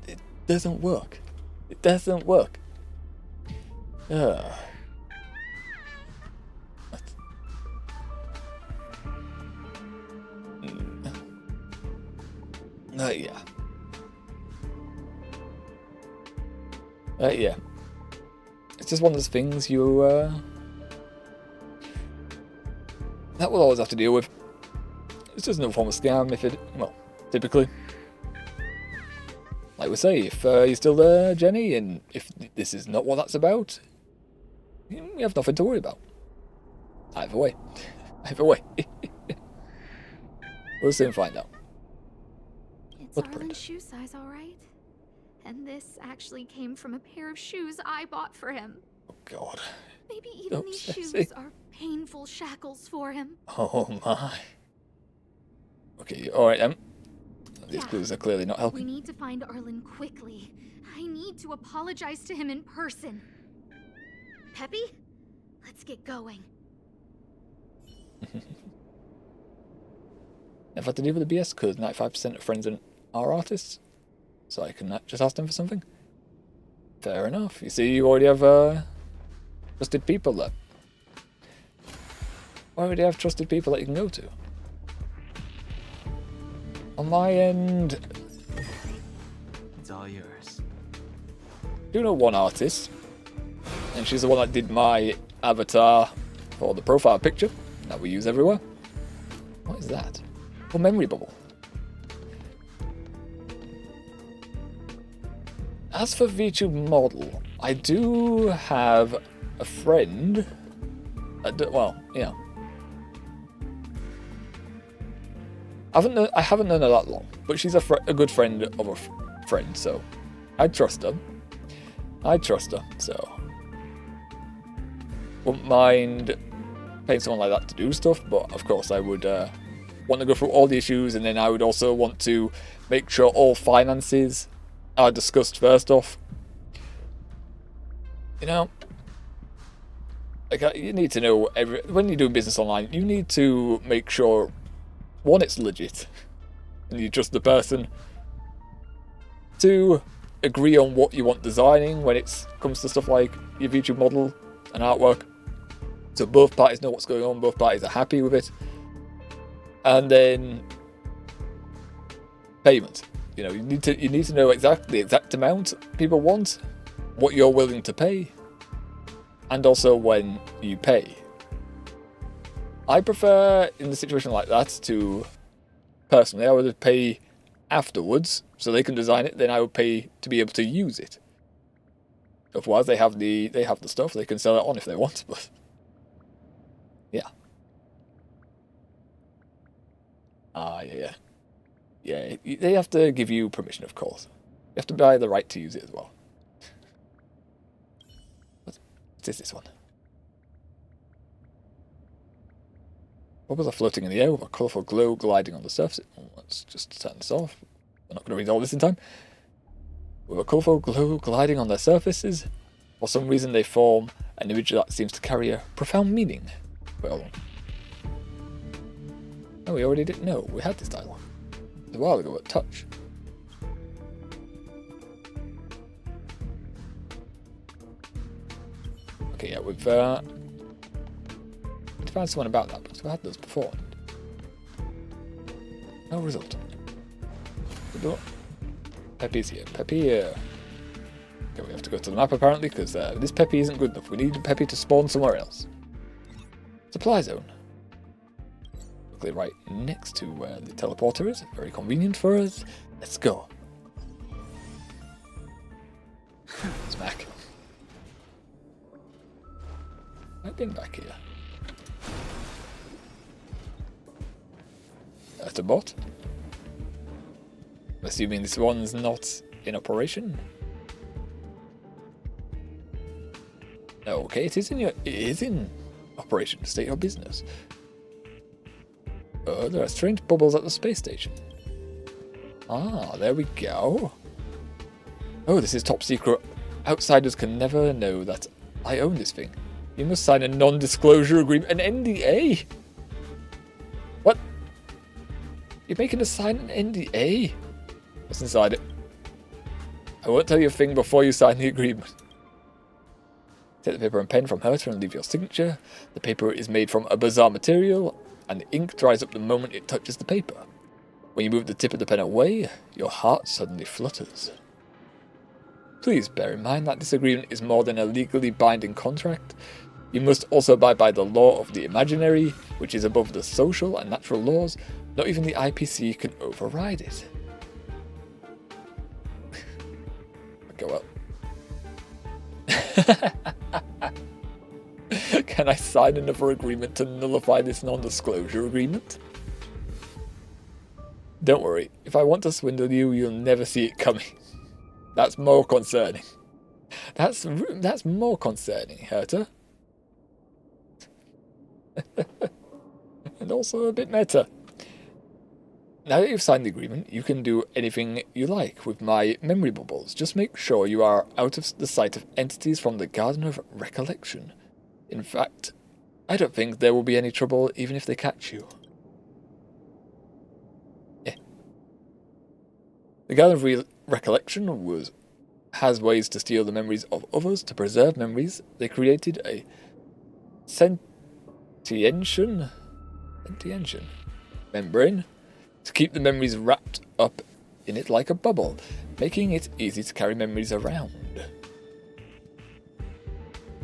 It doesn't work. It doesn't work. Yeah. Yeah. It's just one of those things you, that will always have to deal with. It's just no form of scam if it, well, typically. Like we say, if you're still there, Jenny, and if this is not what that's about, you have nothing to worry about. Either way. Either way. We'll soon find out. It's Arlen's shoe size, all right? And this actually came from a pair of shoes I bought for him. Oh, God. Maybe even these shoes are painful shackles for him. Oh, my. Okay, alright, these clues are clearly not helping. We need to find Arlen quickly. I need to apologize to him in person. Peppy, let's get going. I've had to deal with the BS because 95% of friends are artists, so I can just ask them for something. Fair enough. You see, you already have trusted people there. I already have trusted people that you can go to. On my end, it's all yours. I do know one artist, and she's the one that did my avatar for the profile picture that we use everywhere. What is that? Oh, memory bubble. As for VTube model, I do have a friend. Well, yeah. I haven't known her that long, but she's a good friend of a friend, so I trust her. So wouldn't mind paying someone like that to do stuff, but of course I would want to go through all the issues, and then I would also want to make sure all finances are discussed first off. You know, like you need to know when you're doing business online, you need to make sure, one, it's legit, and you trust the person. Two, agree on what you want designing when it comes to stuff like your VTube model and artwork. So both parties know what's going on, both parties are happy with it. And then payment. You know, you need to know the exact amount people want, what you're willing to pay, and also when you pay. I prefer, in a situation like that, to personally, I would pay afterwards so they can design it. Then I would pay to be able to use it. Otherwise, they have the stuff. They can sell it on if they want. But yeah, yeah. They have to give you permission, of course. You have to buy the right to use it as well. What is this one? Bubbles are floating in the air with a colourful glow gliding on the surface. Oh, let's just turn this off. I'm not going to read all this in time. With a colourful glow gliding on their surfaces, for some reason they form an image that seems to carry a profound meaning. Well, no, we already didn't know. We had this dialogue a while ago at Touch. Okay, yeah, we've to find someone about that because we had those before. No result. Peppy's here. Peppy here. Okay, we have to go to the map apparently because this Peppy isn't good enough. We need Peppy to spawn somewhere else. Supply zone. Luckily right next to where the teleporter is. Very convenient for us. Let's go. Smack. I've been back here. That's a bot. Assuming this one's not in operation. Okay, it is in operation. State your business. Oh, there are strange bubbles at the space station. Ah, there we go. Oh, this is top secret. Outsiders can never know that I own this thing. You must sign a non-disclosure agreement, an NDA. What? You're making us sign an NDA? What's inside it? I won't tell you a thing before you sign the agreement. Take the paper and pen from her and leave your signature. The paper is made from a bizarre material, and the ink dries up the moment it touches the paper. When you move the tip of the pen away, your heart suddenly flutters. Please bear in mind that this agreement is more than a legally binding contract. You must also abide by the law of the imaginary, which is above the social and natural laws. Not even the IPC can override it. Okay, well. Can I sign another agreement to nullify this non-disclosure agreement? Don't worry, if I want to swindle you, you'll never see it coming. That's more concerning. That's more concerning, Herta. And also a bit meta. Now that you've signed the agreement, you can do anything you like with my memory bubbles. Just make sure you are out of the sight of entities from the Garden of Recollection. In fact, I don't think there will be any trouble even if they catch you. Yeah. The Garden of Recollection has ways to steal the memories of others. To preserve memories, they created a sentiential membrane to keep the memories wrapped up in it like a bubble, making it easy to carry memories around.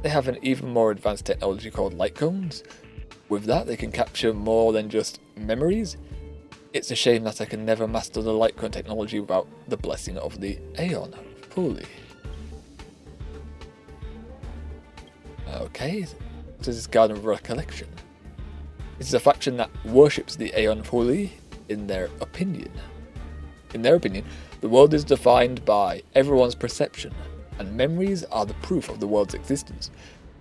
They have an even more advanced technology called light cones. With that, they can capture more than just memories. It's a shame that I can never master the light cone technology without the blessing of the Aeon fully. Okay, what is this Garden of Recollection? It is a faction that worships the Aeon fully. In their opinion, the world is defined by everyone's perception, and memories are the proof of the world's existence.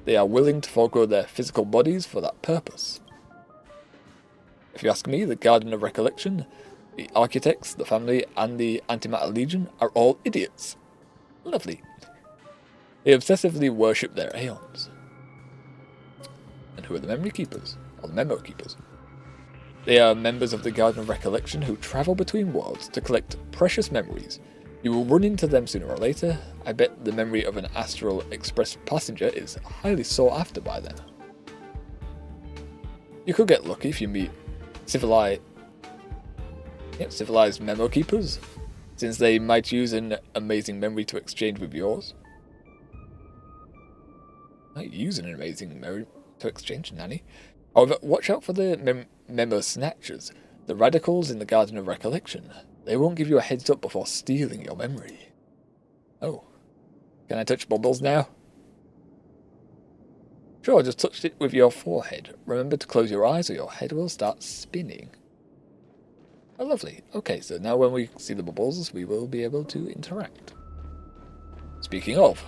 They are willing to forego their physical bodies for that purpose. If you ask me, the Garden of Recollection, the architects, the family, and the Antimatter Legion are all idiots. Lovely. They obsessively worship their Aeons. And who are the memory keepers? Or the memo keepers? They are members of the Garden of Recollection who travel between worlds to collect precious memories. You will run into them sooner or later. I bet the memory of an Astral Express passenger is highly sought after by them. You could get lucky if you meet civilized memo keepers, since they might use an amazing memory to exchange with yours. Might use an amazing memory to exchange, Nanny. However, watch out for the memo snatchers, the radicals in the Garden of Recollection. They won't give you a heads up before stealing your memory. Oh. Can I touch bubbles now? Sure, just touch it with your forehead. Remember to close your eyes or your head will start spinning. Oh, lovely. Okay, so now when we see the bubbles, we will be able to interact. Speaking of,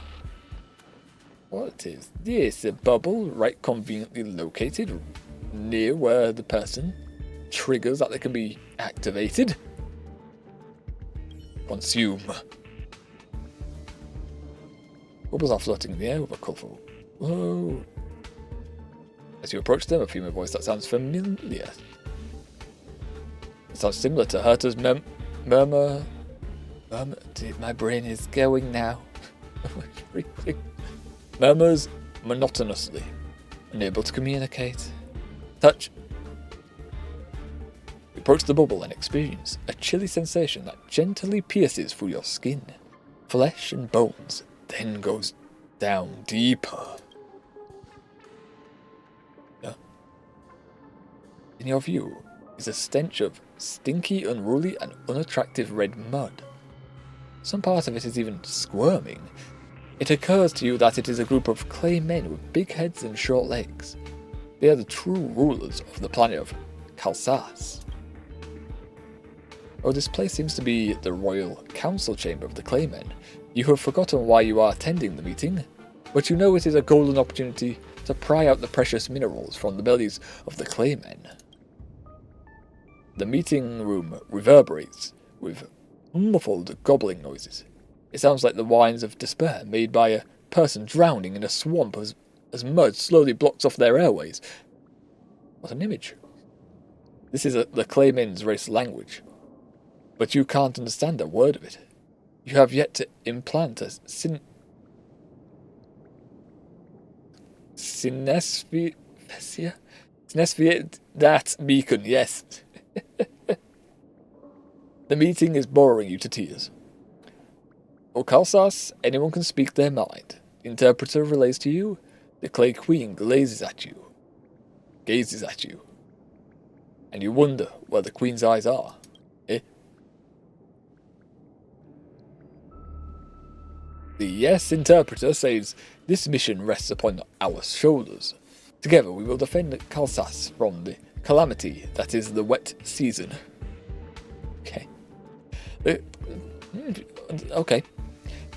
what is this? A bubble right conveniently located near where the person triggers that they can be activated. Consume. Bubbles are floating in the air with a colourful whoa. As you approach them, a female voice that sounds familiar. It sounds similar to Herta's murmur. My brain is going now. Murmurs monotonously, unable to communicate. Touch. You approach the bubble and experience a chilly sensation that gently pierces through your skin, flesh and bones, then goes down deeper. In your view is a stench of stinky, unruly and unattractive red mud. Some part of it is even squirming. It occurs to you that it is a group of clay men with big heads and short legs. They are the true rulers of the planet of Kalsas. Oh, this place seems to be the royal council chamber of the Claymen. You have forgotten why you are attending the meeting, but you know it is a golden opportunity to pry out the precious minerals from the bellies of the Claymen. The meeting room reverberates with muffled gobbling noises. It sounds like the whines of despair made by a person drowning in a swamp as mud slowly blocks off their airways. What an image. This is the Claymen's race language, but you can't understand a word of it. You have yet to implant a synesthesia? That beacon, yes. The meeting is boring you to tears. O Kalsas, anyone can speak their mind. The interpreter relays to you. The Clay Queen gazes at you. And you wonder where the Queen's eyes are. The Yes interpreter says, this mission rests upon our shoulders. Together we will defend Kalsas from the calamity that is the wet season. Okay.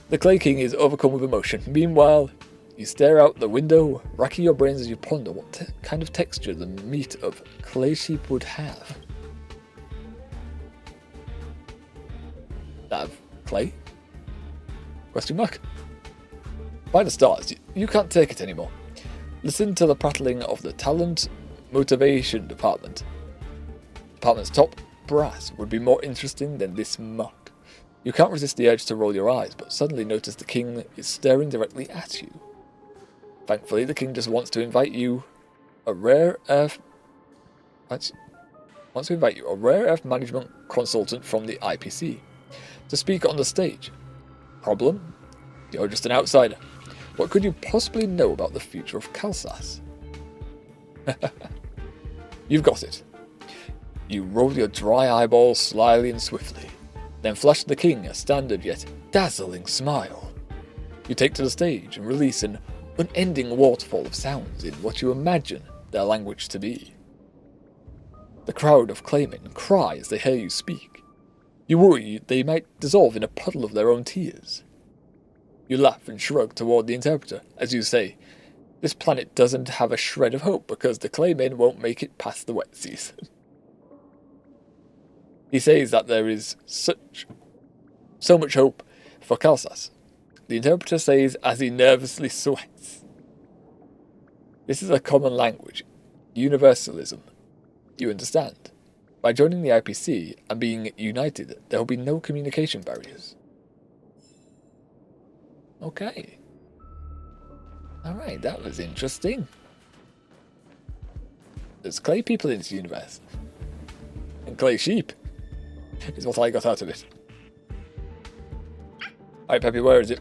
The Clay King is overcome with emotion. Meanwhile, you stare out the window, racking your brains as you ponder what kind of texture the meat of clay sheep would have. That of clay? Question mark? By the stars, you can't take it anymore. Listen to the prattling of the talent motivation department. Department's top brass would be more interesting than this muck. You can't resist the urge to roll your eyes, but suddenly notice the king is staring directly at you. Thankfully, the king just wants to invite you a rare earth management consultant from the IPC to speak on the stage. Problem? You're just an outsider. What could you possibly know about the future of Kalsas? You've got it. You roll your dry eyeballs slyly and swiftly, then flash the king a standard yet dazzling smile. You take to the stage and release an unending waterfall of sounds in what you imagine their language to be. The crowd of Claymen cry as they hear you speak. You worry they might dissolve in a puddle of their own tears. You laugh and shrug toward the interpreter as you say, this planet doesn't have a shred of hope because the Claymen won't make it past the wet season. He says that there is so much hope for Kalsas. The interpreter says as he nervously sweats. This is a common language, universalism. You understand. By joining the IPC and being united, there will be no communication barriers. Okay. Alright, that was interesting. There's clay people in this universe. And clay sheep is what I got out of it. Alright, Peppy, where is it?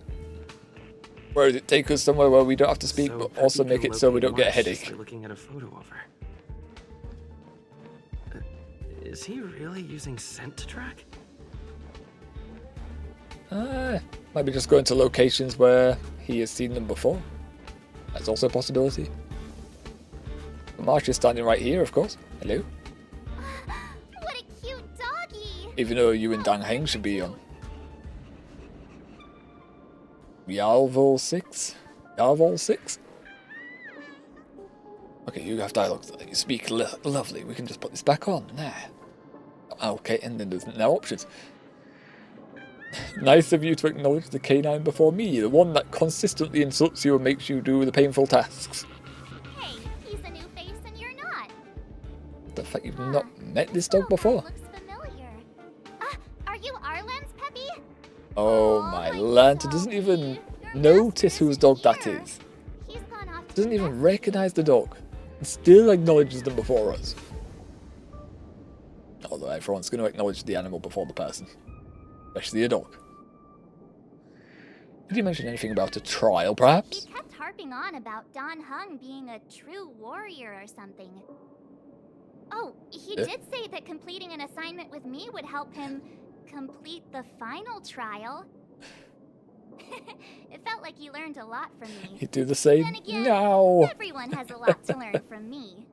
Where is it? Take us somewhere where we don't have to speak, so but also make it so we don't get a headache. Looking at a photo of her. Is he really using scent to track? Maybe just going to locations where he has seen them before. That's also a possibility. Marsh is standing right here, of course. Hello. What a cute doggy! Even though you and Dang Heng should be on Yarval 6? Yarval 6? Okay, you have dialogue. You speak lovely. We can just put this back on. Nah. Okay, and then there's now options. Nice of you to acknowledge the canine before me, the one that consistently insults you and makes you do the painful tasks. Hey, he's a new face and you're not. The fact you've not met this dog before. Looks familiar. Are you Arlen's Peppy? Oh my lanta, doesn't even notice whose dog that is. Doesn't even recognize the dog. And still acknowledges them before us. Although everyone's going to acknowledge the animal before the person. Especially a dog. Did you mention anything about a trial, perhaps? He kept harping on about Don Hung being a true warrior or something. Oh, he did say that completing an assignment with me would help him complete the final trial. It felt like he learned a lot from me. He'd do the same. Then again, No. Everyone has a lot to learn from me.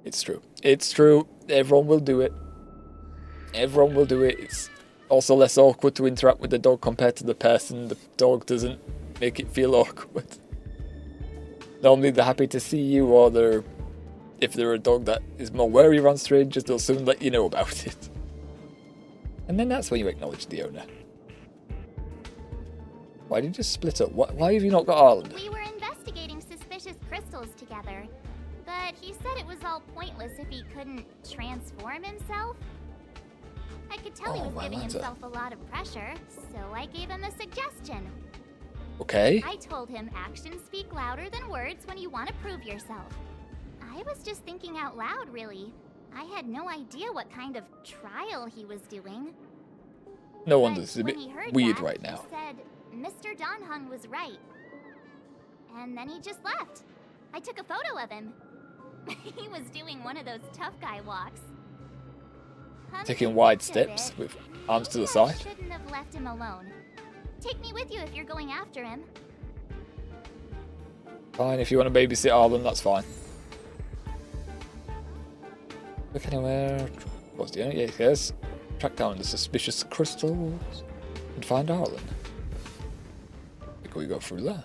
It's true. It's true. Everyone will do it. Everyone will do it. It's also less awkward to interact with the dog compared to the person. The dog doesn't make it feel awkward. Normally they're happy to see you, or if they're a dog that is more wary around strangers, they'll soon let you know about it. And then that's when you acknowledge the owner. Why did you split up? Why have you not got Arlen? We were investigating suspicious crystals together, but he said it was all pointless if he couldn't transform himself. I could tell he was giving himself a lot of pressure, so I gave him a suggestion. Okay. I told him actions speak louder than words when you want to prove yourself. I was just thinking out loud, really. I had no idea what kind of trial he was doing. No wonder it's a bit When he heard weird that, right now. He said Mr. Don Hung was right. And then he just left. I took a photo of him. He was doing one of those tough guy walks. Taking wide steps with arms to the side. Shouldn't have left him alone. Take me with you if you're going after him. Fine, if you want to babysit Arlen, that's fine. Look anywhere. What's the only? Yes. Track down the suspicious crystals and find Arlen. Can we go through there?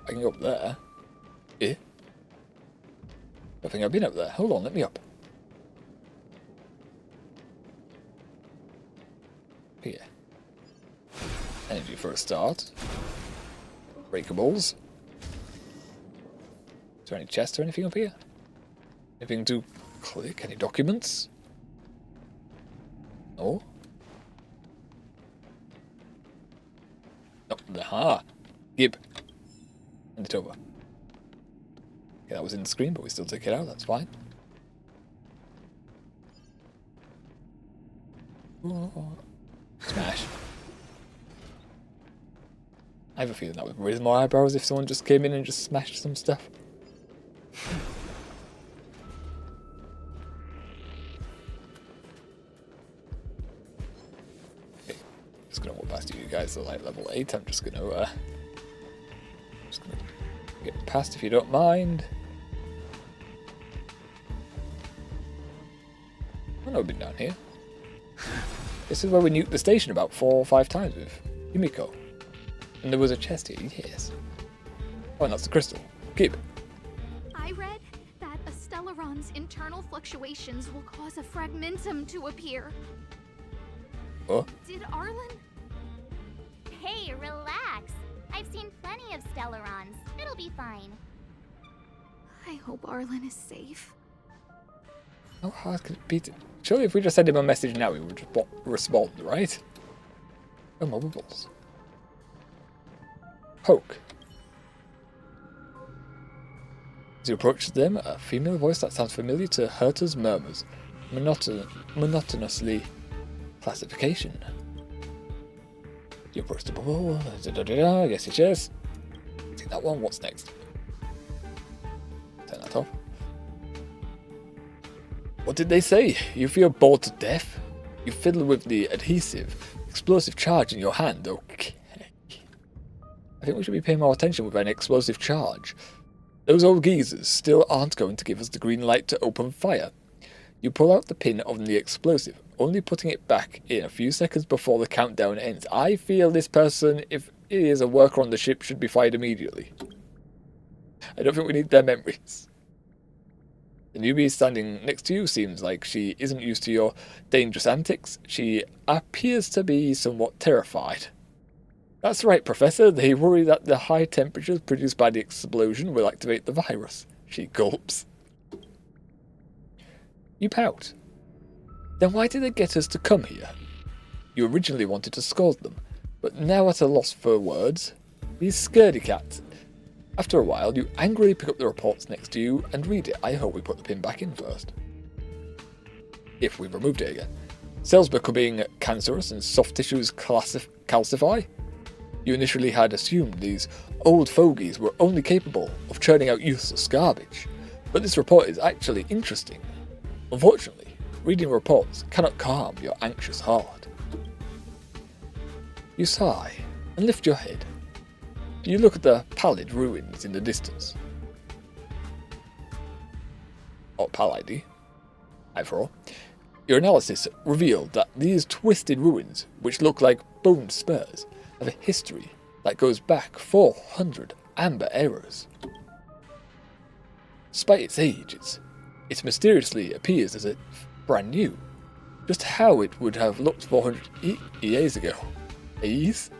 I can go up there. Yeah. I think I've been up there. Hold on, let me up. Here. Energy for a start. Breakables. Is there any chests or anything up here? Anything to click? Any documents? No? No. Aha! Gib. Hand it over. Okay, that was in the screen, but we still took it out, that's fine. Oh. Smash. I have a feeling that would raise more eyebrows if someone just came in and just smashed some stuff. Okay, just gonna walk past you guys at like level 8. I'm just gonna get past if you don't mind. I've never been down here. This is where we nuked the station about 4 or 5 times with Himiko. And there was a chest here, yes. Oh, and that's the crystal. Keep. I read that a Stellaron's internal fluctuations will cause a fragmentum to appear. Oh? Did Arlen? Hey, relax. I've seen plenty of Stellarons. It'll be fine. I hope Arlen is safe. How hard could it be to... Surely if we just send him a message now, he would just respond, right? Oh, my bubbles. Poke. As you approach them, a female voice that sounds familiar to Herta's murmurs. Monotonously. Classification. You approach the bubble. I guess it is. Take that one. What's next? Turn that off. What did they say? You feel bored to death? You fiddle with the adhesive, explosive charge in your hand. Okay. I think we should be paying more attention with an explosive charge. Those old geezers still aren't going to give us the green light to open fire. You pull out the pin on the explosive, only putting it back in a few seconds before the countdown ends. I feel this person, if he is a worker on the ship, should be fired immediately. I don't think we need their memories. The newbie standing next to you seems like she isn't used to your dangerous antics. She appears to be somewhat terrified. That's right, Professor. They worry that the high temperatures produced by the explosion will activate the virus. She gulps. You pout. Then why did they get us to come here? You originally wanted to scold them, but now at a loss for words. These scaredy cats. After a while, you angrily pick up the reports next to you and read it. I hope we put the pin back in first. If we've removed it again. Cells becoming cancerous and soft tissues calcify. You initially had assumed these old fogies were only capable of churning out useless garbage, but this report is actually interesting. Unfortunately, reading reports cannot calm your anxious heart. You sigh and lift your head. You look at the pallid ruins in the distance. Or pallidi, after all. Your analysis revealed that these twisted ruins, which look like bone spurs, have a history that goes back 400 amber eras. Despite its age, it mysteriously appears as if brand new. Just how it would have looked 400 years ago. Ease?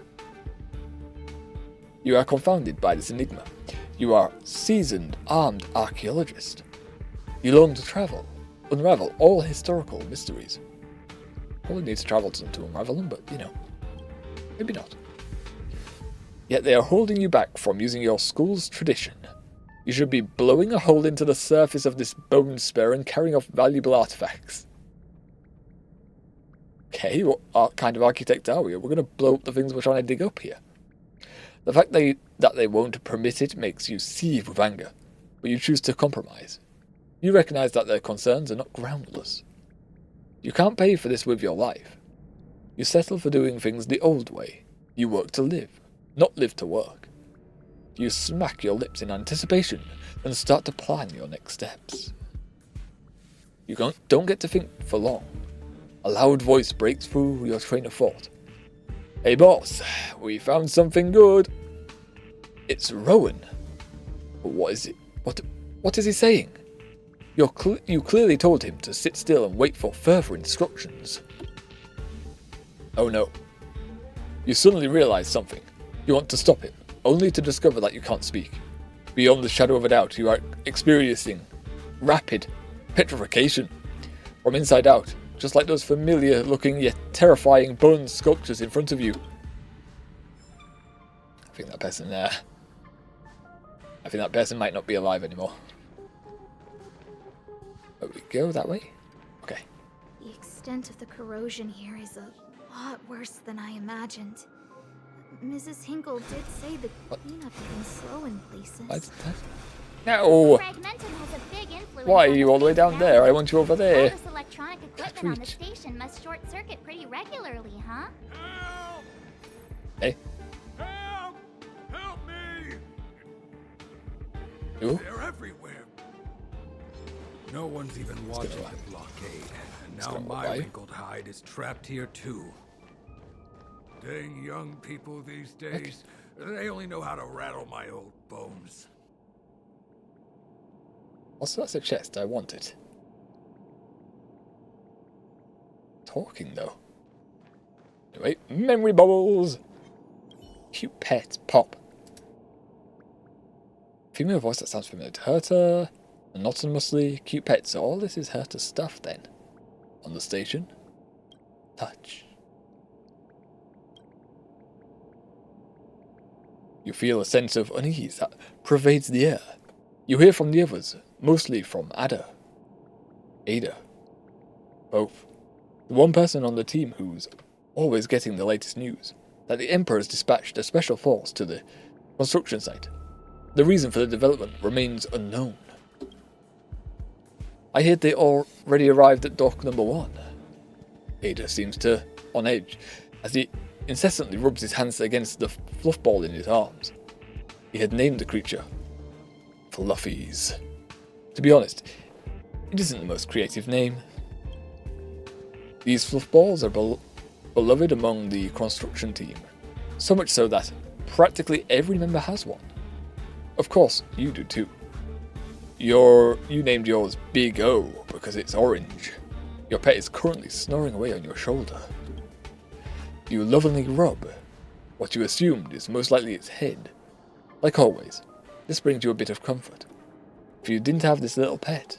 You are confounded by this enigma. You are a seasoned, armed archaeologist. You long to unravel all historical mysteries. Probably need to travel to them to unravel them, but maybe not. Yet they are holding you back from using your school's tradition. You should be blowing a hole into the surface of this bone spur and carrying off valuable artifacts. Okay, what kind of architect are we? We're going to blow up the things we're trying to dig up here. The fact that they won't permit it makes you seethe with anger, but you choose to compromise. You recognize that their concerns are not groundless. You can't pay for this with your life. You settle for doing things the old way. You work to live, not live to work. You smack your lips in anticipation and start to plan your next steps. You don't get to think for long. A loud voice breaks through your train of thought. Hey boss, we found something good. It's Rowan. What is it? What is he saying? You clearly told him to sit still and wait for further instructions. Oh no. You suddenly realize something. You want to stop him, only to discover that you can't speak. Beyond the shadow of a doubt, you are experiencing rapid petrification. From inside out, just like those familiar looking yet terrifying bone sculptures in front of you. I think that person might not be alive anymore. Where we go? That way? Okay. The extent of the corrosion here is a lot worse than I imagined. Mrs. Hinkle did say the cleanup had been slow in places. What's that? No! Why are you all the way down there? I want you over there. All this electronic equipment on the station must short circuit pretty regularly, huh? Hey. Help me! Who? They're everywhere. No one's even watching the blockade, and now my wrinkled hide is trapped here too. Dang young people these days, they only know how to rattle my old bones. Also, that's a chest. I want it. Talking, though. Anyway, memory bubbles! Cute pet, Pop. Female voice that sounds familiar to Herta. Monotonously, cute pet. So all this is Herta's stuff, then. On the station. Touch. You feel a sense of unease that pervades the air. You hear from the others, mostly from Ada. Both. The one person on the team who's always getting the latest news, that the Emperor has dispatched a special force to the construction site. The reason for the development remains unknown. I heard they already arrived at dock number 1. Ada seems on edge, as he incessantly rubs his hands against the fluff ball in his arms. He had named the creature Fluffies. To be honest, it isn't the most creative name. These fluff balls are beloved among the construction team, so much so that practically every member has one. Of course, you do too. You named yours Big O because it's orange. Your pet is currently snoring away on your shoulder. You lovingly rub what you assumed is most likely its head. Like always, this brings you a bit of comfort. If you didn't have this little pet,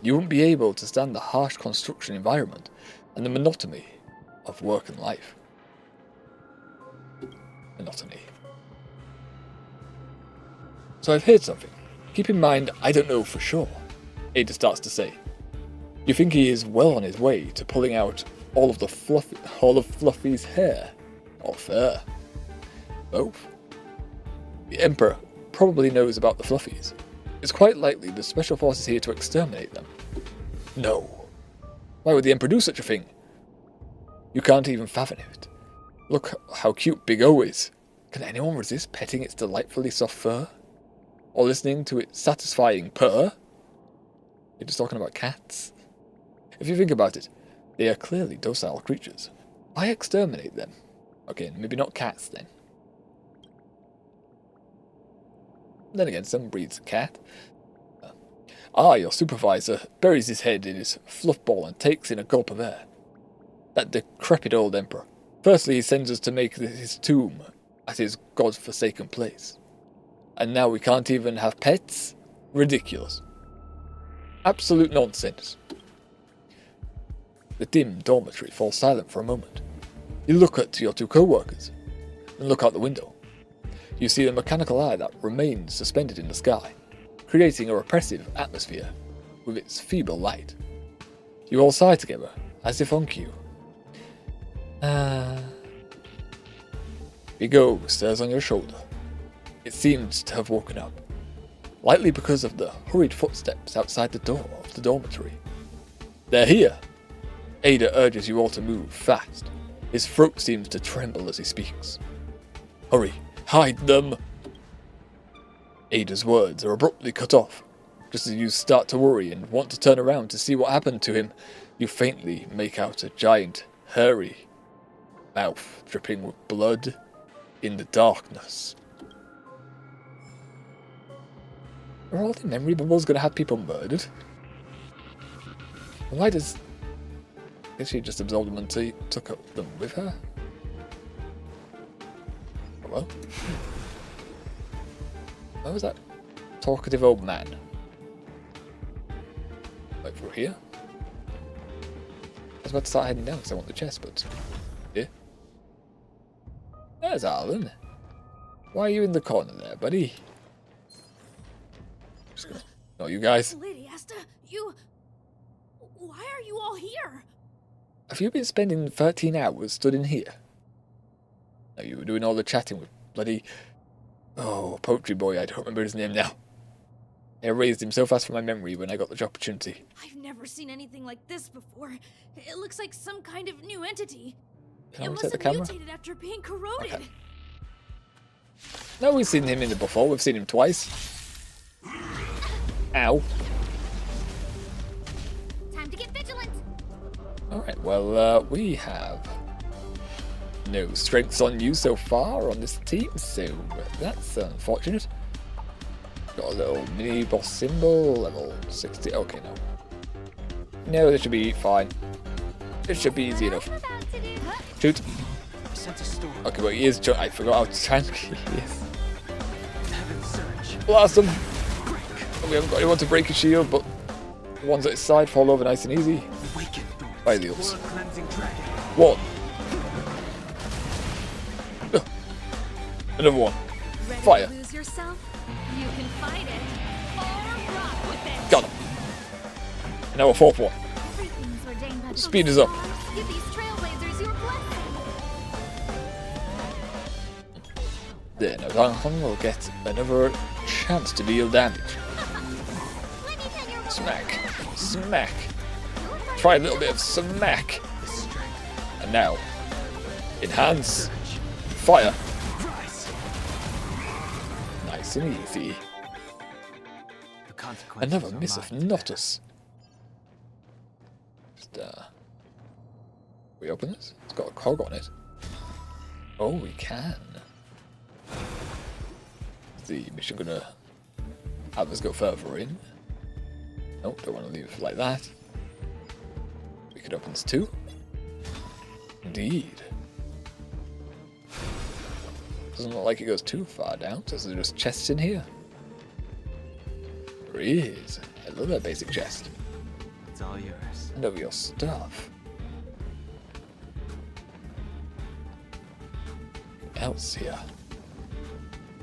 you wouldn't be able to stand the harsh construction environment and the monotony of work and life. Monotony. So I've heard something. Keep in mind, I don't know for sure, Ada starts to say. You think he is well on his way to pulling out all of Fluffy's hair? Or fur? Both. The Emperor probably knows about the Fluffies. It's quite likely the Special Force is here to exterminate them. No. Why would the Emperor do such a thing? You can't even fathom it. Look how cute Big O is. Can anyone resist petting its delightfully soft fur? Or listening to its satisfying purr? You're just talking about cats? If you think about it, they are clearly docile creatures. Why exterminate them? Okay, maybe not cats then. Then again, some breeds of cat. Your supervisor buries his head in his fluff ball and takes in a gulp of air. That decrepit old emperor. Firstly, he sends us to make his tomb at his god-forsaken place. And now we can't even have pets? Ridiculous. Absolute nonsense. The dim dormitory falls silent for a moment. You look at your two co-workers, and look out the window. You see the mechanical eye that remains suspended in the sky, creating a repressive atmosphere with its feeble light. You all sigh together, as if on cue. Big O stirs on your shoulder. It seems to have woken up, likely because of the hurried footsteps outside the door of the dormitory. They're here! Ada urges you all to move fast. His throat seems to tremble as he speaks. Hurry, hide them! Ada's words are abruptly cut off. Just as you start to worry and want to turn around to see what happened to him, you faintly make out a giant, hairy mouth dripping with blood in the darkness. Are all the memory bubbles going to have people murdered? Why does... I guess she just absorbed them and took them with her? Oh well. Where was that talkative old man? Like through here? I was about to start heading down because I want the chest, but... Yeah. There's Arlen. Why are you in the corner there, buddy? Just gonna... No, you guys. Lady Asta, you... Why are you all here? Have you been spending 13 hours stood in here? No, you were doing all the chatting with bloody... Oh, poetry boy, I don't remember his name now. I erased him so fast from my memory when I got the opportunity. I've never seen anything like this before. It looks like some kind of new entity. Can I it reset must the have camera? mutated after being corroded. Okay. No, we've seen him in it before. We've seen him twice. Ow. Time to get vigilant. Alright, well, we have no strengths on you so far on this team, so that's unfortunate. Got a little mini boss symbol, level 60. Okay, no. No, this should be fine. This should be easy enough. Shoot. Okay, but he is. I forgot how tanky he is. Blast him. We haven't got anyone to break his shield, but the ones at his side fall over nice and easy. By the others. One. Another one. Fire. Lose yourself? You can fight it. Or rock with it. Got him. And now a fourth one. Everything's ordained by the Speed is up. Give these trailblazers your blessing. There, now Zhang will get another chance to deal damage. Smack. Smack. Try a little bit of smack. And now, enhance. Fire. Nice and easy. Another miss of Notus. Just, we open this? It's got a cog on it. Oh, we can. Is the mission gonna have us go further in. Nope, don't want to leave it like that. We could open this too. Indeed. Doesn't look like it goes too far down, so there's just chests in here. There is. Hello there, basic chest. It's all yours. And over your stuff. Anything else here?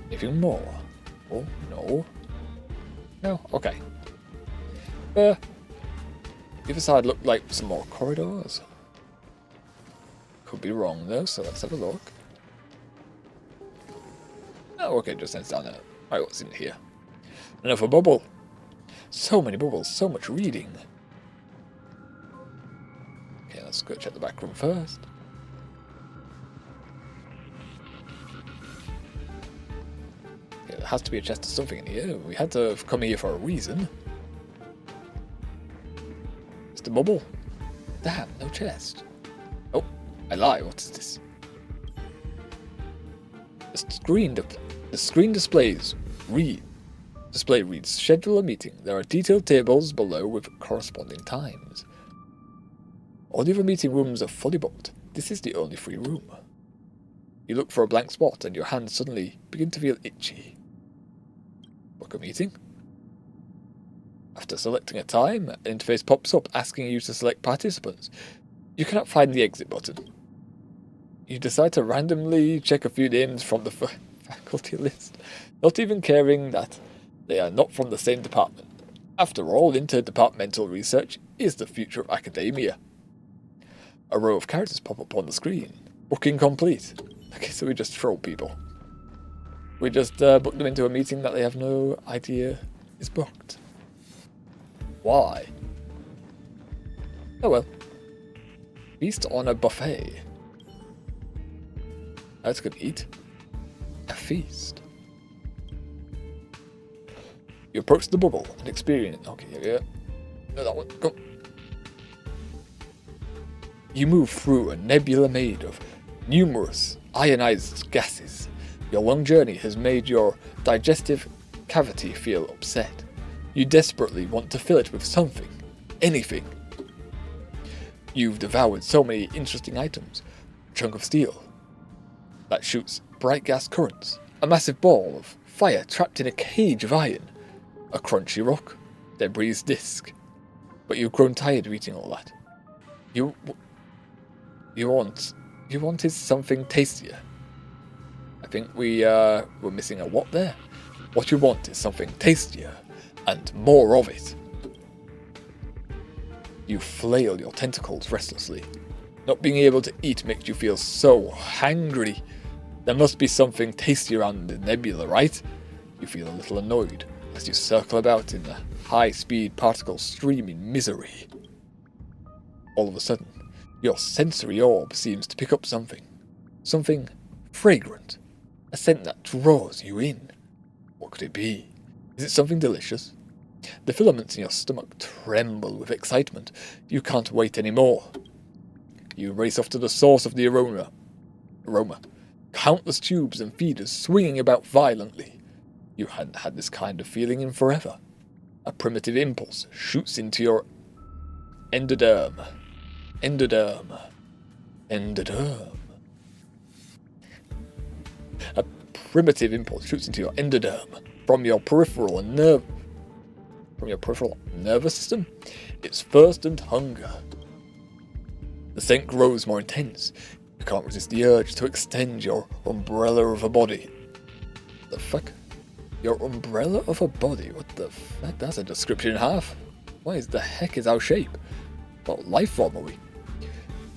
Anything more? Oh, no. No? Okay. The other side looked like some more corridors. Could be wrong though, so let's have a look. Oh, okay, just ends down there. Alright, what's in here? Another bubble. So many bubbles, so much reading. Okay, let's go check the back room first. Okay, there has to be a chest or something in here. We had to have come here for a reason. It's the bubble. Damn, no chest. Oh, I lie. What is this? The screen displays display reads schedule a meeting. There are detailed tables below with corresponding times. All the other meeting rooms are fully booked. This is the only free room. You look for a blank spot and your hands suddenly begin to feel itchy. Book a meeting. After selecting a time, an interface pops up asking you to select participants. You cannot find the exit button. You decide to randomly check a few names from the faculty list, not even caring that they are not from the same department. After all, interdepartmental research is the future of academia. A row of characters pop up on the screen. Booking complete. Okay, so we just troll people. We just book them into a meeting that they have no idea is booked. Why? Oh well. Feast on a buffet. That's good. Eat. A feast. You approach the bubble and experience. Okay, yeah. No, that one. Go. You move through a nebula made of numerous ionized gases. Your long journey has made your digestive cavity feel upset. You desperately want to fill it with something. Anything. You've devoured so many interesting items. A chunk of steel that shoots bright gas currents. A massive ball of fire trapped in a cage of iron. A crunchy rock. Debris disc. But you've grown tired of eating all that. You wanted something tastier. I think we're missing a what there. What you want is something tastier and more of it. You flail your tentacles restlessly. Not being able to eat makes you feel so hangry. There must be something tasty around the nebula, right? You feel a little annoyed as you circle about in the high-speed particle stream in misery. All of a sudden, your sensory orb seems to pick up something. Something fragrant. A scent that draws you in. What could it be? Is it something delicious? The filaments in your stomach tremble with excitement. You can't wait anymore. You race off to the source of the aroma. Countless tubes and feeders swinging about violently. You hadn't had this kind of feeling in forever. A primitive impulse shoots into your endoderm. A primitive impulse shoots into your endoderm from your peripheral nervous system. It's thirst and hunger. The scent grows more intense. You can't resist the urge to extend your umbrella of a body. The fuck? Your umbrella of a body? What the fuck? That's a description in half. Why the heck is our shape? What life form are we?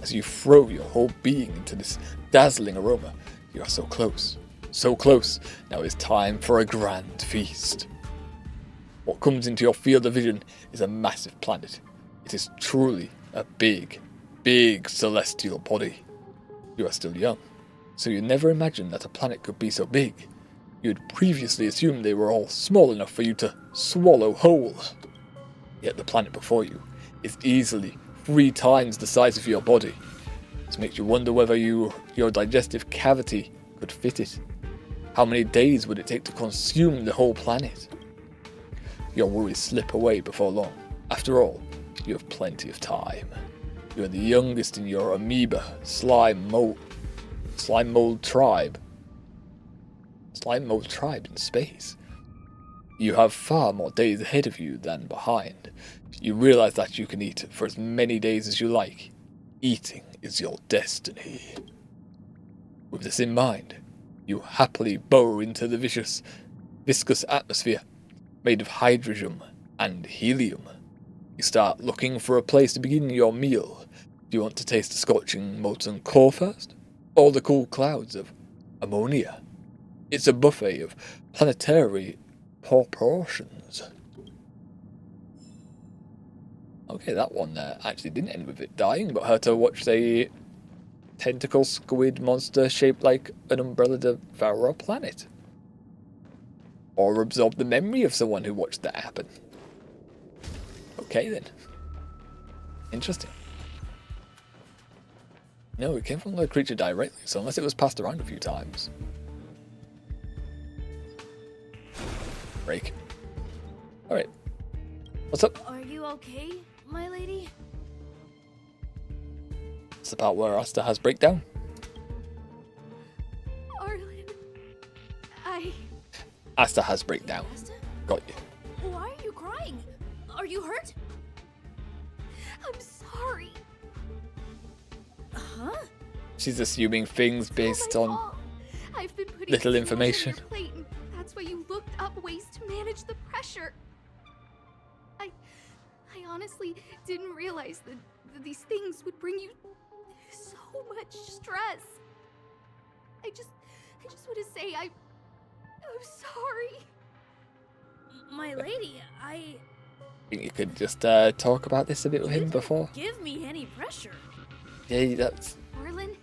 As you throw your whole being into this dazzling aroma, you are so close. So close. Now it's time for a grand feast. What comes into your field of vision is a massive planet. It is truly a big, big celestial body. You are still young, so you never imagined that a planet could be so big. You had previously assumed they were all small enough for you to swallow whole. Yet the planet before you is easily 3 times the size of your body. This makes you wonder whether your digestive cavity could fit it. How many days would it take to consume the whole planet? your worries slip away before long. After all, you have plenty of time. You are the youngest in your amoeba slime mold tribe. Slime mold tribe in space. You have far more days ahead of you than behind. You realize that you can eat for as many days as you like. Eating is your destiny. With this in mind, you happily burrow into the viscous atmosphere made of hydrogen and helium. You start looking for a place to begin your meal. Do you want to taste the scorching molten core first? Or the cool clouds of ammonia? It's a buffet of planetary proportions. Okay, that one actually didn't end with it dying, but had to watch a tentacle squid monster shaped like an umbrella devour a planet. Or absorb the memory of someone who watched that happen. Okay then. Interesting. No, it came from the creature directly, so unless it was passed around a few times. Break. Alright. What's up? Are you okay, my lady? It's the part where Asta has breakdown. Arlen, Asta has breakdown. Got you. Why are you crying? Are you hurt? I'm sorry. Huh? She's assuming things based on I've been putting little too much on information. your plate, and that's why you looked up ways to manage the pressure. I honestly didn't realize that these things would bring you so much stress. I just want to say I'm sorry. My lady, I think you could just talk about this a bit with him before. give me any pressure. Yeah, that's... Arlen,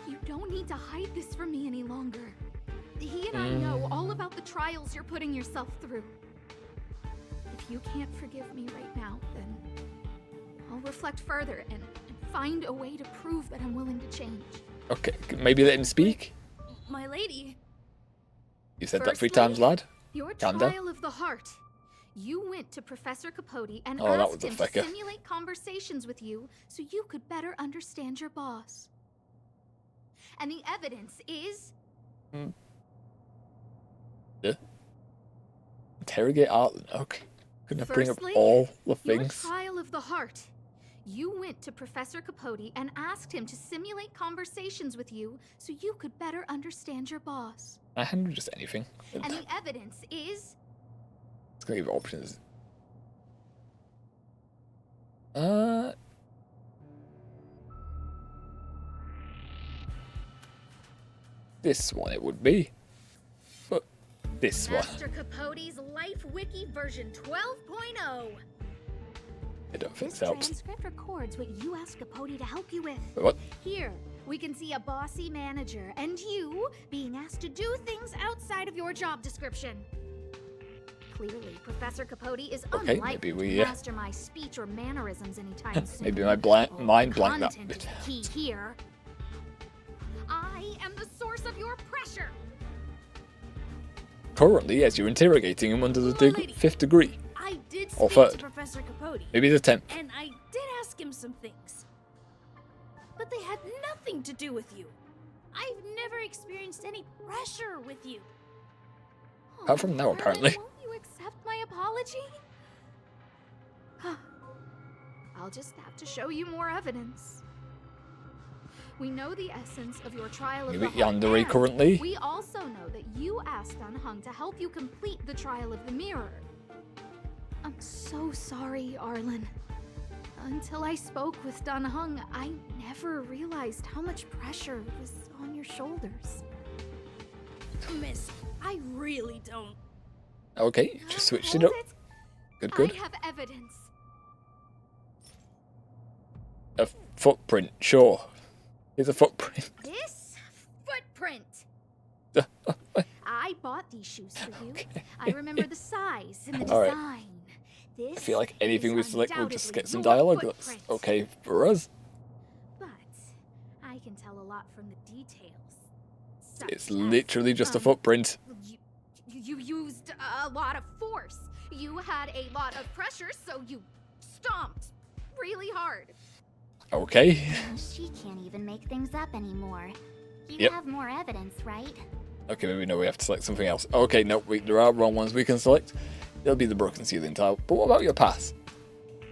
you don't need to hide this from me any longer. He and I know all about the trials you're putting yourself through. If you can't forgive me right now, then I'll reflect further and find a way to prove that I'm willing to change. Okay, maybe let him speak? My lady. You said that 3 times, lad. Your Calm trial down. of the heart. You went to Professor Capote and Oh, that asked was a him to fecker. simulate conversations with you so you could better understand your boss. And the evidence is... Yeah. Interrogate Arlen. Okay. Couldn't I bring up Firstly, all the your things? trial of the heart. You went to Professor Capote and asked him to simulate conversations with you so you could better understand your boss. I handle just anything. And the evidence is... It's gonna give options. This one it would be. But this one. Master Capote's Life Wiki version 12.0. I don't think This that helps. transcript records what you asked Capote to help you with. What? Here, we can see a bossy manager and you being asked to do things outside of your job description. Clearly, Professor Capote is Okay, unlikely maybe we, to master my speech or mannerisms anytime soon. Maybe my mind blanked that Content bit. is the key here. I am the source of your pressure. Currently, yes, you're interrogating him under the 5th degree. I did Or speak 3rd. to Professor Capote. Maybe the 10th. And I did ask him some things. But they had nothing to do with you. I've never experienced any pressure with you. Apart from now, apparently. Won't you accept my apology? I'll just have to show you more evidence. We know the essence of your trial of You the eat heart, yandere and currently. we also know that you asked Dunhung to help you complete the trial of the mirror. I'm so sorry, Arlen. Until I spoke with Dunhung, I never realized how much pressure was on your shoulders. Miss, I really don't. Okay, you just switched it Hold up. Good, good. I have evidence. A footprint, sure. Here's a footprint. This footprint. I bought these shoes for you. I remember the size and the All right. design. This I feel like anything we is select will just undoubtedly get some your dialogue. That's footprint. okay for us. But I can tell a lot from the details. Such It's as, literally just a footprint. You used a lot of force. You had a lot of pressure, so you stomped really hard. Okay. She can't even make things up anymore. You Yep. have more evidence, right? Okay, maybe no, we have to select something else. Okay, no, there are wrong ones we can select. It'll be the broken ceiling tile. But what about your pass?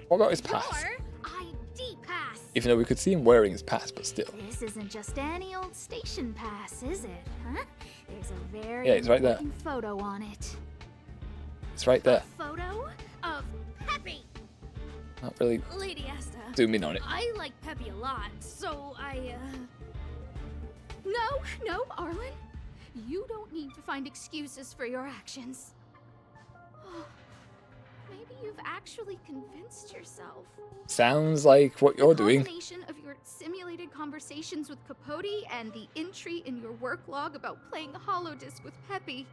What about his pass? Your ID pass. Even though we could see him wearing his pass, but still. This isn't just any old station pass, is it? Huh? There's a very Yeah, it's right there. important photo on it. It's right there. Photo of Peppy. Not really Lady Asta. zoom in on it. I like Peppy a lot, so No, Arlen. You don't need to find excuses for your actions. Maybe you've actually convinced yourself. Sounds like what you're The doing. combination of your simulated conversations with Capote and the entry in your work log about playing holodisc with Peppy,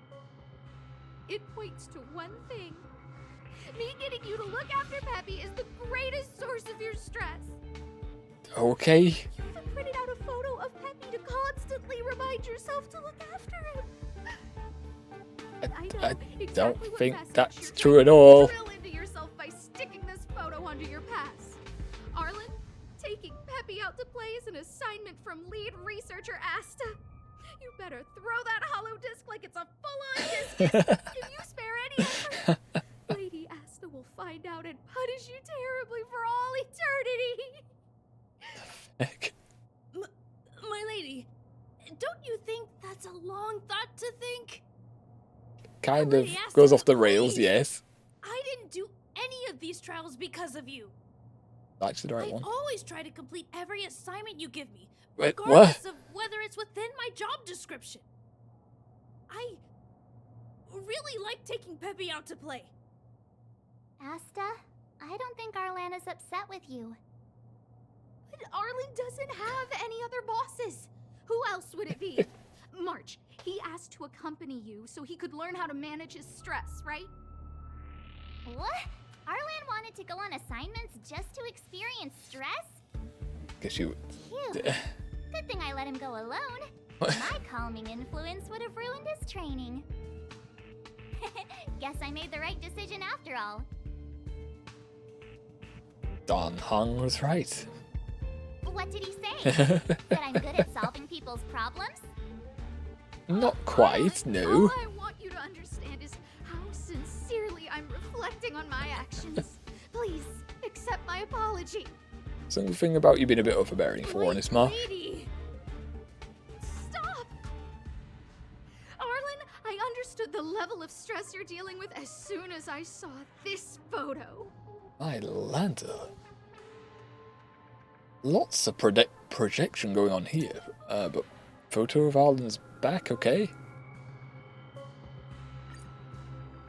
it points to one thing. Me getting you to look after Peppy is the greatest source of your stress. Okay. You even printed out a photo of Peppy to constantly remind yourself to look after him. I exactly don't what think message that's you're true at trying to all. drill into yourself by sticking this photo onto your pass. Arlen, taking Peppy out to play is an assignment from lead researcher Asta. You better throw that hollow disc like it's a full-on discus. If you spare any effort, Lady Asta will find out and punish you terribly for all eternity. my lady, don't you think that's a long thought to think? Kind of goes off the rails, yes. I didn't do any of these trials because of you. Actually, the right I one. always try to complete every assignment you give me, Wait, regardless what? of whether it's within my job description. I really like taking Peppy out to play. Asta, I don't think Arlan is upset with you. But Arlen doesn't have any other bosses. Who else would it be? March, he asked to accompany you so he could learn how to manage his stress, right? What? Arlan wanted to go on assignments just to experience stress? Guess you. Phew. Good thing I let him go alone. My calming influence would have ruined his training. Guess I made the right decision after all. Don Hong was right. What did he say? That I'm good at solving people's problems? Not quite, no. All I want you to understand is how sincerely I'm reflecting on my actions. Please, accept my apology. Something about you being a bit overbearing, for honest, Mark. Lady. Stop! Arlen, I understood the level of stress you're dealing with as soon as I saw this photo. My lanta. Lots of projection going on here. But photo of Arlen's back, okay.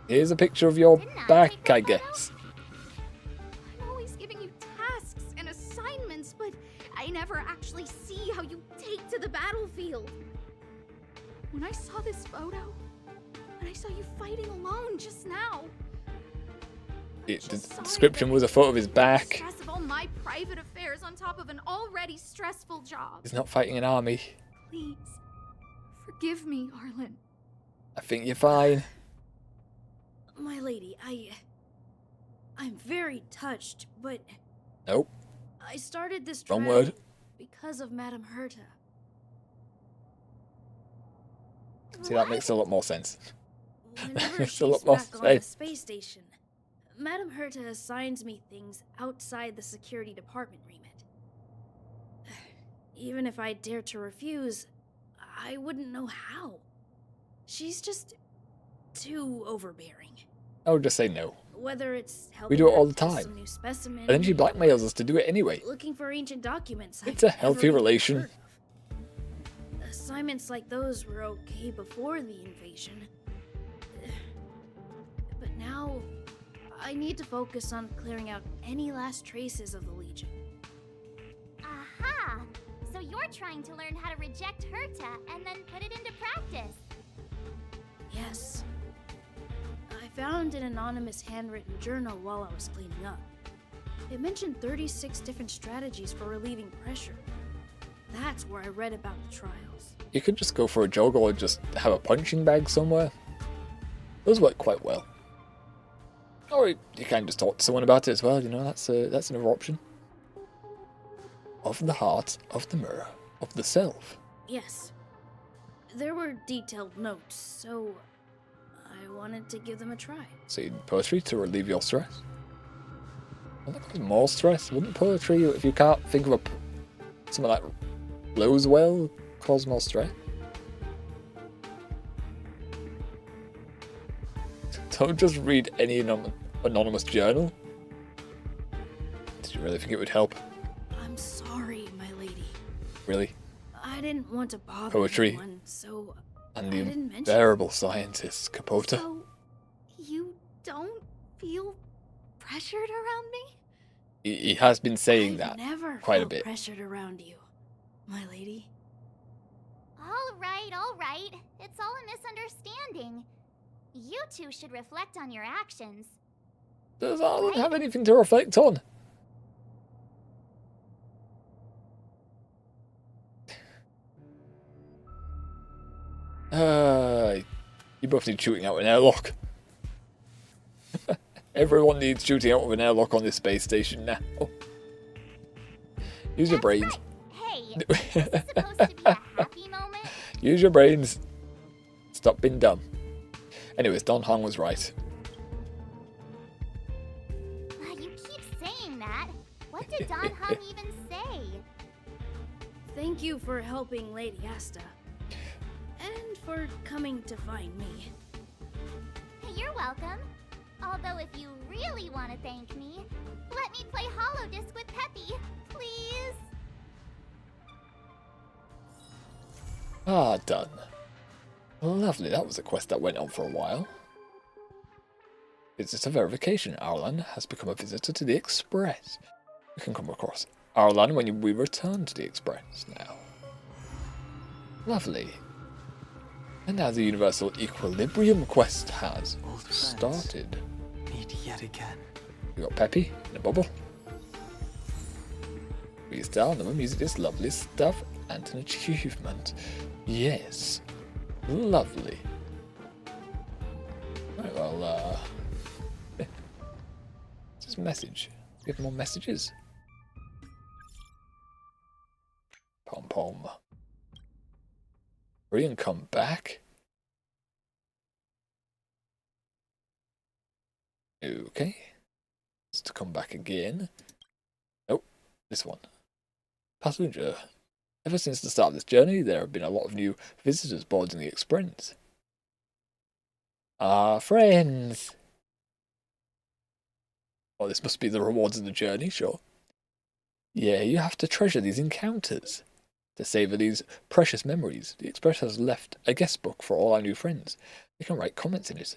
Here's a picture of your back, I guess. I'm always giving you tasks and assignments, but I never actually see how you take to the battlefield. When I saw this photo, and I saw you fighting alone just now, The description was a photo of his back. stress of all my private affairs on top of an already stressful job. He's not fighting an army. Please, forgive me, Arlen. I think you're fine. My lady, I'm very touched, but Nope. I started this Wrong trial word. because of Madame Herta. See, that makes a lot more sense. Whenever Makes she's a lot more back on the sense. space station, Madame Herta assigns me things outside the security department remit. Even if I dared to refuse, I wouldn't know how. She's just too overbearing. I would just say no. Whether it's helping We do it her all the test time. some new specimen, And then she blackmails us to do it anyway. looking for ancient documents. It's I've a healthy never even relation. heard of. Assignments like those were okay before the invasion. But now, I need to focus on clearing out any last traces of the Legion. Aha! So you're trying to learn how to reject Herta and then put it into practice. Yes. I found an anonymous handwritten journal while I was cleaning up. It mentioned 36 different strategies for relieving pressure. That's where I read about the trials. You could just go for a jog or just have a punching bag somewhere. Those work quite well. Or you can just talk to someone about it as well, you know, that's another option. Of the heart, of the mirror, of the self. Yes. There were detailed notes, so I wanted to give them a try. So you need poetry to relieve your stress? Well, that causes more stress. Wouldn't poetry, if you can't think of something that flows well, cause more stress? Don't just read any anonymous journal. Did you really think it would help? I'm sorry, my lady. Really? I didn't want to bother Poetry. anyone, so And I the didn't mention unbearable scientist, Capote. So, you don't feel pressured around me? He has been saying I've that never quite a felt bit. pressured around you, my lady. All right. It's all a misunderstanding. You two should reflect on your actions. Does Arlen have anything to reflect on? You both need shooting out an airlock. Everyone needs shooting out of an airlock on this space station now. Use your brains. Hey, this is supposed to be a happy moment. Use your brains. Stop being dumb. Anyways, Don Hong was right. You keep saying that. What did Don Hung even say? Thank you for helping Lady Asta. And for coming to find me. You're welcome. Although if you really want to thank me, let me play Hollow Disc with Peppy, please. Ah, done. Lovely, that was a quest that went on for a while. Visitor verification. Arlan has become a visitor to the Express. We can come across Arlan when we return to the Express now. Lovely. And now the Universal Equilibrium quest has started. Meet yet again. We got Peppy in a bubble. Please down the music is lovely stuff and an achievement. Yes. Lovely. Right, well, just a message. Give more messages. Pom pom. Hurry and come back. Okay. It's to come back again. Oh, this one. Passenger. Ever since the start of this journey, there have been a lot of new visitors boarding the Express. Ah, friends! Oh, this must be the rewards of the journey, sure. Yeah, you have to treasure these encounters. To savor these precious memories, the Express has left a guest book for all our new friends. They can write comments in it.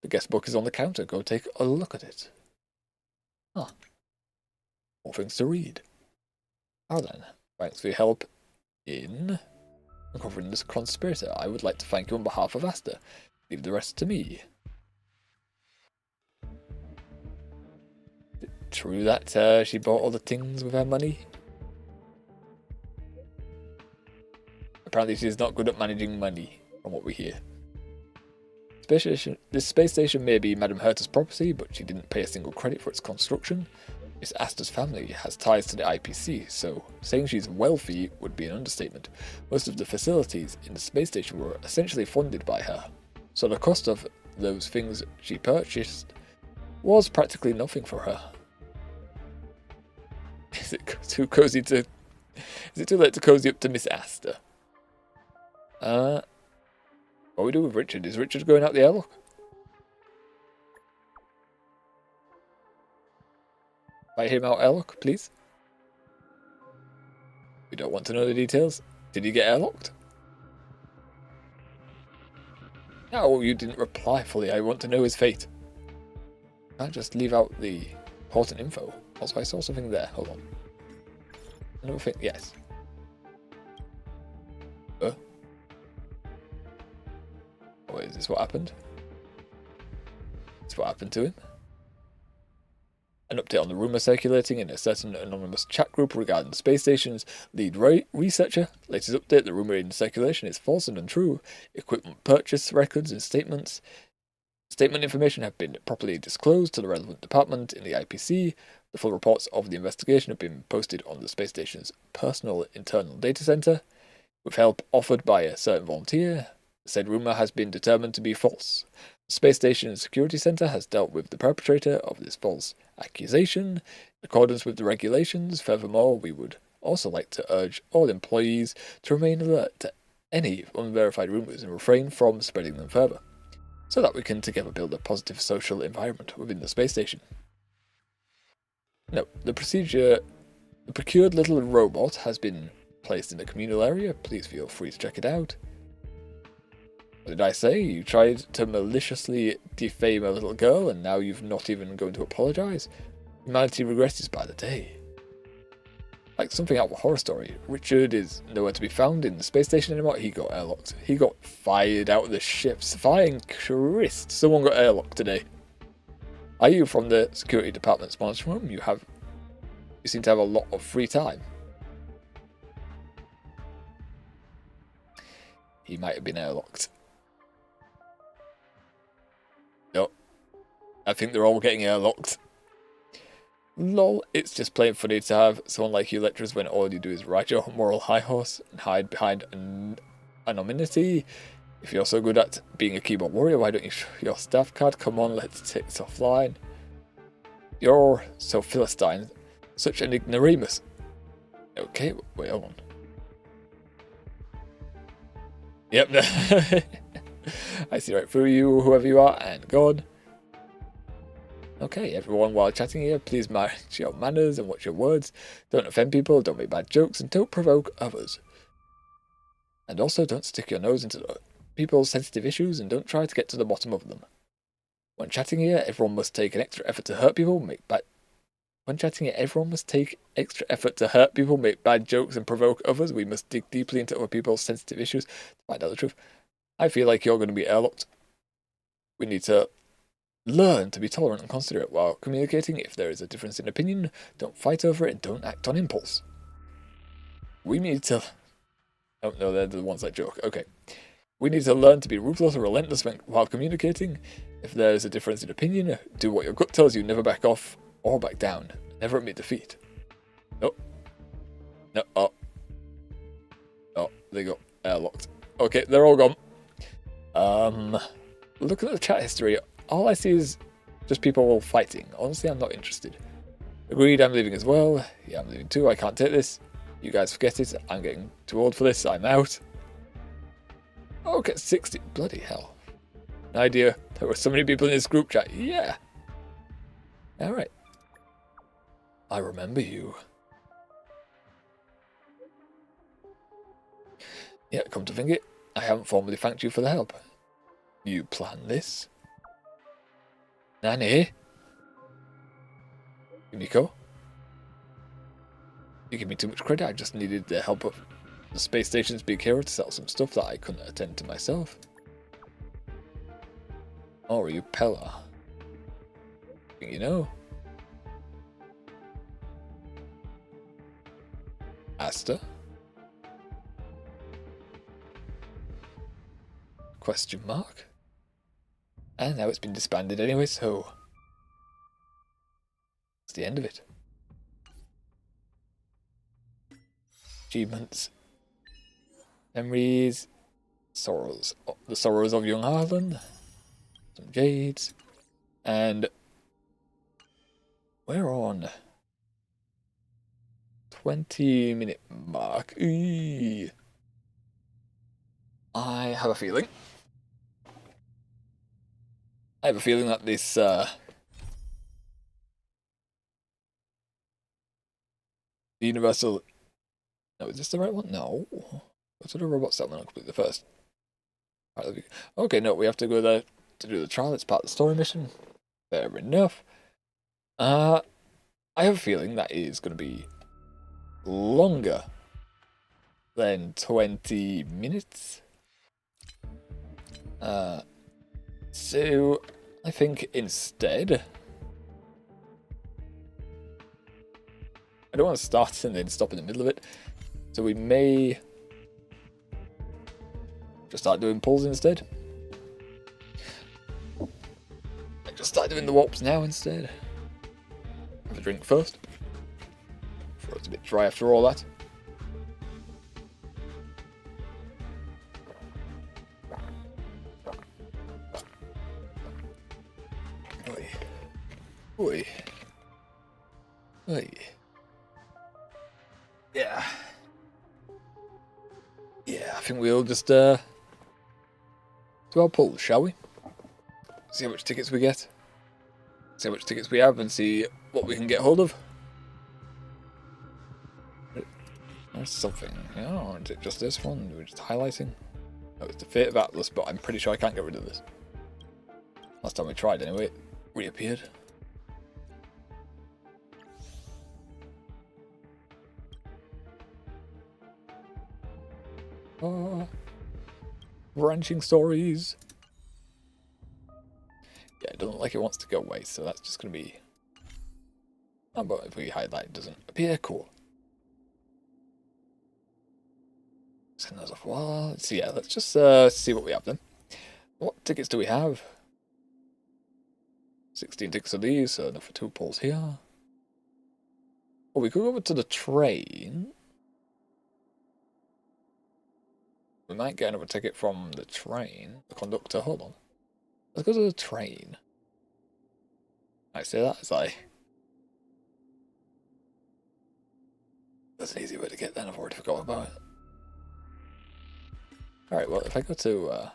The guest book is on the counter. Go take a look at it. Ah. More things to read. Now then. Thanks for your help in uncovering this conspirator. I would like to thank you on behalf of Asta. Leave the rest to me. Is it true that she bought all the things with her money? Apparently she is not good at managing money, from what we hear. This space station may be Madame Herta's property, but she didn't pay a single credit for its construction. Miss Asta's family has ties to the IPC, so saying she's wealthy would be an understatement. Most of the facilities in the space station were essentially funded by her, so the cost of those things she purchased was practically nothing for her. Is it too cozy to... Is it too late to cozy up to Miss Asta? What do we do with Richard? Is Richard going out the airlock? Invite him out airlock, please. We don't want to know the details. Did he get airlocked? No, you didn't reply fully. I want to know his fate. Can't just leave out the important info. Also, I saw something there. Hold on. Another thing. Yes. Oh, wait, is this what happened? Is this what happened to him? An update on the rumour circulating in a certain anonymous chat group regarding the space station's lead researcher. Latest update, the rumour in circulation is false and untrue. Equipment purchase records and statements Statement information have been properly disclosed to the relevant department in the IPC. The full reports of the investigation have been posted on the space station's personal internal data center. With help offered by a certain volunteer, said rumor has been determined to be false. The space station security center has dealt with the perpetrator of this false accusation in accordance with the regulations. Furthermore, we would also like to urge all employees to remain alert to any unverified rumors and refrain from spreading them further, so that we can together build a positive social environment within the space station. No, the procured little robot has been placed in the communal area. Please feel free to check it out. What did I say? You tried to maliciously defame a little girl and now you've not even going to apologise? Humanity regresses by the day. Like something out of a horror story. Richard is nowhere to be found in the space station anymore. He got airlocked. He got fired out of the ships. Flying Christ. Someone got airlocked today. Are you from the security department's monitoring room? You seem to have a lot of free time. He might have been airlocked. No. I think they're all getting airlocked. Lol, it's just plain funny to have someone like you lecturers when all you do is ride your moral high horse and hide behind anonymity. If you're so good at being a keyboard warrior, why don't you show your staff card? Come on, let's take this offline. You're so Philistine, such an ignoramus. Okay, wait, hold on. Yep, I see right through you, whoever you are, and gone. Okay, everyone, while chatting here, please mind your manners and watch your words. Don't offend people, don't make bad jokes, and don't provoke others. And also, don't stick your nose into people's sensitive issues, and don't try to get to the bottom of them. When chatting here, everyone must take an extra effort to hurt people, make bad jokes, and provoke others. We must dig deeply into other people's sensitive issues to find out the truth. I feel like you're going to be airlocked. We need to learn to be tolerant and considerate while communicating. If there is a difference in opinion, don't fight over it and don't act on impulse. We need to... Oh no, they're the ones that joke. Okay. We need to learn to be ruthless or relentless while communicating. If there is a difference in opinion, do what your gut tells you. Never back off or back down. Never admit defeat. No. No. Oh. Oh, they got airlocked. Okay, they're all gone. Look at the chat history. All I see is just people fighting. Honestly, I'm not interested. Agreed, I'm leaving as well. Yeah, I'm leaving too. I can't take this. You guys forget it. I'm getting too old for this. I'm out. Okay, 60. Bloody hell. No idea. There were so many people in this group chat. Yeah. Alright. I remember you. Yeah, come to think it, I haven't formally thanked you for the help. You planned this? Nani? Yumiko? You give me too much credit. I just needed the help of the space station's big hero to sell some stuff that I couldn't attend to myself. Or are you Pella? You know? Asta? Question mark? And now it's been disbanded anyway, so it's the end of it. Achievements. Memories. Sorrows. The sorrows of young Harlan. Some jades. And we're on 20-minute mark. Eee. I have a feeling that this the Universal... No, is this the right one? No. What's the robot settlement? I'll complete the first. Okay, no, we have to go there to do the trial. It's part of the story mission. Fair enough. I have a feeling that is going to be longer than 20 minutes. So I think instead, I don't want to start and then stop in the middle of it, so we may just start doing pulls instead. doing the warps now instead. Have a drink first. Throat's a bit dry after all that. Oi. Oi. Oi. Yeah. Yeah, I think we'll just do our pull, shall we? See how much tickets we get. See how much tickets we have and see what we can get hold of. There's something. Oh, is it just this one? We're just highlighting. No, it's the Fate of Atlas, but I'm pretty sure I can't get rid of this. Last time we tried anyway, it reappeared. Oh, branching stories. Yeah, it doesn't look like it wants to go away, so that's just going to be... Oh, but if we highlight, it doesn't appear. Cool. Send those off. Well, so yeah, let's just see what we have then. What tickets do we have? 16 tickets of these, so enough for 2 pulls here. Oh, we could go over to the train. We might get another ticket from the train. The conductor, hold on. Let's go to the train. I say that, it's like... That's an easy way to get there, I've already forgot about it. Alright, well, if I go to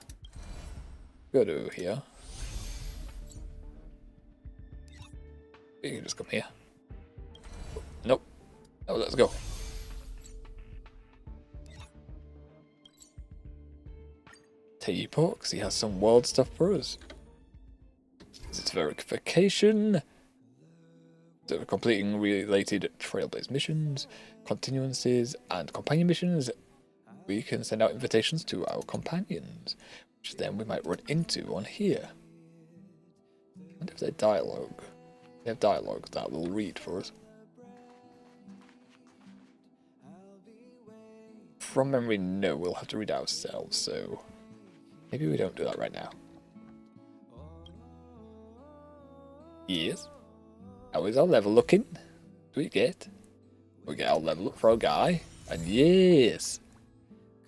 here. You can just come here. Nope. Oh, let's go. Teapot, because he has some world stuff for us. It's verification. So completing related Trailblaze missions, continuances, and companion missions. We can send out invitations to our companions, which then we might run into on here. I wonder if they have dialogue. They have dialogue that will read for us. From memory, no, we'll have to read it ourselves, so maybe we don't do that right now. Yes. How is our level looking? Do we get? We get our level up for our guy, and yes!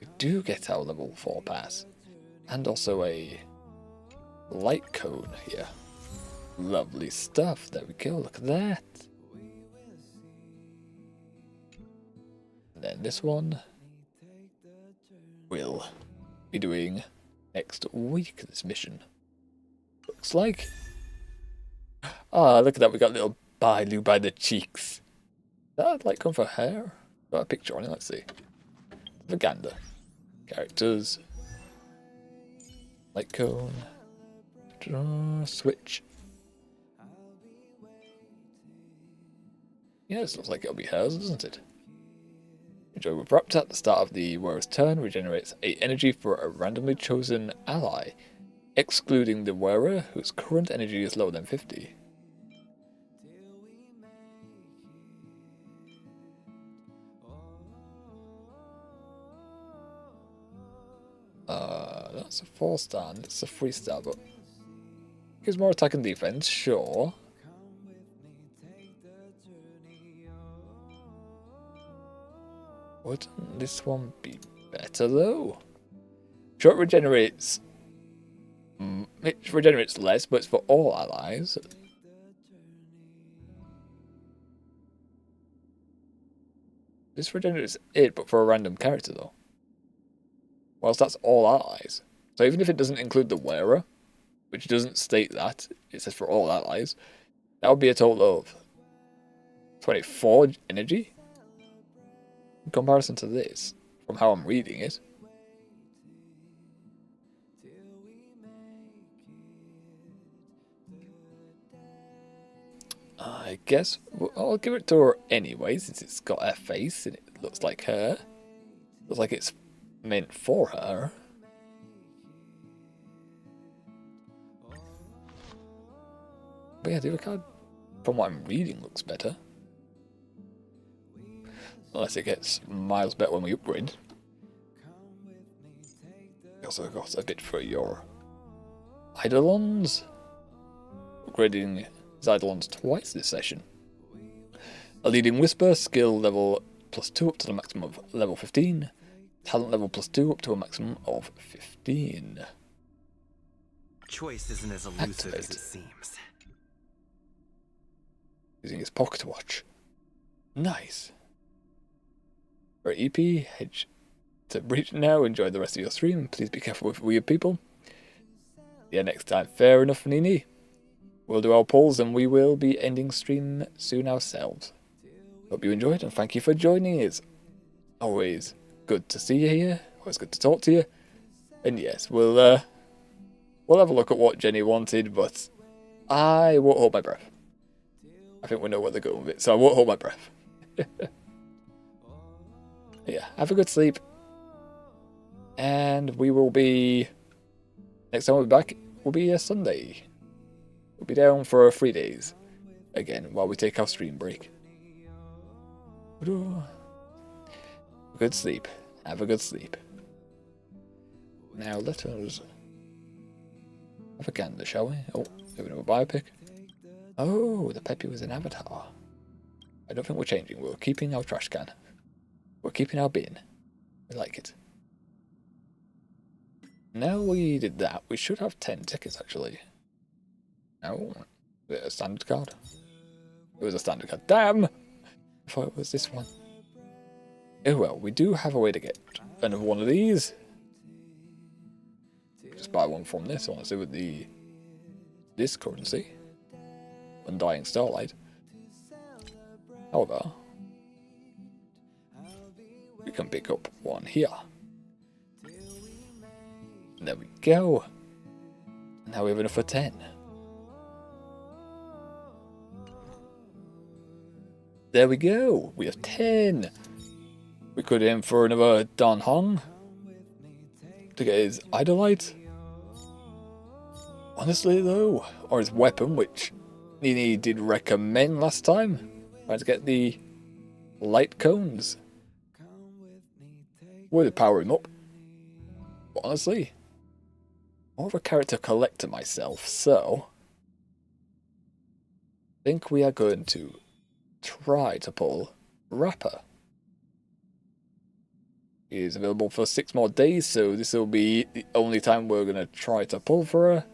We do get our level 4 pass. And also a light cone here. Lovely stuff. There we go. Look at that. And then this one we'll be doing next week, this mission. Looks like. Ah, look at that. We got little Bailu by the cheeks. Is that light cone for hair? Got a picture on it. Let's see. Propaganda. Characters. Light cone. Switch. Yeah, this looks like it'll be hers, doesn't it? Enjoy with Rapt at the start of the wearer's turn, regenerates 8 energy for a randomly chosen ally, excluding the wearer whose current energy is lower than 50. That's a 4-star, and it's a 3-star, but gives more attack and defense, sure. Wouldn't this one be better though? Sure, it regenerates less, but it's for all allies. This regenerates 8, but for a random character though. Whilst that's all allies. So even if it doesn't include the wearer, which doesn't state that, it says for all allies, that would be a total of 24 energy in comparison to this, from how I'm reading it. I guess I'll give it to her anyway, since it's got her face and it looks like her. Looks like it's meant for her. But yeah, the other card, from what I'm reading, looks better. Unless it gets miles better when we upgrade. We also got a bit for your Eidolons. upgrading his Eidolons twice this session. A leading whisper, skill level +2 up to the maximum of level 15. Talent level +2 up to a maximum of 15. Choice isn't as elusive as it seems. Using his pocket watch. Nice. For EP, hedge to breach now. Enjoy the rest of your stream. Please be careful with weird people. Yeah, next time. Fair enough, Nini. We'll do our polls and we will be ending stream soon ourselves. Hope you enjoyed and thank you for joining us. Always good to see you here. Always good to talk to you. And yes, we'll have a look at what Jenny wanted, but I won't hold my breath. I think we know where they're going with it, so I won't hold my breath. Yeah, have a good sleep. And we will be... Next time we'll be back, will be a Sunday. We'll be down for 3 days. Again, while we take our stream break. Good sleep. Have a good sleep. Now let us have a gander, shall we? Oh, we have another biopic. Oh, the Peppy was an avatar. I don't think we're changing. We're keeping our trash can. We're keeping our bin. We like it. Now we did that, we should have 10 tickets actually. No, was it a standard card? It was a standard card. Damn! I thought it was this one. Oh well, we do have a way to get another one of these. Just buy one from this, honestly, with this currency. Undying Starlight. However, we can pick up one here. There we go. Now we have enough for 10. There we go. We have 10. We could aim for another Dan Hong to get his Idolite. Honestly though, or his weapon, which Nini did recommend last time. Trying to get the light cones. Would power him up. But honestly, more of a character collector myself, so I think we are going to try to pull Rapper. He is available for 6 more days, so this will be the only time we're going to try to pull for her.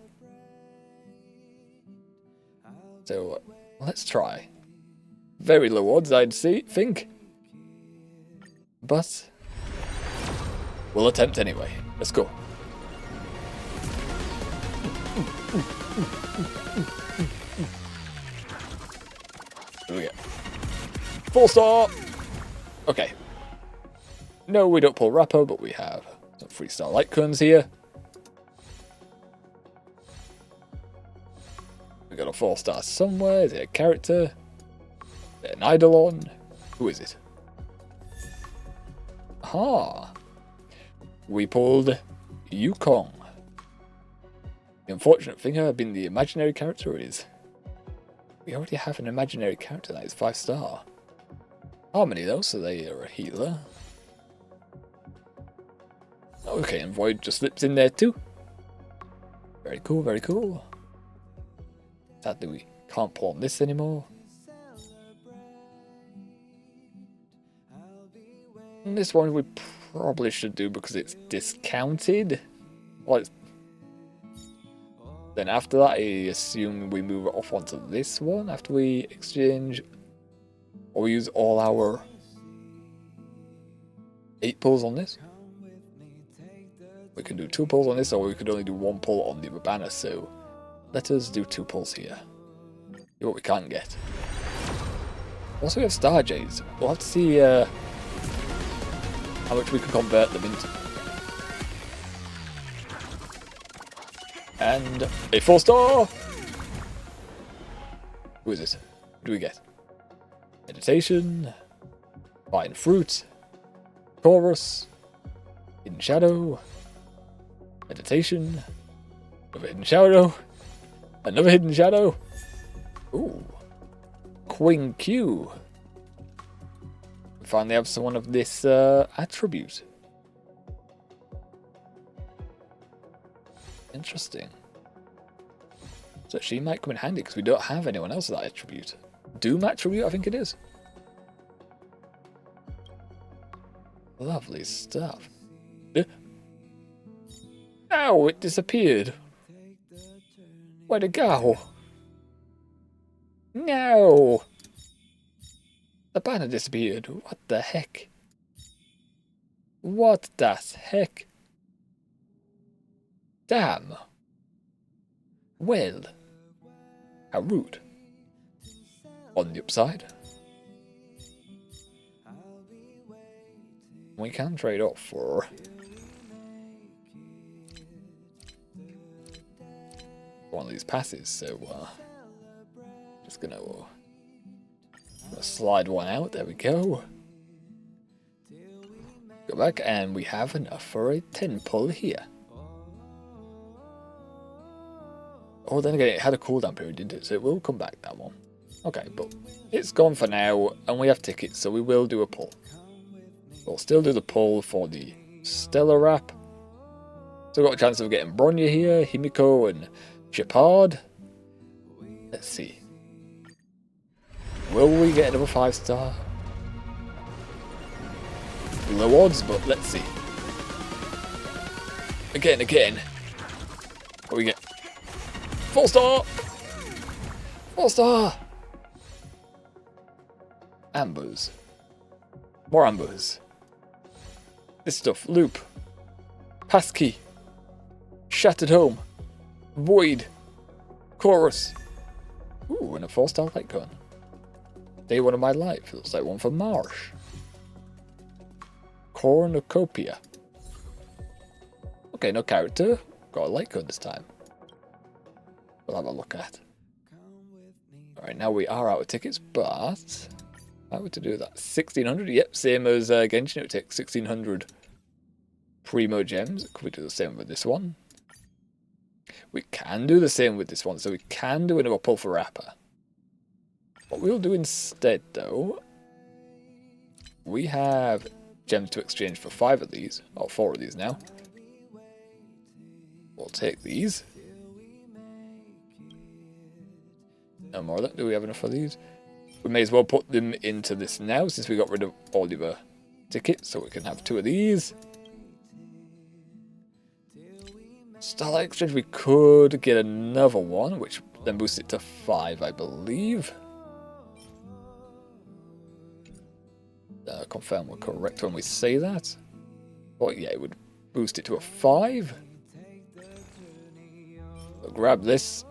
So let's try. Very low odds, I'd think. But we'll attempt anyway. Let's go. What do we get? 4-star! Okay. No, we don't pull Rapper, but we have some 3-star light cones here. We got a 4-star somewhere. Is it a character? Is it an Eidolon? Who is it? Aha! We pulled Yukong. The unfortunate thing had been the imaginary character is we already have an imaginary character that is 5-star. Harmony though, so they are a healer. Okay, and Void just slips in there too. Very cool, very cool. Sadly we can't pull on this anymore. And this one we probably should do because it's discounted. Well, then after that, I assume we move it off onto this one after we exchange, or we use all our 8 pulls on this. We can do 2 pulls on this, or we could only do 1 pull on the other banner. So let us do 2 pulls here. See what we can get. Also, we have Star Jades. We'll have to see how much we can convert them into. And a 4-star! Who is it? What do we get? Meditation, Fine Fruit, Chorus, Hidden Shadow, Meditation, another Hidden Shadow, another Hidden Shadow. Ooh. Queen Q. We finally have someone of this attribute. Interesting. So she might come in handy because we don't have anyone else with that attribute. Doom attribute, I think it is. Lovely stuff. Oh, it disappeared. Where'd it go? No! The banner disappeared. What the heck? What the heck? Damn. Well. How rude. On the upside, we can trade off for one of these passes, so just gonna slide one out. There we go. Go back, and we have enough for a 10 pull here. Oh, then again, it had a cooldown period, didn't it? So it will come back, that one. Okay, but it's gone for now, and we have tickets, so we will do a pull. We'll still do the pull for the Stellar Wrap. Still got a chance of getting Bronya here, Himiko, and Shepard. Let's see. Will we get another 5-star? Low odds, but let's see. Again. What we get? 4-star! 4-star! Ambers. More ambers. This stuff. Loop. Passkey. Shattered Home. Void. Chorus. Ooh, and a 4-star light gun. Day 1 of my life. Looks like one for Marsh. Cornucopia. Okay, no character. Got a light gun this time. We'll have a look at. Alright, now we are out of tickets, but how would to do that? 1600? Yep, same as Genshin. It would take 1600 Primo Gems. Could we do the same with this one? We can do the same with this one, so we can do another pull for Rapper. What we'll do instead, though, we have gems to exchange for 5 of these, or 4 of these now. We'll take these. No more of that. Do we have enough of these? We may as well put them into this now, since we got rid of all the other tickets, so we can have 2 of these. Starlight Exchange, we could get another one, which then boosts it to 5, I believe. Confirm we're correct when we say that. But yeah, it would boost it to a 5. So grab this.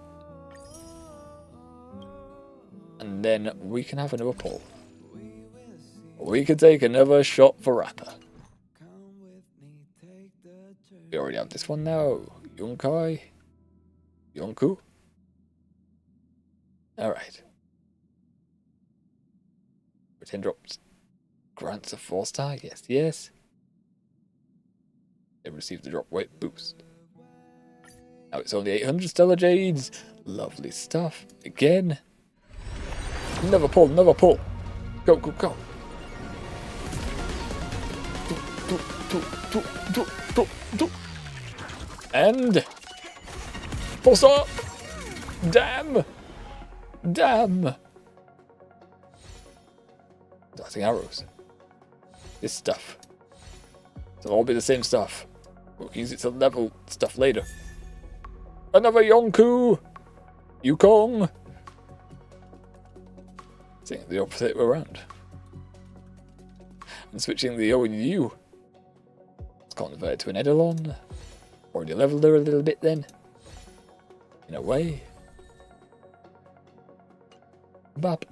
And then we can have another pull. We can take another shot for Rapper. We already have this one now. Honkai. Yonku. Alright. Pretend drops. Grants a 4-star. Yes. They received the drop weight boost. Now it's only 800 Stellar Jades. Lovely stuff. Again. Another pull. Go. And 4-star. Damn. Darting arrows. This stuff. It'll all be the same stuff. We'll use it to level stuff later. Another Yonku. Yukong. Seeing the opposite way around. And switching the O and U. Let's convert it to an Eidolon. Already leveled her a little bit then. In a way. Bop.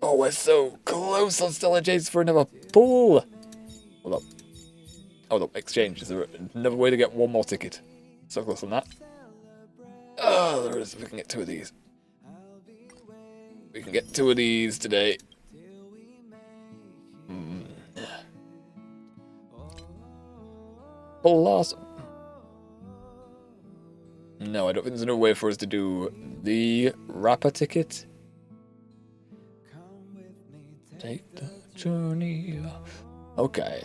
Oh, we're so close on Stellar Jades for another pull. Hold up. Exchange. Is there another way to get one more ticket? So close on that. Oh, there is. We can get 2 of these. We can get 2 of these today. Blossom. No, I don't think there's no way for us to do the Rapper ticket. Take the journey. Okay.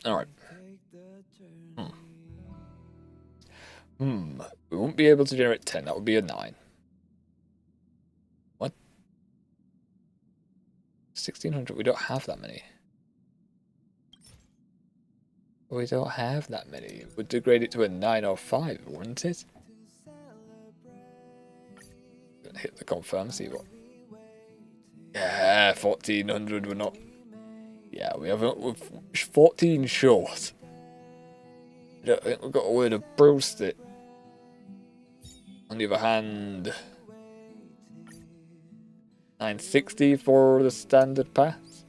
Alright. We won't be able to generate 10. That would be a 9. What? 1600. We don't have that many. We don't have that many. It would degrade it to a 9 or 5, wouldn't it? Gonna hit the confirm, see what. Yeah, 1400. We're not. Yeah, we're 14 short. I don't think we've got a way to boost it. On the other hand, 960 for the standard pass.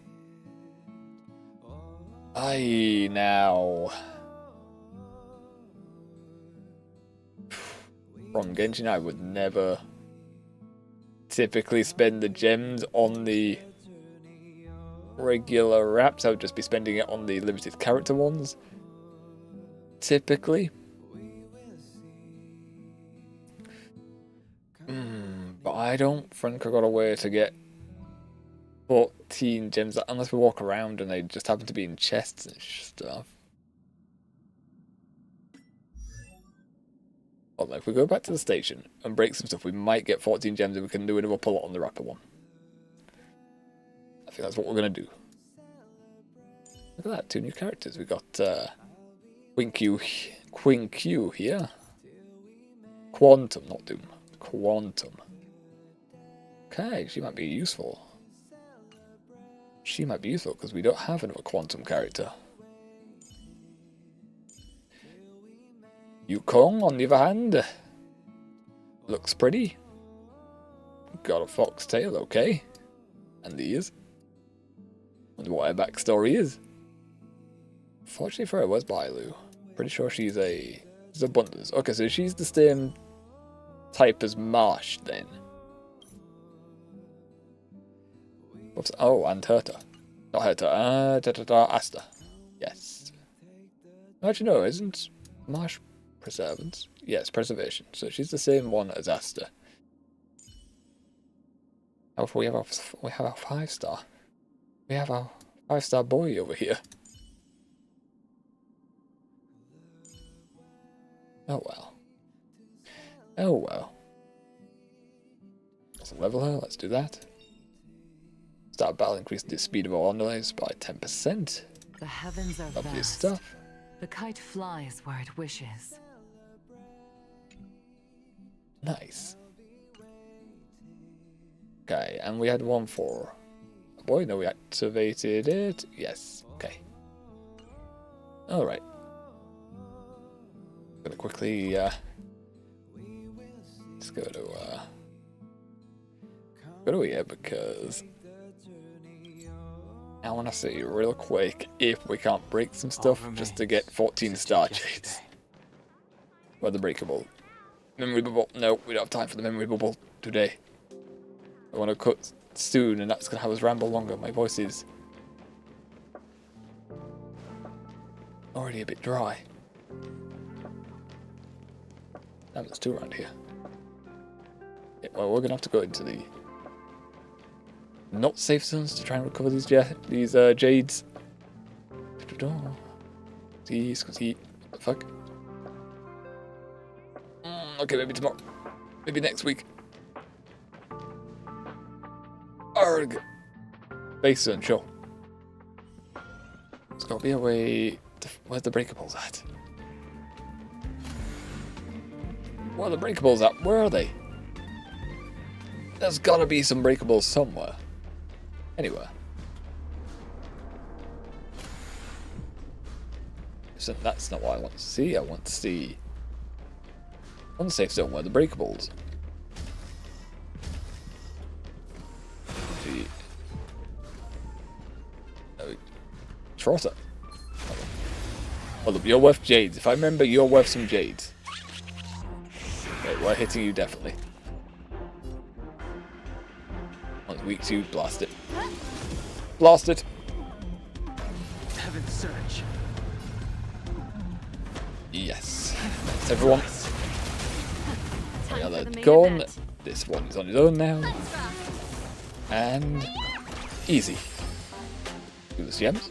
Aye, now. From Genshin, I would never typically spend the gems on the regular wraps. I would just be spending it on the limited character ones. Typically. But I don't think I got a way to get 14 gems unless we walk around and they just happen to be in chests and stuff. Well, if we go back to the station and break some stuff, we might get 14 gems and we can do another pull on the wrapper one. I think that's what we're going to do. Look at that, 2 new characters. We got Queen Q here. Quantum, not Doom. Quantum. Okay, she might be useful. She might be useful because we don't have another Quantum character. Yukong, on the other hand, looks pretty. Got a fox tail, okay. And the ears. Wonder what her backstory is. Fortunately for her, where's Bailu? Pretty sure she's abundance. Okay, so she's the same type as Marsh then. Whoops. Oh, and Herta. Not Herta. Asta. Yes. Actually, no, isn't Marsh Preservance? Yes, Preservation. So she's the same one as Asta. Oh, we have our 5-star. We have our 5-star boy over here. Oh well. Oh well. Let's level her. Let's do that. Start battle, increase the speed of our underlays by 10%. The heavens are Lovely vast. stuff. The kite flies where it wishes. Nice. Okay, and we had one for a boy. No, we activated it. Yes. Okay. All right. Gonna quickly let's go to here because I want to see real quick if we can't break some stuff just to get 14 star jades. Weather breakable. Memory bubble. No, we don't have time for the memory bubble today. I want to cut soon and that's going to have us ramble longer. My voice is already a bit dry. Damn, there's 2 around here. Yeah, well, we're going to have to go into the not safe zones to try and recover these jades. What the fuck? Okay, maybe tomorrow. Maybe next week. Arg! Base zone, sure. There's got to be a way to... Where's the breakables at? Where are the breakables at? Where are they? There's got to be some breakables somewhere. Anywhere. So that's not what I want to see. I want to see unsafe zone where the breakables. Gee. Oh, Trotter. Well, look, you're worth jades. If I remember, you're worth some jades. Okay, we're hitting you definitely. One's weak to you, blast it. Blast it! Heaven surge. Yes. That's everyone. The other gone. This one is on his own now. And easy. Do the gems.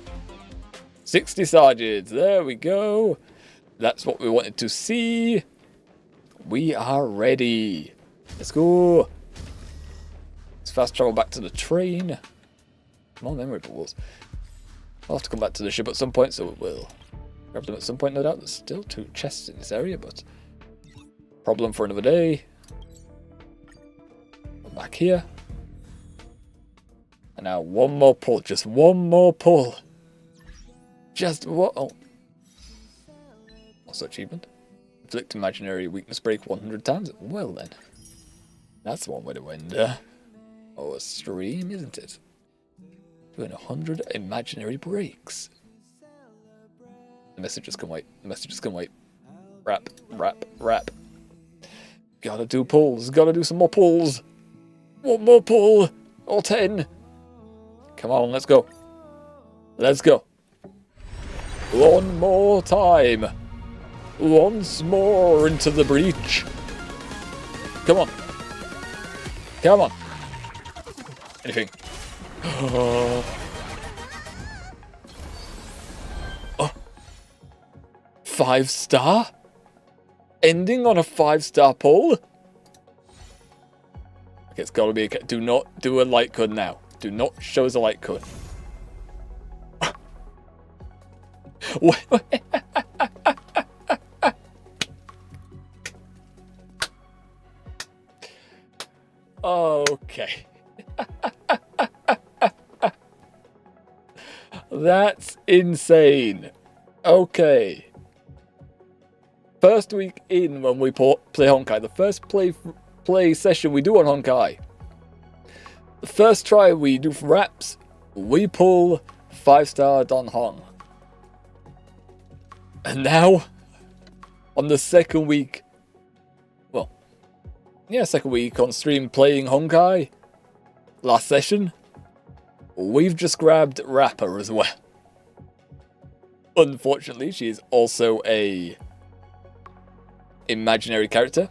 60 sergeants. There we go. That's what we wanted to see. We are ready. Let's go. Let's fast travel back to the train. More memory pools. I'll have to come back to the ship at some point, so we'll grab them at some point, no doubt. There's still 2 chests in this area, but problem for another day. I'm back here. And now one more pull. Just one more pull. Just what? Oh. What's the achievement? Inflict imaginary weakness break 100 times? Well then. That's one way to end. Oh, a stream, isn't it? Doing 100 imaginary breaks. The messages can wait. The messages can wait. Rap, rap, rap. Gotta do pulls. Gotta do some more pulls. One more pull. Or 10. Come on, let's go. Let's go. One more time. Once more into the breach. Come on. Come on. Anything. Oh. 5-star? Ending on a 5-star pull? Okay, it's gotta be a... Do not do a light code now. Do not show us a light code. Okay. That's insane. Okay. First week in when we play Honkai. The first play session we do on Honkai. The first try we do for raps, we pull 5-star Don Hong. And now, on the second week, well, yeah, second week on stream playing Honkai, last session, we've just grabbed Rapper as well. Unfortunately, she is also a imaginary character.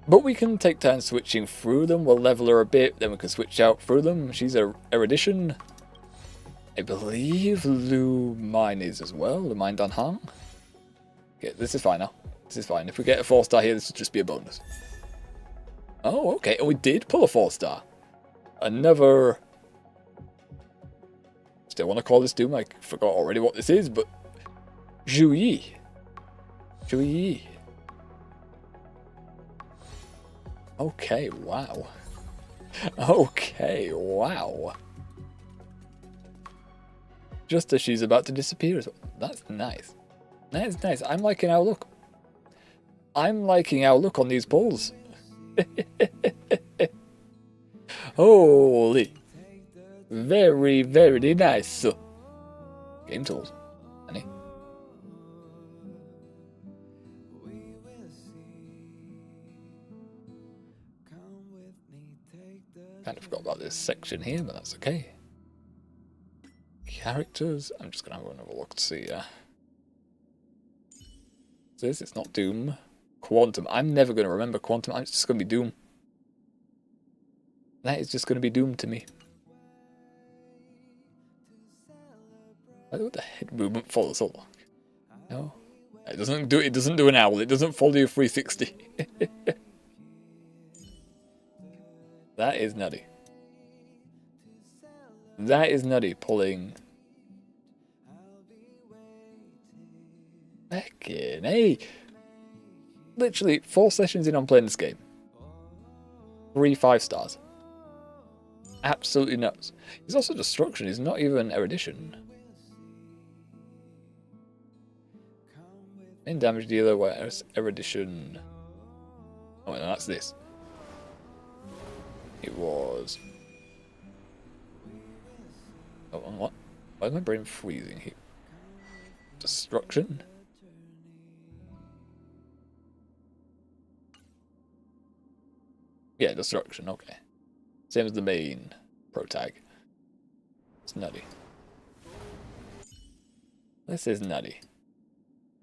But we can take turns switching through them. We'll level her a bit, then we can switch out through them. She's a erudition. I believe Lumine is as well. Lumine Don Hong. Okay, this is fine now. This is fine. If we get a 4-star here, this will just be a bonus. Oh, okay. And we did pull a 4-star. Another... Still want to call this Doom. I forgot already what this is, but... Zhuyi. Zhuyi. Okay, wow. Okay, wow. Just as she's about to disappear as well. That's nice. That is nice. I'm liking our look. I'm liking our look on these pulls. Holy. Very, very nice. Game tools. Honey. Kind of forgot about this section here, but that's okay. Characters. I'm just gonna have another look to see. This, it's not Doom. Quantum. I'm never gonna remember Quantum. It's just gonna be Doom. That is just gonna be Doom to me. Why would the head movement follow so long? No, it doesn't do. It doesn't do an owl. It doesn't follow you 360. That is nutty. That is nutty. Pulling. Heckin' hey! Literally 4 sessions in on playing this game. 3 5-stars. Absolutely nuts. He's also destruction. He's not even erudition. In damage dealer, whereas erudition. Oh, no, that's this. It was. Oh, what? Why is my brain freezing here? Destruction? Yeah, destruction, okay. Same as the main protag. It's nutty. This is nutty.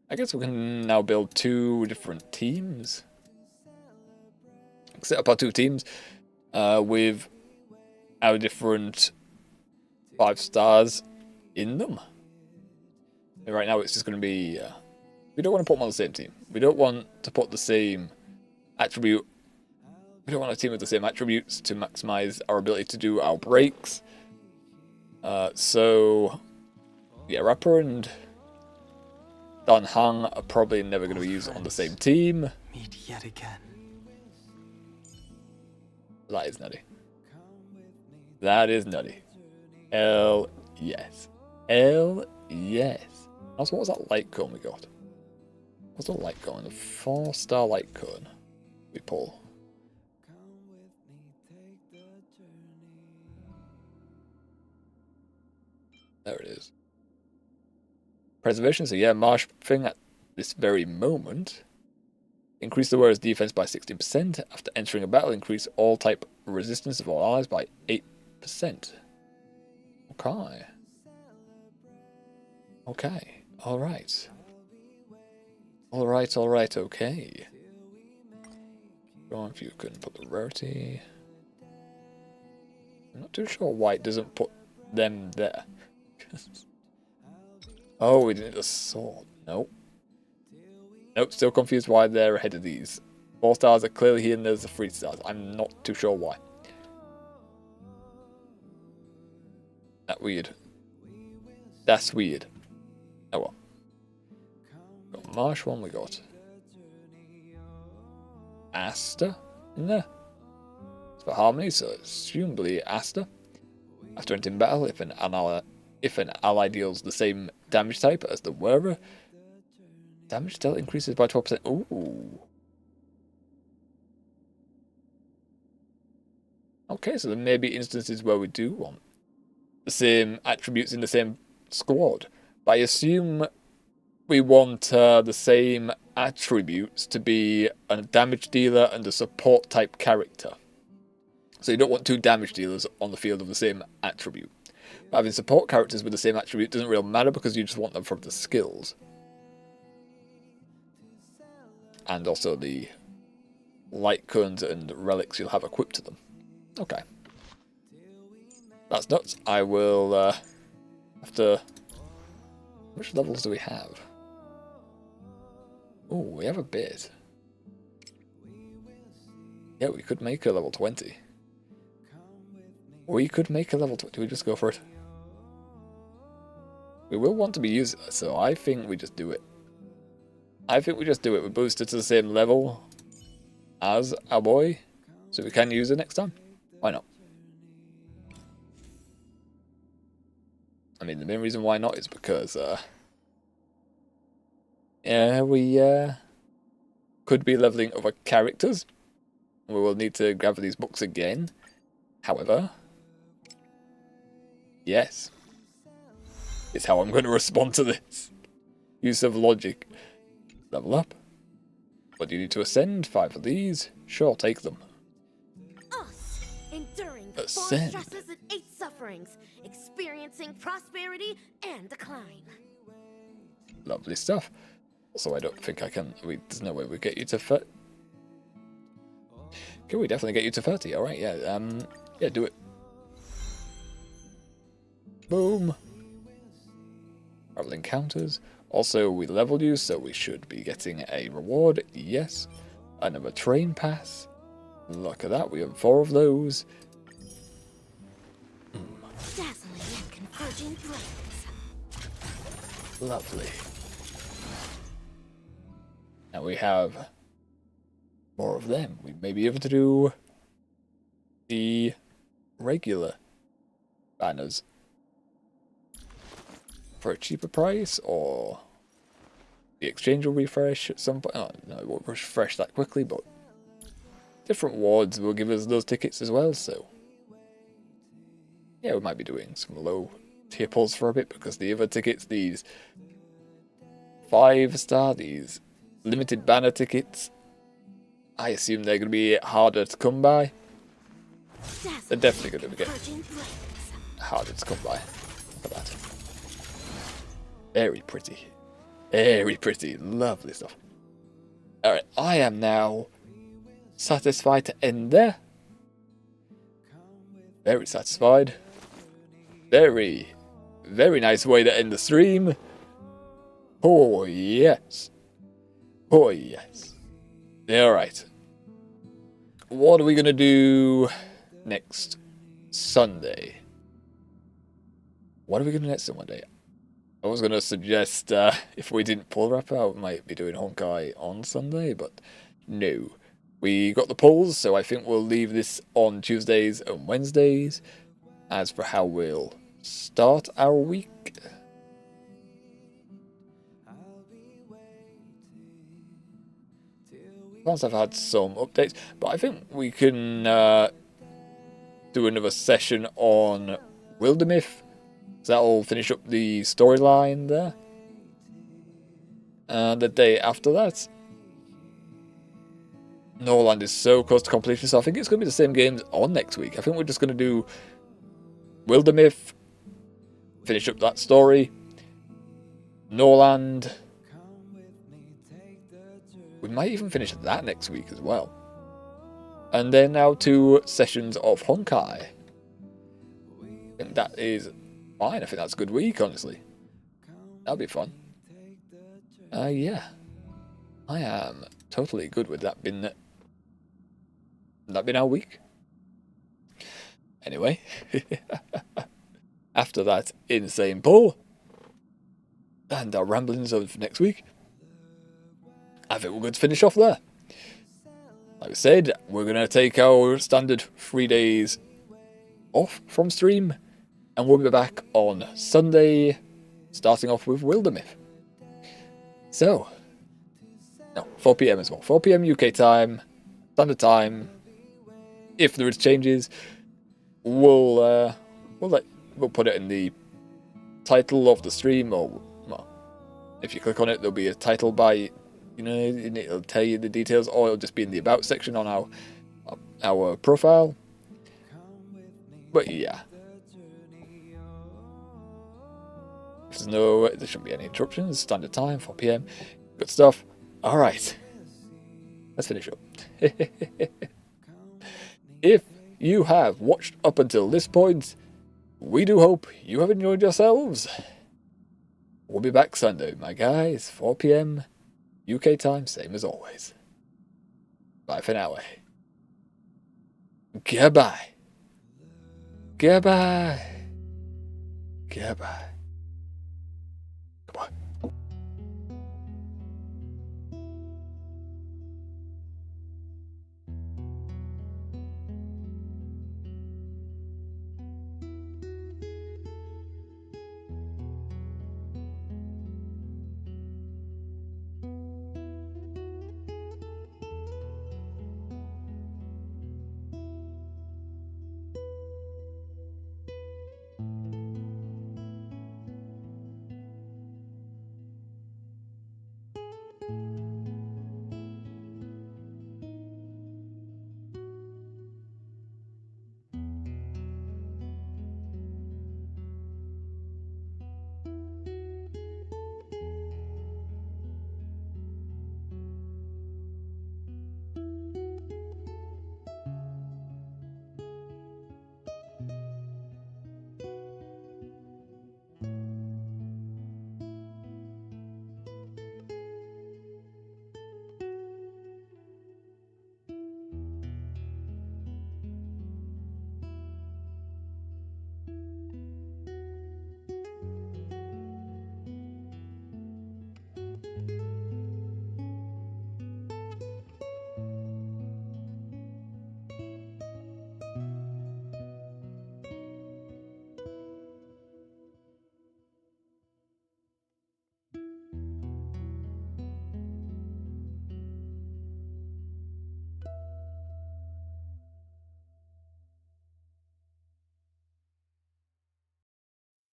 I guess we can now build 2 different teams. Set up our 2 teams with our different 5 stars in them. And right now it's just going to be... we don't want to put them on the same team. We don't want to put the same attribute... We don't want a team with the same attributes to maximize our ability to do our breaks. So... yeah, Rapper and Dan Hang are probably never going to be used on the same team. Meet yet again. That is nutty. That is nutty. Hell yes. Hell yes. Also, what was that light cone we got? What's the light cone? The 4-star light cone we pull. There it is. Preservation, so yeah, Marsh thing at this very moment. Increase the wearer's defense by 16%. After entering a battle, increase all type resistance of all allies by 8%. Okay. Okay. Alright. Alright, okay. Go on if you can put the rarity. I'm not too sure why it doesn't put them there. Oh, we didn't a sword. Nope. Nope, still confused why they're ahead of these. 4 stars are clearly here and there's the 3 stars. I'm not too sure why. That weird. That's weird. Oh well. Got Marsh one, we got Asta in there. It's for harmony, so assumably Asta. After entering battle, if an ally deals the same damage type as the wearer, damage dealt increases by 12%. Ooh. Okay, so there may be instances where we do want the same attributes in the same squad. But I assume we want the same attributes to be a damage dealer and a support type character. So you don't want 2 damage dealers on the field of the same attribute. But having support characters with the same attribute doesn't really matter because you just want them from the skills. And also the light cones and relics you'll have equipped to them. Okay. That's nuts. I will have to... Which levels do we have? Oh, we have a bit. Yeah, we could make a level 20. We could make a level 20. Do we just go for it? We will want to be using it, so I think we just do it. I think we just do it. We boost it to the same level as our boy, so we can use it next time. Why not? I mean, the main reason why not is because, yeah, we could be leveling other characters. We will need to gather these books again. However, yes, is how I'm going to respond to this. Use of logic. Level up. What do you need to ascend? 5 of these. Sure, take them. Us, enduring 4 Ascend. stresses and 8 sufferings, experiencing prosperity and decline. Lovely stuff. Also, I don't think I can... there's no way we get you to 30. Can we definitely get you to 30? Alright, yeah. Yeah, do it. Boom. Travel encounters. Also, we leveled you, so we should be getting a reward. Yes. Another train pass. Look at that, we have 4 of those. Dazzling and converging flames. Lovely. Now we have more of them. We may be able to do the regular banners for a cheaper price, or the exchange will refresh at some point. Oh, no, it won't refresh that quickly, but different wards will give us those tickets as well, so yeah, we might be doing some low tier pulls for a bit, because the other tickets, these 5-star, these limited banner tickets, I assume they're going to be harder to come by. They're definitely going to get harder to come by. Look at that. Very pretty. Very pretty. Lovely stuff. Alright, I am now satisfied to end there. Very satisfied. Very, very nice way to end the stream. Oh, yes. Oh, yes. Alright. What are we going to do next Sunday? What are we going to do next Sunday? I was going to suggest if we didn't pull wrap out, we might be doing Honkai on Sunday, but no. We got the polls, so I think we'll leave this on Tuesdays and Wednesdays. As for how we'll start our week, once I've had some updates, but I think we can do another session on Wildermyth. So that'll finish up the storyline there. And the day after that, Norland is so close to completion, so I think it's going to be the same games on next week. I think we're just going to do Wildermyth, finish up that story, Norland. We might even finish that next week as well. And then now 2 sessions of Honkai. I think that is fine. I think that's a good week, honestly. That'll be fun. Yeah. I am totally good with that being our week. Anyway. After that insane pull and our ramblings of next week, I think we're going to finish off there. Like I said, we're going to take our standard 3 days off from stream, and we'll be back on Sunday, starting off with Wildermyth. So, no, 4 PM as well. 4 PM UK time, standard time. If there is changes, we'll put it in the title of the stream, or well, if you click on it, there'll be a title by, it'll tell you the details, or it'll just be in the about section on our profile. But yeah, there shouldn't be any interruptions. Standard time, 4 PM. Good stuff. All right, let's finish up. If you have watched up until this point, we do hope you have enjoyed yourselves. We'll be back Sunday, my guys, 4 PM UK time, same as always. Bye for now. Goodbye. Goodbye. Goodbye.